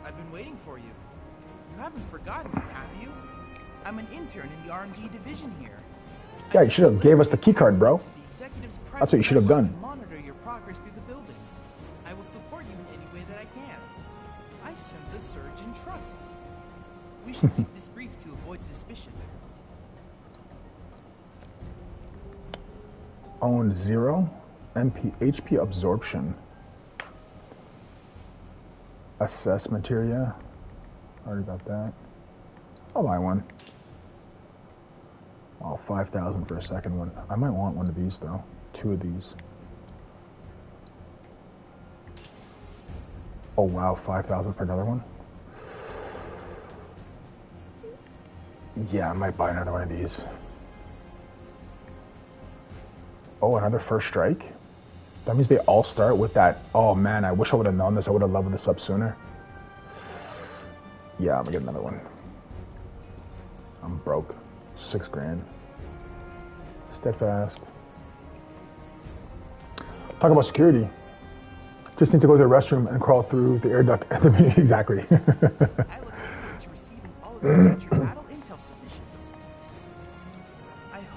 I've been waiting for you. You haven't forgotten me, have you? I'm an intern in the R&D division here. Yeah, you should have gave us the keycard, bro. That's what you should have done. To monitor your progress through the building. I will support you in any way that I can. I sense a surge in trust. We should keep this brief to avoid suspicion. Owned 0. HP absorption. Assess materia. Already got that. I'll buy one. Oh, 5,000 for a second one. I might want one of these though. 2 of these. Oh wow, 5,000 for another one. Yeah, I might buy another one of these. Oh, another first strike? That means they all start with that. Oh man, I wish I would have known this. I would have leveled this up sooner. Yeah, I'm gonna get another one. I'm broke. 6 grand. Steadfast. Talk about security. Just need to go to the restroom and crawl through the air duct. Exactly. I look forward to receiving all of your future battle intel submissions.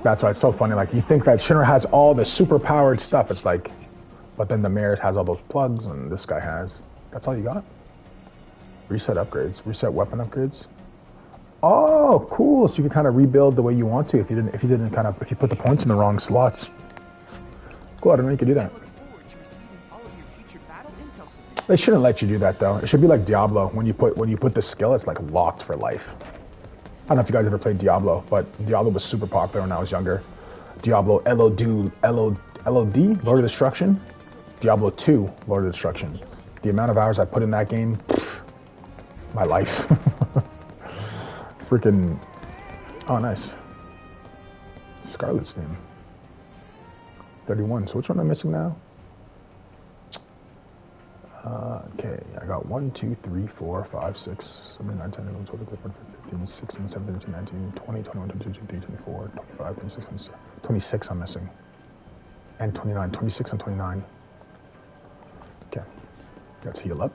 That's why it's so funny. Like, you think that Shinra has all the super powered stuff. It's like, but then the mayor has all those plugs, and this guy has. That's all you got? Reset upgrades. Reset weapon upgrades. Oh, cool. So you can kind of rebuild the way you want to if you put the points in the wrong slots. Cool, I didn't know you could do that. They shouldn't let you do that though. It should be like Diablo. When you put the skill, it's like locked for life. I don't know if you guys ever played Diablo, but Diablo was super popular when I was younger. Diablo LOD, Lord of Destruction. Diablo 2, Lord of Destruction. The amount of hours I put in that game, my life. Freaking, oh nice. Scarlet's name. 31, so which one am I missing now? Okay, I got 1, 2, 3, 4, 5, 6, 7, 9, 10, 11, 12, 13, 14, 15, 16, 17, 18, 19, 20, 21, 22, 23, 24, 25, 26, 27, 26 I'm missing. And 29, 26 and 29. Okay, let's heal up.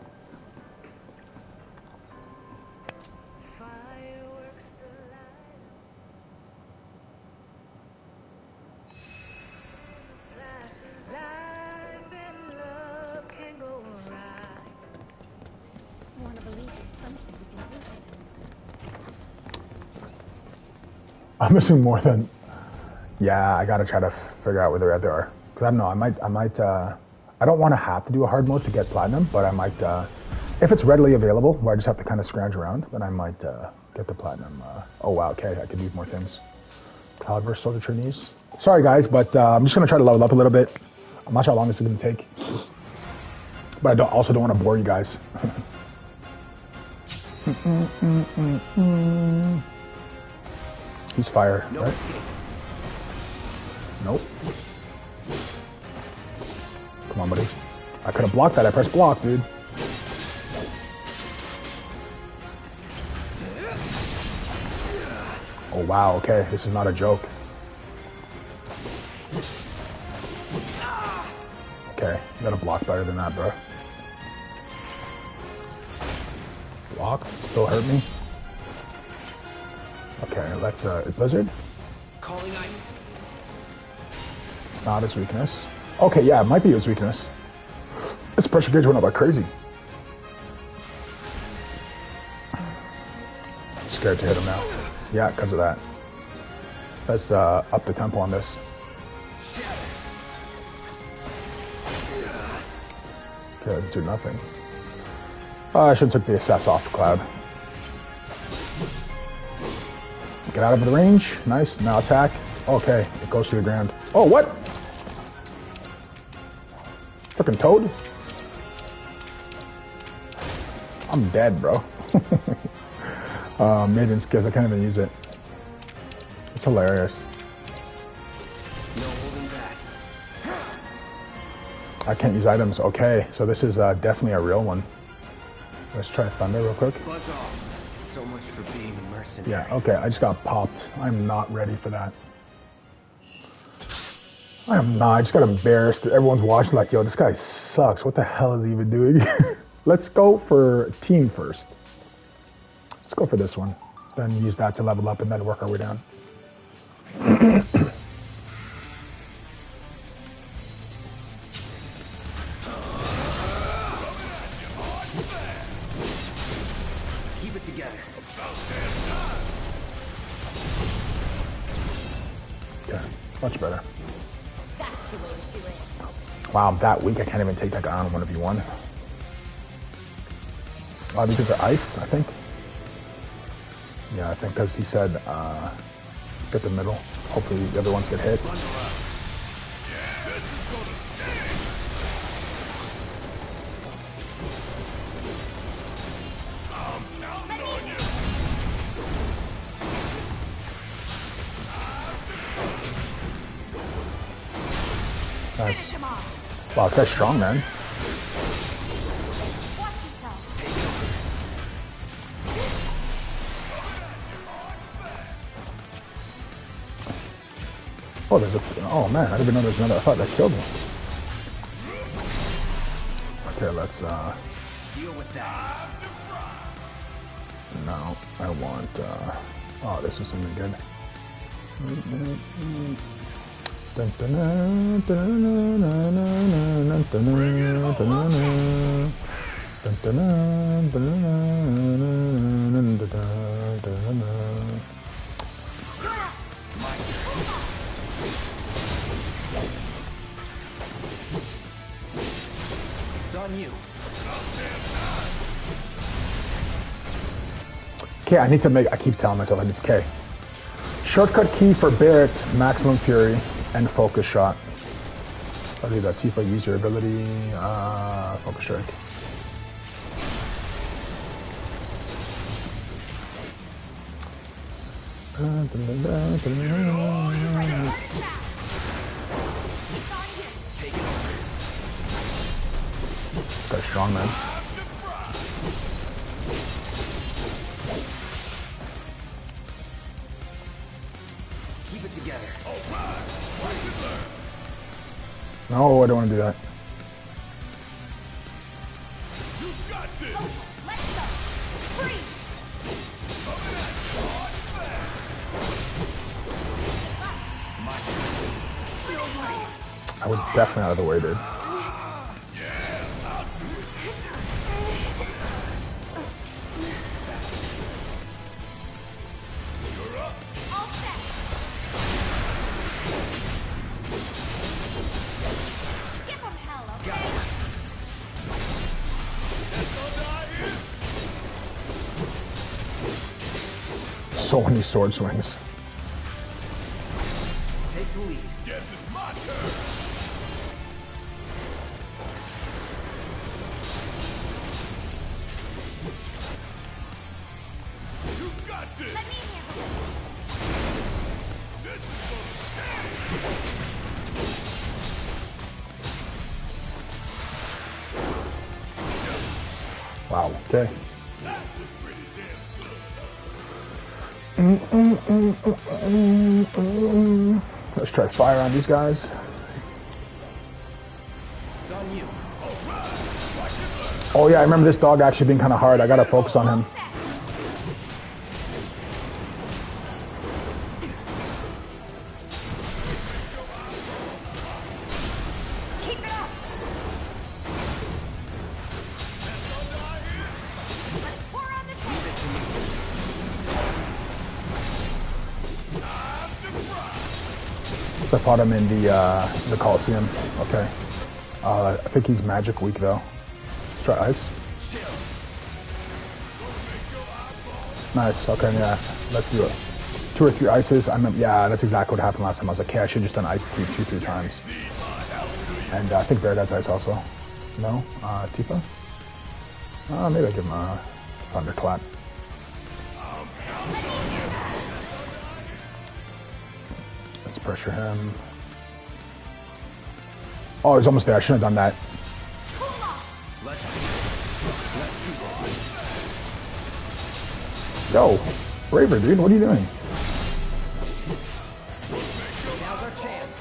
I'm missing more than, yeah, I gotta try to figure out where they are. Cause I don't know, I might, I don't want to have to do a hard mode to get platinum, but I might, if it's readily available, where I just have to kind of scrounge around, then I might get the platinum. Oh wow, okay, I can use more things. Cloud versus Soldier Trainees. Sorry guys, but I'm just gonna try to level up a little bit. I'm not sure how long this is gonna take, but I also don't want to bore you guys. He's fire, No right? escape. Nope. Come on, buddy. I could have blocked that. I pressed block, dude. Oh, wow. Okay, this is not a joke. Okay, you gotta block better than that, bro. Block? Still hurt me? Okay, let's, Blizzard? Calling ice. Not his weakness. Okay, yeah, it might be his weakness. This pressure gauge went up like crazy. I'm scared to hit him now. Yeah, because of that. Let's up the tempo on this. Okay, let's do nothing. I should have took the assess off Cloud. Get out of the range. Nice. Now attack. Okay, it goes to the ground. Oh, what? Frickin' Toad? I'm dead, bro. Maiden's gift. I can't even use it. It's hilarious. No holding back. I can't use items. Okay, so this is definitely a real one. Let's try Thunder real quick. Buzz off. So much for being a mercenary. Yeah, okay, I just got popped. I'm not ready for that. I am not. I just got embarrassed. Everyone's watching like, yo, this guy sucks. What the hell is he even doing? Let's go for team first. Let's go for this one. Then use that to level up and then work our way down. Keep it together. Okay, much better. That's the way to do it. Wow, I'm that weak. I can't even take that guy on 1v1. Oh, because of ice, I think. Yeah, I think because he said, get the middle. Hopefully the other ones get hit. Nice. Wow, this guy's strong, man. Oh, there's a, oh man, I didn't even know there's another. I thought that killed me. Okay, let's deal with that. No, I want oh, this is something good. Dun, dun, dun, dun, dun, dun, dun, dun. It's on you. Okay, I need to make, I keep telling myself I need to, okay. Shortcut key for Barret, maximum fury, and focus shot. I'll do that. Tifa, use your ability, focus strike. That's strong, man. Keep it together. No, I don't want to do that. I was definitely out of the way, dude. So many sword swings. Take the lead. Guess it's my turn. You got this. Let me handle Wow, okay. Let's try fire on these guys. It's on you. Oh yeah, I remember this dog actually being kind of hard. I gotta focus on him. I fought him in the Coliseum. Okay. I think he's magic weak though. Let's try ice. Nice. Okay, yeah. Let's do it. 2 or 3 ices. Yeah, that's exactly what happened last time. I was like, okay, I should have just done ice 2-3 times. And I think Bear does ice also. No? Tifa? Maybe I give him a thunderclap. Let's pressure him. Oh, he's almost there. I shouldn't have done that. Yo, Braver, dude, what are you doing? Now's our chance.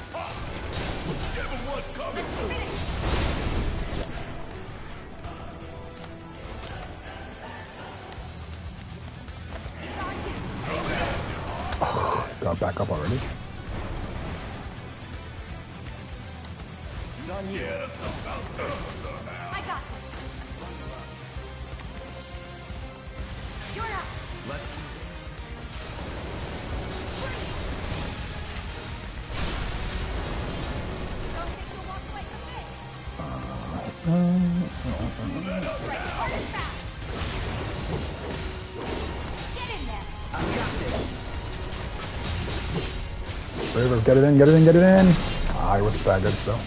Oh, got back up already. It's on you. I got this. You're up. Braver, get it in, get it in, get it in. Ah, he was staggered still.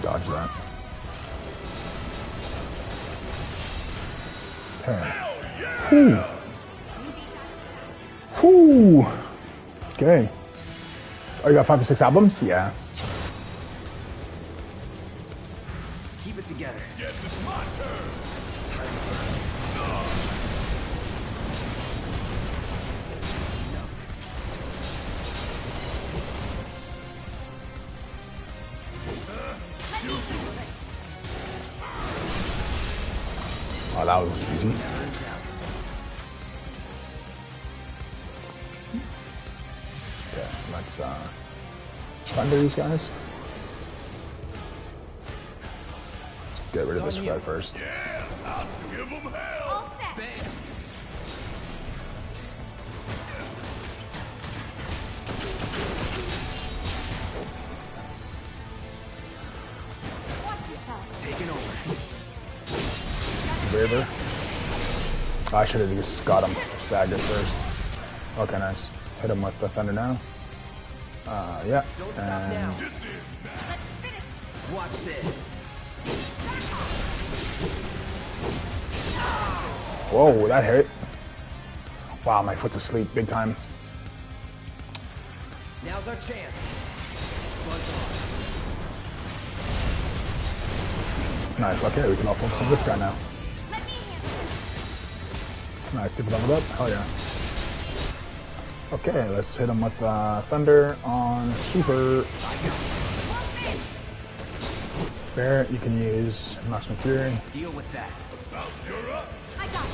Dodge that. Okay. Whew. Okay. Oh, you got 5 or 6 albums? Yeah. Keep it together. Yes, it's my turn. Oh, that was easy. Okay, let's thunder these guys. Let's get rid of this threat first. Yeah, I'll give them hell. All set. Watch yourself. Taking over. Braver. I should have just got him staggered first. Okay, nice. Hit him with the thunder now. Yeah. Don't stop now. Let's finish. Watch this. Whoa, that hurt. Wow, my foot's asleep big time. Now's our chance. Nice, okay, we can all focus on this guy now. Nice, super leveled up. Hell yeah. Okay, let's hit him with thunder on super. Barrett, you can use maximum fury. Deal with that. You're up. I got it.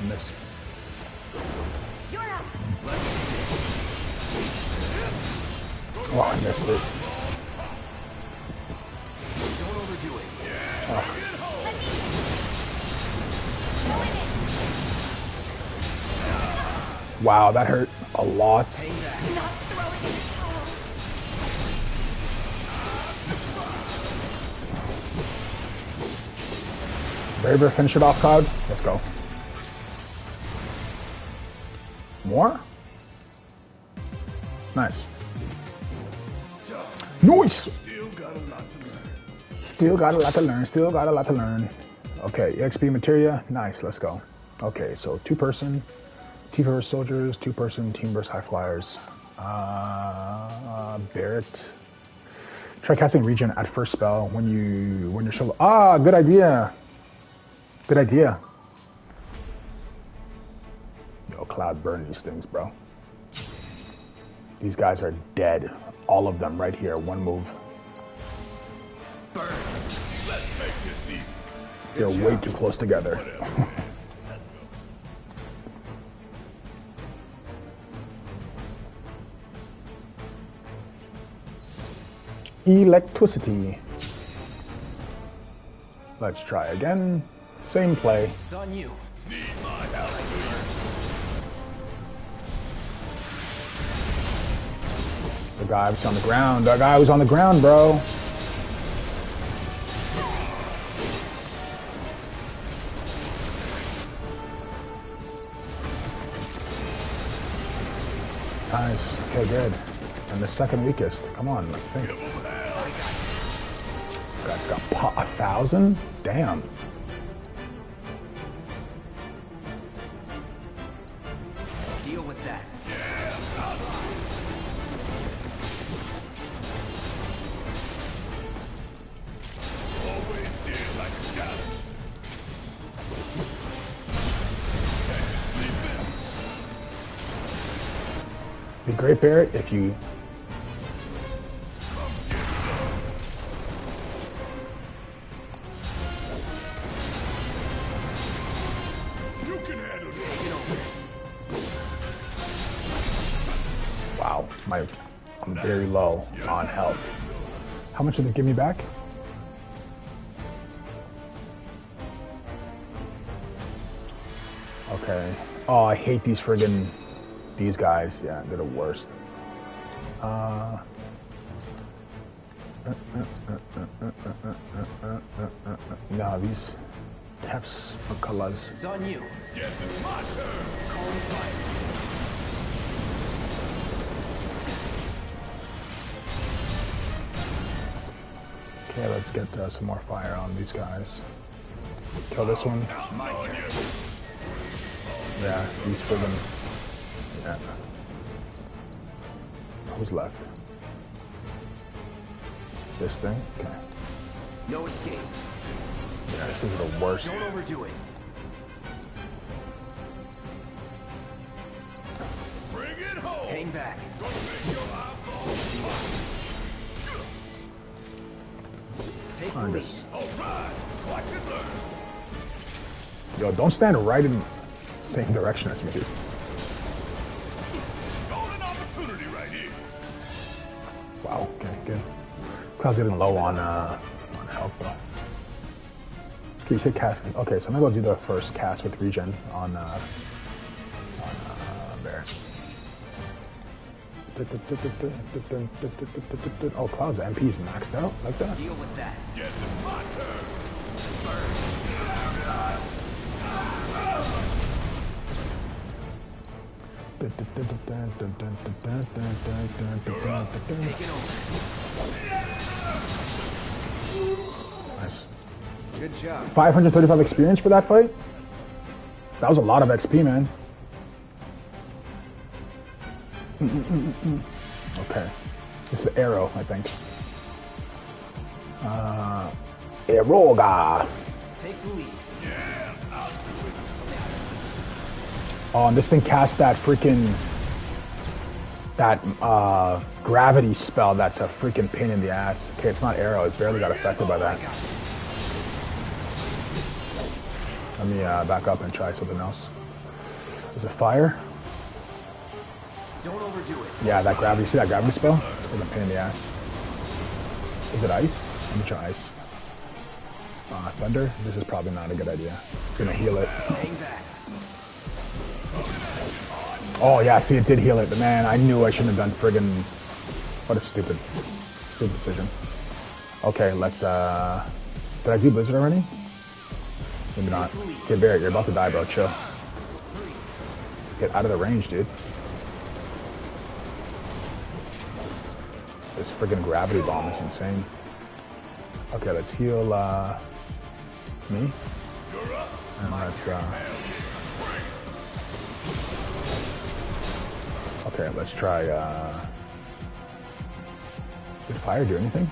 Miss. You're up. Oh, I missed it. Don't overdo it. Oh. Wow, that hurt a lot. Not throwing in the towel. Braver, finish it off, Cloud. Let's go. More? Nice. Nice! Still got a lot to learn. Still got a lot to learn. Still got a lot to learn. Okay, EXP materia. Nice, let's go. Okay, so 2-person. Tifa versus soldiers. 2-person. Team versus high flyers. Barrett. Try casting regen at first spell when you're shovel. Ah, good idea. Good idea. Yo, Cloud, burn these things, bro. These guys are dead. All of them right here. One move. Burn. Let's make this easy. They're way too close together. Electricity. Let's try again. Same play. It's on you. Need my help. The guy was on the ground. The guy was on the ground, bro. Nice. Okay, good. And the second weakest. Come on, let's think. Guy's got 1,000? Damn. Deal with that. Always did like a challenge. Be great, Barrett, if you... Wow, I'm very low on health. How much did it give me back? Okay. Oh, I hate these guys. Yeah, they're the worst. No, these taps for colors. It's on you. Yes, it's my turn. Calling fire. Okay, let's get some more fire on these guys. Kill this one. Yeah, these friggin'. Yeah. Who's left? This thing? Okay. No escape. Yeah, this is the worst. Don't overdo it. Bring it home. Hang back. Take the lead. All right. Watch and learn. Yo, don't stand right in the same direction as me, dude. Golden opportunity right here. Wow, okay, good. Cloud's getting low on health though. Okay, you say cast. Okay, so I'm gonna go do the first cast with regen on Bear. Oh, Cloud's MP is maxed out like that. Deal with that. Yes, it's my turn. Nice. Good job. 535 experience for that fight? That was a lot of XP, man. Okay. This is Arrow, I think. Aeroga. Take the lead. Yeah, I'll do it. Oh, and this thing casts that freaking... that gravity spell that's a freaking pain in the ass. Okay, it's not Arrow. It's barely got affected by that. Let me back up and try something else. Is it fire? Don't overdo it. Yeah, that gravity. See that gravity spell? It's a pain in the ass. Is it ice? Let me try ice. Thunder? This is probably not a good idea. It's gonna heal it. Hang back. Oh yeah, see it did heal it, but man, I knew I shouldn't have done friggin'... What a stupid decision. Okay, let's did I do Blizzard already? Maybe not. Okay, Barrett, you're about to die, bro. Chill. Get out of the range, dude. This friggin' gravity bomb is insane. Okay, let's heal me. And let's okay, let's try did fire do anything?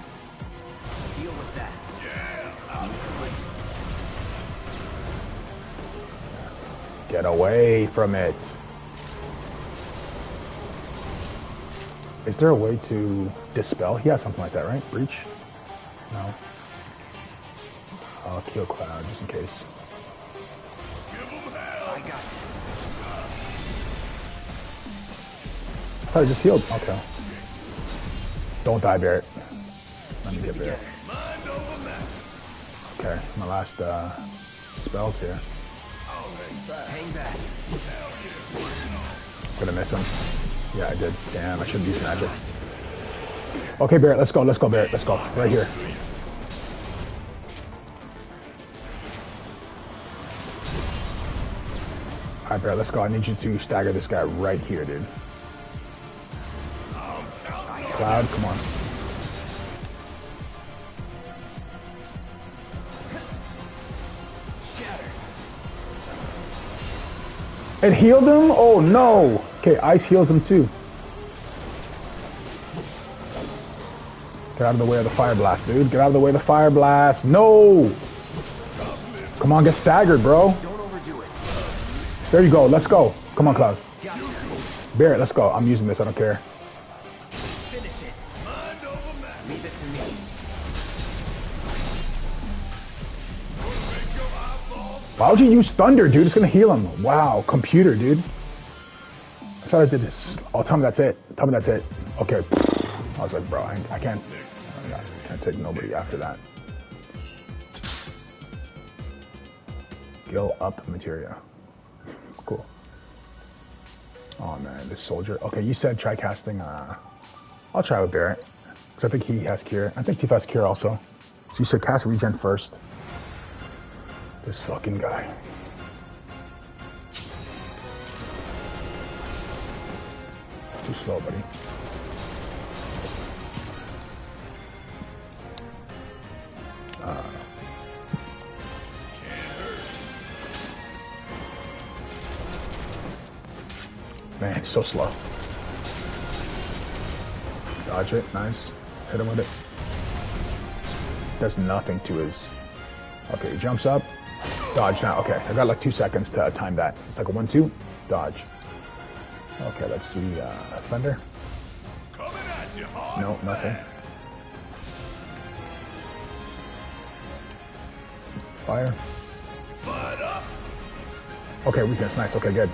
Deal with that. Get away from it. Is there a way to dispel? He has something like that, right? Breach? No. I'll kill Cloud just in case. I got this. Oh, he just healed. Okay. Don't die, Barrett. Let me get Barrett. Okay, my last spells here. Hang back. Gonna miss him. Yeah, I did. Damn, I shouldn't use magic. Okay, Barrett, let's go, Barrett, let's go. Right here. Alright, Barrett, let's go. I need you to stagger this guy right here, dude. Cloud, come on. It healed him? Oh no! Okay, ice heals him too. Get out of the way of the fire blast, dude. Get out of the way of the fire blast. No! Come on, get staggered, bro. Don't overdo it. There you go. Let's go. Come on, Cloud. Barrett, let's go. I'm using this. I don't care. Finish it. Leave it to me. Why would you use thunder, dude? It's gonna heal him. Wow, computer, dude. I thought I did this. Oh, tell me that's it. Tell me that's it. Okay. I was like, bro, I can't take nobody after that. Skill up materia. Cool. Oh man, this soldier. Okay, you said try casting. I'll try with Barrett because I think he has cure. I think Tifa has cure also. So you said cast regen first. This fucking guy. Too slow, buddy. Man, he's so slow. Dodge it, nice. Hit him with it. Does nothing to his... Okay, he jumps up. Dodge now. Okay, I got like 2 seconds to time that. It's like a 1-2. Dodge. Okay, let's see. Thunder. No, nothing. Fire. Okay, weakness. Nice. Okay, good.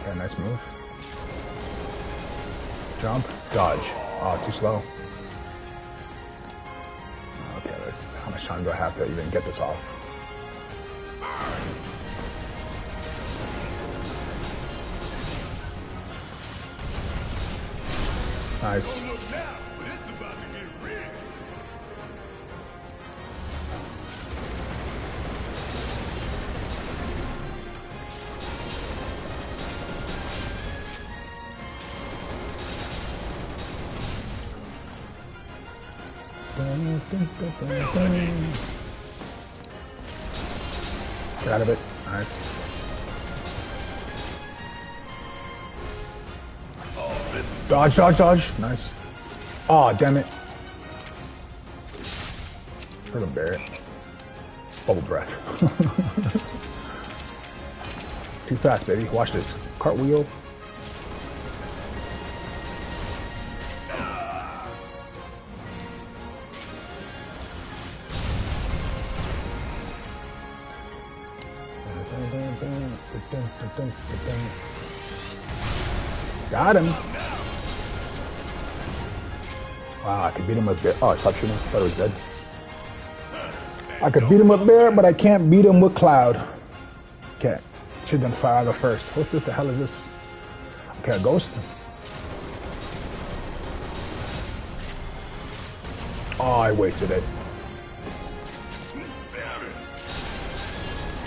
Okay, nice move. Jump. Dodge. Oh, too slow. Okay, how much time do I have to even get this off? Nice. Get out of it. Nice. Dodge, dodge, dodge. Nice. Oh, damn it. For the Barrett. Bubble breath. Too fast, baby. Watch this. Cartwheel. Got him. Wow, I could beat him with Bear. Oh, I stopped shooting. I thought it was dead. I could beat him with Bear, but I can't beat him with Cloud. Okay. Should have done Fire first. What's this? The hell is this? Okay, a ghost. Oh, I wasted it.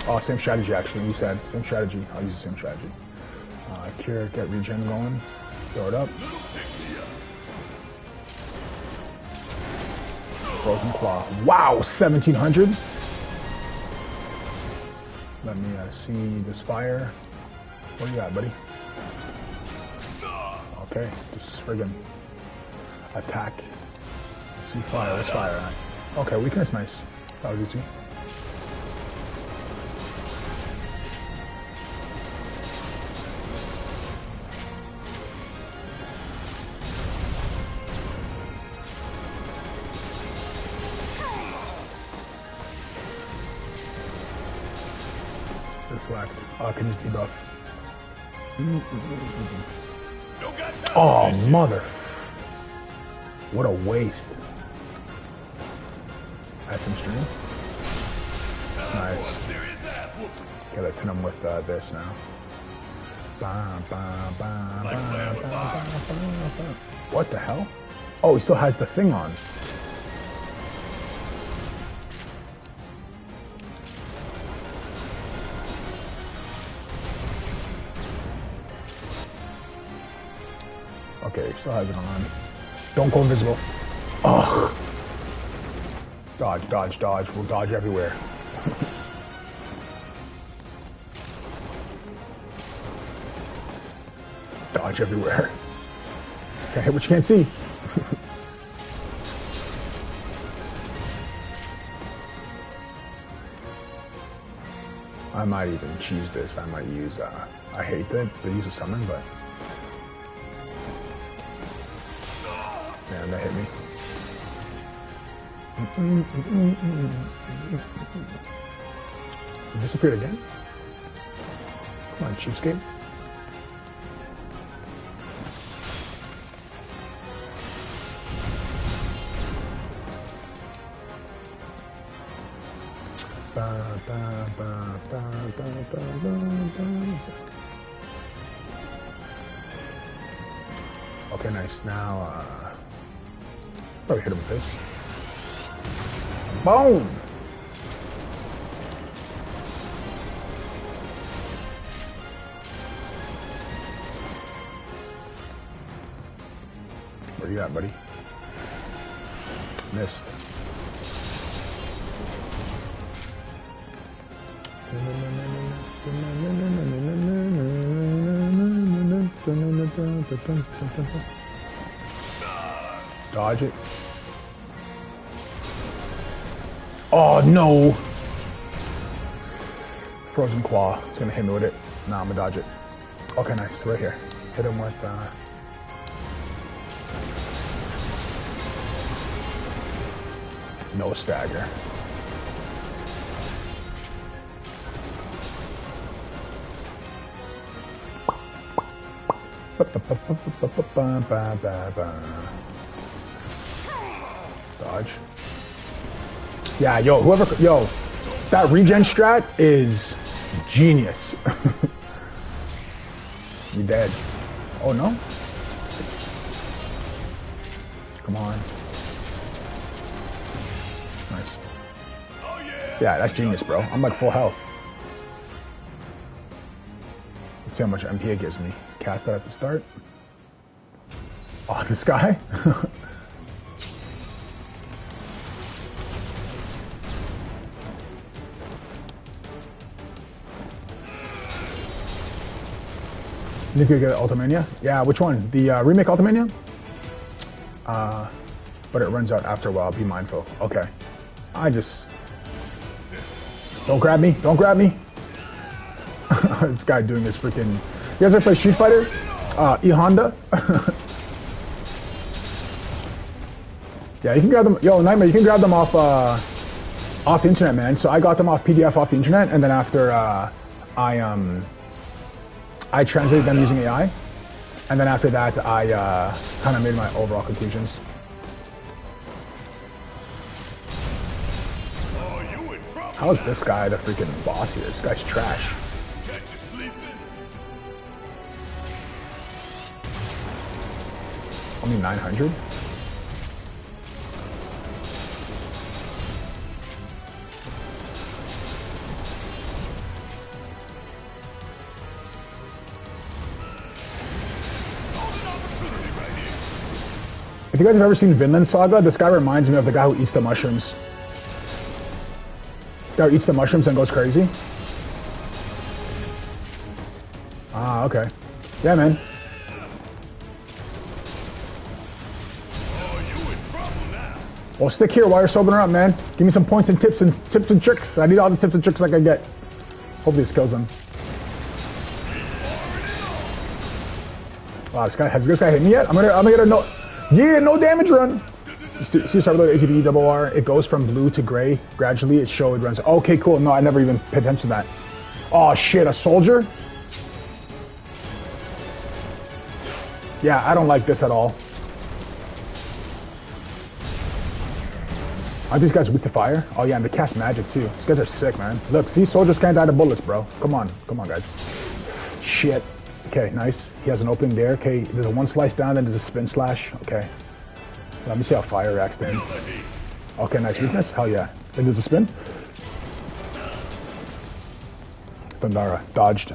Oh, same strategy actually. You said same strategy. I'll use the same strategy. Cure, get regen going. Throw it up. Frozen Claw. Wow, 1700. Let me see this fire. What do you got, buddy? Okay, this is friggin' attack. See fire. What's fire at? Okay, weakness, nice. That was easy. Reflect. Can use debuff. Oh, mother. What a waste. That's some stream. Nice. Okay, let's hit him with this now. What the hell? Oh, he still has the thing on. Okay, still has it on. Don't go invisible. Ugh. Dodge, dodge, dodge. We'll dodge everywhere. Dodge everywhere. Can't hit what you can't see. I might even choose this. I might use, I hate that they use a summon, but... Man, that hit me. It disappeared again? Come on, cheapskate. Okay, nice. Now, probably hit him with this. Boom! What do you got, buddy? Missed. Dodge it. Oh no! Frozen Claw. It's gonna hit me with it. Nah, I'm gonna dodge it. Okay, nice. Right here. Hit him with no stagger. Dodge. Yeah, yo, that regen strat is genius. You dead. Oh no? Come on. Nice. Yeah, that's genius, bro. I'm like full health. Let's see how much MP it gives me. Cast that at the start. Oh, this guy? You could get Ultimania? Yeah, which one? The remake Ultimania? But it runs out after a while. Be mindful. Okay. Don't grab me. Don't grab me. This guy doing this freaking... You guys ever play Street Fighter? E-Honda? Yeah, you can grab them... Yo, Nightmare, you can grab them off the internet, man. So I got them off PDF off the internet, and then after I translated them using AI, and then after that, I kind of made my overall conclusions. How is this guy the freaking boss here? This guy's trash. Only 900? If you guys have ever seen Vinland Saga, this guy reminds me of the guy who eats the mushrooms. The guy who eats the mushrooms and goes crazy. Ah, okay. Yeah, man. Well, stick here while you're sobering up, man. Give me some points and tips and tricks. I need all the tips and tricks I can get. Hopefully this kills him. Wow, has this guy hit me yet? I'm gonna get a no. Yeah, no damage run. See, start with ATB double R. It goes from blue to gray gradually. It runs. Okay, cool. No, I never even paid attention to that. Oh shit, a soldier? Yeah, I don't like this at all. Aren't these guys weak to fire? Oh yeah, and they cast magic too. These guys are sick, man. Look, see, soldiers can't die to bullets, bro. Come on, guys. Shit. Okay, nice. He has an opening there. Okay, there's a one slice down, then there's a spin slash. Okay. Let me see how fire reacts to him. Okay, nice weakness. Hell yeah. Then there's a spin. Thundara. Dodged.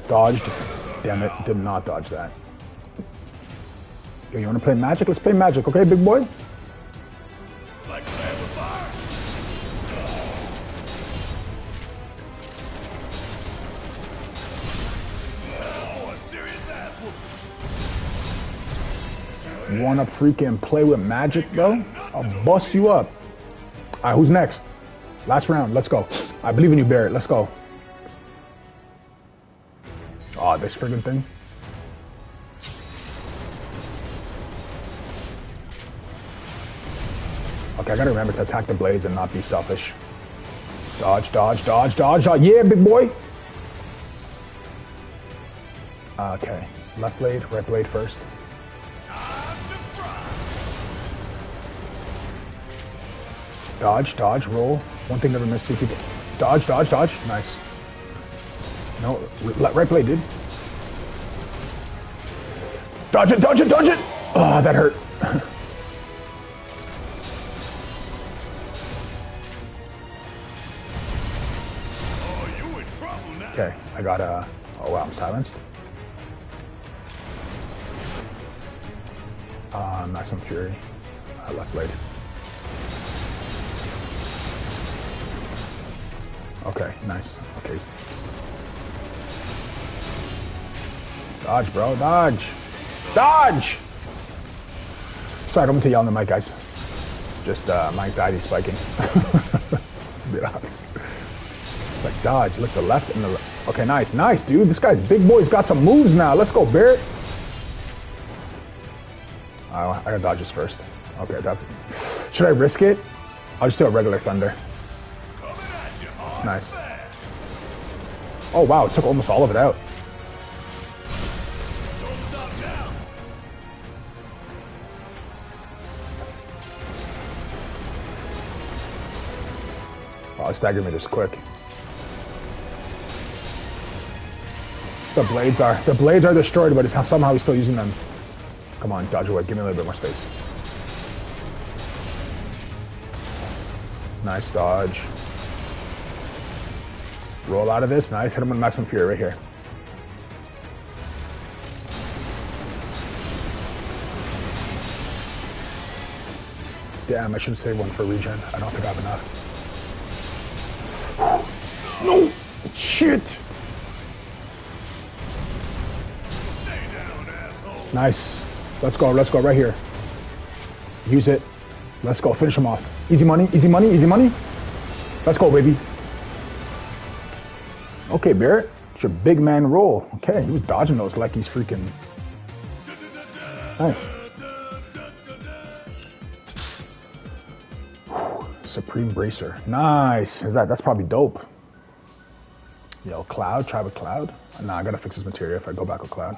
Damn it, did not dodge that. Okay, you wanna play magic? Let's play magic, okay, big boy? Wanna freaking play with magic, bro? I'll bust you up. Alright, who's next? Last round, let's go. I believe in you, Barrett, let's go. Oh, this friggin' thing. Okay, I gotta remember to attack the blades and not be selfish. Dodge. Yeah, big boy! Okay, left blade, right blade first. Dodge, roll. One thing never missed. Dodge. Nice. No, right blade, dude. Dodge it! Oh, that hurt. Okay, I got a... Oh wow, I'm silenced. Nice on Fury. Left blade. Okay, nice. Okay. Dodge, bro, dodge! Sorry, I don't mean to yell on the mic, guys. Just my anxiety's spiking. Be honest. Like dodge, look the left and the left. Okay, nice, dude. This guy's big boy's got some moves now. Let's go, Barrett. I gotta dodge this first. Okay, should I risk it? I'll just do a regular thunder. Nice. Oh wow, it took almost all of it out. Wow, it staggered me this quick. The blades are destroyed, but somehow he's still using them. Come on, dodge away. Give me a little bit more space. Nice dodge. Roll out of this. Nice. Hit him with maximum fury right here. Damn, I should have saved one for regen. I don't think I have enough. No! Shit! Nice. Let's go right here. Use it. Let's go. Finish him off. Easy money. Let's go, baby. Okay, Barrett. It's your big man roll. Okay, he was dodging those like he's freaking... Nice. Supreme Bracer. Nice. That's probably dope. Yo, Cloud. Try with Cloud. Nah, I gotta fix this materia if I go back with Cloud.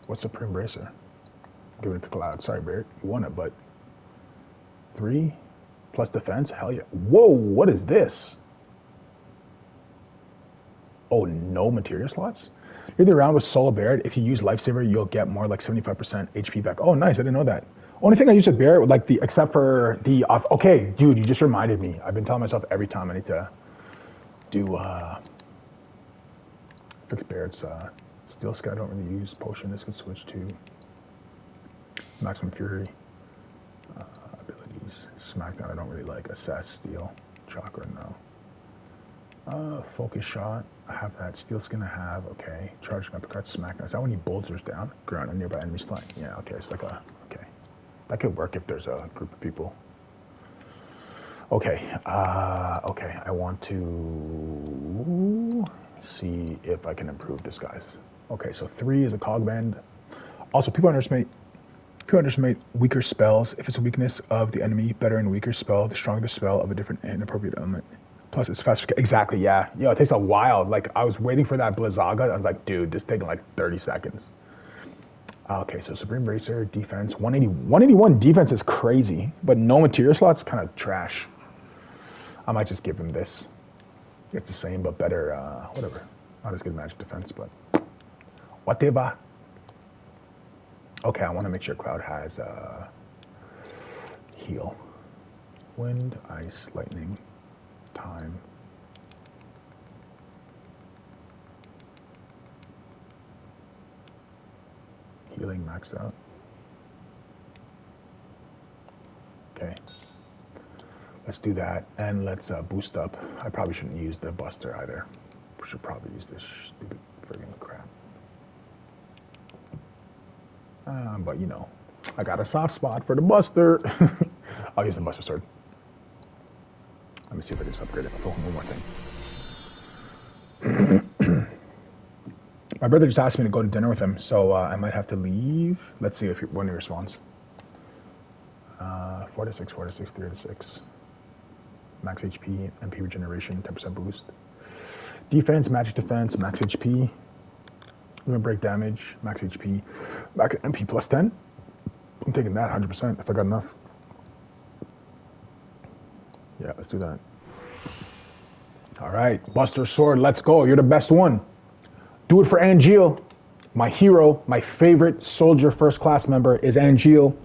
What's Supreme Bracer? Give it to Cloud. Sorry, Barrett. You won it, but... 3 plus defense? Hell yeah. Whoa, what is this? Oh, no materia slots? You're the round with Solo Barrett. If you use Lifesaver, you'll get more like 75% HP back. Oh, nice. I didn't know that. Only thing I use with Barrett, like except for the... okay, dude, you just reminded me. I've been telling myself every time I need to do... fix Barrett's Steel Sky I don't really use. Potion, this could switch to Maximum Fury. Abilities. Smackdown I don't really like. Assess, Steel. Chakra, no. Focus Shot. I have that. Steel Skin I have. Okay. Charging Uppercut, Smackdown. Is that when he boulders down? Ground on nearby enemies flank. Yeah, okay. It's like a... Okay. That could work if there's a group of people. Okay. Okay. I want to see if I can improve this, guys. Okay, so 3 is a cog bend. Also, people underestimate weaker spells. If it's a weakness of the enemy, better and weaker spell, the stronger the spell of a different and appropriate element. Plus, it's faster. Exactly, yeah. Yo, it takes a while. Like, I was waiting for that Blizzaga. I was like, dude, this is taking like 30 seconds. Okay, so Supreme Racer, defense. 181 defense is crazy, but no material slots is kind of trash. I might just give him this. It's the same, but better, whatever. Not as good magic defense, but whatever. Okay, I want to make sure Cloud has heal. Wind, ice, lightning, time. Healing maxed out. Okay. Let's do that, and let's boost up. I probably shouldn't use the Buster either. We should probably use this stupid friggin' crap. But you know, I got a soft spot for the Buster. I'll use the Buster Sword. Let me see if I can just upgrade it. I'll one more thing. My brother just asked me to go to dinner with him, so I might have to leave. Let's see when he responds. 4 to 6, 4 to 6, 3 to 6. Max HP, MP regeneration, 10% boost. Defense, magic defense, max HP. Limit break damage, max HP, max MP plus 10. I'm taking that 100% if I got enough. Yeah, let's do that. All right, Buster Sword, let's go. You're the best one. Do it for ANGEAL. My hero, my favorite soldier first class member is ANGEAL.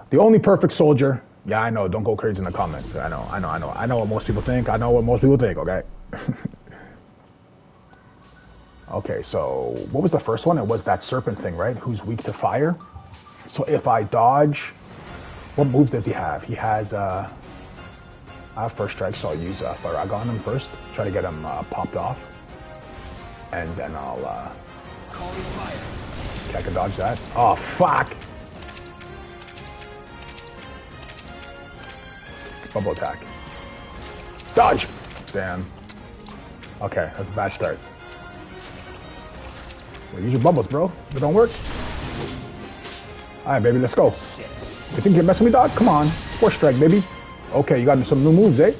The only perfect soldier. Yeah, I know. Don't go crazy in the comments. I know what most people think. Okay? Okay, so what was the first one? It was that serpent thing, right? Who's weak to fire. So if I dodge, what moves does he have? He has, I have first strike, so I'll use Faraga on him first. Try to get him popped off. And then I'll, okay, I can dodge that. Oh, fuck! Bubble attack. Dodge! Damn. Okay, that's a bad start. Well, use your bubbles, bro. If it don't work. Alright, baby, let's go. You think you're messing with me, dog? Come on. Force strike, baby. Okay, you got some new moves, eh?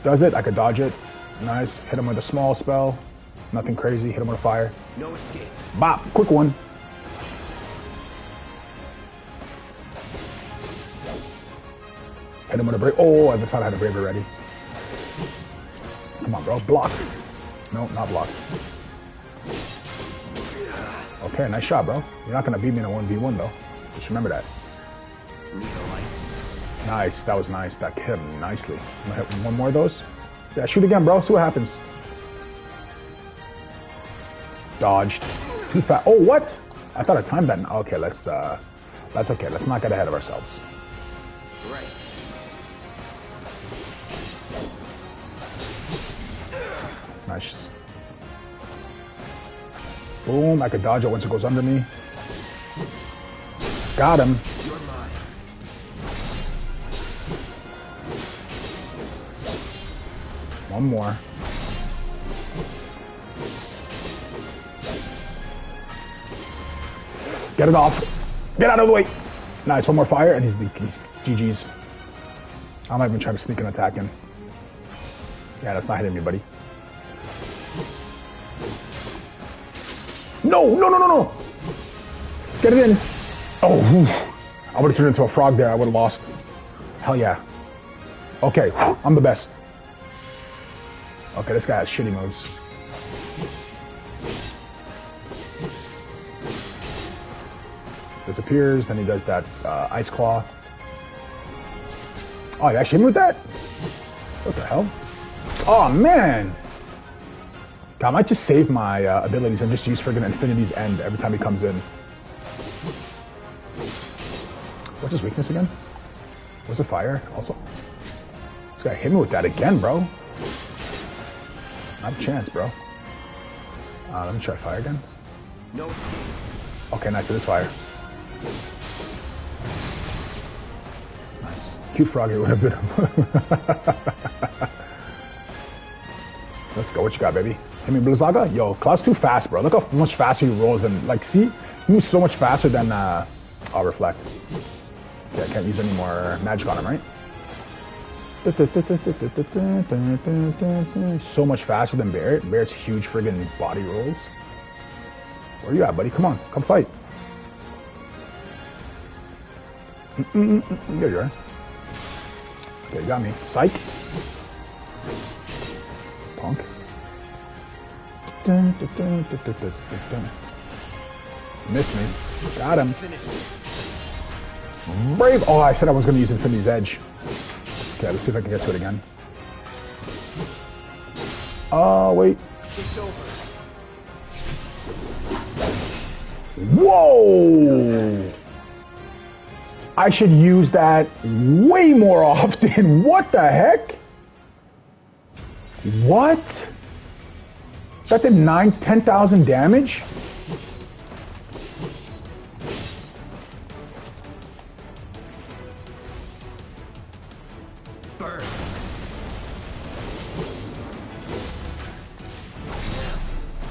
Does it? I could dodge it. Nice. Hit him with a small spell. Nothing crazy. Hit him with a fire. No escape. Bop. Quick one. Hit him with a brave. Oh, I thought I had a brave already. Come on, bro. Block. No, not block. Okay, nice shot, bro. You're not going to beat me in a 1v1, though. Just remember that. Nice. That was nice. That hit him nicely. I'm going to hit one more of those. Yeah, shoot again, bro. See what happens. Dodged. Too fast. Oh, what? I thought I timed that. Okay, that's okay. Let's not get ahead of ourselves. Right. Nice. Boom. I could dodge it once it goes under me. Got him. You're mine. One more. Get it off. Get out of the way. Nice. One more fire, and he's GG's. I'm not even trying to sneak and attack him. Yeah, that's not hitting me, buddy. No, no, no, no, no. Get it in. Oh, I would have turned into a frog there. I would have lost. Hell yeah. Okay, I'm the best. Okay, this guy has shitty moves. Disappears, then he does that ice claw. Oh, he actually hit me with that? What the hell? Oh, man. I might just save my abilities and just use friggin' Infinity's End every time he comes in. What's his weakness again? What's the fire also? This guy hit me with that again, bro. Not a chance, bro. Let me try fire again. No. Okay, nice. It is fire. Nice. Cute Froggy would have been. Let's go. What you got, baby? Hit me, Blizzaga? Yo, Cloud's too fast, bro. Look how much faster he rolls than, like, see? He moves so much faster than, I'll reflect. Okay, I can't use any more magic on him, right? So much faster than Barret. Barret's huge friggin' body rolls. Where you at, buddy? Come on. Come fight. There you are. Okay, you got me. Psych. Punk. Missed me. Got him. Brave. Oh, I said I was going to use Infinity's Edge. Okay, let's see if I can get to it again. Oh, wait. It's over. Whoa! I should use that way more often. What the heck? What? That did 10,000 damage? Burn.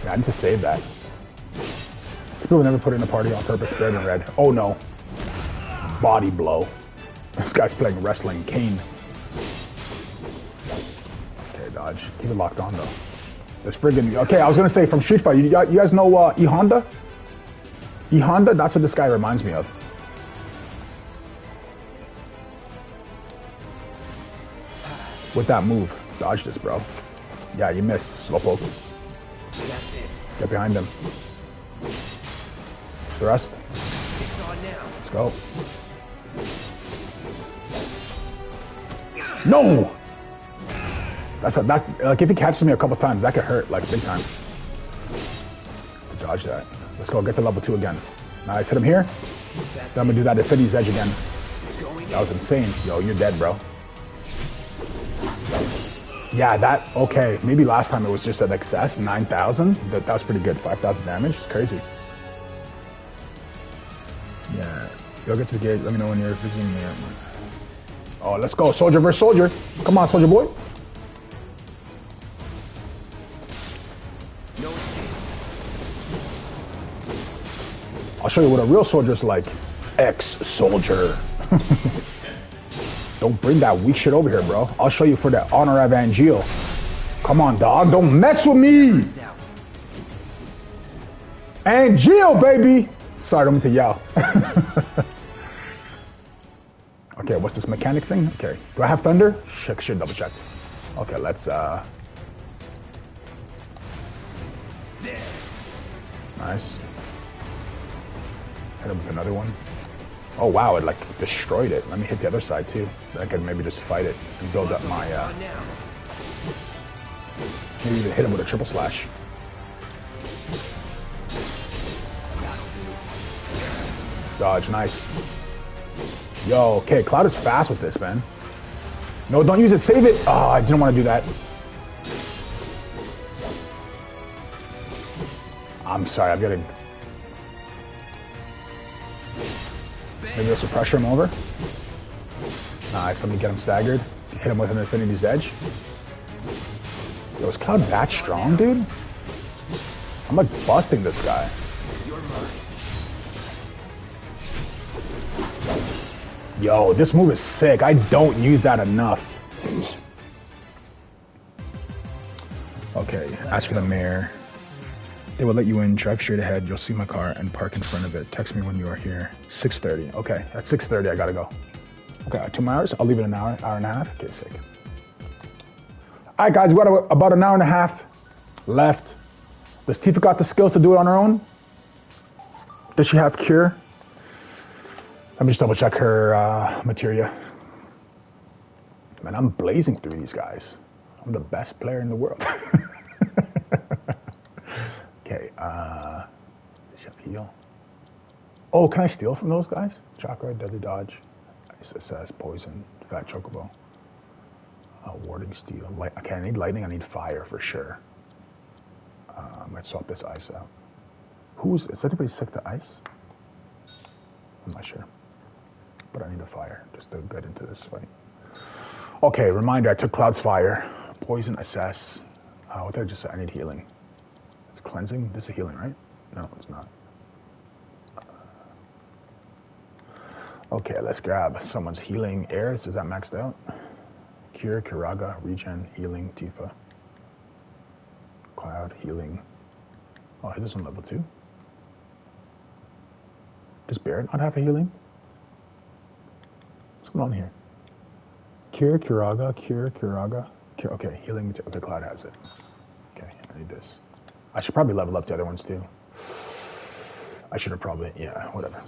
Yeah, I need to save that. People never put it in a party on purpose. Red and red. Oh no. Body blow. This guy's playing wrestling cane. Okay, dodge. Keep it locked on though. There's friggin'. Okay, I was gonna say from Street Fighter. You guys know E Honda? E Honda? That's what this guy reminds me of. With that move. Dodge this, bro. Yeah, you missed. Slowpoke. That's it. Get behind him. Thrust. It's on now. Let's go. No! That's like if he catches me a couple times, that could hurt like big time. Dodge that. Let's go get to level 2 again. Nice, hit him here. Then I'm gonna do that Infinity's Edge again. That was insane. Yo, you're dead, bro. Yeah, that, okay. Maybe last time it was just at excess, 9,000. That was pretty good. 5,000 damage. It's crazy. Yeah. You'll get to the gate. Let me know when you're visiting me. Oh, let's go. Soldier versus soldier. Come on, soldier boy. I'll show you what a real soldier's like. Ex-soldier. Don't bring that weak shit over here, bro. I'll show you for the honor of ANGEAL. Come on, dog. Don't mess with me. ANGEAL, baby. Sorry, don't mean to yell. Okay, what's this mechanic thing? Okay. Do I have thunder? Should double check. Okay, let's nice. Hit him with another one. Oh wow, it like destroyed it. Let me hit the other side too. Then I can maybe just fight it and build up my maybe even hit him with a triple slash. Dodge, nice. Yo, okay, Cloud is fast with this, man. No, don't use it, save it. Oh, I didn't want to do that. I'm sorry, I'm getting... Maybe this will pressure him over. Nice, let me get him staggered. Hit him with an Infinity's Edge. Yo, is Cloud that strong, dude? I'm like busting this guy. Yo, this move is sick. I don't use that enough. Okay, ask for the mayor. They will let you in, drive straight ahead. You'll see my car and park in front of it. Text me when you are here. 6:30. Okay, at 6:30 I gotta go. Okay, 2 more hours. I'll leave it an hour and a half. Okay, sick. All right, guys, we got about an hour and a half left. Does Tifa got the skills to do it on her own? Does she have cure? Let me just double check her materia. Man, I'm blazing through these guys. I'm the best player in the world. Chef heal. Oh, can I steal from those guys? Chakra, deadly dodge, ice assess, poison, fat chocobo. Warding steel. Light. Okay, I need lightning. I need fire for sure. Let's swap this ice out. Is anybody sick to ice? I'm not sure. But I need a fire just to get into this fight. Okay, reminder, I took Cloud's fire. Poison, assess. What did I just say? I need healing. It's cleansing? This is healing, right? No, it's not. Okay, let's grab someone's healing. Aerith, is that maxed out? Cure, Kiraga, regen, healing, Tifa. Cloud, healing. Oh, hit this on level 2. Does Barret not have a healing? What's going on here? Cure, Kiraga, cure, Kiraga. Cure, okay, healing. Okay, Cloud has it. Okay, I need this. I should probably level up the other ones too. I should have probably, yeah, whatever.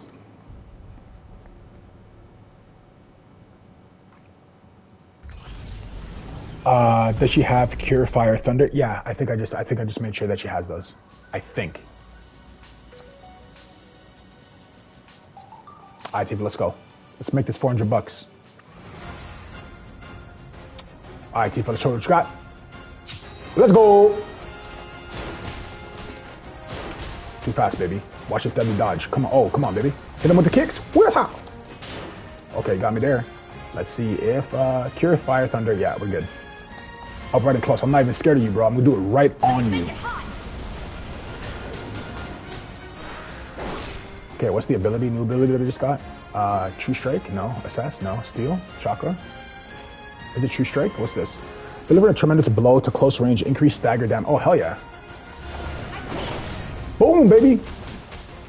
Does she have Cure, Fire, Thunder? Yeah, I think I just made sure that she has those. I think. Alright, Tifa, let's go. Let's make this 400 bucks. Alright, Tifa, let's show what you got. Let's go! Too fast, baby. Watch this deadly dodge. Come on, oh, come on, baby. Hit him with the kicks. Where's how? Okay, got me there. Let's see if Cure, Fire, Thunder. Yeah, we're good. Up right and close. I'm not even scared of you, bro. I'm gonna do it right on you. Okay, what's the ability? New ability that I just got? True Strike? No. Assess? No. Steal? Chakra? Is it True Strike? What's this? Deliver a tremendous blow to close range. Increase stagger damage. Oh, hell yeah. Boom, baby.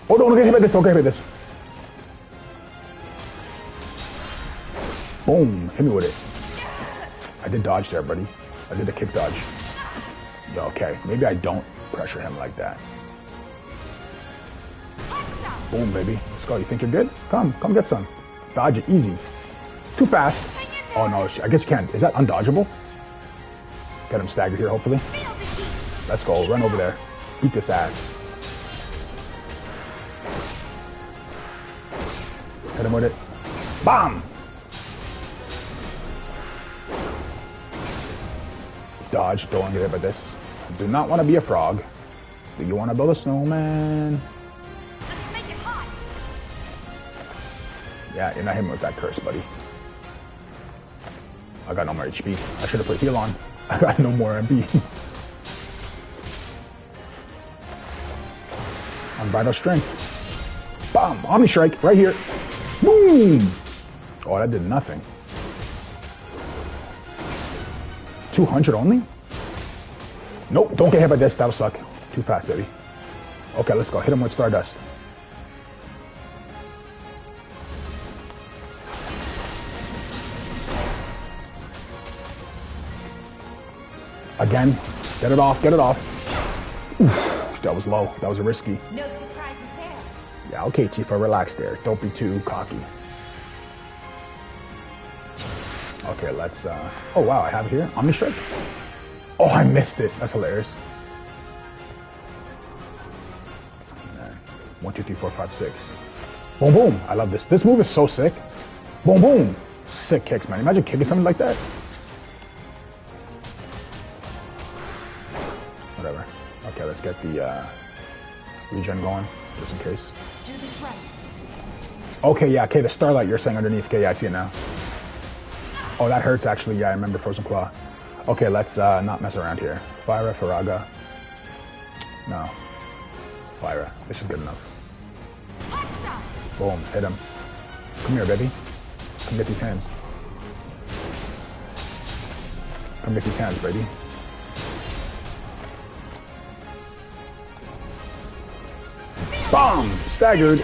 Oh, don't get hit by this. Don't get hit by this. Boom. Hit me with it. I did dodge there, buddy. I did a kick dodge. Yeah, okay. Maybe I don't pressure him like that. Boom, baby. Let's go. You think you're good? Come get some. Dodge it. Easy. Too fast. Oh, no. I guess you can't. Is that undodgeable? Get him staggered here, hopefully. Let's go. Run over there. Beat this ass. Hit him with it. Bomb! Dodge. Don't want to get hit by this. I do not want to be a frog. Do you want to build a snowman? Let's make it hot. Yeah, you're not hitting me with that curse, buddy. I got no more HP. I should have put heal on. I got no more MP. Unbridled strength. Bomb! Omni Strike right here. Boom! Oh, that did nothing. 200 only? Nope, don't get hit by this. That'll suck. Too fast, baby. Okay, let's go. Hit him with Stardust. Again. Get it off. Get it off. Oof, that was low. That was risky. No surprises there. Yeah, okay, Tifa, relax there. Don't be too cocky. Okay, let's, oh wow, I have it here. Omni Strike. Oh, I missed it. That's hilarious. 1, 2, 3, 4, 5, 6. Boom, boom. I love this. This move is so sick. Boom, boom. Sick kicks, man. Imagine kicking something like that. Whatever. Okay, let's get the regen going, just in case. Do this right. Okay, yeah, okay, the Starlight you're saying underneath. Okay, yeah, I see it now. Oh, that hurts, actually. Yeah, I remember Frozen Claw. Okay, let's not mess around here. Fyra, Faraga. No. Fyra. This is good enough. Boom, hit him. Come here, baby. Come get these hands. Come get these hands, baby. Bomb! Staggered.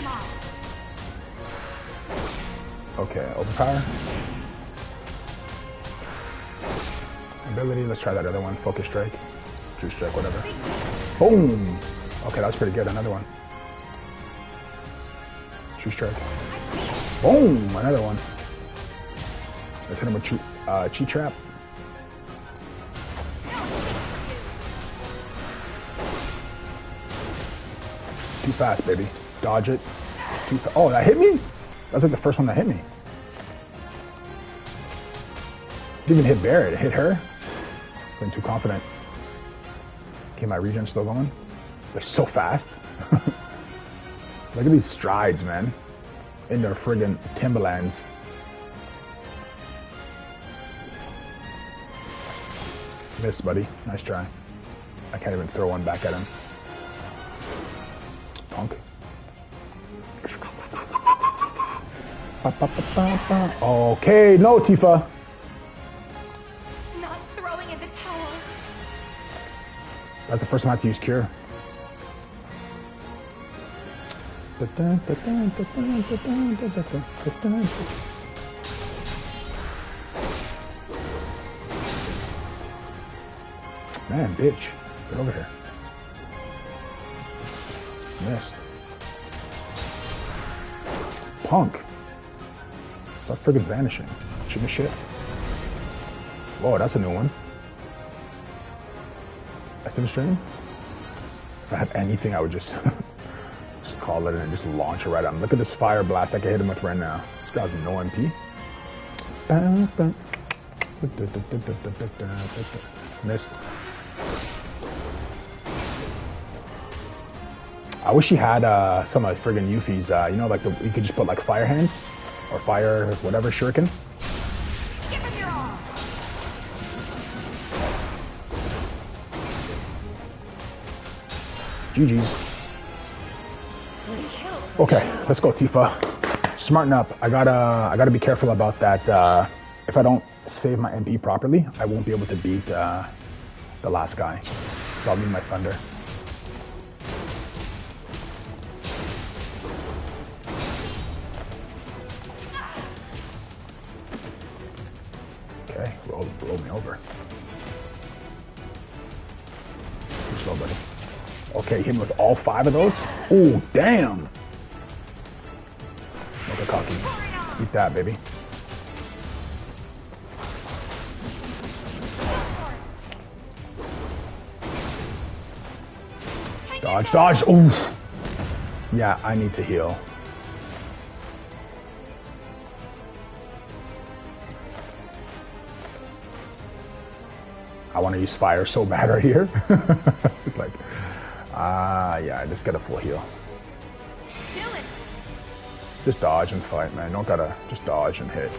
Okay, overpower. Ability, let's try that other one. Focus Strike. True Strike, whatever. Boom! Okay, that was pretty good. Another one. True Strike. Boom! Another one. Let's hit him with Chi Trap. Too fast, baby. Dodge it. Oh, that hit me? That's like the first one that hit me. Didn't even hit Barrett. It hit her. Been too confident. Okay, my regen's still going. They're so fast. Look at these strides, man. In their friggin' Timberlands. Missed, buddy. Nice try. I can't even throw one back at him. Punk. Okay, no, Tifa. Not throwing in the towel. That's the first time I have to use cure. Man, bitch. Get over here. Missed. Punk. Stop friggin' vanishing. Shooting shit. Whoa, that's a new one. That's in the stream. If I had anything, I would just just call it and just launch it right at him. Look at this fire blast I can hit him with right now. This guy's no MP. Missed. I wish he had some of friggin' Yuffie's, you know, like you could just put like fire hands or fire whatever shuriken. Give him your all. GG's. Okay, let's go, Tifa. Smarten up. I gotta be careful about that. If I don't save my MP properly, I won't be able to beat the last guy. So I'll need my thunder. Okay, roll me over. Too slow, buddy. Okay, hit him with all 5 of those. Oh, damn! Okay, cocky. Eat that, baby. Dodge, dodge! Ooh! Yeah, I need to heal. I want to use fire so bad right here. It's like, yeah, I just get a full heal. Just dodge and fight, man. Don't gotta just dodge and hit.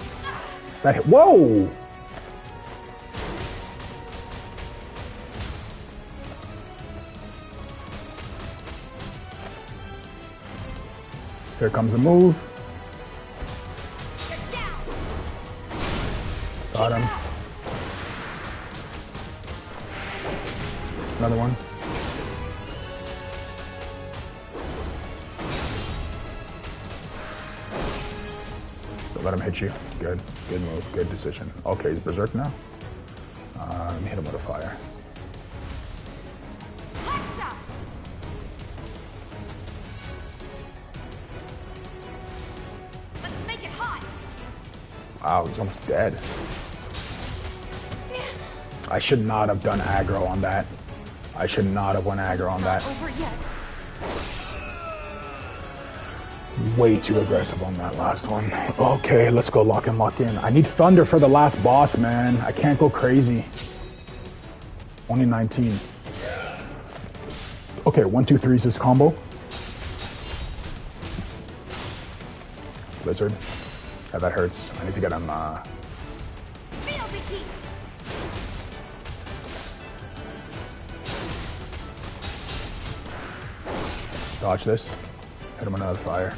That hit. Whoa! Here comes a move. Got him. Another one. Let him hit you. Good. Good move. Good decision. Okay, he's berserk now. Let me hit him with a fire. Let's make it hot. Wow, he's almost dead. I should not have done aggro on that. I should not have went aggro on that. Way too aggressive on that last one. Okay, let's go lock in. I need thunder for the last boss, man. I can't go crazy. Only 19. Okay, 1, 2, 3 is his combo. Blizzard. Yeah, that hurts. I need to get him, dodge this. Hit him another fire.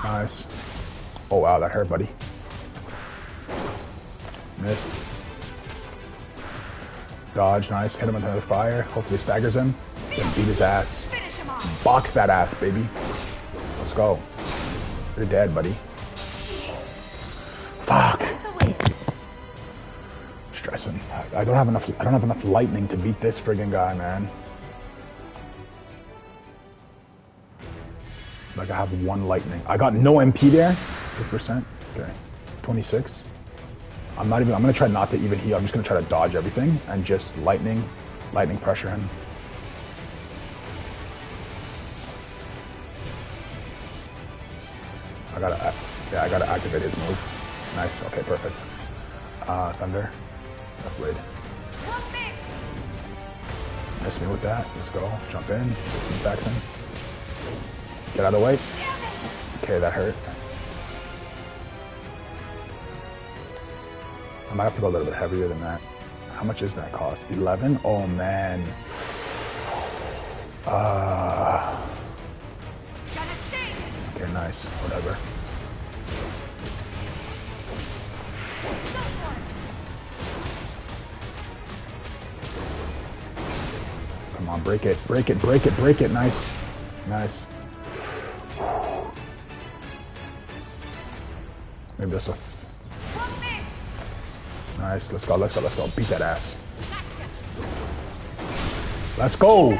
Nice. Oh wow, that hurt, buddy. Missed. Dodge, nice. Hit him with another fire. Hopefully staggers him. Then beat his ass. Box that ass, baby. Let's go. You're dead, buddy. Fuck. Stressing. I don't have enough lightning to beat this friggin' guy, man. Like I have 1 lightning. I got no MP there. 6%. Okay. 26. I'm gonna try not to even heal. I'm just gonna try to dodge everything and just lightning pressure him. I gotta activate his move. Nice. Okay, perfect. Thunder. That's blade. Miss me with that. Let's go. Jump in. Back in. Get out of the way. Okay, that hurt. I might have to go a little bit heavier than that. How much is that cost? 11? Oh man. Okay, nice. Whatever. Come on, break it, break it, break it, break it. Nice. Nice. Maybe this will. Nice. Let's go, let's go, let's go. Beat that ass. Let's go.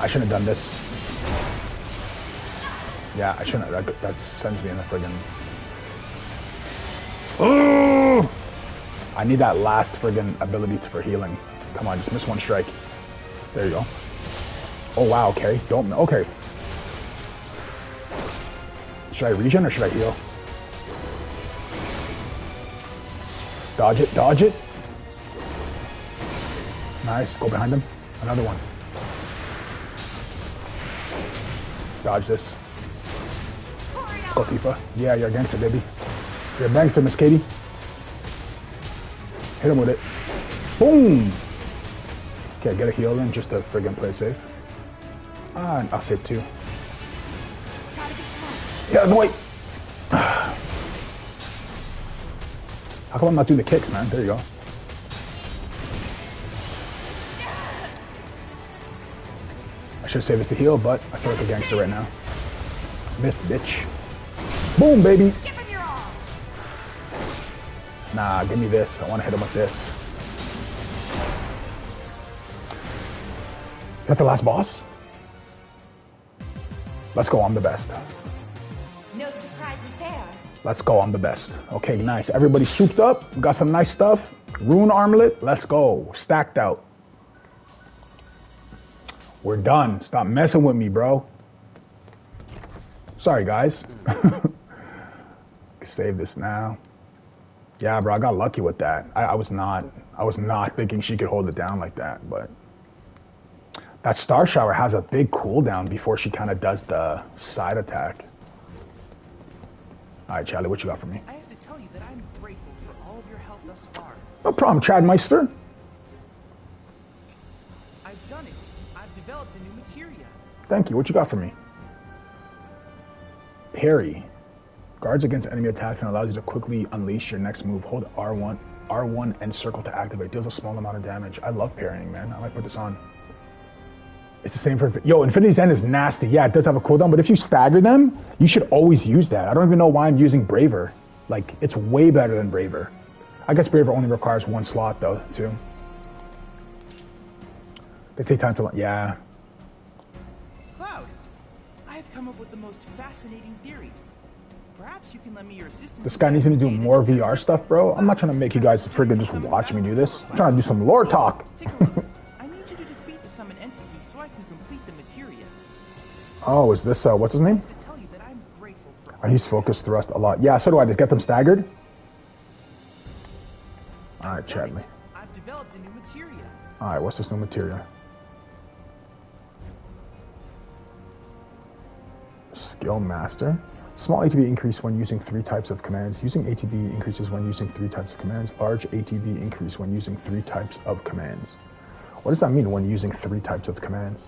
I shouldn't have done this. Yeah, I shouldn't have. That sends me in the friggin'. Oh! I need that last friggin' ability for healing. Come on, just miss one strike. There you go. Oh wow, okay. Don't, okay. Should I regen or should I heal? Dodge it, dodge it. Nice, go behind him. Another one. Dodge this. Go Tifa. Yeah, you're a gangster, baby. You're a gangster, Miss Katie. Hit him with it. Boom! Okay, get a heal in just to friggin' play safe. And I'll save 2. Get out of the way! How come I'm not doing the kicks, man? There you go. I should save this to heal, but I feel like a gangster right now. Missed, bitch. Boom, baby! Nah, give me this. I want to hit him with this. Is that the last boss? Let's go, I'm the best. No surprises there. Let's go, I'm the best. Okay, nice. Everybody souped up. We got some nice stuff. Rune armlet. Let's go. Stacked out. We're done. Stop messing with me, bro. Sorry, guys. Save this now. Yeah, bro, I got lucky with that. I was not thinking she could hold it down like that, but that Star Shower has a big cooldown before she kind of does the side attack. All right, Charlie, what you got for me? I have to tell you that I'm grateful for all of your help thus far. No problem, Chadmeister. I've done it. I've developed a new materia. Thank you. What you got for me? Parry. Guards against enemy attacks and allows you to quickly unleash your next move. Hold R1 and circle to activate. Deals a small amount of damage. I love parrying, man. I might put this on. It's the same for... Yo, Infinity's End is nasty. Yeah, it does have a cooldown, but if you stagger them, you should always use that. I don't even know why I'm using Braver. Like, it's way better than Braver. I guess Braver only requires 1 slot, though, too. They take time to... Yeah. Cloud, I have come up with the most fascinating theory. Perhaps you can lend me your assistance. This guy needs me to do more VR stuff, bro. I'm not trying to make you guys friggin' just watch me do this. I'm trying to do some lore talk. Take a look. I need you to defeat the summon entity so I can complete the materia. Oh, is this, what's his name? To tell you that I'm grateful for I use focus thrust a lot. Yeah, so do I. Just get them staggered. Alright, Chadley. I've developed a new materia. Alright, what's this new materia? Skill Master. Small ATB increase when using 3 types of commands. Using ATB increases when using 3 types of commands. Large ATB increase when using 3 types of commands. What does that mean when using 3 types of commands?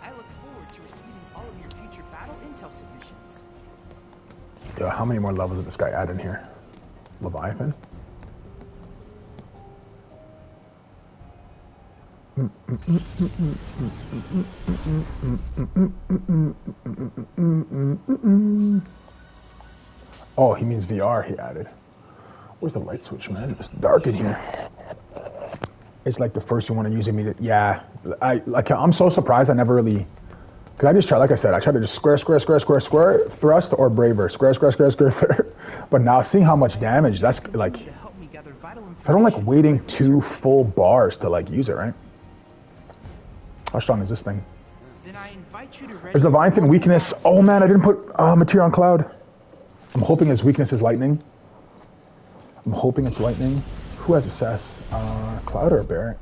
I look forward to receiving all of your future battle intel submissions. Yo, how many more levels did this guy add in here? Leviathan? Oh, he means VR he added. Where's the light switch, man? It's dark in here. It's like the first you want to use immediately. Yeah, I'm so surprised I never really... Because I just try, like I said, I try to just square, thrust or braver. Square. But now seeing how much damage, that's like... I don't like waiting 2 full bars to like use it, right? How strong is this thing? Then I invite you to Is Leviathan weakness? Oh man, I didn't put Material on Cloud. I'm hoping his weakness is lightning. I'm hoping it's lightning. Who has assess? Cloud or Barrett?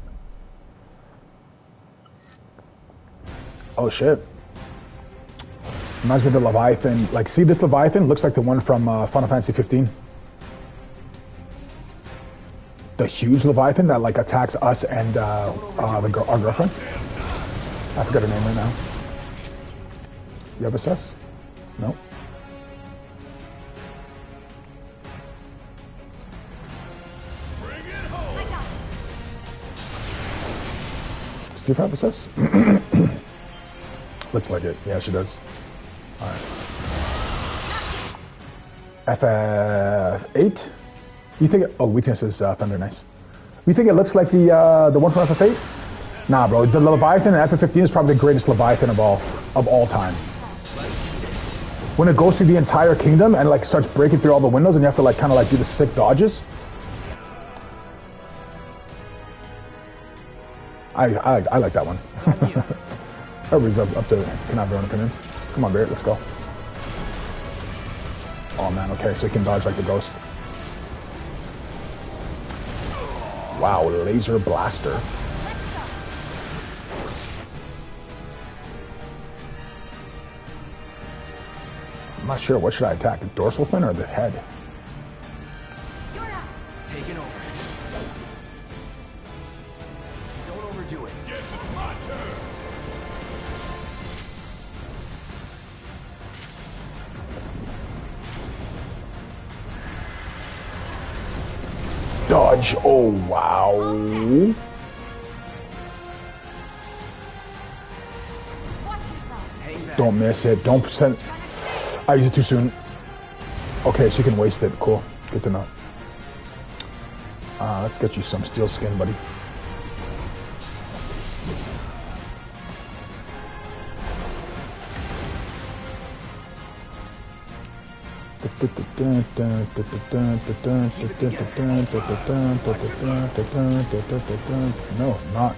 Oh shit. Reminds me of the Leviathan. Like, see this Leviathan? Looks like the one from Final Fantasy 15. The huge Leviathan that like attacks us and our girlfriend. I forgot her name right now. You have assess? No. Does Tifa have assess? Looks like it. Yeah, she does. Alright. FF8? You think it, oh, weakness is Thunder, nice. You think it looks like the one from FF8? Nah, bro. The Leviathan in FF15 is probably the greatest Leviathan of all time. When it goes through the entire kingdom and like starts breaking through all the windows, and you have to like kind of like do the sick dodges. I like that one. Everybody's up to can have their own opinions. Come on, Barrett, let's go. Oh man, okay, so you can dodge like the ghost. Wow, laser blaster. I'm not sure, what should I attack? The dorsal fin or the head? Taking over. Don't overdo it. Guess it's my turn. Dodge, oh wow. Don't miss it, don't send. I used it too soon. Okay, so you can waste it. Cool. Good to know. Let's get you some steel skin, buddy. No, not.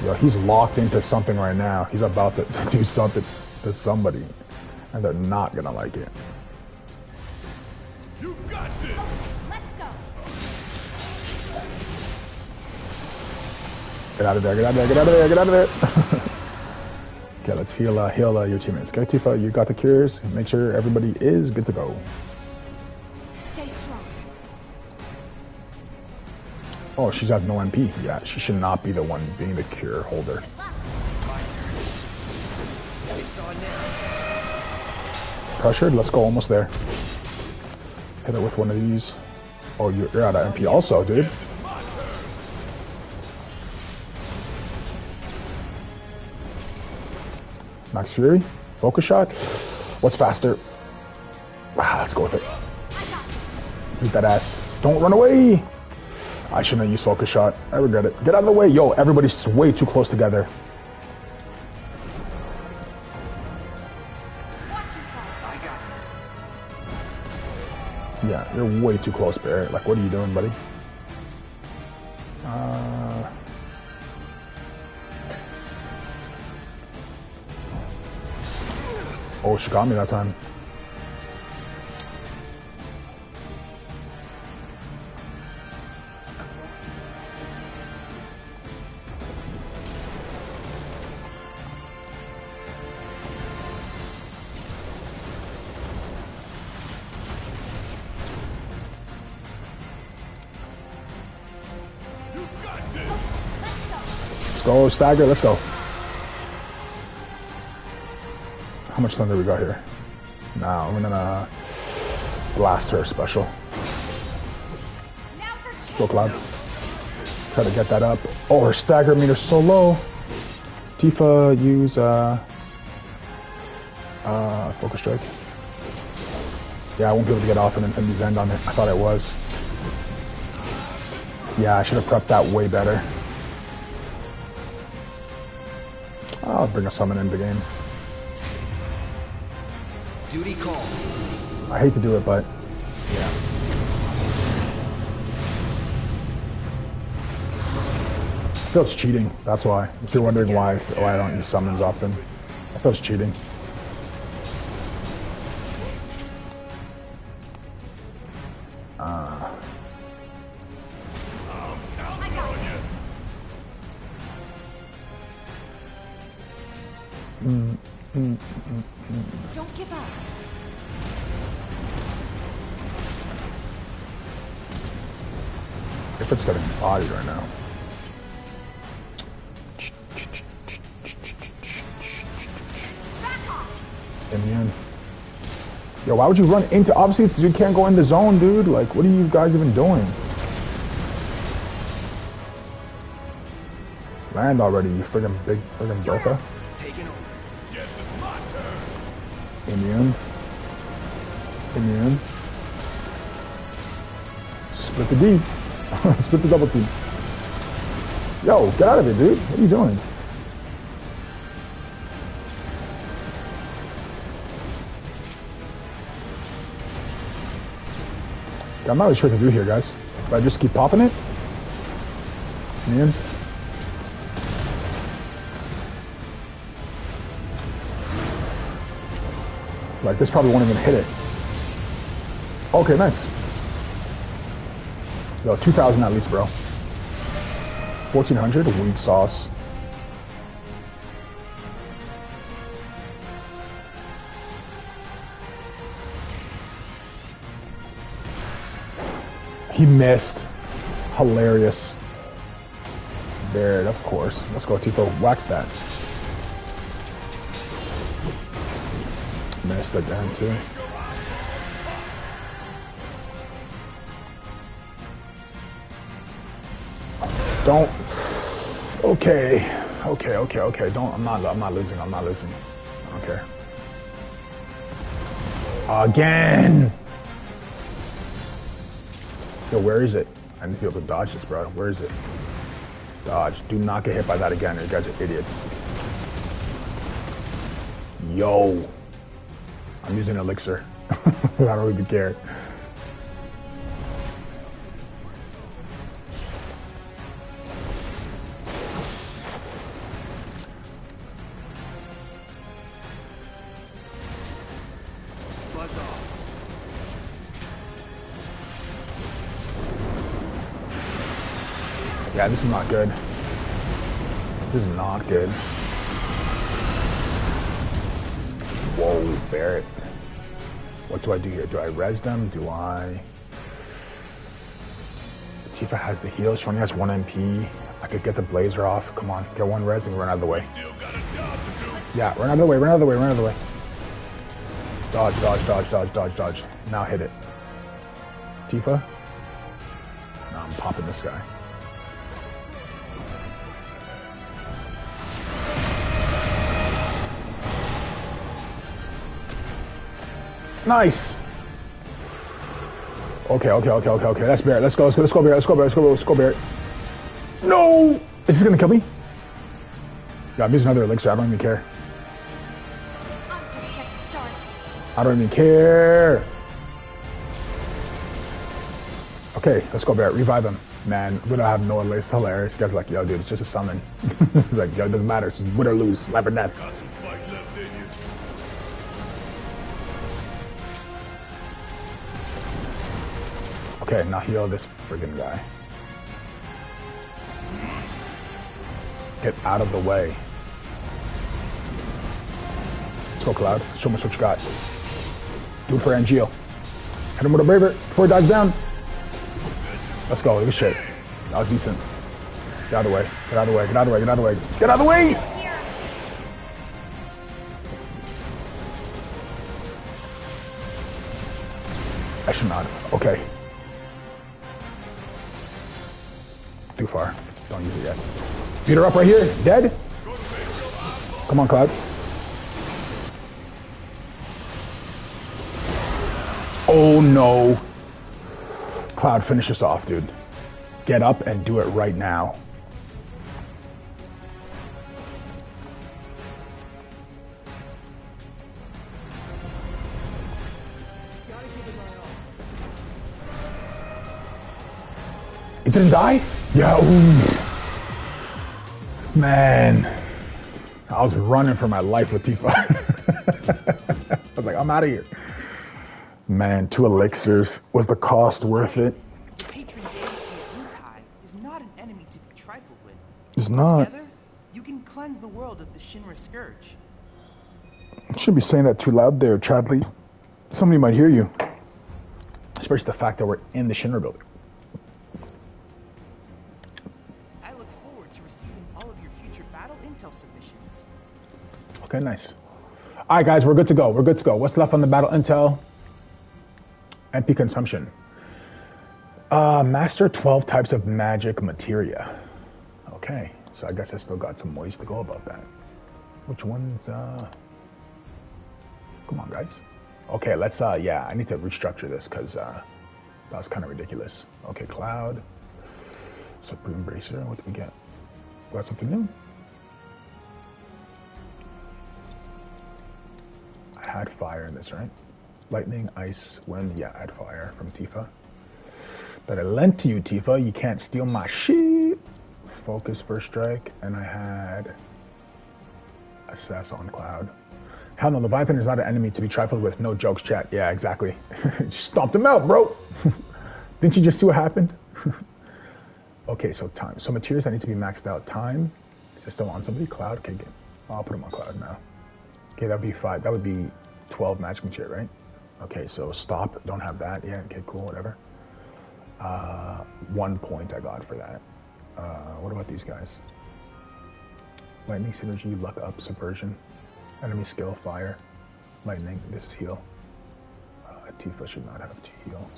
Yo, he's locked into something right now. He's about to do something to somebody, and they're not gonna like it. You got this. Let's go. Get out of there! Get out of there! Get out of there! Get out of there! Okay, let's heal your teammates. Okay, Tifa, you got the cures. Make sure everybody is good to go. Stay strong. Oh, she's at no MP. Yeah, she should not be the one being the cure holder. Pressured, let's go, almost there. Hit it with one of these. Oh, you're out of MP also, dude. Max Fury, focus shot. What's faster? Let's go with it. Beat that ass. Don't run away. I shouldn't have used focus shot. I regret it. Get out of the way. Yo, everybody's way too close together. Yeah, you're way too close, Barrett. Like, what are you doing, buddy? Oh, she got me that time. Let's go, stagger, let's go. How much thunder we got here? Now we're gonna blast her special. Go Cloud. Try to get that up. Oh, her stagger meter's so low. Tifa, use focus strike. Yeah, I won't be able to get off an Infinity's End on it. I thought it was. Yeah, I should have prepped that way better. I'll bring a summon into the game. Duty calls. I hate to do it, but yeah. feel it's cheating, that's why. If you're wondering why I don't use summons often, I feel it's cheating. Don't give up. If it's getting bodied right now. In the end. Yo, why would you run into... Obviously, you can't go in the zone, dude. Like, what are you guys even doing? Land already, you friggin' Bertha. Taking over. Yes, it's my turn. Immune. Immune. Split the D. Split the double team. Yo, get out of it, dude. What are you doing? I'm not really sure what to do here, guys. But I just keep popping it. Immune. Like, this probably won't even hit it. Okay, nice. Yo, 2,000 at least, bro. 1,400, weak sauce. He missed. Hilarious. Baird, of course. Let's go, Tifa. Wax that. Missed again, too. Don't. Okay. Don't. I'm not losing. I'm not losing. I don't care. Again. Yo, where is it? I need to be able to dodge this, bro. Where is it? Dodge. Do not get hit by that again. You guys are idiots. Yo. I'm using elixir. I don't really care. Yeah, this is not good. This is not good. Whoa, Barrett. What do I do here? Do I res them? Do I... Tifa has the heal. She only has 1 MP. I could get the blazer off. Come on, get 1 res and run out of the way. Yeah, run out of the way, run out of the way, run out of the way. Dodge, dodge, dodge, dodge, dodge, dodge. Now hit it. Tifa? Now I'm popping this guy. Nice. Okay. That's Barrett. Let's go, Barrett. No! Is this gonna kill me? Yeah, I'm using another elixir. I don't even care. I'm just getting started. I don't even care. Okay, let's go, Barrett. Revive him. Man, we don't have no elixir. It's hilarious. You guys are like, yo, dude, it's just a summon. It's like, yo, it doesn't matter. It's win or lose. Life or death. Okay, now heal this friggin' guy. Get out of the way. Let's go, Cloud. Show me what you got. Do it for ANGEAL. Hit him with a braver before he dives down. Let's go. Good shit. That was decent. Get out of the way. Get out of the way. Get out of the way. Get out of the way. Get out of the way! I should not. Okay. Too far. Don't use it yet. Beat her up right here. Dead? Come on, Cloud. Oh, no. Cloud, finish us off, dude. Get up and do it right now. It didn't die? Yeah. Ooh. Man, I was running for my life with Tifa. I was like, I'm out of here. Man, 2 elixirs. Was the cost worth it? The patron deity of Wutai is not an enemy to be trifled with. It's not. Together, you can cleanse the world of the Shinra Scourge. You shouldn't be saying that too loud there, Chadley. Somebody might hear you. Especially the fact that we're in the Shinra building. I look forward to receiving all of your future battle intel submissions. Okay, nice. All right, guys, we're good to go. We're good to go. What's left on the battle intel? MP consumption. Master 12 types of magic materia. Okay, so I guess I still got some ways to go about that. Which ones, come on, guys. Okay, let's, yeah, I need to restructure this because that was kind of ridiculous. Okay, Cloud. Supreme Bracer, what did we get? Got something new? I had fire in this, right? Lightning, ice, wind, yeah, I had fire from Tifa. That I lent to you, Tifa. You can't steal my shit. Focus, first strike, and I had assess on Cloud. Hell no, Leviathan is not an enemy to be trifled with. No jokes, chat. Yeah, exactly. Just stomped him out, bro. Didn't you just see what happened? Okay, so time. So materials that need to be maxed out. Time. Is it still on somebody? Cloud? Okay, good. I'll put him on Cloud now. Okay, that would be 5. That would be 12 magic material, right? Okay, so stop. Don't have that. Yeah, okay, cool, whatever. 1 point I got for that. What about these guys? Lightning, synergy, luck up, subversion. Enemy skill, fire, lightning, this is heal. Tifa should not have to heal.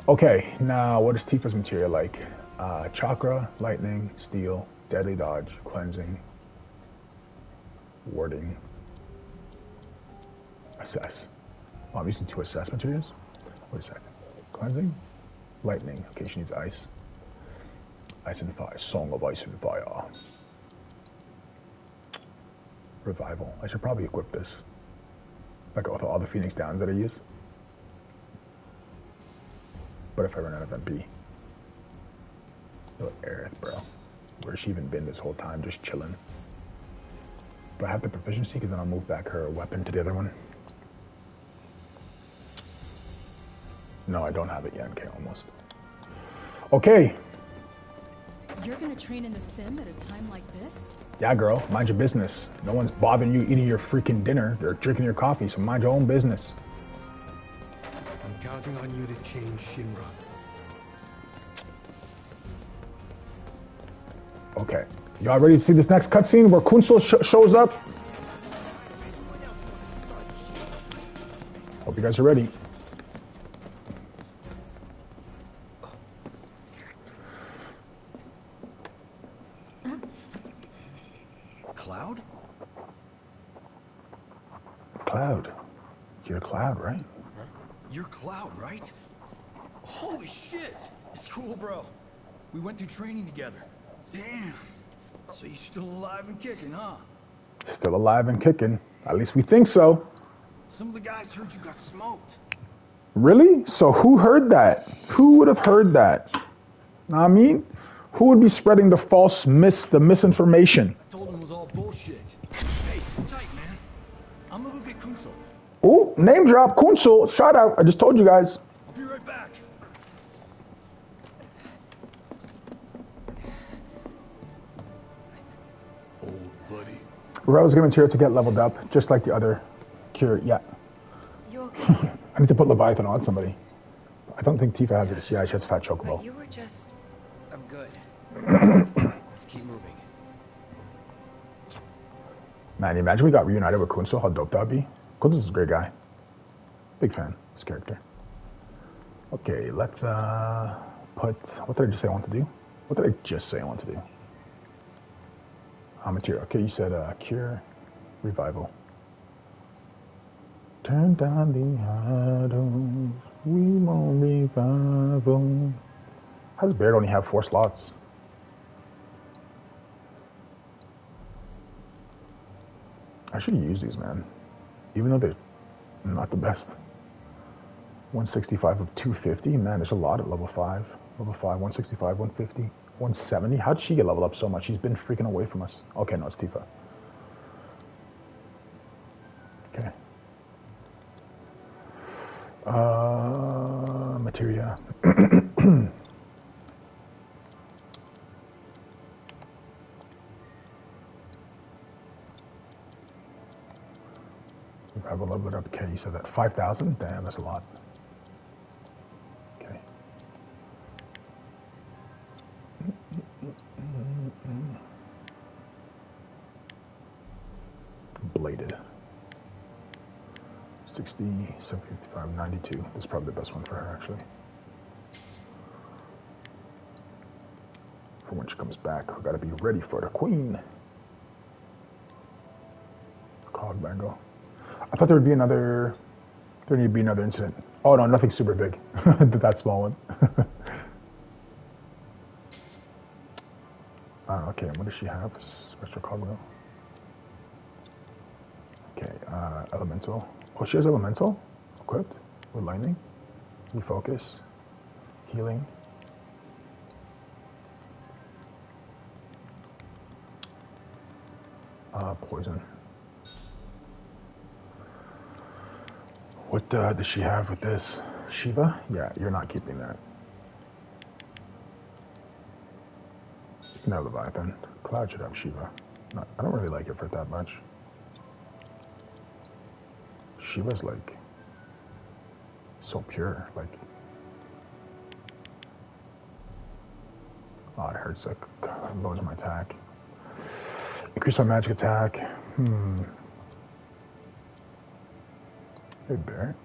Okay, now what is Tifa's material like? Chakra, lightning, steel, deadly dodge, cleansing, warding, assess. Oh, I'm using 2 assess materials? Wait a second. Cleansing, lightning. Okay, she needs ice. Ice and fire. Song of Ice and Fire. Revival. I should probably equip this. Like with all the Phoenix Downs that I use. But if I run out of MP. Little Aerith, bro. Where's she even been this whole time? Just chilling. Do I have the proficiency? Because then I'll move back her weapon to the other one. No, I don't have it yet. Okay, almost. Okay. You're gonna train in the sim at a time like this? Yeah, girl, mind your business. No one's bothering you eating your freaking dinner. They're drinking your coffee, so mind your own business. I'm counting on you to change Shinra. Okay. Y'all ready to see this next cutscene where Kunso shows up? Hope you guys are ready. Cloud? Cloud. You're Cloud, right? You're Cloud, right? Holy shit! It's cool, bro. We went through training together. Damn. So you're still alive and kicking, huh? Still alive and kicking. At least we think so. Some of the guys heard you got smoked. Really? So who heard that? Who would have heard that? I mean, who would be spreading the false the misinformation? I told him it was all bullshit. Hey, sit tight, man. I'm gonna go get Kunso. Oh, name drop, Kunso. Shout out. I just told you guys. I'll be right back. Old buddy. Rose given material to get leveled up, just like the other cure. Yeah. You okay? I need to put Leviathan on somebody. I don't think Tifa has it. Yeah, she has a fat chocobo. But you were just... I'm good. Let's keep moving. Man, imagine we got reunited with Kunso. How dope that would be. Kunso's a great guy. Big fan of his character. Okay, let's put... What did I just say I want to do? What did I just say I want to do? Material. Okay, you said cure, revival. Turn down the idols, we won't revival. How does Baird only have 4 slots? I should use these, man. Even though they're not the best. 165 of 250, man, there's a lot at level 5. Level 5, 165, 150, 170? How'd she get leveled up so much? She's been freaking away from us. Okay, no, it's Tifa. Okay. Materia. We have a level it up. Okay, you said that 5,000? Damn, that's a lot. Okay. Bladed. 60, 755, 92. This is probably the best one for her, actually. For when she comes back, we gotta be ready for the queen. Cog bango. I thought there would be another. There need to be another incident. Oh no, nothing super big. That small one. Okay, what does she have? Special cogwheel. Okay, elemental. Oh, she has elemental equipped with lightning, refocus, healing. Poison. What does she have with this? Shiva? Yeah, you're not keeping that. No, Leviathan. Cloud should have Shiva. No, I don't really like it for that much. Shiva's like so pure, like. Oh, it hurts. Like, lowers my attack. Increase my magic attack. Hey, Barrett.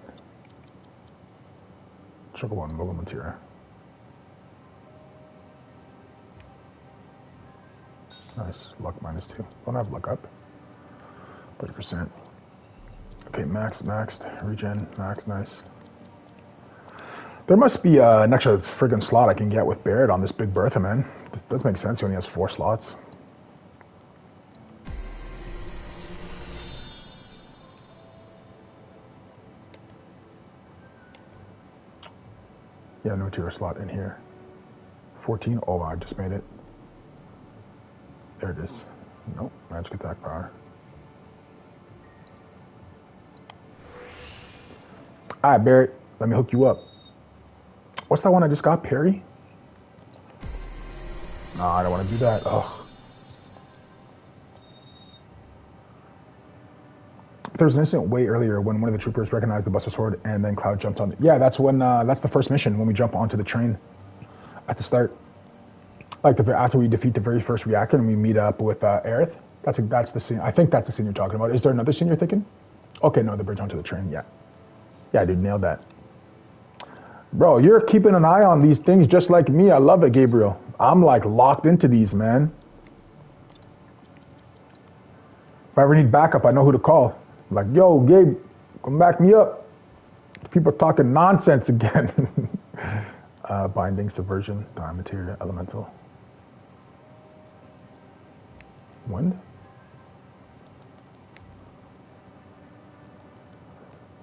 Chocobo and Logo Materia. Nice. Luck -2. Don't have luck up. 30%. Okay, maxed. Regen, max, nice. There must be an extra friggin' slot I can get with Barrett on this Big Bertha, man. This does make sense. He only has 4 slots. Yeah, no tier slot in here. 14. Oh, I just made it. There it is. Nope. Magic attack power. Alright, Barrett. Let me hook you up. What's that one I just got? Parry? No, I don't want to do that. Ugh. There was an incident way earlier when one of the troopers recognized the Buster Sword and then Cloud jumped on it. Yeah, that's when, that's the first mission, when we jump onto the train at the start. Like, after we defeat the very first reactor and we meet up with Aerith. That's the scene. I think that's the scene you're talking about. Is there another scene you're thinking? Okay, no, the bridge onto the train, yeah. Yeah, dude, nailed that. Bro, you're keeping an eye on these things just like me. I love it, Gabriel. I'm, like, locked into these, man. If I ever need backup, I know who to call. Like, yo, Gabe, come back me up. People are talking nonsense again. Binding, subversion, time, materia, elemental. Wind?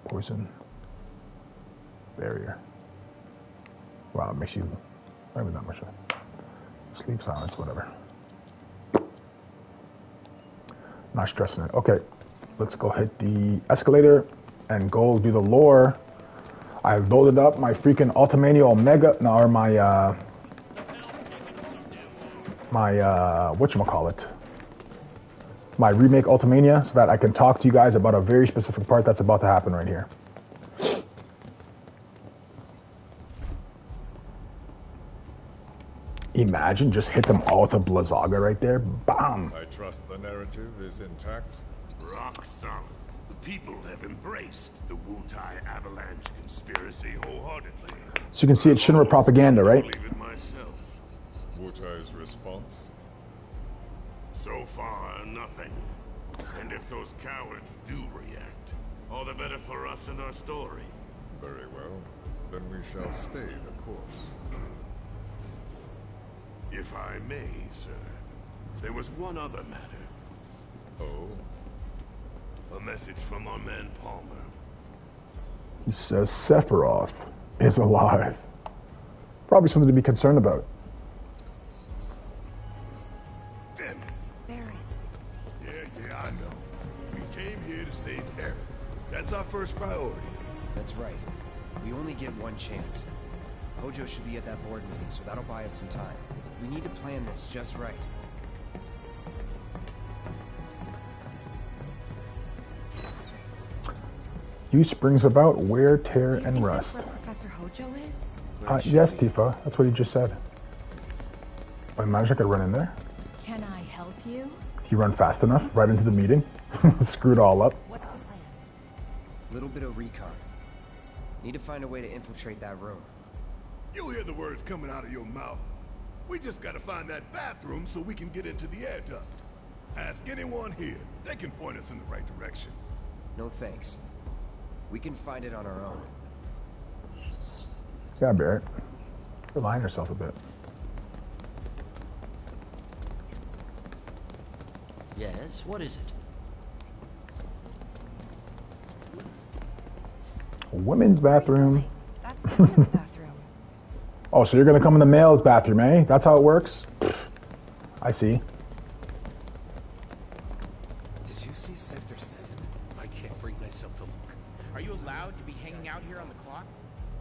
Poison. Barrier. Wow, it makes you, maybe not much. Sleep, silence, whatever. Not stressing it. Okay, let's go hit the escalator and go do the lore. I loaded up my freaking Ultimania Omega, no, or my whatchamacallit, my remake Ultimania, so that I can talk to you guys about a very specific part that's about to happen right here. Imagine, just hit them all to Blizzaga right there. Bam! I trust the narrative is intact. Rock solid. The people have embraced the Wu-Tai Avalanche conspiracy wholeheartedly. So you can see it's Shinra propaganda, right? I believe it myself. Wu-Tai's response? So far, nothing. And if those cowards do react, all the better for us and our story. Very well. Then we shall stay the course. If I may, sir, there was one other matter. Oh? A message from our man Palmer. He says Sephiroth is alive. Probably something to be concerned about. That's our first priority. That's right. We only get one chance. Hojo should be at that board meeting, so that'll buy us some time. We need to plan this just right. Use brings about wear, tear, and rust. That's where Professor Hojo is? Yes, Tifa. That's what he just said. I imagine I could run in there. Can I help you? You run fast enough, right into the meeting. Screw it all up. What's the plan? Little bit of recon. Need to find a way to infiltrate that room. You hear the words coming out of your mouth. We just gotta find that bathroom so we can get into the air duct. Ask anyone here. They can point us in the right direction. No thanks. We can find it on our own. Yeah, Barrett. You're lying yourself a bit. Yes, what is it? A women's bathroom. That's the women's bathroom. Oh, so you're gonna come in the male's bathroom, eh? That's how it works? I see. Did you see Sector 7? I can't bring myself to look. Are you allowed to be hanging out here on the clock?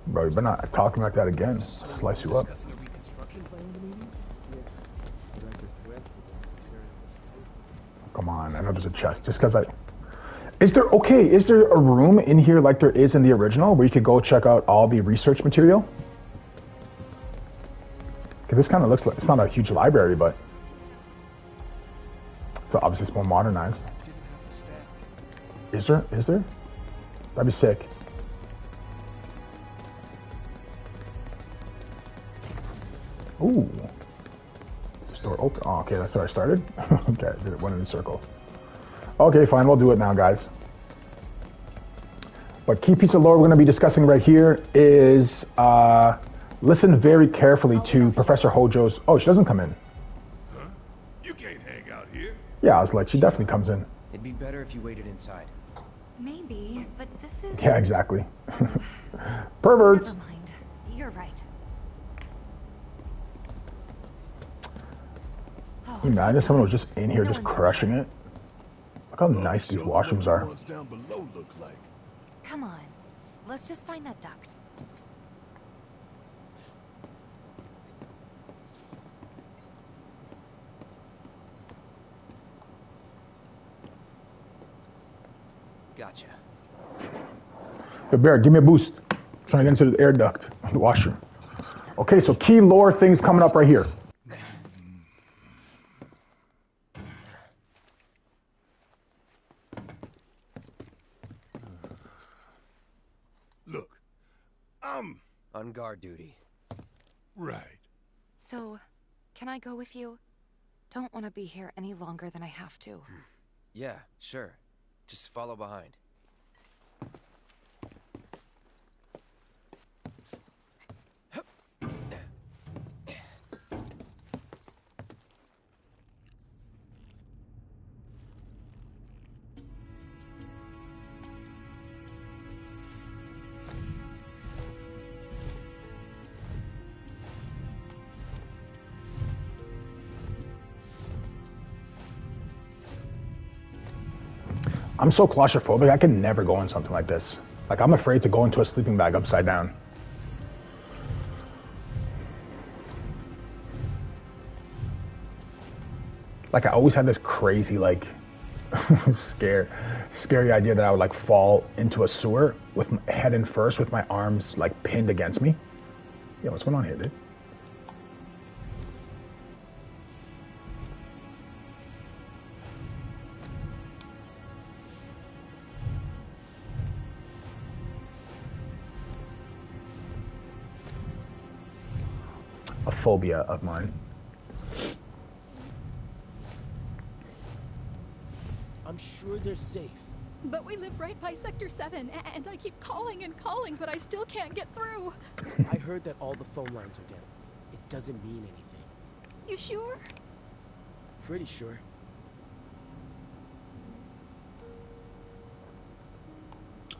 Bro, you better not talk like that again. Slice you up. Come on, I know there's a chest. Just because I... Is there a room in here like there is in the original where you could go check out all the research material? Because this kind of looks like... It's not a huge library, but... So obviously it's more modernized. Is there? Is there? That'd be sick. Ooh. This door open. Oh, okay, that's where I started. Okay, I did it one in a circle. Okay, fine, we'll do it now, guys. But key piece of lore we're going to be discussing right here is listen very carefully to Professor Hojo's... Oh, she doesn't come in. Huh? You can't hang out here. Yeah, I was like, she definitely comes in. It'd be better if you waited inside. Maybe, but this is... Yeah, exactly. Perverts. Never mind. You're right. Can you imagine if someone was just in here just crushing it? Look how nice these washrooms are. Down below look like. Come on. Let's just find that duct. Gotcha. Hey, Bear, give me a boost. I'm trying to get into the air duct, the washroom. Okay, so key lore things coming up right here. Look, I'm... On guard duty. Right. So, can I go with you? Don't want to be here any longer than I have to. Yeah, sure. Just follow behind. I'm so claustrophobic, I can never go in something like this. Like, I'm afraid to go into a sleeping bag upside down. Like, I always had this crazy, like, scary idea that I would, like, fall into a sewer with my head in first with my arms, like, pinned against me. Yeah, what's going on here, dude? A phobia of mine. I'm sure they're safe. But we live right by Sector 7, and I keep calling and calling, but I still can't get through. I heard that all the phone lines are down. It doesn't mean anything. You sure? Pretty sure.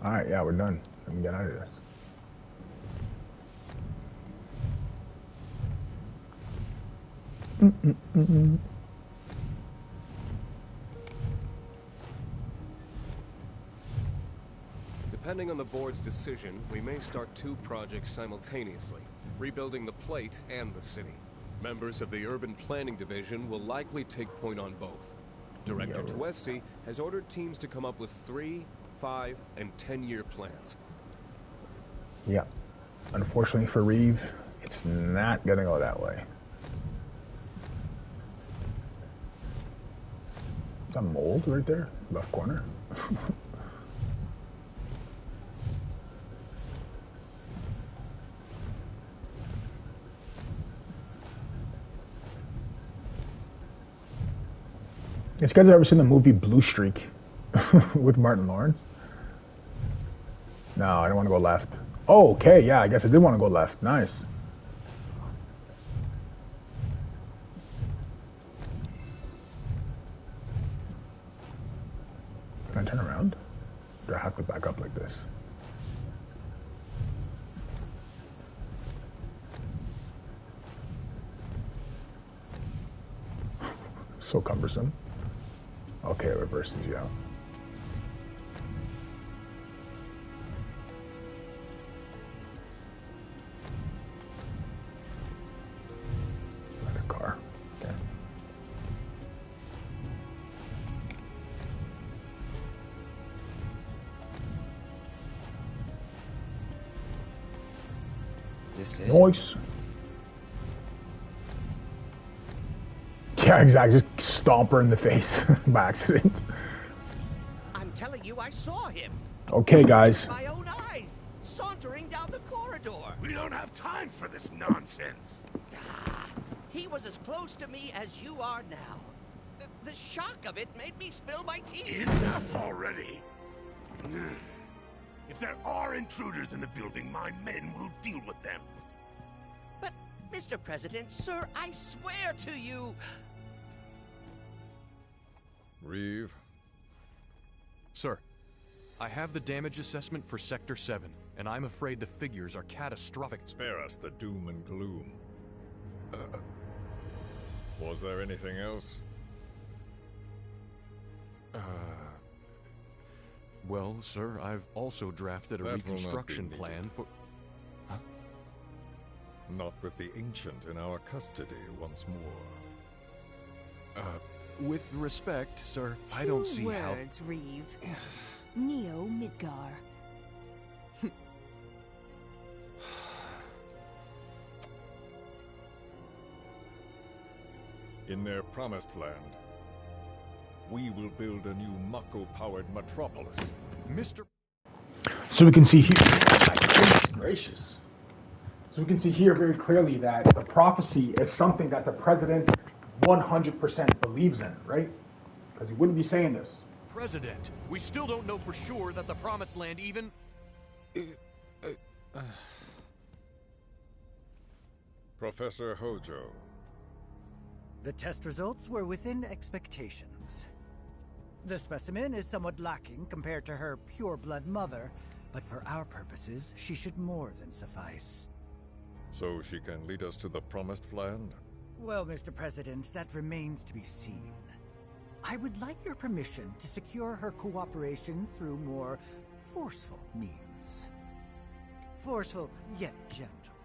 Alright, yeah, we're done. Let me get out of this. Depending on the board's decision, we may start 2 projects simultaneously, rebuilding the plate and the city. Members of the Urban Planning Division will likely take point on both. Director Tuesti has ordered teams to come up with 3, 5, and 10-year plans. Yeah. Unfortunately for Reeve, it's not gonna go that way. Is that mold right there? Left corner? You guys ever seen the movie Blue Streak with Martin Lawrence? No, I don't want to go left. Oh, okay, yeah, I guess I did want to go left. Nice. Can I turn around? Or do I have to back up like this? So cumbersome. Okay, it reverses you out. Like a car. Okay. This is nice. Yeah, exactly. Just stomp her in the face by accident. I'm telling you, I saw him. Okay, guys. With my own eyes, sauntering down the corridor. We don't have time for this nonsense. He was as close to me as you are now. The shock of it made me spill my tea. Enough already. If there are intruders in the building, my men will deal with them. But, Mr. President, sir, I swear to you... Reeve? Sir, I have the damage assessment for Sector 7, and I'm afraid the figures are catastrophic. Spare us the doom and gloom. Was there anything else? Well, sir, I've also drafted a reconstruction plan for... Huh? Not with the Ancient in our custody once more. With respect, sir, I don't see how... 2 words, Reeve. Neo Midgar. In their promised land, we will build a new Mako-powered metropolis. Mr. So we can see here... Goodness gracious. So we can see here very clearly that the prophecy is something that the president 100% believes in, right? Because he wouldn't be saying this. President, we still don't know for sure that the Promised Land even... Professor Hojo. The test results were within expectations. The specimen is somewhat lacking compared to her pure-blood mother, but for our purposes, she should more than suffice. So she can lead us to the Promised Land? Well, Mr. President, that remains to be seen. I would like your permission to secure her cooperation through more forceful means. Forceful, yet gentle.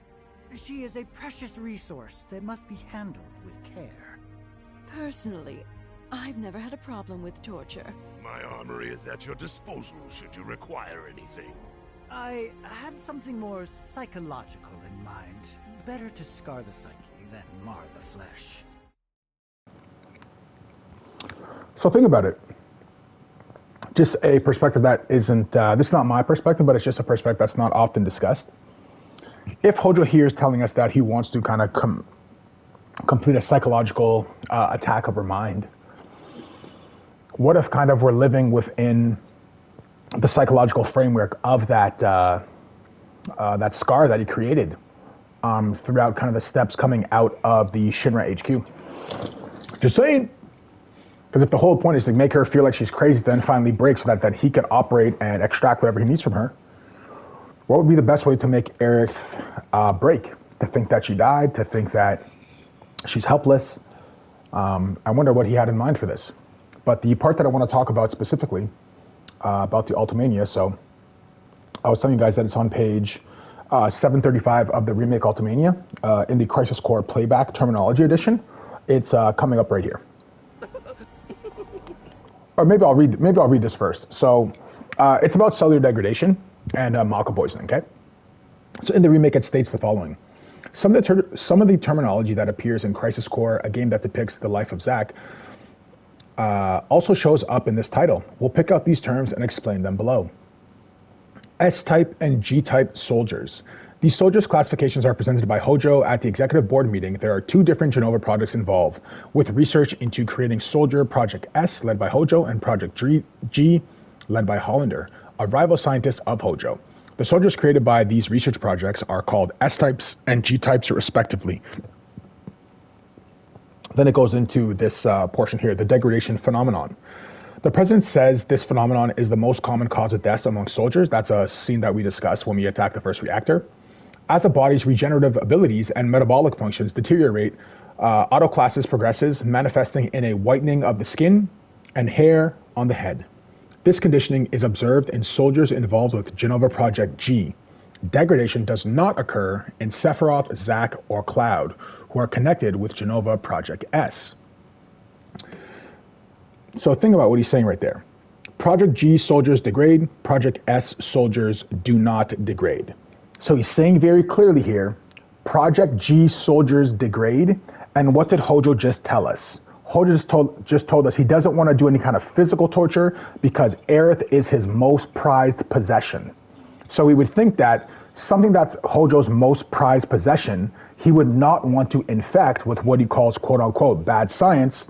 She is a precious resource that must be handled with care. Personally, I've never had a problem with torture. My armory is at your disposal should you require anything. I had something more psychological in mind. Better to scar the psyche than mar the flesh. So think about it. Just a perspective that isn't, this is not my perspective, but it's just a perspective that's not often discussed. If Hojo here is telling us that he wants to kind of complete a psychological attack of her mind, what if kind of we're living within the psychological framework of that that scar that he created throughout kind of the steps coming out of the Shinra HQ? Just saying. Because if the whole point is to make her feel like she's crazy, then finally break so that he can operate and extract whatever he needs from her, what would be the best way to make Aerith break? To think that she died, to think that she's helpless. I wonder what he had in mind for this. But the part that I want to talk about specifically, about the Ultimania, so I was telling you guys that it's on page 735 of the Remake Ultimania in the Crisis Core Playback Terminology Edition. It's coming up right here. Or maybe I'll read this first. So it's about cellular degradation and Mako poisoning, okay? So in the remake, it states the following. Some of the terminology that appears in Crisis Core, a game that depicts the life of Zack, also shows up in this title. We'll pick out these terms and explain them below. S-type and G-type soldiers. These soldiers' classifications are presented by Hojo at the executive board meeting. There are 2 different Jenova projects involved, with research into creating Soldier Project S, led by Hojo, and Project G, led by Hollander, a rival scientist of Hojo. The soldiers created by these research projects are called S-types and G-types, respectively. Then it goes into this portion here, the degradation phenomenon. The president says this phenomenon is the most common cause of deaths among soldiers. That's a scene that we discussed when we attacked the first reactor. As the body's regenerative abilities and metabolic functions deteriorate, autoclasis progresses, manifesting in a whitening of the skin and hair on the head. This conditioning is observed in soldiers involved with Jenova Project G. Degradation does not occur in Sephiroth, Zack, or Cloud, who are connected with Jenova Project S. So think about what he's saying right there. Project G soldiers degrade, Project S soldiers do not degrade. So he's saying very clearly here, Project G soldiers degrade, and what did Hojo just tell us? Hojo just told us he doesn't want to do any kind of physical torture because Aerith is his most prized possession. So we would think that something that's Hojo's most prized possession, he would not want to infect with what he calls quote-unquote bad science,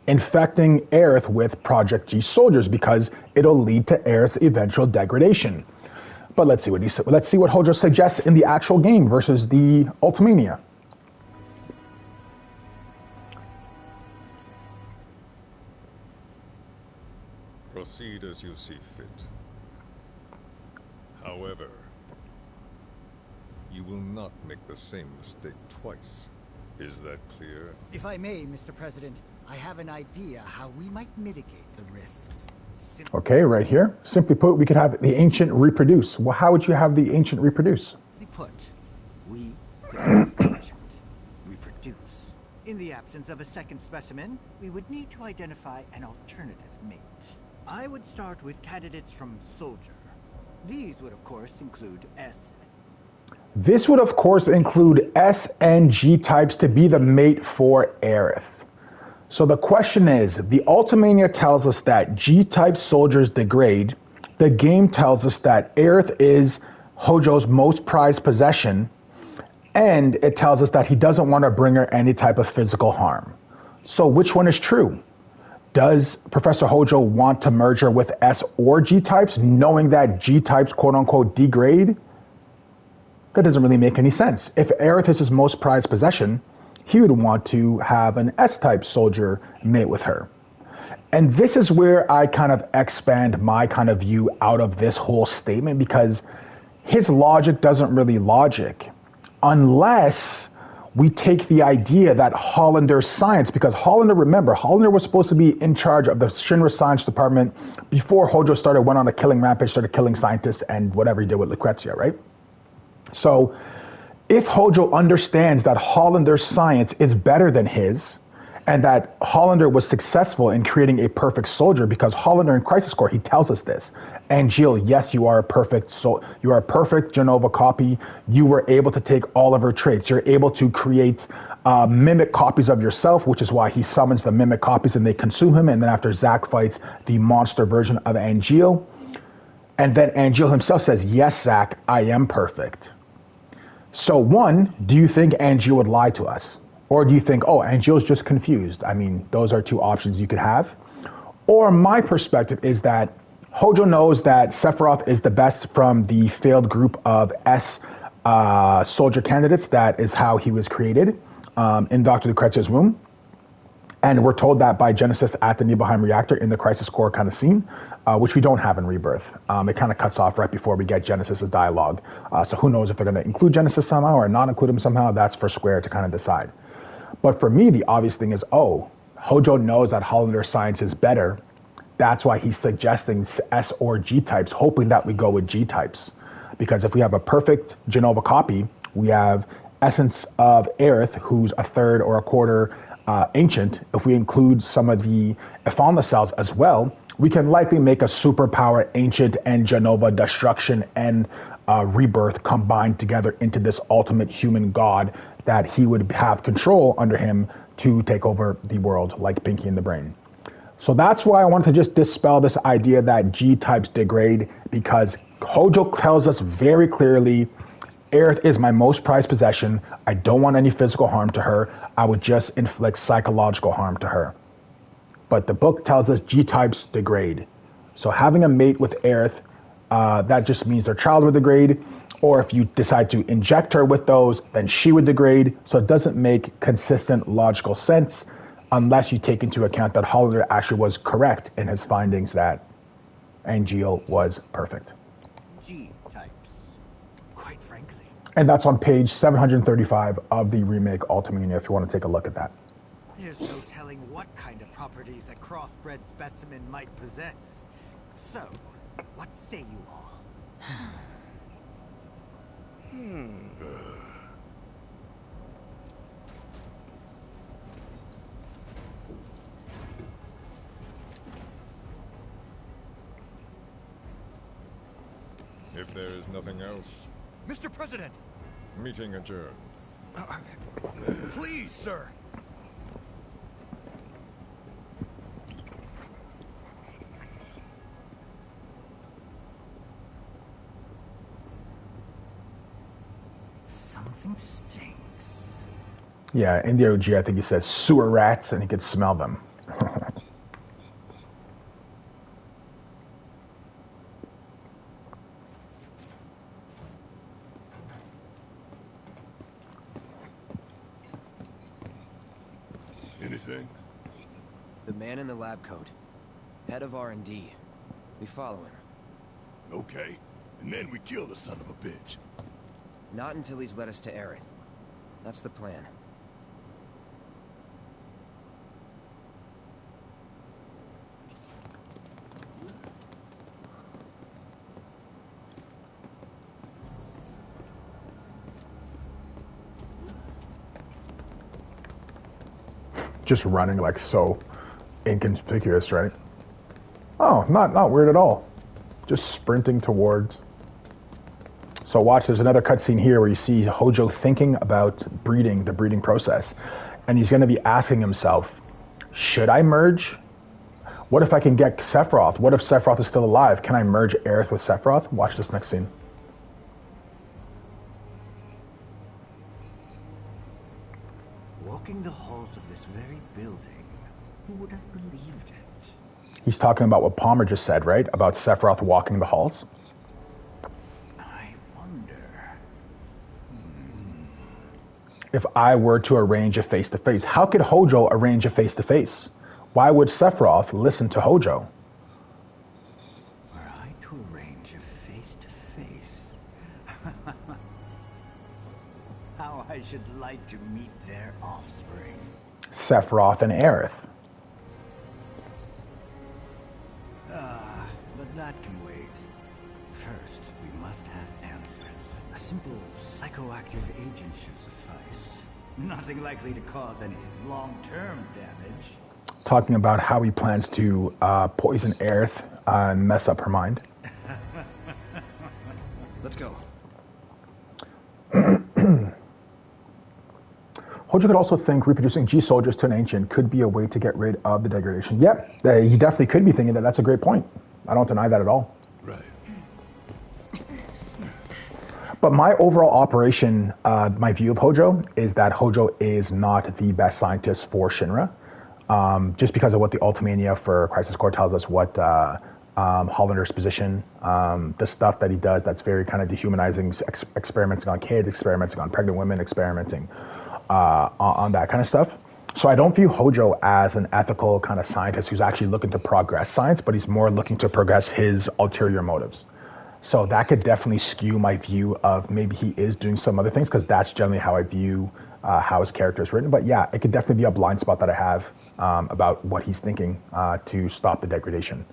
infecting Aerith with Project G soldiers because it'll lead to Aerith's eventual degradation. But let's see what Hojo suggests in the actual game versus the Ultimania. Proceed as you see fit. However, you will not make the same mistake twice. Is that clear? If I may, Mr. President, I have an idea how we might mitigate the risks. Okay, right here. Simply put, we could have the ancient reproduce. Well, how would you have the ancient reproduce? Simply put, we could have the ancient reproduce. In the absence of a second specimen, we would need to identify an alternative mate. I would start with candidates from Soldier. These would, of course, include S. This would, of course, include S and G types to be the mate for Aerith. So the question is, the Ultimania tells us that G-type soldiers degrade. The game tells us that Aerith is Hojo's most prized possession. And it tells us that he doesn't want to bring her any type of physical harm. So which one is true? Does Professor Hojo want to merge her with S or G-types, knowing that G-types quote-unquote degrade? That doesn't really make any sense. If Aerith is his most prized possession, he would want to have an S-type soldier mate with her. And this is where I kind of expand my kind of view out of this whole statement, because his logic doesn't really logic unless we take the idea that Hollander's science, because Hollander, remember, Hollander was supposed to be in charge of the Shinra science department before Hojo went on a killing rampage, started killing scientists and whatever he did with Lucrezia, right? So if Hojo understands that Hollander's science is better than his, and that Hollander was successful in creating a perfect soldier, because Hollander in Crisis Core, he tells us this. ANGEAL, yes, you are a perfect Jenova copy. You were able to take all of her traits. You're able to create mimic copies of yourself, which is why he summons the mimic copies and they consume him. And then after Zack fights the monster version of ANGEAL, and then ANGEAL himself says, yes, Zack, I am perfect. So one, do you think ANGEAL would lie to us? Or do you think, oh, ANGEAL's just confused? I mean, those are 2 options you could have. Or my perspective is that Hojo knows that Sephiroth is the best from the failed group of S soldier candidates. That is how he was created in Dr. Lucrezia's womb. And we're told that by Genesis at the Nibelheim reactor in the Crisis Core kind of scene, which we don't have in Rebirth. It kind of cuts off right before we get Genesis' dialogue. So who knows if they're going to include Genesis somehow or not include him somehow. That's for Square to kind of decide. But for me, the obvious thing is, oh, Hojo knows that Hollander's science is better. That's why he's suggesting S or G types, hoping that we go with G types. Because if we have a perfect Jenova copy, we have Essence of Aerith, who's a third or a quarter ancient. If we include some of the Ifalna cells as well, we can likely make a superpower ancient and Jenova destruction and rebirth combined together into this ultimate human god that he would have control under him to take over the world like Pinky and the Brain. So that's why I wanted to just dispel this idea that G-types degrade, because Hojo tells us very clearly, Aerith is my most prized possession. I don't want any physical harm to her. I would just inflict psychological harm to her. But the book tells us G-types degrade. So having a mate with Aerith, that just means their child would degrade. Or if you decide to inject her with those, then she would degrade. So it doesn't make consistent logical sense unless you take into account that Hollander actually was correct in his findings that ANGEAL was perfect. G-types, quite frankly. And that's on page 735 of the remake Ultimania, if you want to take a look at that. There's no telling what kind of properties a crossbred specimen might possess. So, what say you all? If there is nothing else, Mr. President! meeting adjourned. Please, sir! Something stinks. Yeah, in the OG, I think he says sewer rats, and he could smell them. Anything? The man in the lab coat. Head of R&D. We follow him. Okay. And then we kill the son of a bitch. Not until he's led us to Aerith. That's the plan. Just running like so inconspicuous, right? Oh, not weird at all. Just sprinting towards. So watch, there's another cutscene here where you see Hojo thinking about breeding, the breeding process. And he's going to be asking himself, should I merge? What if I can get Sephiroth? What if Sephiroth is still alive? Can I merge Aerith with Sephiroth? Watch this next scene. Walking the halls of this very building, who would have believed it? He's talking about what Palmer just said, right? About Sephiroth walking the halls. If I were to arrange a face-to-face, how could Hojo arrange a face-to-face? Why would Sephiroth listen to Hojo? Were I to arrange a face-to-face, how I should like to meet their offspring. Sephiroth and Aerith. But that can wait. First, we must have answers. A simple psychoactive agent should suffice. Nothing likely to cause any long-term damage. Talking about how he plans to poison Aerith and mess up her mind. Let's go. Hojo could also think reproducing G-soldiers to an ancient could be a way to get rid of the degradation. Yep, he definitely could be thinking that. That's a great point. I don't deny that at all. Right. But my overall operation, my view of Hojo is that Hojo is not the best scientist for Shinra. Just because of what the Ultimania for Crisis Core tells us, what Hollander's position, the stuff that he does that's very kind of dehumanizing, experimenting on kids, experimenting on pregnant women, experimenting on that kind of stuff. So I don't view Hojo as an ethical kind of scientist who's actually looking to progress science, but he's more looking to progress his ulterior motives. So that could definitely skew my view of maybe he is doing some other things, because that's generally how I view how his character is written. But yeah, it could definitely be a blind spot that I have about what he's thinking to stop the degradation.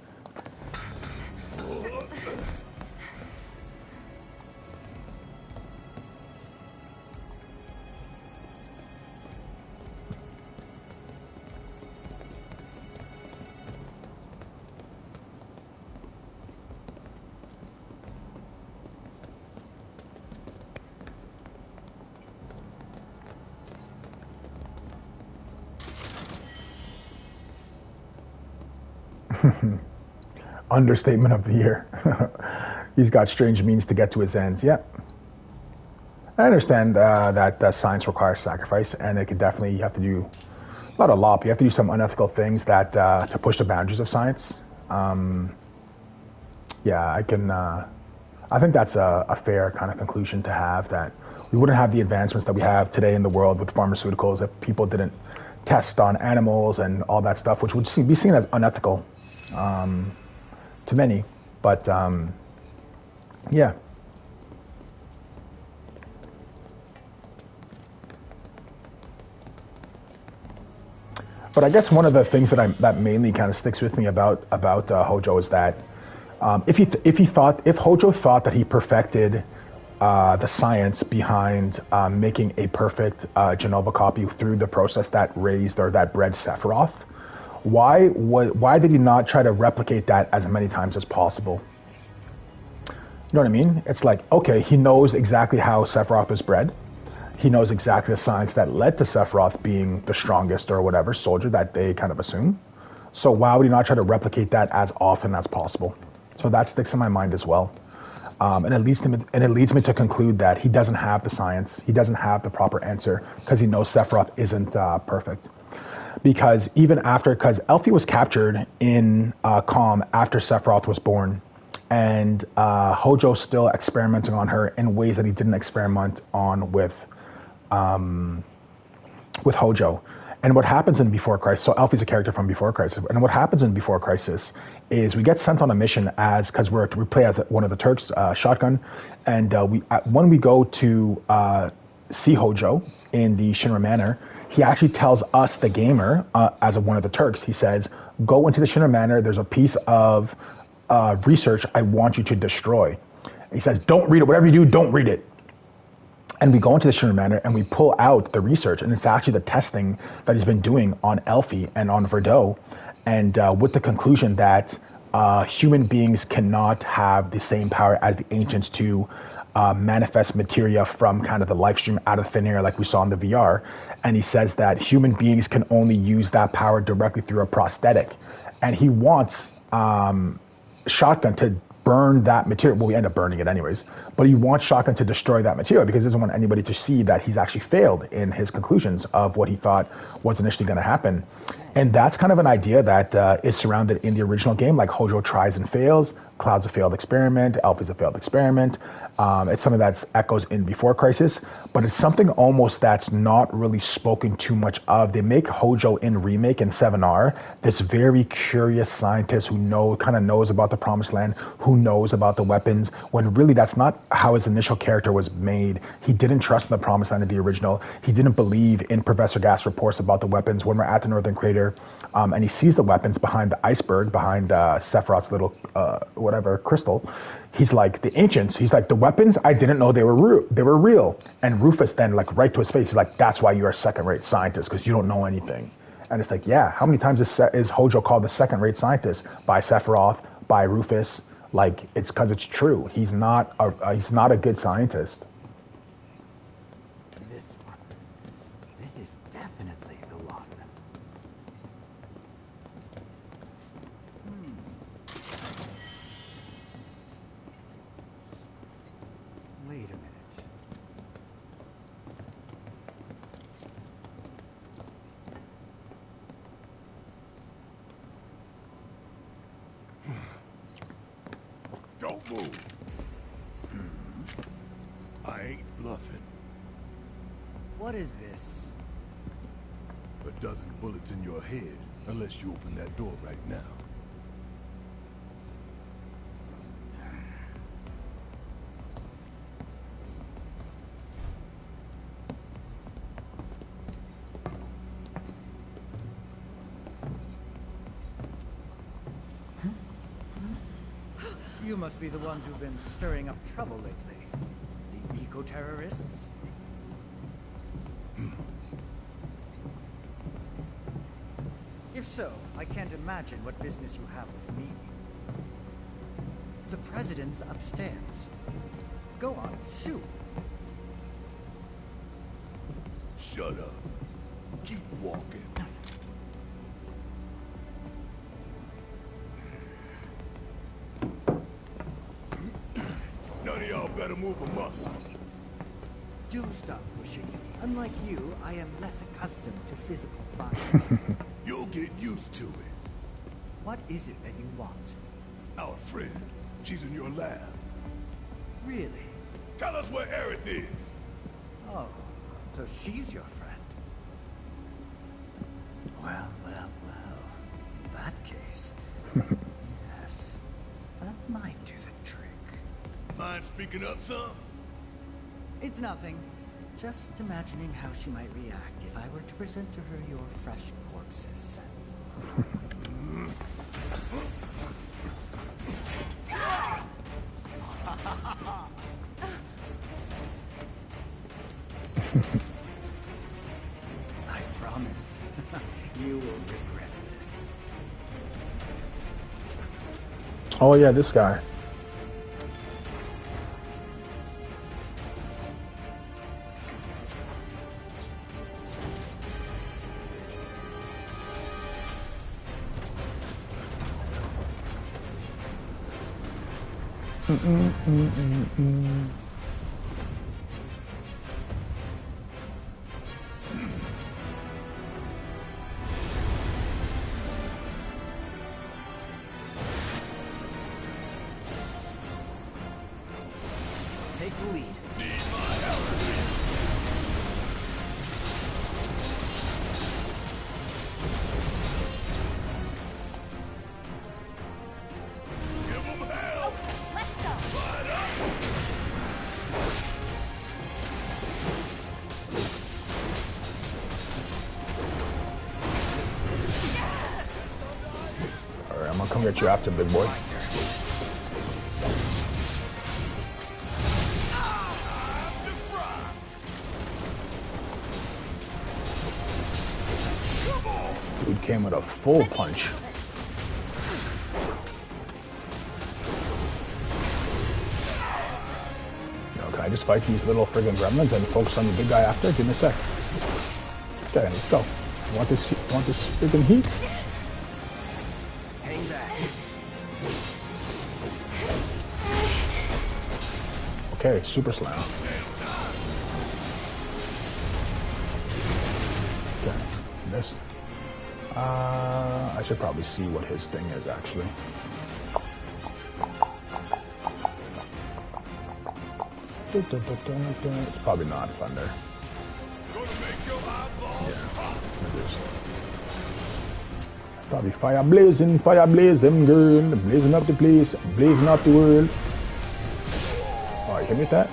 Understatement of the year. He's got strange means to get to his ends. Yeah. I understand that science requires sacrifice, and it could definitely, you have to do not a lot, but you have to do some unethical things that to push the boundaries of science. Yeah, I think that's a fair kind of conclusion to have, that we wouldn't have the advancements that we have today in the world with pharmaceuticals if people didn't test on animals and all that stuff, which would be seen as unethical to many. But yeah. But I guess one of the things that mainly kind of sticks with me about Hojo is that if Hojo thought that he perfected the science behind making a perfect Jenova copy through the process that raised or that bred Sephiroth, why did he not try to replicate that as many times as possible? You know what I mean? It's like, okay, he knows exactly how Sephiroth was bred. He knows exactly the science that led to Sephiroth being the strongest or whatever soldier that they kind of assume. So why would he not try to replicate that as often as possible? So that sticks in my mind as well. And it leads me to conclude that he doesn't have the science. He doesn't have the proper answer because he knows Sephiroth isn't perfect. Because because Elfie was captured in Calm after Sephiroth was born, and Hojo's still experimenting on her in ways that he didn't experiment on with Hojo. And what happens in Before Crisis, so Elfie's a character from Before Crisis, and what happens in Before Crisis is we get sent on a mission because we play as one of the Turks, Shotgun, and when we go to see Hojo in the Shinra Manor, he actually tells us, the gamer, as one of the Turks, he says, go into the Shinra Manor, there's a piece of research I want you to destroy. He says, don't read it, whatever you do, don't read it. And we go into the Shinra Manor and we pull out the research, and it's actually the testing that he's been doing on Elfie and on Verdot, and with the conclusion that human beings cannot have the same power as the ancients to manifest materia from kind of the life stream out of thin air like we saw in the VR. And he says that human beings can only use that power directly through a prosthetic. And he wants Shotgun to burn that material. Well, we end up burning it anyways. But he wants Shotgun to destroy that material because he doesn't want anybody to see that he's actually failed in his conclusions of what he thought was initially going to happen. And that's kind of an idea that is surrounded in the original game. Like Hojo tries and fails. Cloud's a failed experiment. Elfie's a failed experiment. It's something that echoes in Before Crisis, but it's something almost that's not really spoken too much of. They make Hojo in Remake and 7R this very curious scientist who kind of knows about the Promised Land, who knows about the weapons, when really that's not how his initial character was made. He didn't trust in the Promised Land in the original. He didn't believe in Professor Gas reports about the weapons. When we're at the Northern Crater, and he sees the weapons behind the iceberg, behind Sephiroth's little whatever crystal, he's like, the ancients, he's like, the weapons, I didn't know they were real. And Rufus then, like, right to his face, he's like, that's why you're a second-rate scientist, because you don't know anything. And it's like, yeah, how many times is Hojo called the second-rate scientist? By Sephiroth, by Rufus. Like, it's because it's true. He's not a good scientist. This is definitely the one. Wait a minute. Don't move. I ain't bluffing. What is this? A dozen bullets in your head, unless you open that door right now. You must be the ones who've been stirring up trouble lately. The eco-terrorists? If so, I can't imagine what business you have with me. The president's upstairs. Go on, shoot. Shut up. Keep walking. to move a muscle. Do stop pushing. Unlike you, I am less accustomed to physical violence. You'll get used to it. What is it that you want? Our friend. She's in your lab. Really? Tell us where Aerith is. Oh, so she's your friend. Well. In that case, yes, that might do the trick. Mind speaking up, son? It's nothing. Just imagining how she might react if I were to present to her your fresh corpses. I promise. You will regret this. Oh yeah, this guy. Take the lead. Alright, I'm gonna come get you after, big boy. Dude came with a full punch. Yo, can I just fight these little friggin' gremlins and focus on the big guy after? Give me a sec. Okay, let's go. You want this friggin' heat? Hang back. Okay, super slam. Okay, this. I should probably see what his thing is actually. It's probably not thunder. Yeah, it is. Probably fire blaze them girl, blazing up the place, blazing up the world. Oh, you hit me with that?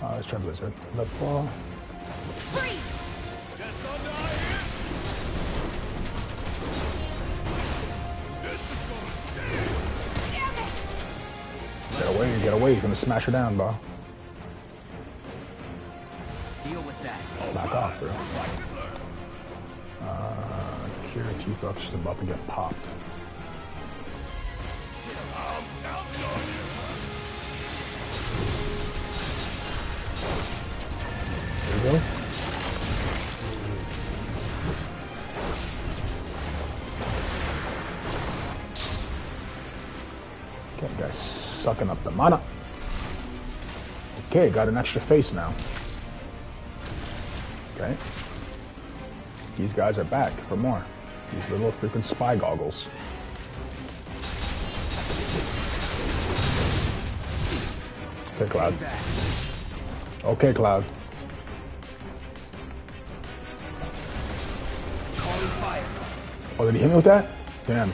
Let's try blizzard. Let fall. Get away, he's gonna smash her down, bro. Deal with that. Back off, bro. Cure Tifa, she's about to get popped. There you go. Okay, guys. Sucking up the mana. Okay, got an extra face now. Okay. These guys are back for more. These little freaking spy goggles. Okay, Cloud. Okay, Cloud. Oh, did he hit me with that? Damn.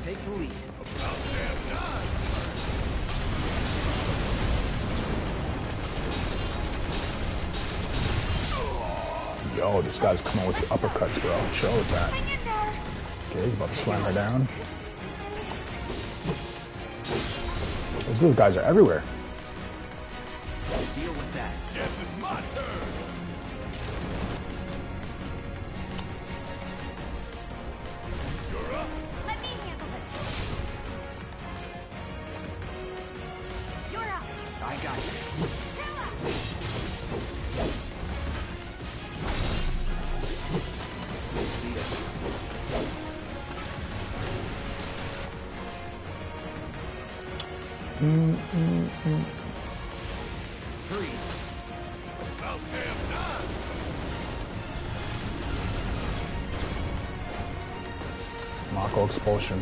Take the lead. Yo, this guy's coming with the uppercuts, bro. Chill with that. Okay, he's about to slam her down. Those guys are everywhere. Deal with that. Yes, it's my turn. You're up. Let me handle this. You're up. I got you. Freeze. About damn time. Mako expulsion.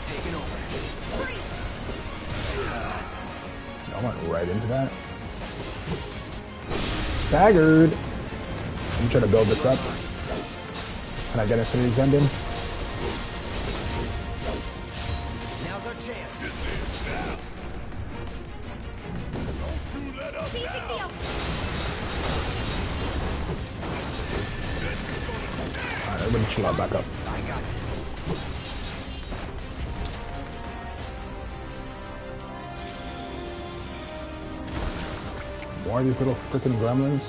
Taking over. I went right into that. Staggered. I'm trying to build this up. Can I get Infinity's Ending? Now's our chance. Don't you let up now. Alright, everybody chill out, back up. I got this. More of these little freaking gremlins.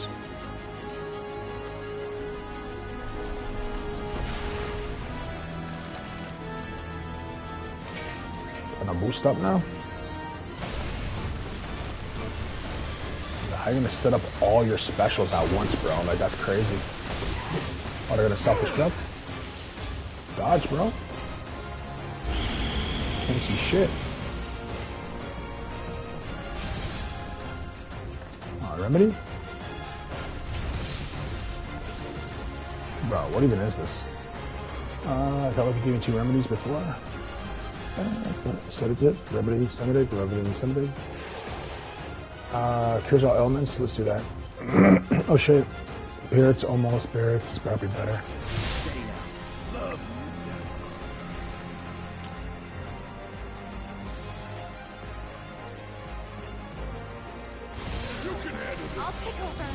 Can I boost up now? How are you gonna set up all your specials at once, bro? Like, that's crazy. Oh, they're gonna self-destruct? Dodge, bro. Can't see shit. Remedy? Bro, what even is this? I thought we could give you 2 remedies before. Sedative, remedy, sedative, remedy, sedative. Cures all ailments, let's do that. Oh shit. Spirits, almost spirits, is probably better. Steady now. Love. I'll take over.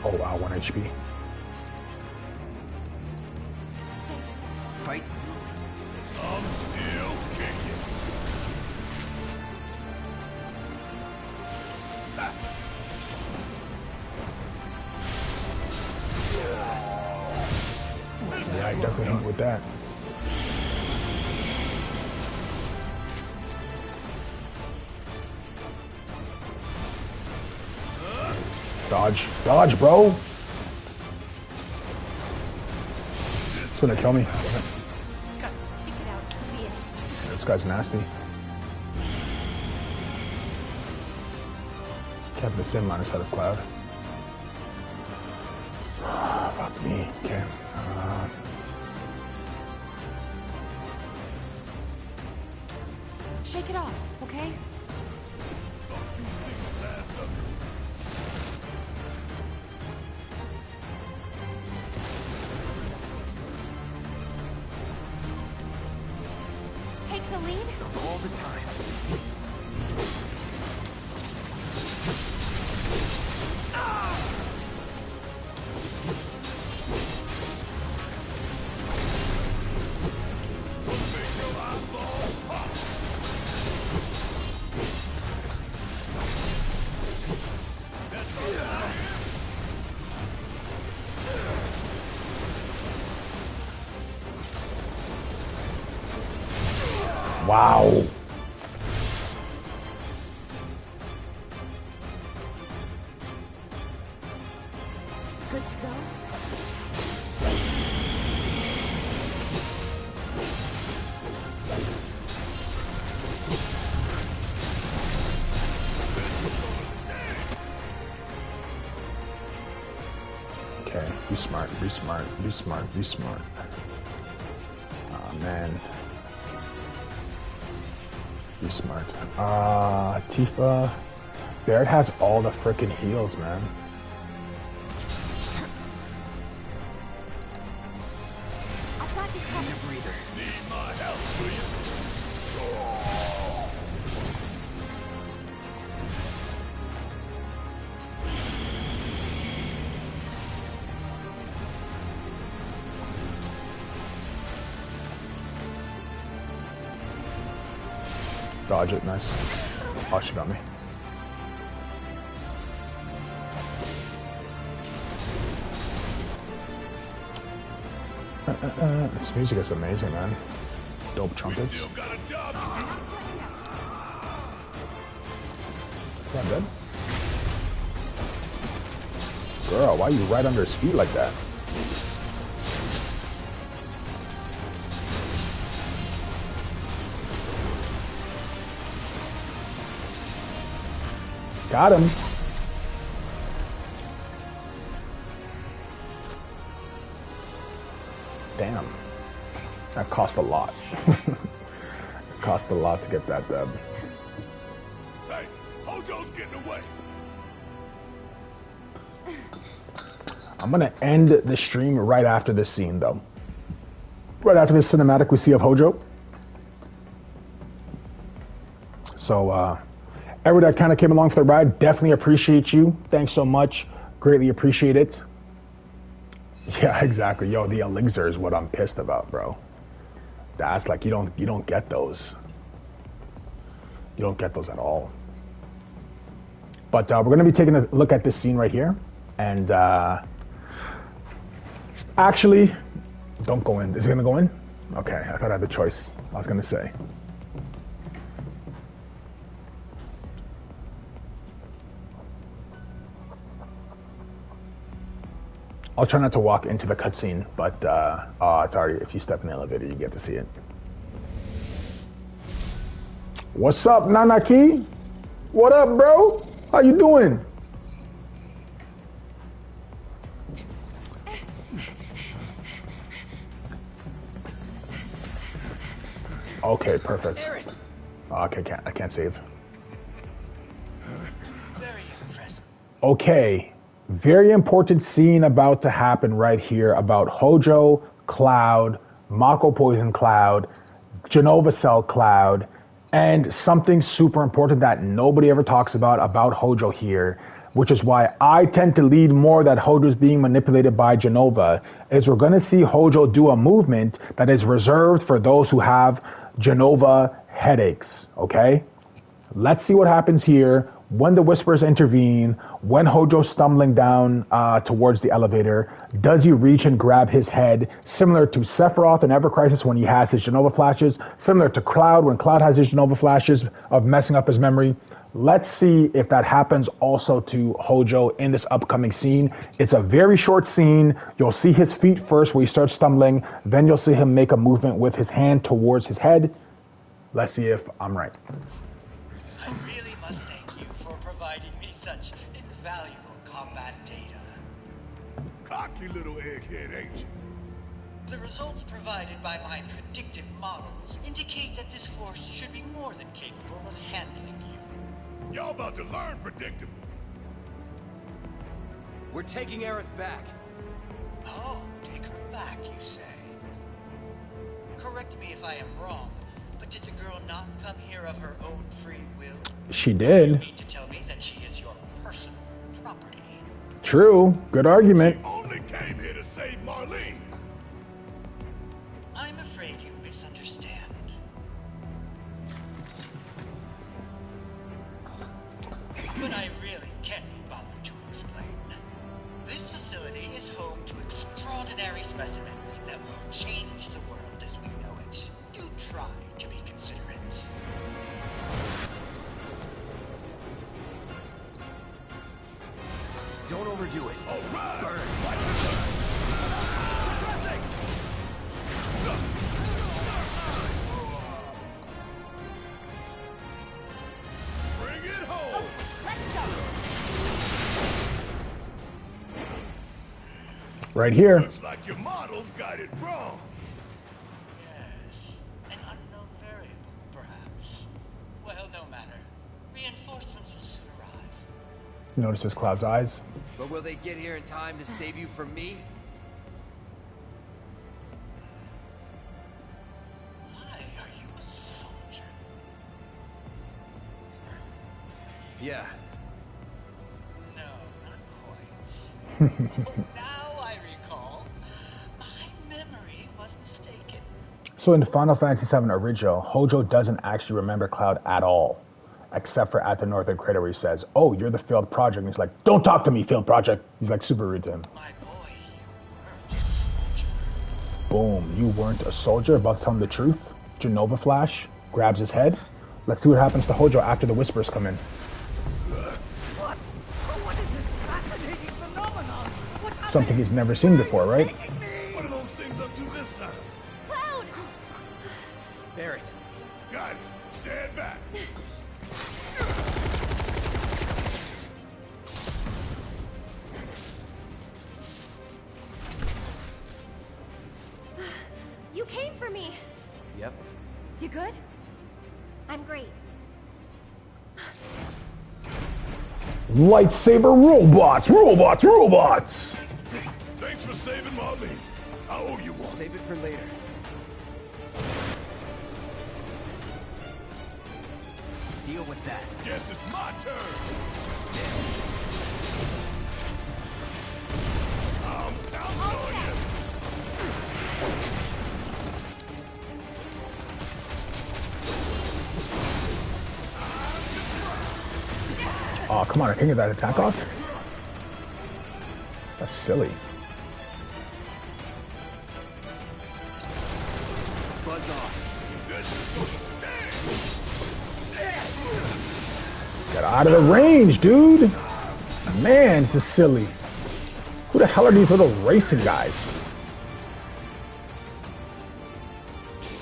Oh wow, 1 HP. Fight. I'm still kicking. Yeah, I definitely hit with that. Dodge. Dodge, bro! It's gonna kill me. Gotta stick it out till the end. This guy's nasty. Kept the sim minus head of cloud. Fuck me. Okay. Shake it off, okay? Take the lead? All the time. Wow. Good to go? Okay, be smart, be smart, be smart, be smart. Oh man. Be smart. Tifa. Barrett has all the freaking heals, man. I've got you covered. Need a breather. Need my help, do you? Dodge it, nice. Oh, she got me. This music is amazing, man. Dope trumpets. Yeah, good. Girl, why are you right under his feet like that? Got him. Damn. That cost a lot. It cost a lot to get that dub. Hey, Hojo's getting away. I'm gonna end the stream right after this scene, though. Right after this cinematic we see of Hojo. So, everyone that kind of came along for the ride, definitely appreciate you. Thanks so much. Greatly appreciate it. Yeah, exactly. Yo, the elixir is what I'm pissed about, bro. That's like you don't get those. You don't get those at all. But we're gonna be taking a look at this scene right here, and actually, don't go in. Is it gonna go in? Okay, I thought I had the choice. I was gonna say. I'll try not to walk into the cutscene, but it's already, if you step in the elevator, you get to see it. What's up, Nanaki? What up, bro? How you doing? Okay, perfect. Okay, I can't save. Okay. Very important scene about to happen right here about Hojo, Cloud, Mako Poison Cloud, Jenova Cell Cloud, and something super important that nobody ever talks about Hojo here, which is why I tend to lead more that Hojo's being manipulated by Jenova, is we're going to see Hojo do a movement that is reserved for those who have Jenova headaches, okay? Let's see what happens here. When the Whispers intervene, when Hojo's stumbling down towards the elevator, does he reach and grab his head, similar to Sephiroth in Ever Crisis when he has his Jenova flashes, similar to Cloud when Cloud has his Jenova flashes of messing up his memory. Let's see if that happens also to Hojo in this upcoming scene. It's a very short scene. You'll see his feet first where he starts stumbling, then you'll see him make a movement with his hand towards his head. Let's see if I'm right. I really must thank you for providing me such invaluable combat data. Cocky little egghead, ain't you? The results provided by my predictive models indicate that this force should be more than capable of handling you. Y'all about to learn predictable. We're taking Aerith back. Oh, take her back, you say? Correct me if I am wrong, but did the girl not come here of her own free will? She did. You mean to tell me that she is your personal property? True. Good argument. She only came here to save Marlene. I'm afraid you misunderstand. But I really can't be bothered to explain. This facility is home to extraordinary specimens that will change the world as we know it. Do try to be considerate. Don't overdo it. All right. Burn. Bring it home. Let's go. Right here. Looks like your models got it wrong. Yes, an unknown variable, perhaps. Well, no matter. Reinforcements will soon arrive. Notices Cloud's eyes. But will they get here in time to save you from me? Why are you a soldier? Yeah. No, not quite. Now I recall. My memory was mistaken. So in Final Fantasy VII Original, Hojo doesn't actually remember Cloud at all, except for at the Northern Crater where he says, "Oh, you're the failed project." And he's like, "Don't talk to me, failed project." He's like super rude to him. My boy, you were just a soldier. Boom. You weren't a soldier about to tell him the truth? Jenova flash. Grabs his head. Let's see what happens to Hojo after the whispers come in. What is this fascinating phenomenon? Something he's never seen before, right? What are those things up to this time? Cloud! Barrett. Got it. Stand back. You came for me. Yep. You good? I'm great. Lightsaber robots! Robots! Robots! Thanks for saving my lead. I owe you one. Save it for later. Deal with that. Guess it's my turn. I'm counting on you. Oh, come on, I can't get that attack off? That's silly. Buzz off. Get out of the range, dude! Man, this is silly. Who the hell are these little racing guys?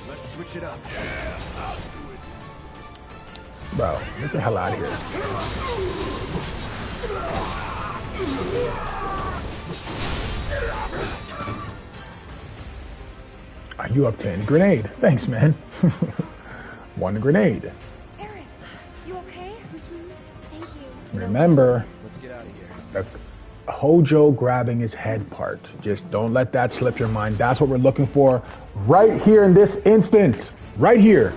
Let's switch it up. Yeah, I'll do it. Bro, get the hell out of here. Are you up to any grenade? Thanks, man. One grenade. Aerith, you okay? Thank you. Remember, Let's get out of here. the Hojo grabbing his head part. Just don't let that slip your mind. That's what we're looking for right here in this instant. Right here.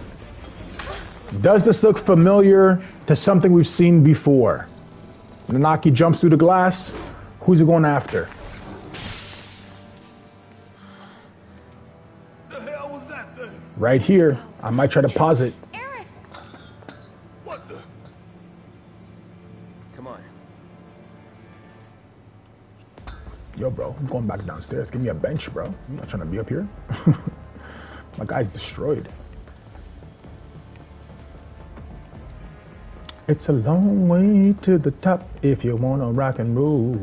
Does this look familiar to something we've seen before? Nanaki jumps through the glass. Who's he going after? The hell was that thing? Right here. I might try to pause it. Aerith! What the? Come on. Yo, bro, I'm going back downstairs. Give me a bench, bro. I'm not trying to be up here. My guy's destroyed. It's a long way to the top if you wanna rock and roll.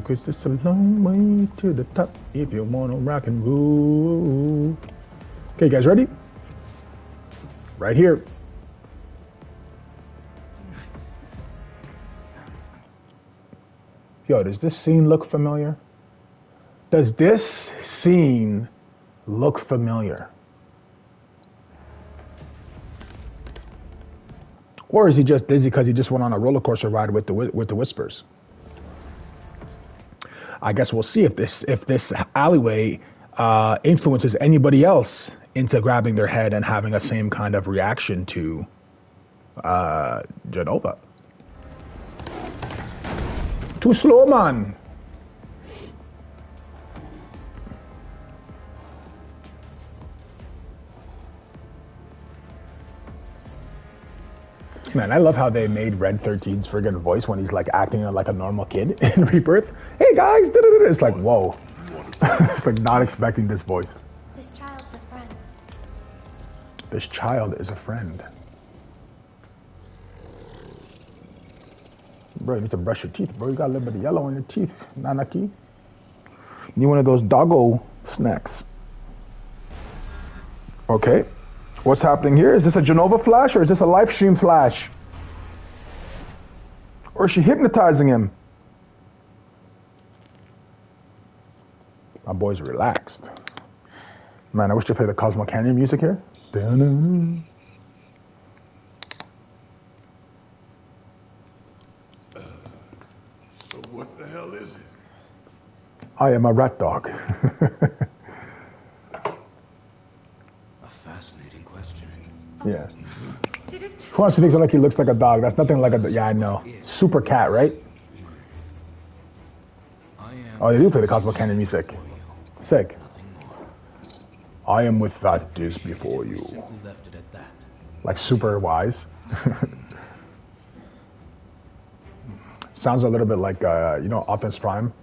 Cause it's a long way to the top if you wanna rock and roll. Okay, guys, ready? Right here. Yo, does this scene look familiar? Does this scene look familiar? Or is he just dizzy because he just went on a roller coaster ride with the whispers? I guess we'll see if this alleyway influences anybody else into grabbing their head and having a same kind of reaction to Jenova. Too slow, man. Man, I love how they made Red 13's friggin' voice when he's like acting like a normal kid in Rebirth. Hey guys, it's like, whoa. It's like not expecting this voice. This child's a friend. This child is a friend. Bro, you need to brush your teeth, bro. You got a little bit of yellow on your teeth, Nanaki. You need one of those doggo snacks. Okay. What's happening here? Is this a Jenova flash or is this a live stream flash? Or is she hypnotizing him? My boy's relaxed. Man, I wish to play the Cosmo Canyon music here. Dun-dun. So what the hell is it? I am a rat dog. A fascinating question. Yeah. Who wants to think like he looks like a dog? That's nothing like a... Yeah, I know. Super cat, right? Oh, they do play the Cosmo Canyon music. Sick. I am with that dish before you. Like super wise. Sounds a little bit like, you know, Optimus Prime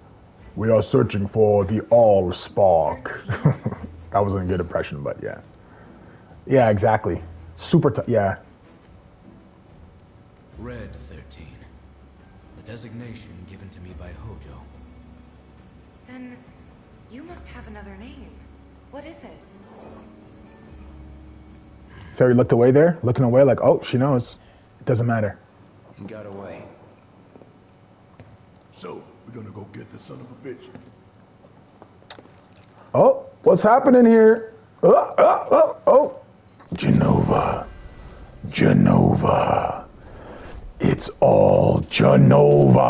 We are searching for the ALL spark. That wasn't a good impression, but yeah. Yeah, exactly. Super yeah. Red 13. The designation given to me by Hojo. Then you must have another name. What is it? So he looked away there, looking away like, oh, she knows. It doesn't matter. He got away. So, we're gonna go get the son of a bitch. Oh, what's happening here? Oh. Jenova. Jenova. It's all Jenova.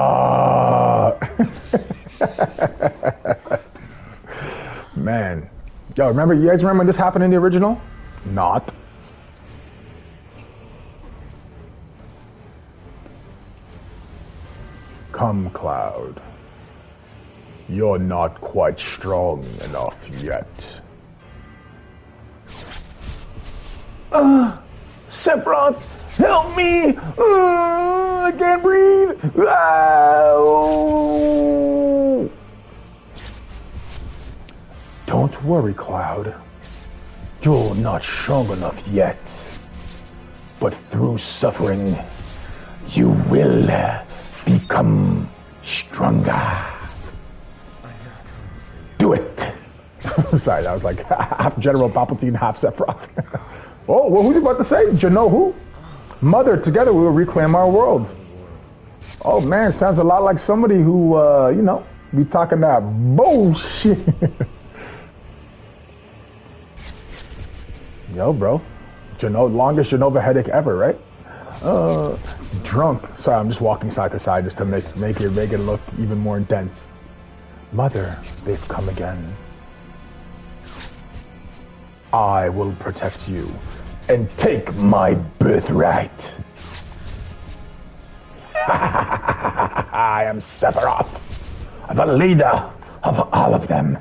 Man. Yo, remember, you guys remember when this happened in the original? Not. Come, Cloud. You're not quite strong enough yet. Sephiroth, help me! I can't breathe! Oh. Don't worry, Cloud. You're not strong enough yet. But through suffering, you will become stronger. Do it! Sorry, that was like half General Palpatine, half Sephiroth. Oh, well, who's about to say? who? Mother, together we will reclaim our world. Oh man, sounds a lot like somebody who, you know, be talking that bullshit. Yo, bro. Longest Jenova headache ever, right? Drunk. Sorry, I'm just walking side to side just to make it look even more intense. Mother, they've come again. I will protect you and take my birthright. I am Sephiroth, the leader of all of them.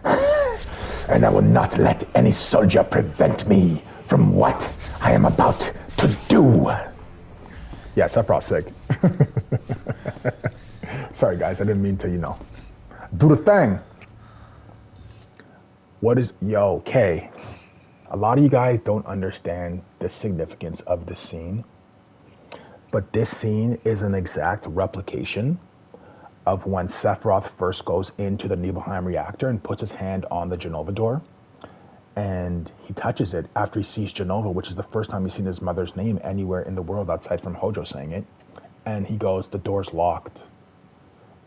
And I will not let any soldier prevent me from what I am about to do. Yeah, Sephiroth's sick. Sorry guys, I didn't mean to, you know. Do the thing. What is, yo, Kay. A lot of you guys don't understand the significance of this scene. But this scene is an exact replication of when Sephiroth first goes into the Nibelheim reactor and puts his hand on the Jenova door. And he touches it after he sees Jenova, which is the first time he's seen his mother's name anywhere in the world outside from Hojo saying it. And he goes, the door's locked.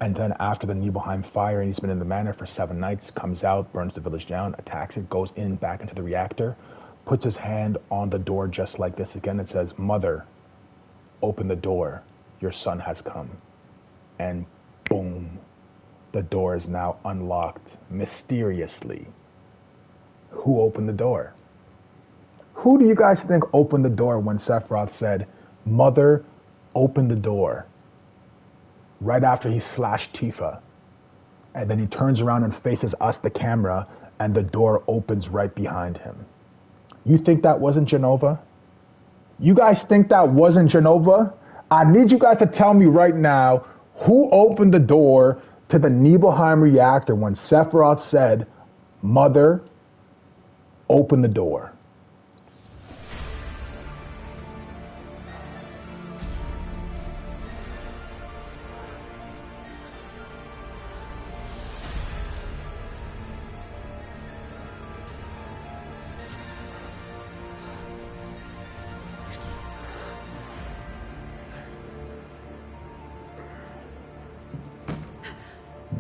And then after the Nibelheim fire, and he's been in the manor for 7 nights, comes out, burns the village down, attacks it, goes in back into the reactor, puts his hand on the door just like this again and says, Mother, open the door. Your son has come. And boom, the door is now unlocked mysteriously. Who opened the door? Who do you guys think opened the door when Sephiroth said, Mother, open the door? Right after he slashed Tifa. And then he turns around and faces us, the camera, and the door opens right behind him. You think that wasn't Jenova? You guys think that wasn't Jenova? I need you guys to tell me right now who opened the door to the Nibelheim reactor when Sephiroth said, Mother, open the door.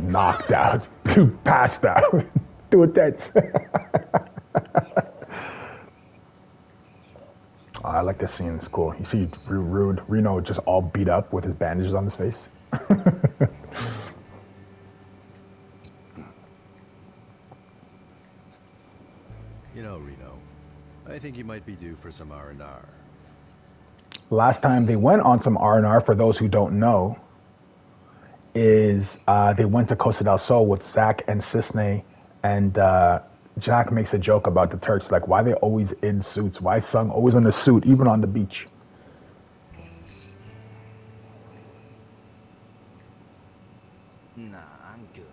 Knocked out, passed out, do it dead. I like this scene, it's cool. You see Reno just all beat up with his bandages on his face. You know, Reno, I think you might be due for some R&R. Last time they went on some R&R, for those who don't know, is they went to Costa del Sol with Zack and Cisne, and Jack makes a joke about the Turks, like why they always in suits, why Sung always in a suit, even on the beach. Nah, I'm good.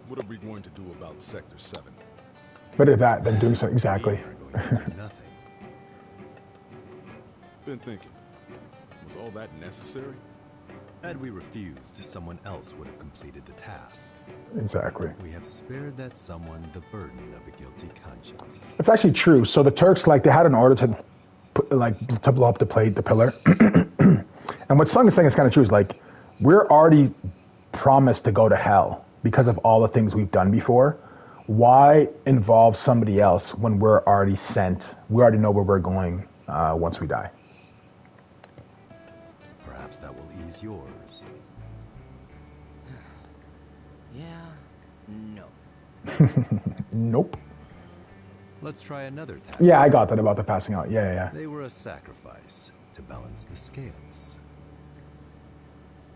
What are we going to do about Sector 7? Better that than doing so. Exactly. Nothing. Been thinking, was all that necessary? Had we refused, someone else would have completed the task. Exactly. We have spared that someone the burden of a guilty conscience. It's actually true. So the Turks, like, they had an order to to blow up the pillar. And what Sung is saying is kind of true. Is like, we're already promised to go to hell because of all the things we've done before. Why involve somebody else when we're already sent? We already know where we're going once we die. Perhaps that will ease yours. Yeah. No. Nope. Let's try another task. Yeah, I got that about the passing out. Yeah. They were a sacrifice to balance the scales.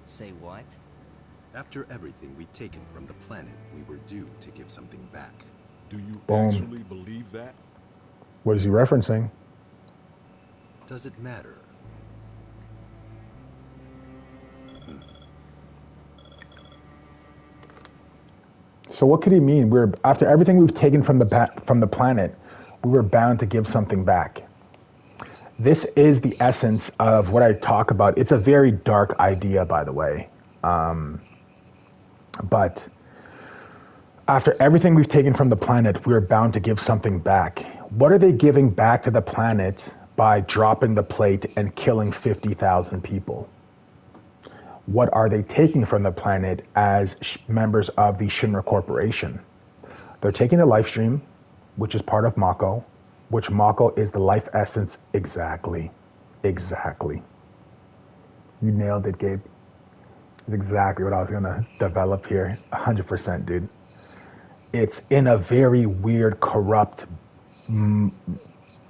Say what? After everything we'd taken from the planet, we were due to give something back. Do you Boom. actually believe that? What is he referencing? Does it matter? So what could he mean? We're after everything we've taken from the planet, we were bound to give something back. This is the essence of what I talk about. It's a very dark idea, by the way. But after everything we've taken from the planet, we're bound to give something back. What are they giving back to the planet by dropping the plate and killing 50,000 people? What are they taking from the planet as members of the Shinra Corporation? They're taking the life stream, which is part of Mako, which Mako is the life essence. Exactly. You nailed it, Gabe. It's exactly what I was going to develop here. 100%, dude. It's in a very weird, corrupt,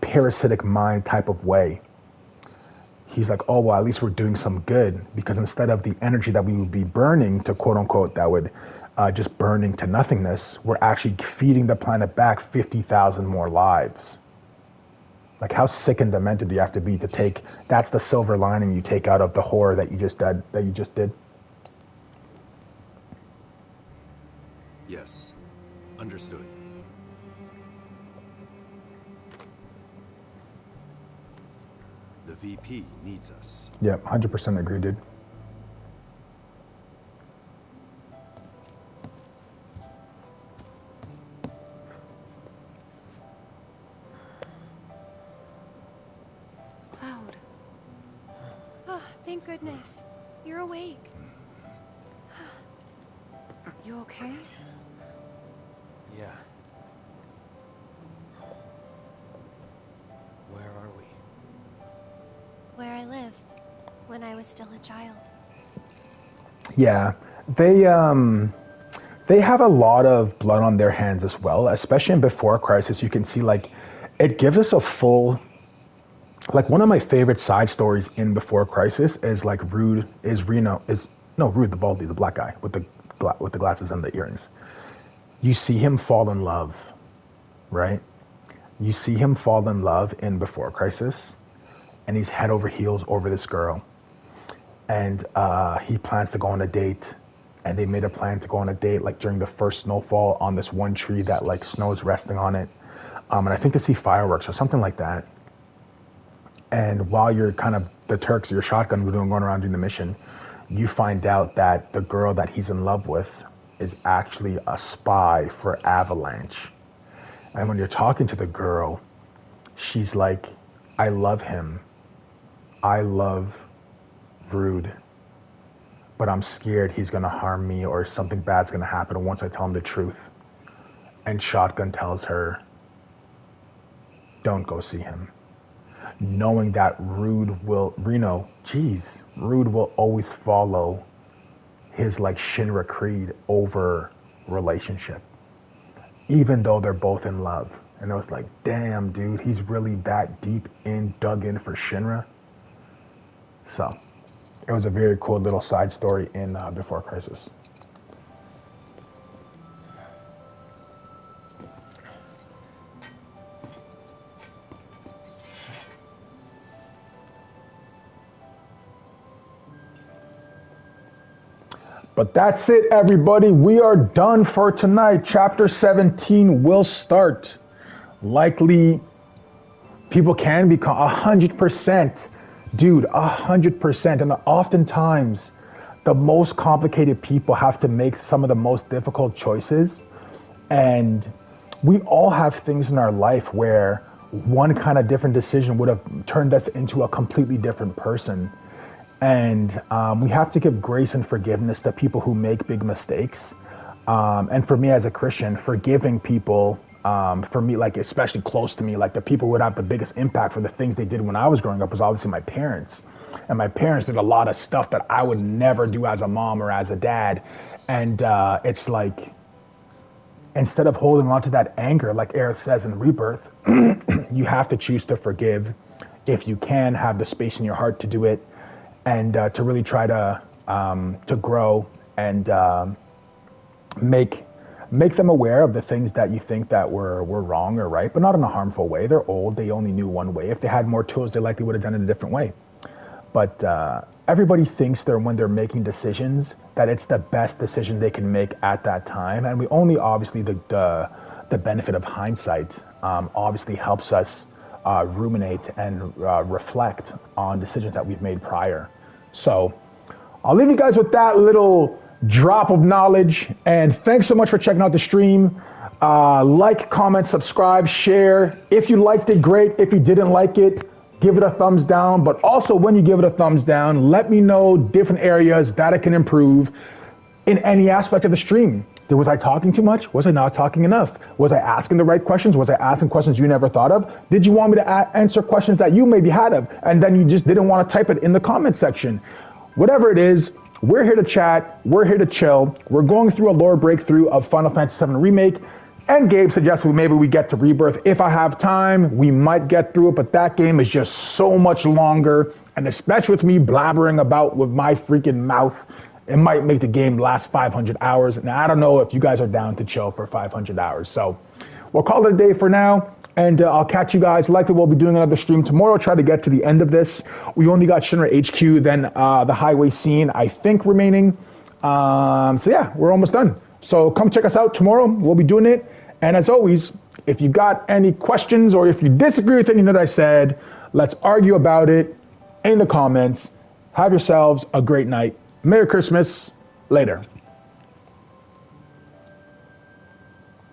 parasitic mind type of way. He's like, oh, well, at least we're doing some good, because instead of the energy that we would be burning to, quote unquote, that would just burning to nothingness, we're actually feeding the planet back 50,000 more lives. Like, how sick and demented do you have to be to take, that's the silver lining you take out of the horror that you just did? Yes. Understood. The VP needs us. Yep, 100% agree, dude. Cloud. Oh, thank goodness. You're awake. You okay? Yeah. Where are we? Where I lived when I was still a child. Yeah, they have a lot of blood on their hands as well, especially in Before Crisis. You can see, like, it gives us a full, like, one of my favorite side stories in Before Crisis is like Rude the Baldy, the black guy with the glasses and the earrings. You see him fall in love, right? You see him fall in love in Before Crisis, and he's head over heels over this girl. And he plans to go on a date, and they made a plan to go on a date like during the first snowfall on this one tree that like snow's resting on it. And I think to see fireworks or something like that. And while you're kind of the Turks, your shotgun going around doing the mission, you find out that the girl that he's in love with is actually a spy for Avalanche. And when you're talking to the girl, she's like, I love him. I love Rude. But I'm scared he's going to harm me or something bad's going to happen once I tell him the truth. And Shotgun tells her, don't go see him. Knowing that Rude will always follow his like Shinra creed over relationship, even though they're both in love. And I was like, damn, dude, he's really that dug in for Shinra. So it was a very cool little side story in Before Crisis. But that's it, everybody. We are done for tonight. Chapter 17 will start. Likely, people can become 100%. Dude, 100%. And oftentimes, the most complicated people have to make some of the most difficult choices. And we all have things in our life where one kind of different decision would have turned us into a completely different person. And we have to give grace and forgiveness to people who make big mistakes. And for me as a Christian, forgiving people, for me, like especially close to me, like the people who would have the biggest impact for the things they did when I was growing up was obviously my parents. And my parents did a lot of stuff that I would never do as a mom or as a dad. And it's like, instead of holding on to that anger, like Aerith says in Rebirth, you have to choose to forgive. If you can, have the space in your heart to do it. And to really try to grow and make them aware of the things that you think that were wrong or right, but not in a harmful way. They're old. They only knew one way. If they had more tools, they likely would have done it a different way. But everybody thinks when they're making decisions that it's the best decision they can make at that time. And we only obviously the benefit of hindsight obviously helps us ruminate and reflect on decisions that we've made prior. So I'll leave you guys with that little drop of knowledge, and thanks so much for checking out the stream. Like, comment, subscribe, share. If you liked it, great. If you didn't like it, give it a thumbs down. But also, when you give it a thumbs down, let me know different areas that I can improve in any aspect of the stream. Was I talking too much? Was I not talking enough? Was I asking the right questions? Was I asking questions you never thought of? Did you want me to answer questions that you maybe had of, and then you just didn't want to type it in the comment section? Whatever it is, we're here to chat. We're here to chill. We're going through a lore breakthrough of Final Fantasy VII Remake, and Gabe suggested maybe we get to Rebirth. If I have time, we might get through it, but that game is just so much longer, and especially with me blabbering about with my freaking mouth, it might make the game last 500 hours. And I don't know if you guys are down to chill for 500 hours. So we'll call it a day for now. And I'll catch you guys. Likely we'll be doing another stream tomorrow. Try to get to the end of this. We only got Shinra HQ, then the highway scene, I think, remaining. So yeah, we're almost done. So come check us out tomorrow. We'll be doing it. And as always, if you got any questions or if you disagree with anything that I said, let's argue about it in the comments. Have yourselves a great night. Merry Christmas. Later.